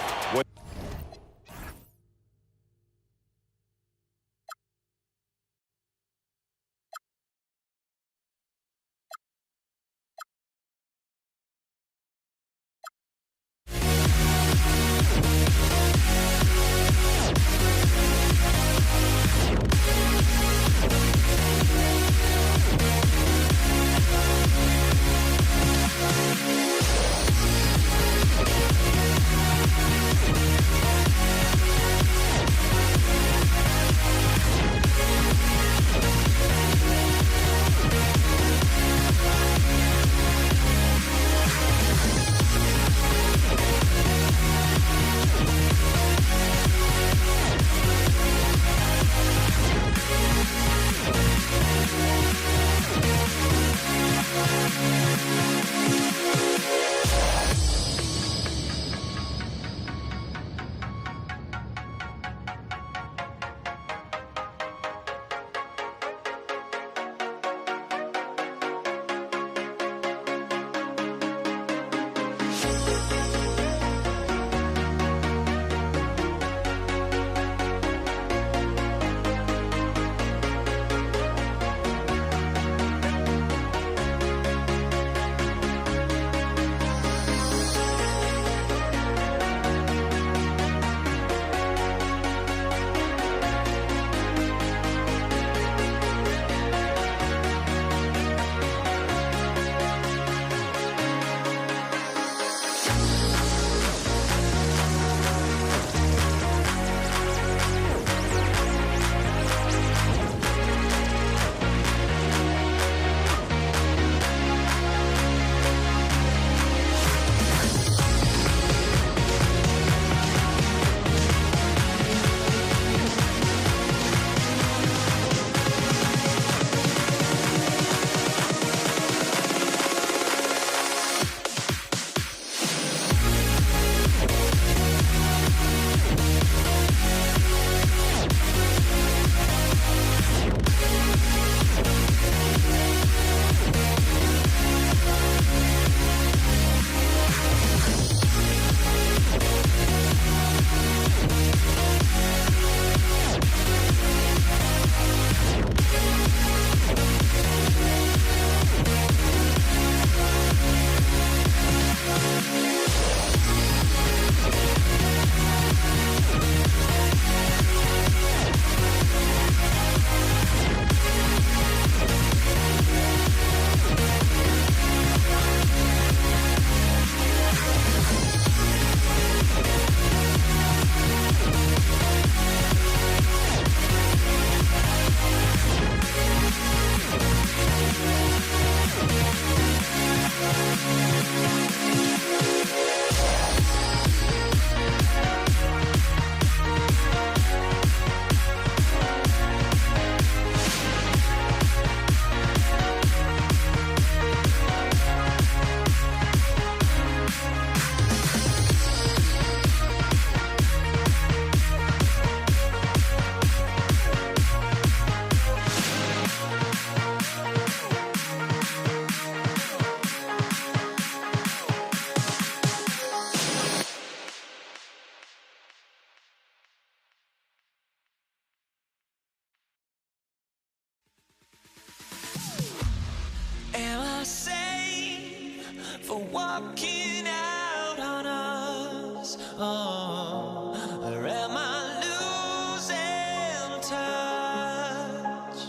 walking out on us. Oh, or am I losing touch?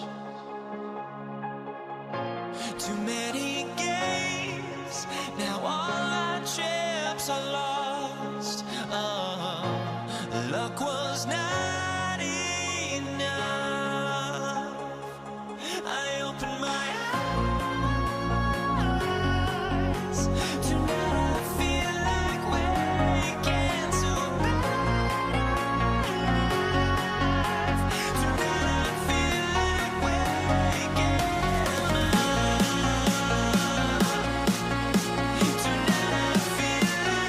Too many games, now all our chips are lost. Oh, luck was not enough. I opened my eyes. Tonight I feel like waking to life. Tonight I feel like waking up. Tonight I feel like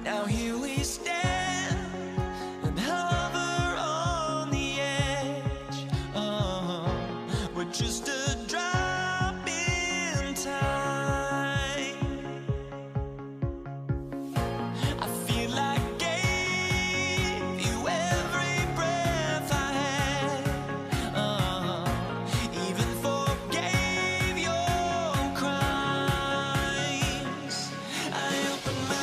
now here we stand and hover on the edge. Oh, we're just a drop in time. I feel like I gave you every breath I had. Oh, even forgave your crimes. I opened my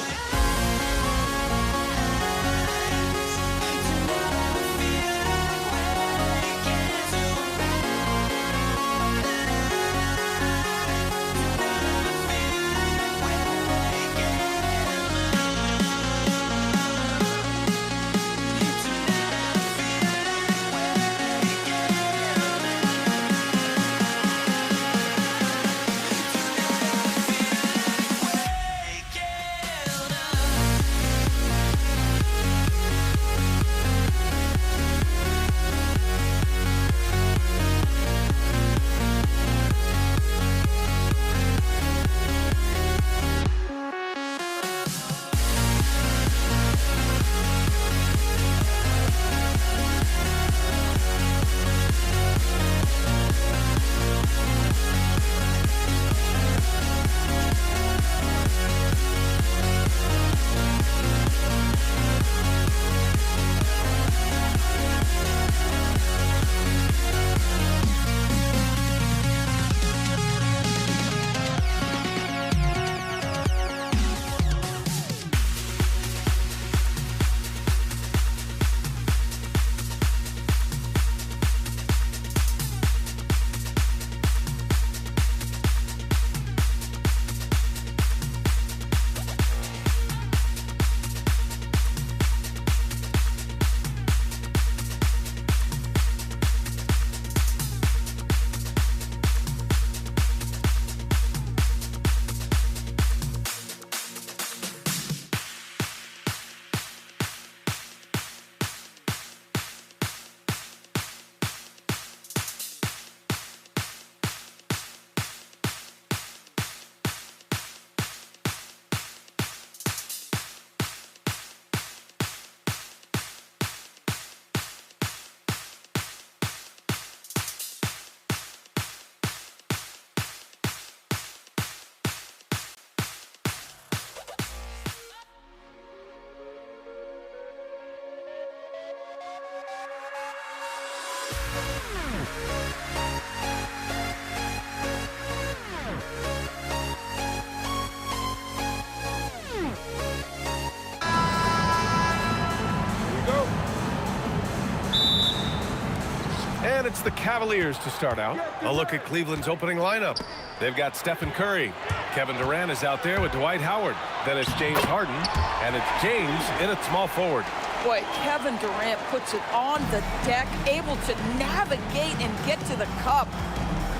And it's the Cavaliers to start out. A look at Cleveland's opening lineup. They've got Stephen Curry. Kevin Durant is out there with Dwight Howard. Then it's James Harden, and it's James in at small forward. Boy, Kevin Durant puts it on the deck, able to navigate and get to the cup.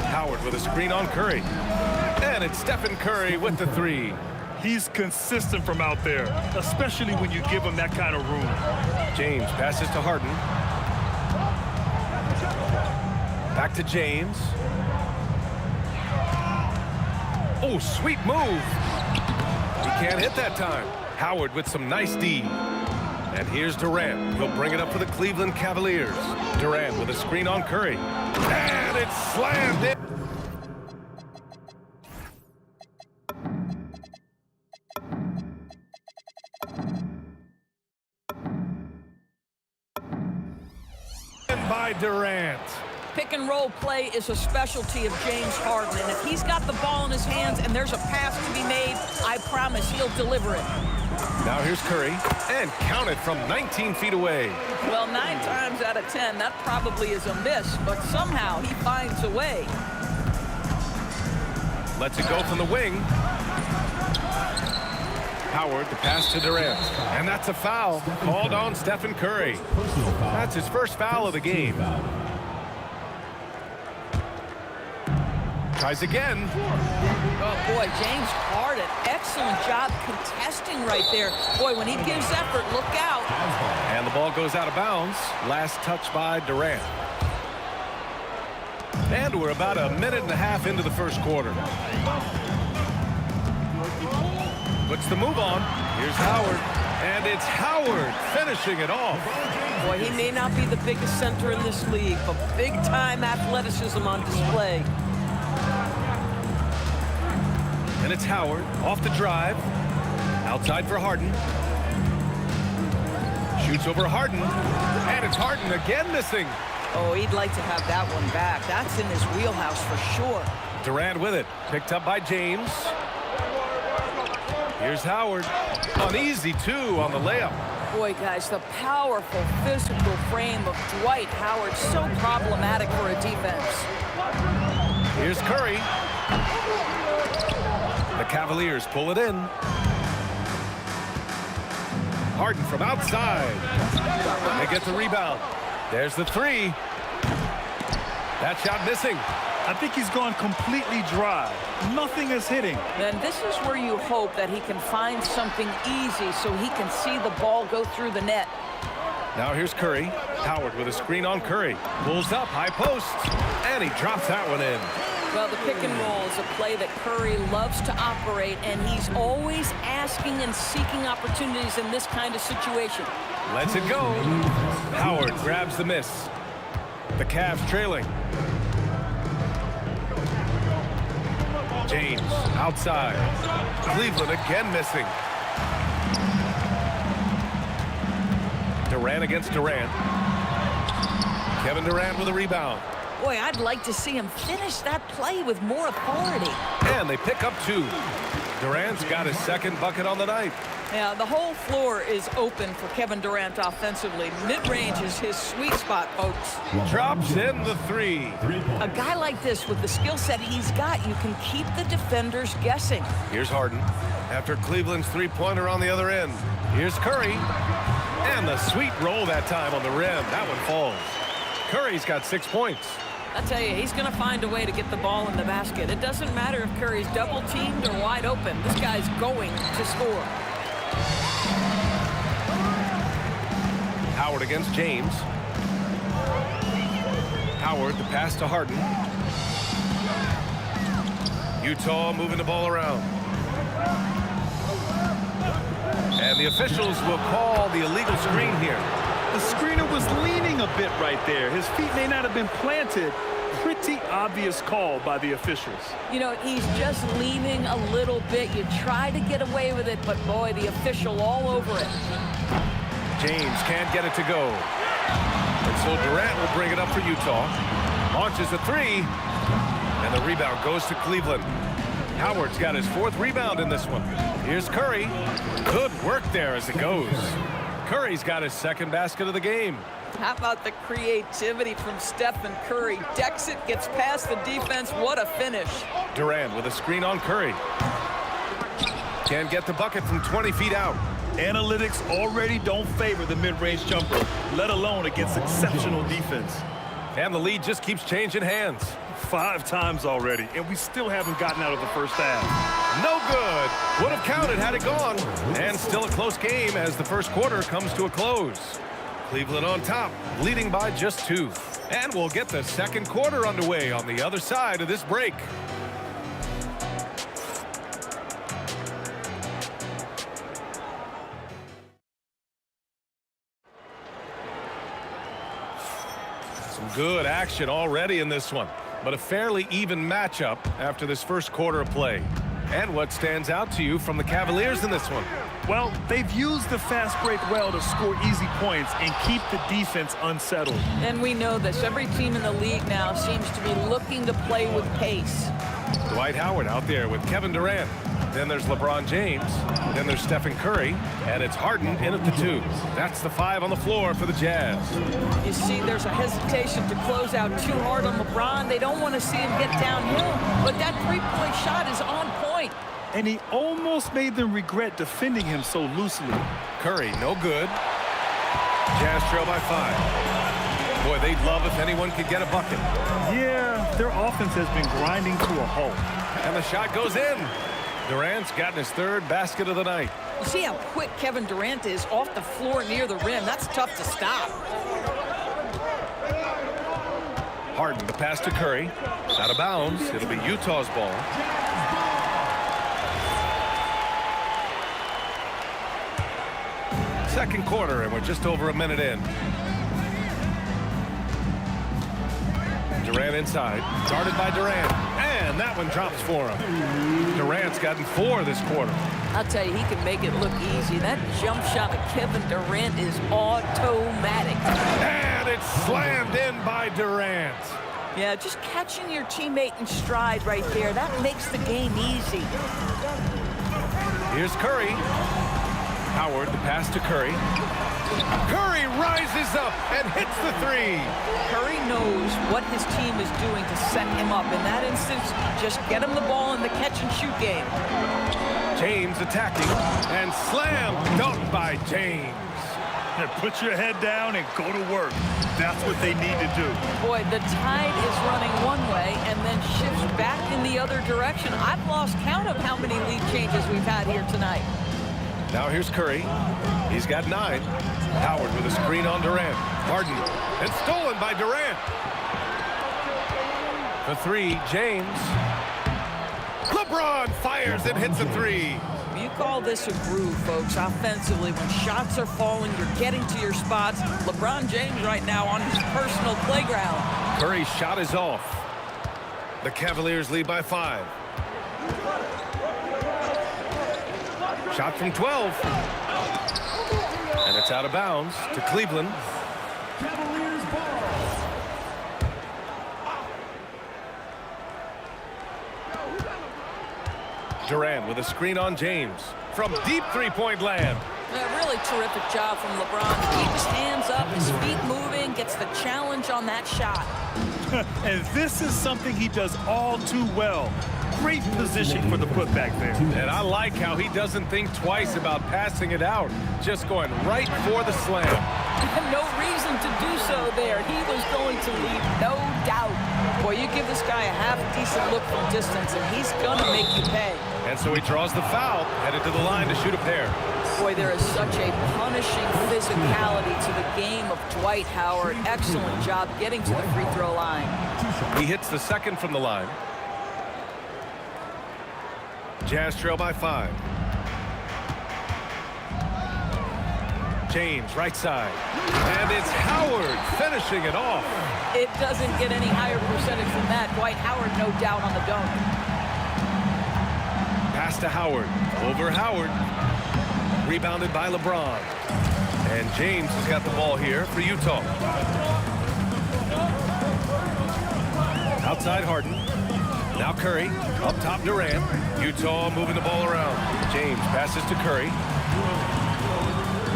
Howard with a screen on Curry. And it's Stephen Curry with the three. He's consistent from out there, especially when you give him that kind of room. James passes to Harden. Back to James. Oh, sweet move. He can't hit that time. Howard with some nice D. And here's Durant. He'll bring it up for the Cleveland Cavaliers. Durant with a screen on Curry. And it's slammed in. By Durant. Pick and roll play is a specialty of James Harden, and if he's got the ball in his hands and there's a pass to be made, I promise he'll deliver it. Now here's Curry, and count it from 19 feet away. Well, 9 times out of 10, that probably is a miss, but somehow he finds a way. Lets it go from the wing. Howard, the pass to Durant. And that's a foul called on Stephen Curry. That's his first foul of the game. Tries again. Oh, boy, James Harden, excellent job contesting right there. Boy, when he gives effort, look out. And the ball goes out of bounds. Last touch by Durant. And we're about a minute and a half into the first quarter. Puts the move on. Here's Howard. And it's Howard finishing it off. Boy, he may not be the biggest center in this league, but big-time athleticism on display. And it's Howard off the drive. Outside for Harden. Shoots over Harden. And it's Harden again missing. Oh, he'd like to have that one back. That's in his wheelhouse for sure. Durant with it. Picked up by James. Here's Howard. An easy 2 on the layup. Boy, guys, the powerful physical frame of Dwight Howard, so problematic for a defense. Here's Curry. The Cavaliers pull it in. Harden from outside. They get the rebound. There's the 3. That shot missing. I think he's gone completely dry. Nothing is hitting. Then this is where you hope that he can find something easy so he can see the ball go through the net. Now here's Curry. Howard with a screen on Curry. Pulls up, high post, and he drops that one in. Well, the pick and roll is a play that Curry loves to operate, and he's always asking and seeking opportunities in this kind of situation. Lets it go. Howard grabs the miss. The Cavs trailing. James outside. Cleveland again missing. Durant against Durant. Kevin Durant with a rebound. Boy, I'd like to see him finish that play with more authority. And they pick up 2. Durant's got his second bucket on the night. Yeah, the whole floor is open for Kevin Durant offensively. Mid-range is his sweet spot, folks. Drops in the 3. A guy like this, with the skill set he's got, you can keep the defenders guessing. Here's Harden. After Cleveland's 3-pointer on the other end. Here's Curry. And the sweet roll that time on the rim. That one falls. Curry's got 6 points. I tell you, he's going to find a way to get the ball in the basket. It doesn't matter if Curry's double-teamed or wide open. This guy's going to score. Howard against James. Howard, the pass to Harden. Utah moving the ball around. And the officials will call the illegal screen here. The screener was leaning a bit right there. His feet may not have been planted. Pretty obvious call by the officials. You know, he's just leaning a little bit. You try to get away with it, but boy, the official all over it. James can't get it to go. And so Durant will bring it up for Utah. Launches a 3. And the rebound goes to Cleveland. Howard's got his 4th rebound in this one. Here's Curry. Good work there as it goes. Curry's got his 2nd basket of the game. How about the creativity from Stephen Curry? Decks it, gets past the defense. What a finish. Durant with a screen on Curry. Can't get the bucket from 20 feet out. Analytics already don't favor the mid-range jumper, let alone against exceptional defense. And the lead just keeps changing hands. 5 times already, and we still haven't gotten out of the first half. No good. Would have counted had it gone. And still a close game as the first quarter comes to a close. Cleveland on top, leading by just 2. And we'll get the second quarter underway on the other side of this break. Some good action already in this one, but a fairly even matchup after this first quarter of play. And what stands out to you from the Cavaliers in this one? Well, they've used the fast break well to score easy points and keep the defense unsettled. And we know this. Every team in the league now seems to be looking to play with pace. Dwight Howard out there with Kevin Durant. Then there's LeBron James. Then there's Stephen Curry. And it's Harden in at the 2. That's the 5 on the floor for the Jazz. You see, there's a hesitation to close out too hard on LeBron. They don't want to see him get downhill. But that three-point shot is on point. And he almost made them regret defending him so loosely. Curry, no good. Jazz trail by 5. Boy, they'd love if anyone could get a bucket. Yeah, their offense has been grinding to a halt. And the shot goes in. Durant's gotten his 3rd basket of the night. You see how quick Kevin Durant is off the floor near the rim. That's tough to stop. Harden, the pass to Curry. Out of bounds. It'll be Utah's ball. Second quarter, and we're just over a minute in. Durant inside. Guarded by Durant. And that one drops for him. Durant's gotten 4 this quarter. I'll tell you, he can make it look easy. That jump shot of Kevin Durant is automatic. And it's slammed in by Durant. Yeah, just catching your teammate in stride right there. That makes the game easy. Here's Curry. Howard, the pass to Curry. Curry rises up and hits the 3. Curry knows what his team is doing to set him up. In that instance, just get him the ball in the catch-and-shoot game. James attacking and slam dunk by James. Put your head down and go to work. That's what they need to do. Boy, the tide is running one way and then shifts back in the other direction. I've lost count of how many lead changes we've had here tonight. Now here's Curry. He's got 9. Howard with a screen on Durant. Harden. And stolen by Durant. For 3, James. LeBron fires and hits a 3. You call this a groove, folks. Offensively, when shots are falling, you're getting to your spots. LeBron James right now on his personal playground. Curry's shot is off. The Cavaliers lead by 5. Shot from 12. And it's out of bounds to Cleveland. Durant with a screen on James. From deep three-point land. A really terrific job from LeBron. Keep his hands up, his feet moving, gets the challenge on that shot. And this is something he does all too well. Great position for the putback there. And I like how he doesn't think twice about passing it out. Just going right for the slam. No reason to do so there. He was going to leave, no doubt. Boy, you give this guy a half-decent look from distance, and he's going to make you pay. And so he draws the foul, headed to the line to shoot a pair. Boy, there is such a punishing physicality to the game of Dwight Howard. Excellent job getting to the free throw line. He hits the second from the line. Jazz trail by 5. James, right side. And it's Howard finishing it off. It doesn't get any higher percentage than that. Dwight Howard, no doubt, on the dunk. Pass to Howard. Over Howard. Rebounded by LeBron. And James has got the ball here for Utah. Outside Harden. Now Curry. Up top Durant. Utah moving the ball around. James passes to Curry.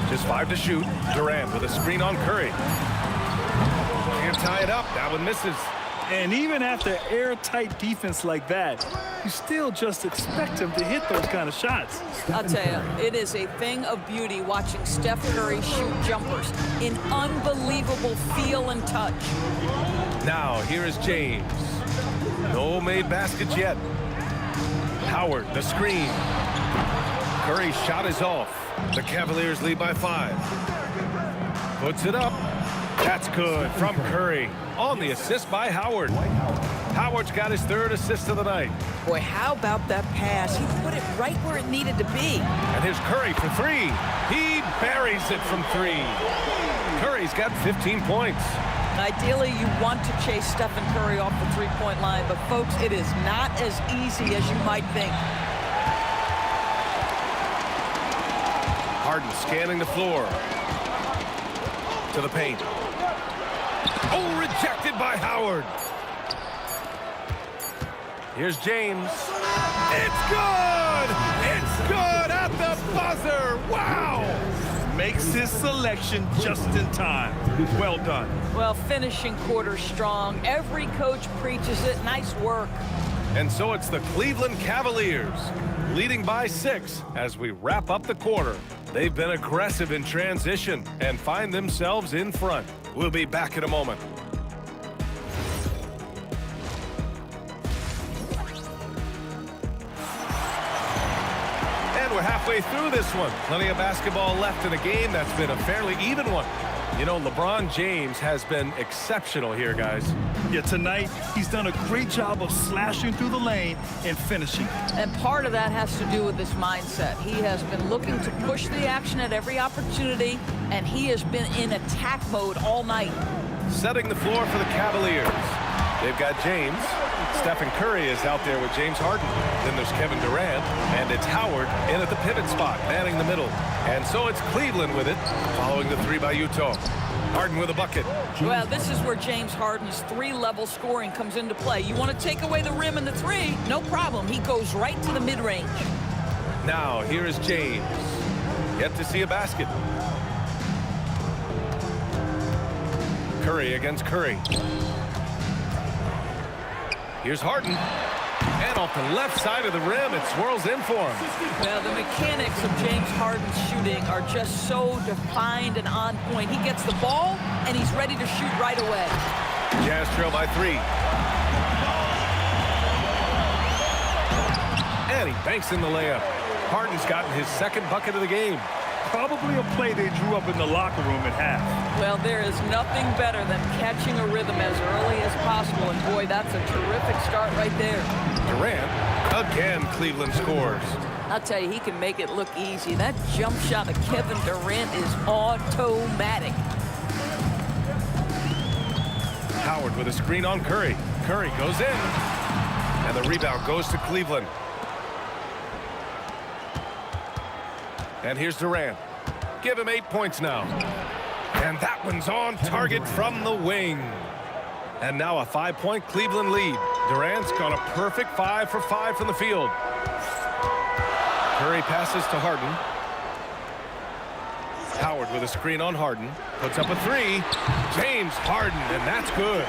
Just 5 to shoot. Durant with a screen on Curry. Can't tie it up. That one misses. And even after airtight defense like that, you still just expect him to hit those kind of shots. I'll tell you, it is a thing of beauty watching Steph Curry shoot jumpers in unbelievable feel and touch. Now, here is James. No made baskets yet. Howard, the screen. Curry's shot is off. The Cavaliers lead by 5. Puts it up. That's good from Curry on the assist by Howard. Howard's got his 3rd assist of the night. Boy, how about that pass? He put it right where it needed to be. And here's Curry for 3. He buries it from 3. Curry's got 15 points. Ideally, you want to chase Stephen Curry off the three-point line, but folks, it is not as easy as you might think. Harden scanning the floor. To the paint. Oh, rejected by Howard. Here's James. It's good! It's good at the buzzer! Wow! Makes his selection just in time. Well done. Well, finishing quarter strong. Every coach preaches it. Nice work. And so it's the Cleveland Cavaliers leading by 6 as we wrap up the quarter. They've been aggressive in transition and find themselves in front. We'll be back in a moment. And we're halfway through this one. Plenty of basketball left in a game that's been a fairly even one. You know, LeBron James has been exceptional here, guys. Yeah, tonight he's done a great job of slashing through the lane and finishing. And part of that has to do with his mindset. He has been looking to push the action at every opportunity, and he has been in attack mode all night. Setting the floor for the Cavaliers. They've got James. Stephen Curry is out there with James Harden. Then there's Kevin Durant, and it's Howard in at the pivot spot, manning the middle. And so it's Cleveland with it, following the 3 by Utah. Harden with a bucket. Well, this is where James Harden's 3-level scoring comes into play. You want to take away the rim and the 3, no problem. He goes right to the mid-range. Now, here is James. Yet to see a basket. Curry against Curry. Here's Harden. And off the left side of the rim, it swirls in for him. Well, the mechanics of James Harden's shooting are just so defined and on point. He gets the ball, and he's ready to shoot right away. Jazz trail by 3. And he banks in the layup. Harden's gotten his 2nd bucket of the game. Probably a play they drew up in the locker room at half. Well, there is nothing better than catching a rhythm as early as possible, and boy, that's a terrific start right there. Durant, again, Cleveland scores. I'll tell you, he can make it look easy. That jump shot of Kevin Durant is automatic. Howard with a screen on Curry. Curry goes in. And the rebound goes to Cleveland. And here's Durant. Give him 8 points now. And that one's on target from the wing. And now a 5-point Cleveland lead. Durant's gone a perfect 5 for 5 from the field. Curry passes to Harden. Howard with a screen on Harden. Puts up a 3. James Harden, and that's good.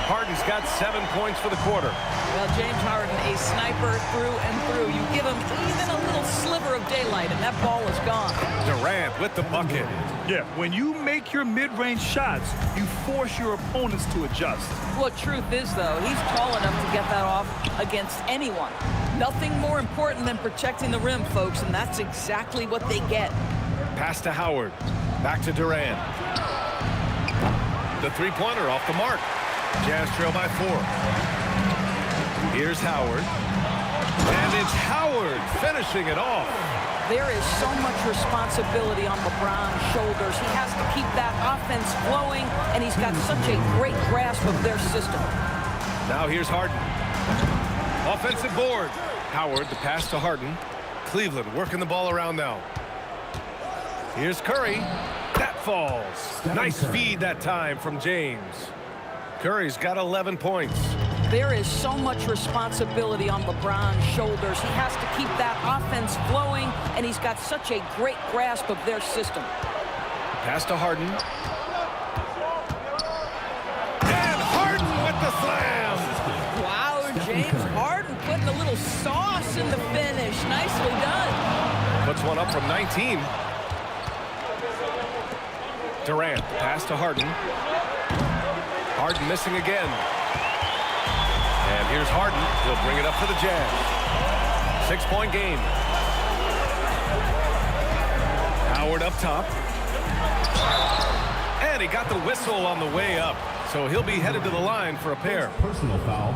Harden's got 7 points for the quarter. Well, James Harden, a sniper through and through. You give him even a little sliver of daylight, and that ball is gone. Durant with the bucket. Yeah, when you make your mid-range shots, you force your opponents to adjust. Well, truth is, though, he's tall enough to get that off against anyone. Nothing more important than protecting the rim, folks, and that's exactly what they get. Pass to Howard. Back to Durant. The three-pointer off the mark. Jazz trail by 4. Here's Howard. And it's Howard finishing it off. There is so much responsibility on LeBron's shoulders. He has to keep that offense flowing, and he's got such a great grasp of their system. Now here's Harden. Offensive board. Howard, the pass to Harden. Cleveland working the ball around now. Here's Curry. That falls. Nice feed that time from James. Curry's got 11 points. There is so much responsibility on LeBron's shoulders. He has to keep that offense flowing, and he's got such a great grasp of their system. Pass to Harden. And Harden with the slam. Wow, James Harden putting a little sauce in the finish. Nicely done. Puts one up from 19. Durant, pass to Harden. Harden missing again. And Here's Harden. He'll bring it up for the Jazz. 6-point game. Howard up top. And he got the whistle on the way up. So he'll be headed to the line for a pair. Personal foul.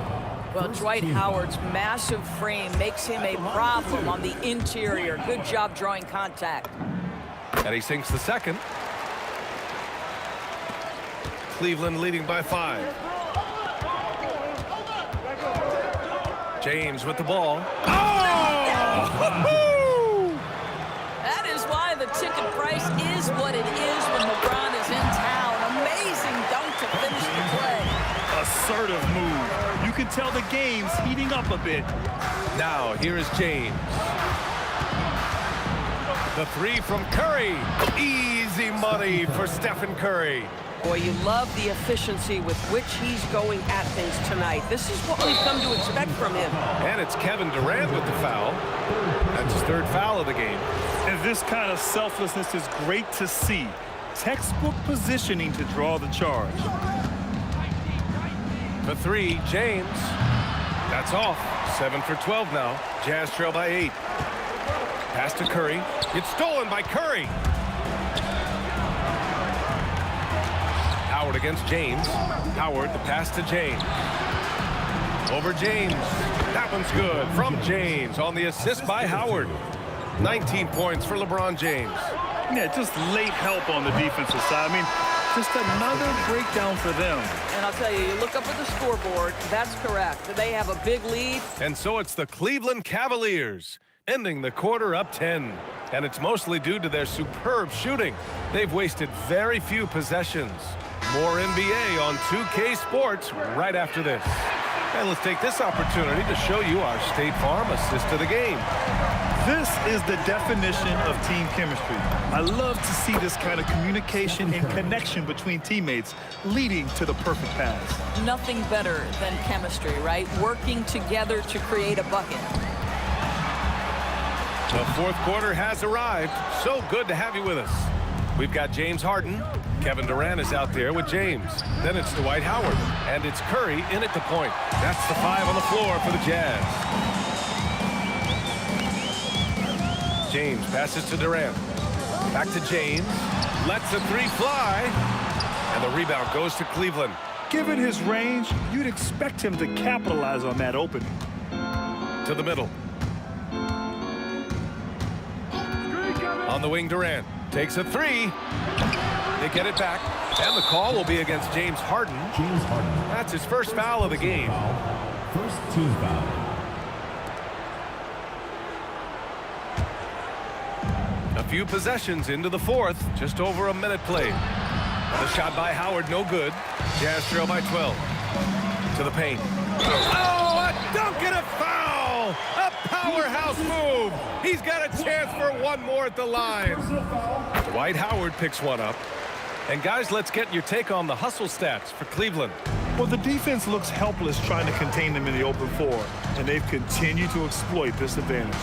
Well, Dwight Howard's massive frame makes him a problem on the interior. Good job drawing contact. And he sinks the second. Cleveland leading by 5. James with the ball. Oh! That is why the ticket price is what it is when LeBron is in town. Amazing dunk to finish the play. Assertive move. You can tell the game's heating up a bit. Now, here is James. The three from Curry. Easy money for Stephen Curry. Boy, you love the efficiency with which he's going at things tonight. This is what we've come to expect from him. And it's Kevin Durant with the foul. That's his 3rd foul of the game. And this kind of selflessness is great to see. Textbook positioning to draw the charge. The 3, James. That's off. 7 for 12 now. Jazz trail by 8. Pass to Curry. It's stolen by Curry. Howard against James. Howard, the pass to James. Over James. That one's good from James on the assist by Howard. 19 points for LeBron James. Yeah, just late help on the defensive side. I mean, just another breakdown for them. And I'll tell you, you look up at the scoreboard, that's correct. They have a big lead. And so it's the Cleveland Cavaliers ending the quarter up 10. And it's mostly due to their superb shooting. They've wasted very few possessions. More NBA on 2K Sports right after this. And let's take this opportunity to show you our State Farm assist of the game. This is the definition of team chemistry. I love to see this kind of communication and connection between teammates leading to the perfect pass. Nothing better than chemistry, right? Working together to create a bucket. The 4th quarter has arrived. So good to have you with us. We've got James Harden. Kevin Durant is out there with James. Then it's Dwight Howard. And it's Curry in at the point. That's the 5 on the floor for the Jazz. James passes to Durant. Back to James. Lets the 3 fly. And the rebound goes to Cleveland. Given his range, you'd expect him to capitalize on that opening. To the middle. On the wing, Durant takes a 3. They get it back. And the call will be against James Harden. James Harden. That's his 1st foul of the game. First team foul. A few possessions into the 4th. Just over a minute played. The shot by Howard, no good. Jazz trail by 12. To the paint. Oh, a dunk and a foul! A powerhouse move! He's got a chance for one more at the line. Dwight Howard picks one up. And guys, let's get your take on the hustle stats for Cleveland. Well, the defense looks helpless trying to contain them in the open floor, and they've continued to exploit this advantage.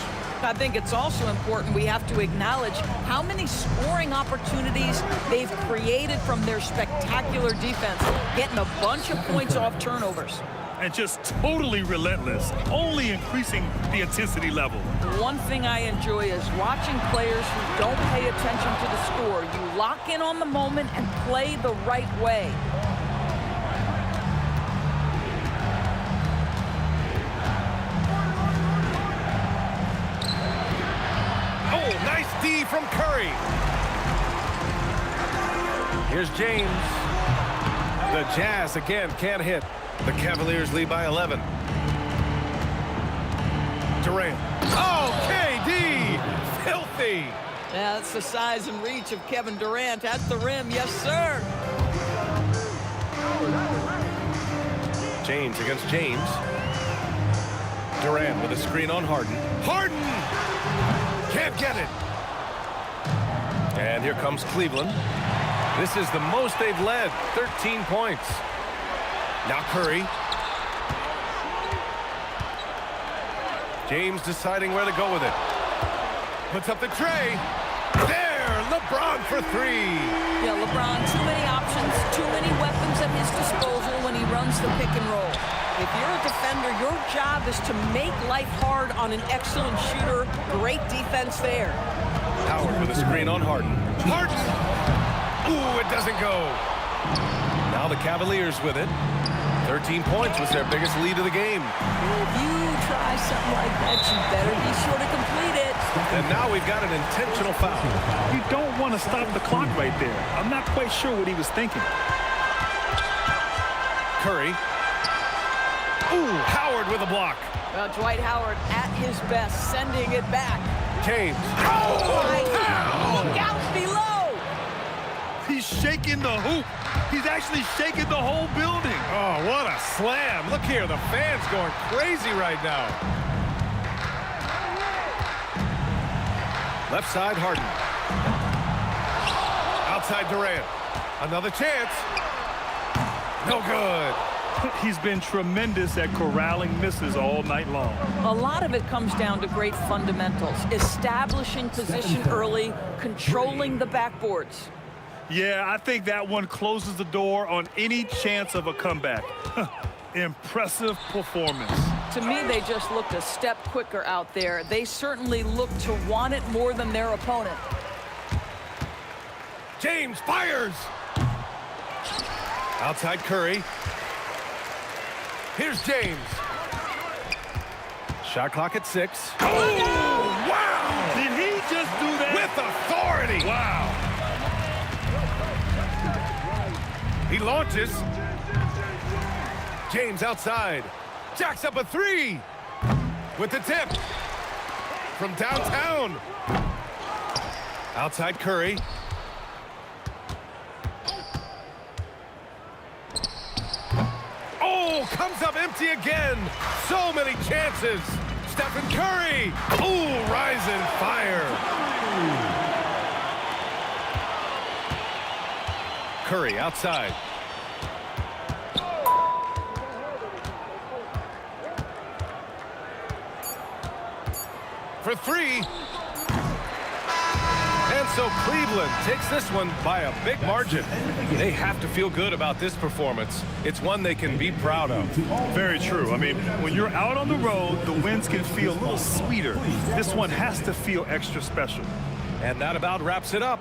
I think it's also important we have to acknowledge how many scoring opportunities they've created from their spectacular defense, getting a bunch of points off turnovers. And just totally relentless, only increasing the intensity level. One thing I enjoy is watching players who don't pay attention to the score. You lock in on the moment and play the right way. Oh, nice D from Curry. Here's James. The Jazz again can't hit. The Cavaliers lead by 11. Durant. Oh, KD! Filthy! Yeah, that's the size and reach of Kevin Durant at the rim. Yes, sir. James against James. Durant with a screen on Harden. Harden! Can't get it. And here comes Cleveland. This is the most they've led. 13 points. Now Curry. James deciding where to go with it. Puts up the tray. There, LeBron for 3. Yeah, LeBron, too many options, too many weapons at his disposal when he runs the pick and roll. If you're a defender, your job is to make life hard on an excellent shooter. Great defense there. Howard with a screen on Harden. Harden! Ooh, it doesn't go. Now the Cavaliers with it. 13 points was their biggest lead of the game. If you try something like that, you better be sure to complete it. And now we've got an intentional foul. You don't want to stop the clock right there. I'm not quite sure what he was thinking. Curry. Ooh, Howard with a block. Well, Dwight Howard at his best, sending it back. James. Look out below. He's shaking the hoop. He's actually shaking the whole building. Oh, what a slam. Look here, the fans going crazy right now. Left side, Harden. Outside, Durant. Another chance. No good. He's been tremendous at corralling misses all night long. A lot of it comes down to great fundamentals. Establishing position early, controlling the backboards. Yeah, I think that one closes the door on any chance of a comeback. Impressive performance. To me, they just looked a step quicker out there. They certainly looked to want it more than their opponent. James fires. Outside Curry. Here's James. Shot clock at 6. Oh, wow! Did he just do that? With authority. Wow. He launches. James outside. Jacks up a 3. With the tip. From downtown. Outside Curry. Oh, comes up empty again. So many chances. Stephen Curry. Ooh, rise and fire. Curry outside. For 3. And so Cleveland takes this one by a big margin. They have to feel good about this performance. It's one they can be proud of. Very true. I mean, when you're out on the road, the wins can feel a little sweeter. This one has to feel extra special. And that about wraps it up.